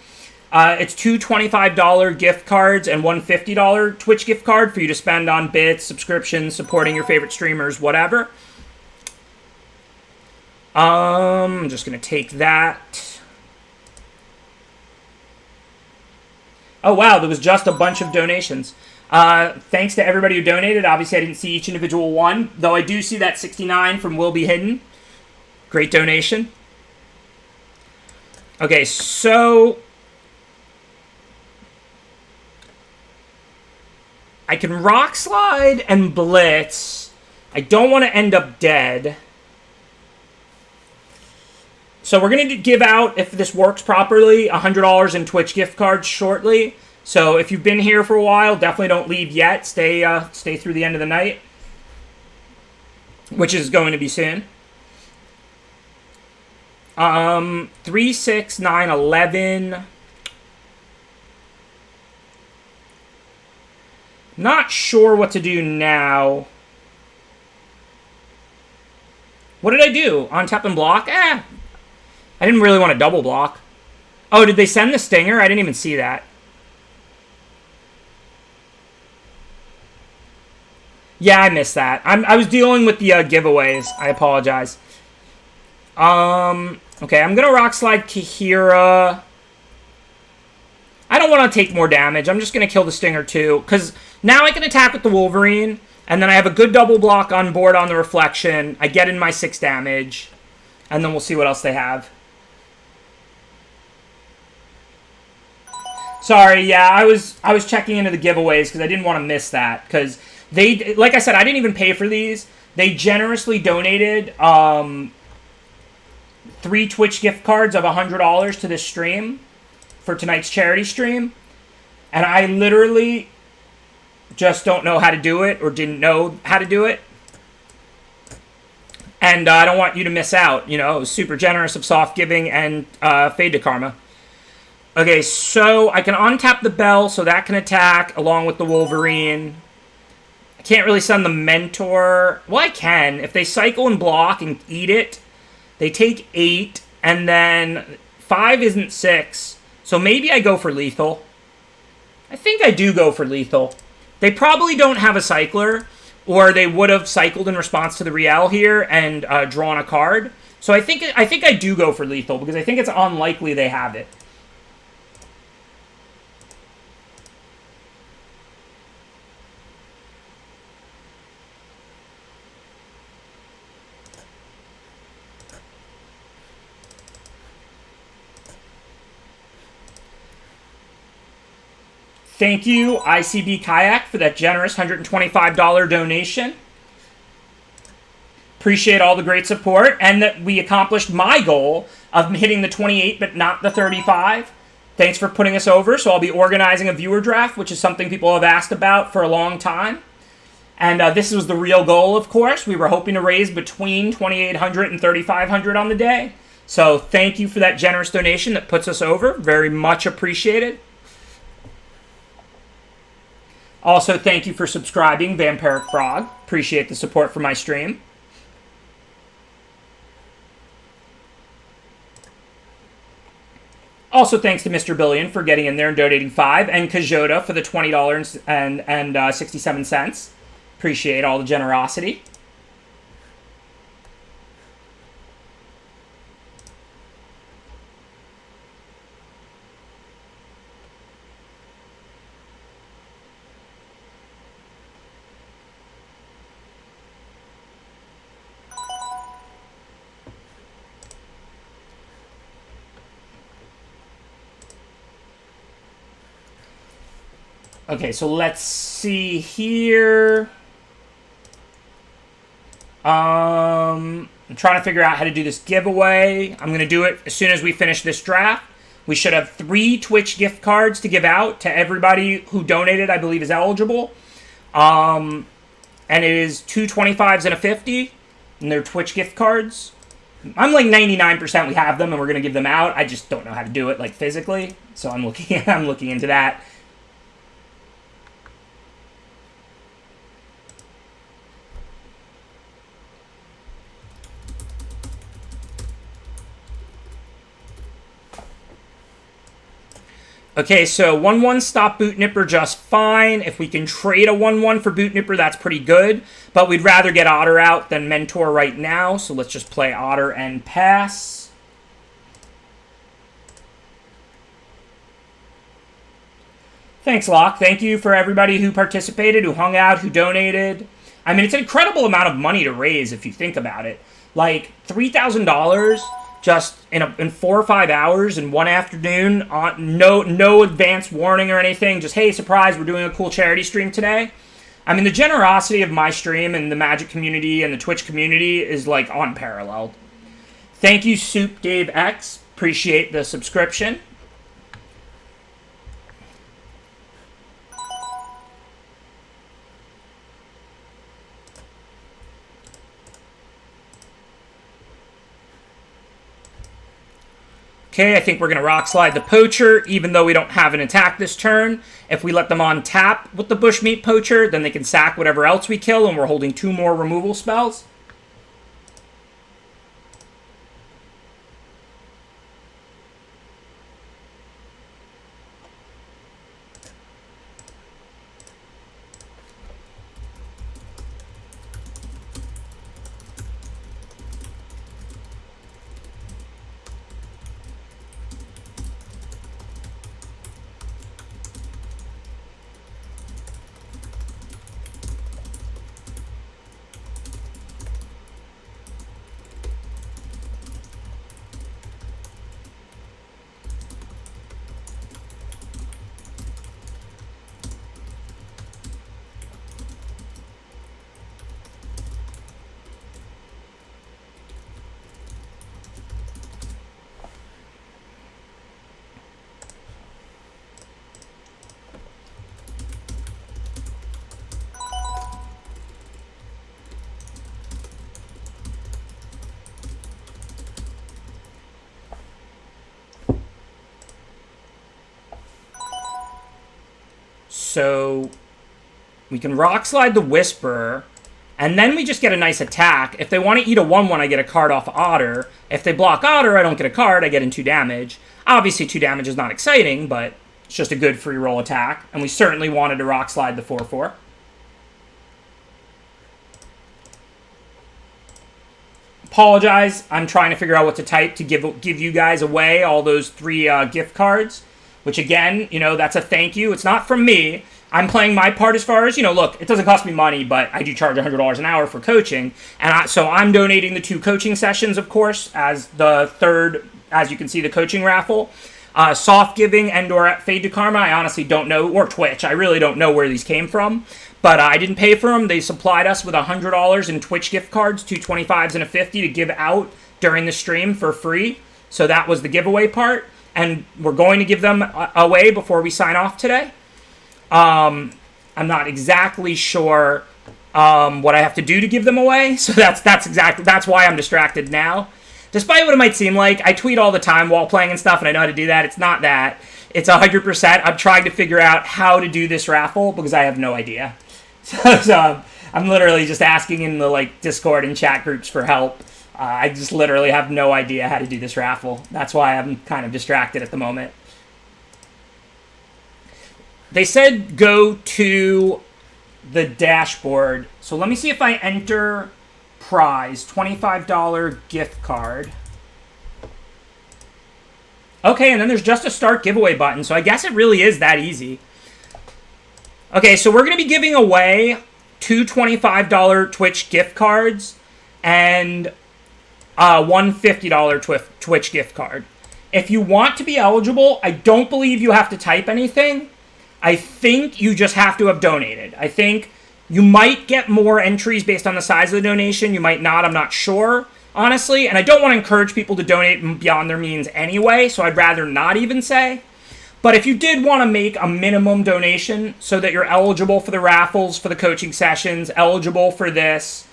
It's 2 $25 gift cards and one $50 Twitch gift card for you to spend on bits, subscriptions, supporting your favorite streamers, whatever. I'm just going to take that. Oh, wow, there was just a bunch of donations. Thanks to everybody who donated. Obviously, I didn't see each individual one, though I do see that 69 from Will Be Hidden. Great donation. Okay, so I can Rock Slide and Blitz. I don't want to end up dead. So we're going to give out, if this works properly, $100 in Twitch gift cards shortly. So if you've been here for a while, definitely don't leave yet. Stay through the end of the night, which is going to be soon. 3, 6, 9, 11. Not sure what to do now. What did I do? Untap and block? I didn't really want to double block. Oh, did they send the stinger? I didn't even see that. Yeah, I missed that. I was dealing with the giveaways. I apologize. Okay, I'm going to Rock Slide Kahira. I don't want to take more damage. I'm just going to kill the Stinger too, because now I can attack with the Wolverine, and then I have a good double block on board on the Reflection. I get in my 6 damage, and then we'll see what else they have. Sorry, yeah, I was checking into the giveaways because I didn't want to miss that, because they, like I said, I didn't even pay for these. They generously donated 3 Twitch gift cards of $100 to this stream for tonight's charity stream, and I literally just don't know how to do it, or didn't know how to do it, and I don't want you to miss out. You know, it was super generous of Soft Giving and Fade to Karma. Okay, so I can untap the Bell, so that can attack along with the Wolverine. I can't really send the Mentor. Well, I can. If they cycle and block and eat it, they take 8, and then 5 isn't 6. So maybe I go for lethal. I think I do go for lethal. They probably don't have a cycler, or they would have cycled in response to the Riel here and drawn a card. So I think I do go for lethal, because I think it's unlikely they have it. Thank you, ICB Kayak, for that generous $125 donation. Appreciate all the great support, and that we accomplished my goal of hitting the 28 but not the 35. Thanks for putting us over. So I'll be organizing a viewer draft, which is something people have asked about for a long time. And this was the real goal, of course. We were hoping to raise between $2,800 and $3,500 on the day. So thank you for that generous donation that puts us over. Very much appreciated. Also, thank you for subscribing, Vampiric Frog. Appreciate the support for my stream. Also, thanks to Mr. Billion for getting in there and donating $5, and Kajota for the $20.67. Appreciate all the generosity. Okay, so let's see here. I'm trying to figure out how to do this giveaway. I'm going to do it as soon as we finish this draft. We should have 3 Twitch gift cards to give out to everybody who donated, I believe is eligible. And it is 2 25s and a 50, and they're Twitch gift cards. I'm like 99% we have them, and we're going to give them out. I just don't know how to do it, like, physically. So I'm looking into that. Okay, so 1-1 stop Boot Nipper just fine. If we can trade a 1-1 for Boot Nipper, that's pretty good. But we'd rather get Otter out than Mentor right now, so let's just play Otter and pass. Thanks, Locke. Thank you for everybody who participated, who hung out, who donated. I mean, it's an incredible amount of money to raise if you think about it. Like, $3,000... just in 4 or 5 hours in one afternoon, on no advance warning or anything. Just, hey, surprise, we're doing a cool charity stream today. I mean, the generosity of my stream and the Magic community and the Twitch community is, like, unparalleled. Thank you, Soup Dave X. Appreciate the subscription. Okay, I think we're going to Rock Slide the Poacher, even though we don't have an attack this turn. If we let them on tap with the Bushmeat Poacher, then they can sack whatever else we kill, and we're holding 2 more removal spells. So we can Rock Slide the Whisperer, and then we just get a nice attack. If they want to eat a 1-1, I get a card off Otter. If they block Otter, I don't get a card. I get in 2 damage. Obviously, 2 damage is not exciting, but it's just a good free roll attack. And we certainly wanted to Rock Slide the 4-4. apologize. I'm trying to figure out what to type to give you guys away all those 3 gift cards, which again, that's a thank you. It's not from me. I'm playing my part as far as, look, it doesn't cost me money, but I do charge $100 an hour for coaching. And so I'm donating the 2 coaching sessions, of course, as the third, as you can see, the coaching raffle. Soft Giving and or Fade to Karma, I honestly don't know, or Twitch. I really don't know where these came from. But I didn't pay for them. They supplied us with $100 in Twitch gift cards, 2 25s and a 50 to give out during the stream for free. So that was the giveaway part. And we're going to give them away before we sign off today. I'm not exactly sure what I have to do to give them away. So that's why I'm distracted now. Despite what it might seem like, I tweet all the time while playing and stuff, and I know how to do that. It's not that. It's 100%. I'm trying to figure out how to do this raffle because I have no idea. So I'm literally just asking in the Discord and chat groups for help. I just literally have no idea how to do this raffle. That's why I'm kind of distracted at the moment. They said go to the dashboard. So let me see if I enter prize, $25 gift card. Okay, and then there's just a start giveaway button. So I guess it really is that easy. Okay, so we're going to be giving away 2 $25 Twitch gift cards and one $50 Twitch gift card. If you want to be eligible, I don't believe you have to type anything. I think you just have to have donated. I think you might get more entries based on the size of the donation. You might not. I'm not sure, honestly. And I don't want to encourage people to donate beyond their means anyway, so I'd rather not even say. But if you did want to make a minimum donation so that you're eligible for the raffles, for the coaching sessions, eligible for this,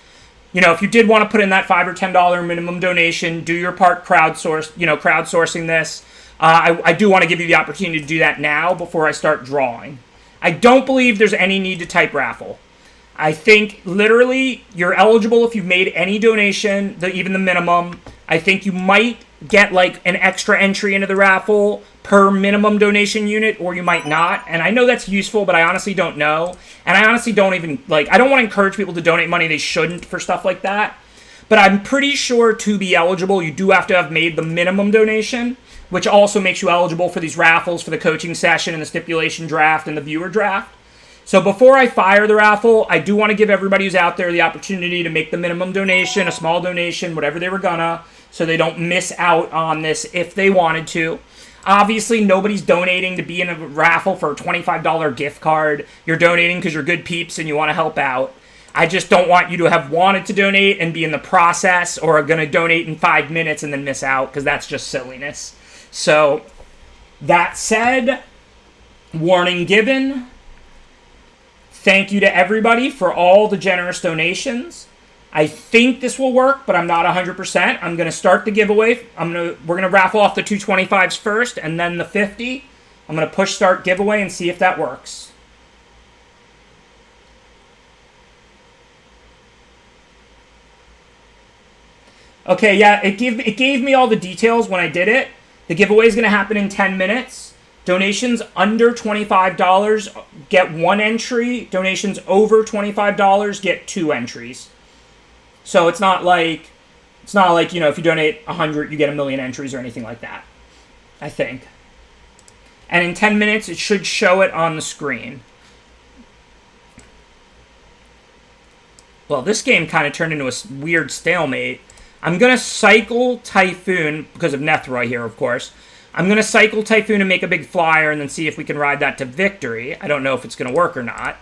if you did want to put in that $5 or $10 minimum donation, do your part crowdsourcing this. I do want to give you the opportunity to do that now before I start drawing. I don't believe there's any need to type raffle. I think literally you're eligible if you've made any donation, even the minimum. I think you might get an extra entry into the raffle per minimum donation unit, or you might not. And I know that's useful, but I honestly don't know. And I honestly don't even, I don't want to encourage people to donate money they shouldn't for stuff like that. But I'm pretty sure to be eligible, you do have to have made the minimum donation, which also makes you eligible for these raffles for the coaching session and the stipulation draft and the viewer draft. So before I fire the raffle, I do want to give everybody who's out there the opportunity to make the minimum donation, a small donation, whatever they were gonna, so they don't miss out on this if they wanted to. Obviously, nobody's donating to be in a raffle for a $25 gift card. You're donating because you're good peeps and you want to help out. I just don't want you to have wanted to donate and be in the process or are going to donate in 5 minutes and then miss out, because that's just silliness. So, that said, warning given. Thank you to everybody for all the generous donations. I think this will work, but I'm not 100%. I'm going to start the giveaway. We're going to raffle off the 2 25s first and then the 50. I'm going to push start giveaway and see if that works. Okay, yeah, it gave me all the details when I did it. The giveaway is going to happen in 10 minutes. Donations under $25 get 1 entry. Donations over $25 get 2 entries. So it's not like if you donate 100, you get 1,000,000 entries or anything like that, I think. And in 10 minutes, it should show it on the screen. Well, this game kind of turned into a weird stalemate. I'm going to cycle Typhoon, because of Nethroy here, of course. I'm going to cycle Typhoon and make a big flyer and then see if we can ride that to victory. I don't know if it's going to work or not.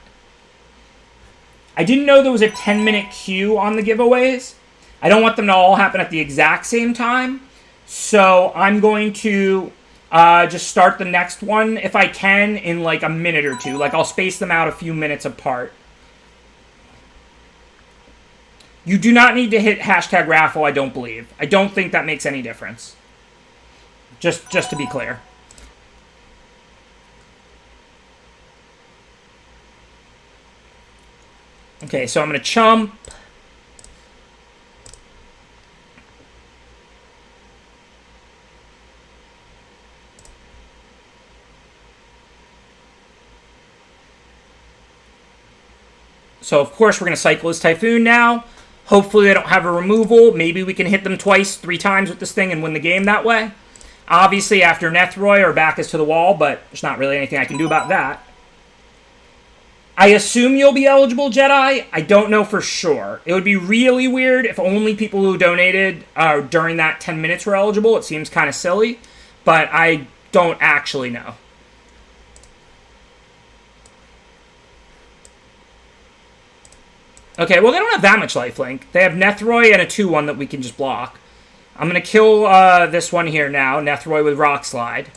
I didn't know there was a 10-minute queue on the giveaways. I don't want them to all happen at the exact same time. So I'm going to just start the next one, if I can, in a minute or two. I'll space them out a few minutes apart. You do not need to hit hashtag raffle, I don't believe. I don't think that makes any difference. Just to be clear. Okay, so I'm going to chump. So, of course, we're going to cycle as Typhoon now. Hopefully they don't have a removal. Maybe we can hit them twice, 3 times with this thing and win the game that way. Obviously, after Nethroi, our back is to the wall, but there's not really anything I can do about that. I assume you'll be eligible, Jedi. I don't know for sure. It would be really weird if only people who donated during that 10 minutes were eligible. It seems kind of silly, but I don't actually know. Okay, well, they don't have that much lifelink. They have Nethroi and a 2-1 that we can just block. I'm going to kill this one here now, Nethroi with Rock Slide.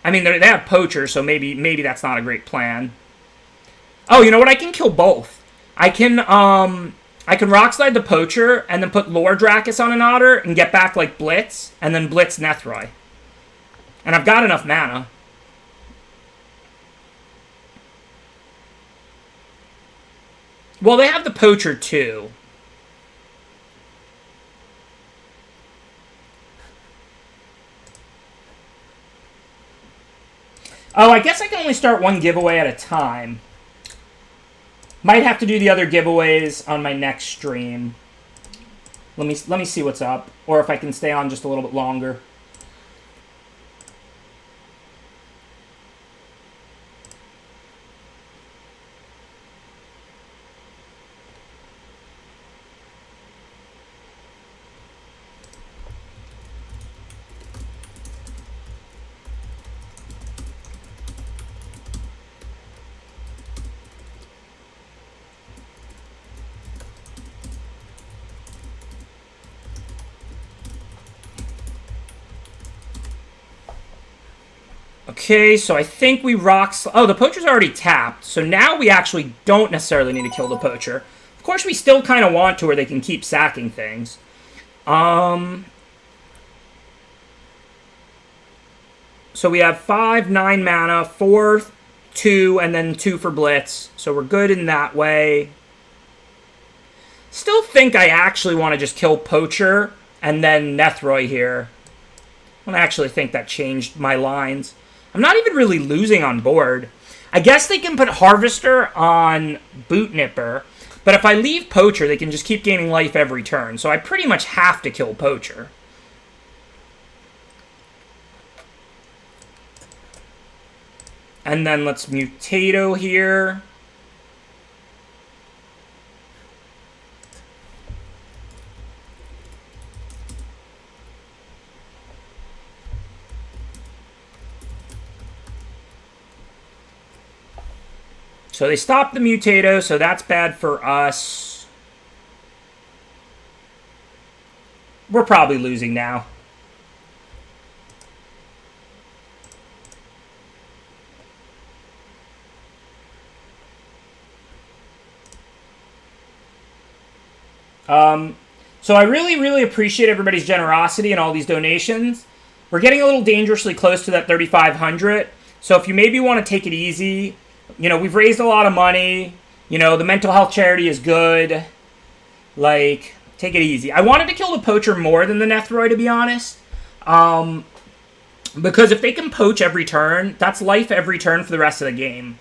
I mean, they have Poacher, so maybe that's not a great plan. Oh, you know what? I can kill both. I can Rock Slide the Poacher and then put Lord Drakis on an Otter and get back, like, Blitz, and then Blitz Nethroi. And I've got enough mana. Well, they have the Poacher, too. Oh, I guess I can only start one giveaway at a time. Might have to do the other giveaways on my next stream. Let me see what's up, or if I can stay on just a little bit longer. Okay, so I think we oh, the Poacher's already tapped, so now we actually don't necessarily need to kill the Poacher. Of course, we still kind of want to where they can keep sacking things. So we have 5, 9 mana, 4, 2, and then 2 for Blitz. So we're good in that way. Still think I actually want to just kill Poacher and then Nethroi here. I don't actually think that changed my lines. I'm not even really losing on board. I guess they can put Harvester on Boot Nipper, but if I leave Poacher, they can just keep gaining life every turn, so I pretty much have to kill Poacher. And then let's Mutato here. So they stopped the Mutato, so that's bad for us. We're probably losing now. So I really, really appreciate everybody's generosity and all these donations. We're getting a little dangerously close to that 3,500. So if you maybe want to take it easy, you know, we've raised a lot of money. You know, the mental health charity is good. Like, take it easy. I wanted to kill the Poacher more than the Nethroi, to be honest. Because if they can poach every turn, that's life every turn for the rest of the game.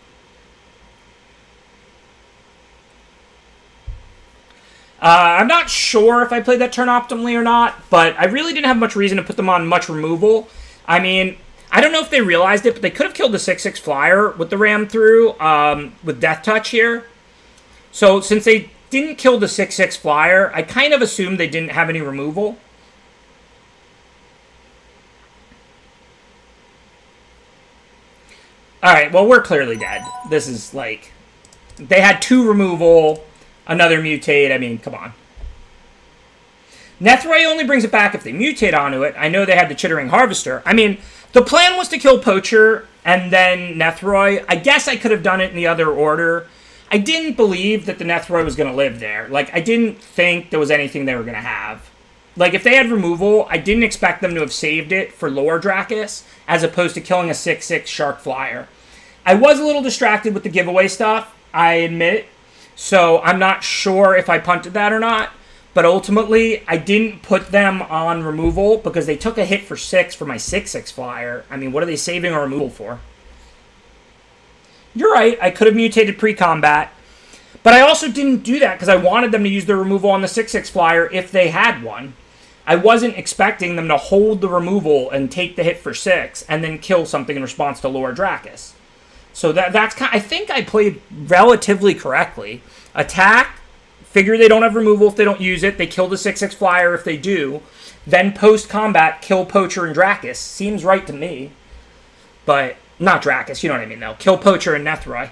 I'm not sure if I played that turn optimally or not, but I really didn't have much reason to put them on much removal. I mean, I don't know if they realized it, but they could have killed the 6/6 flyer with the ram through, with Death Touch here. So since they didn't kill the 6/6 flyer, I kind of assumed they didn't have any removal. Alright, well, we're clearly dead. This is like... They had 2 removal... Another mutate, I mean, come on. Nethroi only brings it back if they mutate onto it. I know they had the Chittering Harvester. I mean, the plan was to kill Poacher and then Nethroi. I guess I could have done it in the other order. I didn't believe that the Nethroi was going to live there. Like, I didn't think there was anything they were going to have. Like, if they had removal, I didn't expect them to have saved it for Lord Drakis, as opposed to killing a 6/6 Shark Flyer. I was a little distracted with the giveaway stuff, I admit. So I'm not sure if I punted that or not. But ultimately, I didn't put them on removal because they took a hit for 6 for my 6/6 flyer. I mean, what are they saving a removal for? You're right, I could have mutated pre-combat. But I also didn't do that because I wanted them to use the removal on the 6/6 flyer if they had one. I wasn't expecting them to hold the removal and take the hit for 6 and then kill something in response to Lord Dracus. So that's kind of, I think I played relatively correctly. Attack, figure they don't have removal if they don't use it. They kill the 6/6 flyer if they do. Then post-combat, kill Poacher and Dracus. Seems right to me. But, not Dracus, you know what I mean though. Kill Poacher and Nethroi.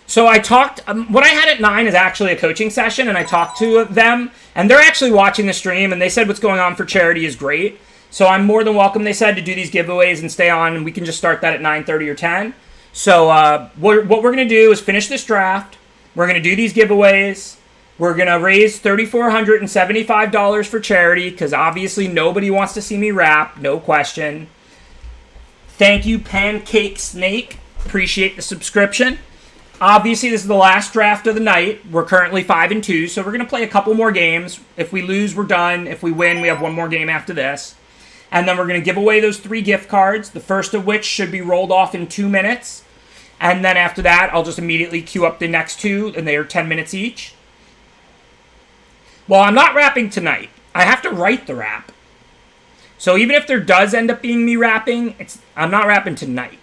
So I talked, what I had at 9 is actually a coaching session, and I talked to them, and they're actually watching the stream, and they said what's going on for charity is great. So I'm more than welcome, they said, to do these giveaways and stay on, and we can just start that at 9:30 or 10. So what we're going to do is finish this draft. We're going to do these giveaways. We're going to raise $3,475 for charity, because obviously nobody wants to see me rap, no question. Thank you, Pancake Snake. Appreciate the subscription. Obviously, this is the last draft of the night. We're currently 5-2, so we're going to play a couple more games. If we lose, we're done. If we win, we have one more game after this. And then we're going to give away those 3 gift cards, the first of which should be rolled off in 2 minutes. And then after that, I'll just immediately queue up the next 2, and they are 10 minutes each. Well, I'm not rapping tonight. I have to write the rap. So even if there does end up being me rapping, I'm not rapping tonight.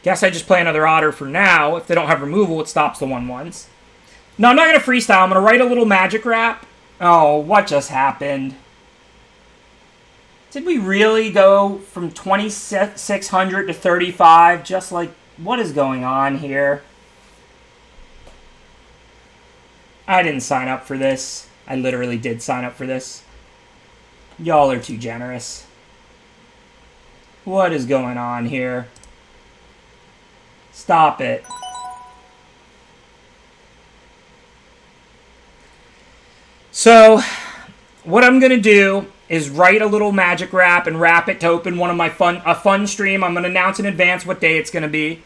Guess I just play another otter for now. If they don't have removal, it stops the 1/1s. No, I'm not going to freestyle. I'm going to write a little magic rap. Oh, what just happened? Did we really go from 2,600 to 35? Just like, what is going on here? I didn't sign up for this. I literally did sign up for this. Y'all are too generous. What is going on here? Stop it. So, what I'm going to do is write a little magic rap and wrap it to open one of my a fun stream. I'm going to announce in advance what day it's going to be.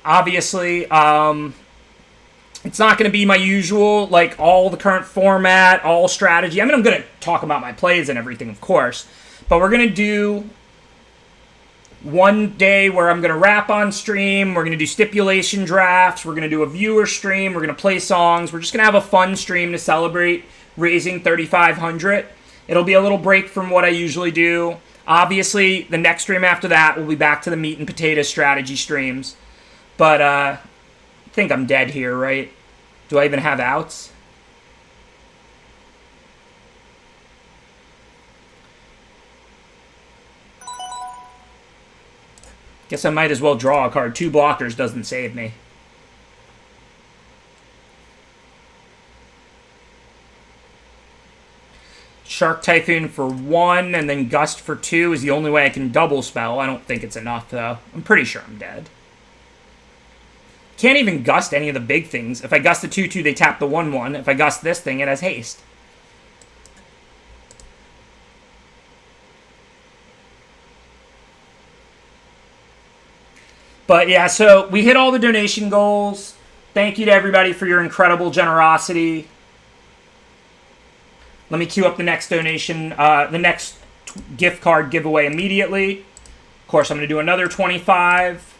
Obviously, it's not going to be my usual, like, all the current format, all strategy. I mean, I'm going to talk about my plays and everything, of course. But we're going to do one day where I'm going to rap on stream. We're going to do stipulation drafts. We're going to do a viewer stream. We're going to play songs. We're just going to have a fun stream to celebrate raising 3,500. It'll be a little break from what I usually do. Obviously, the next stream after that will be back to the meat and potatoes strategy streams. But I think I'm dead here, right? Do I even have outs? Guess I might as well draw a card. 2 blockers doesn't save me. Shark Typhoon for 1 and then Gust for 2 is the only way I can double spell. I don't think it's enough, though. I'm pretty sure I'm dead. Can't even Gust any of the big things. If I Gust the 2/2, they tap the 1/1. If I Gust this thing, it has haste. But yeah, so we hit all the donation goals. Thank you to everybody for your incredible generosity. Let me queue up the next donation, the next gift card giveaway immediately. Of course, I'm going to do another 25.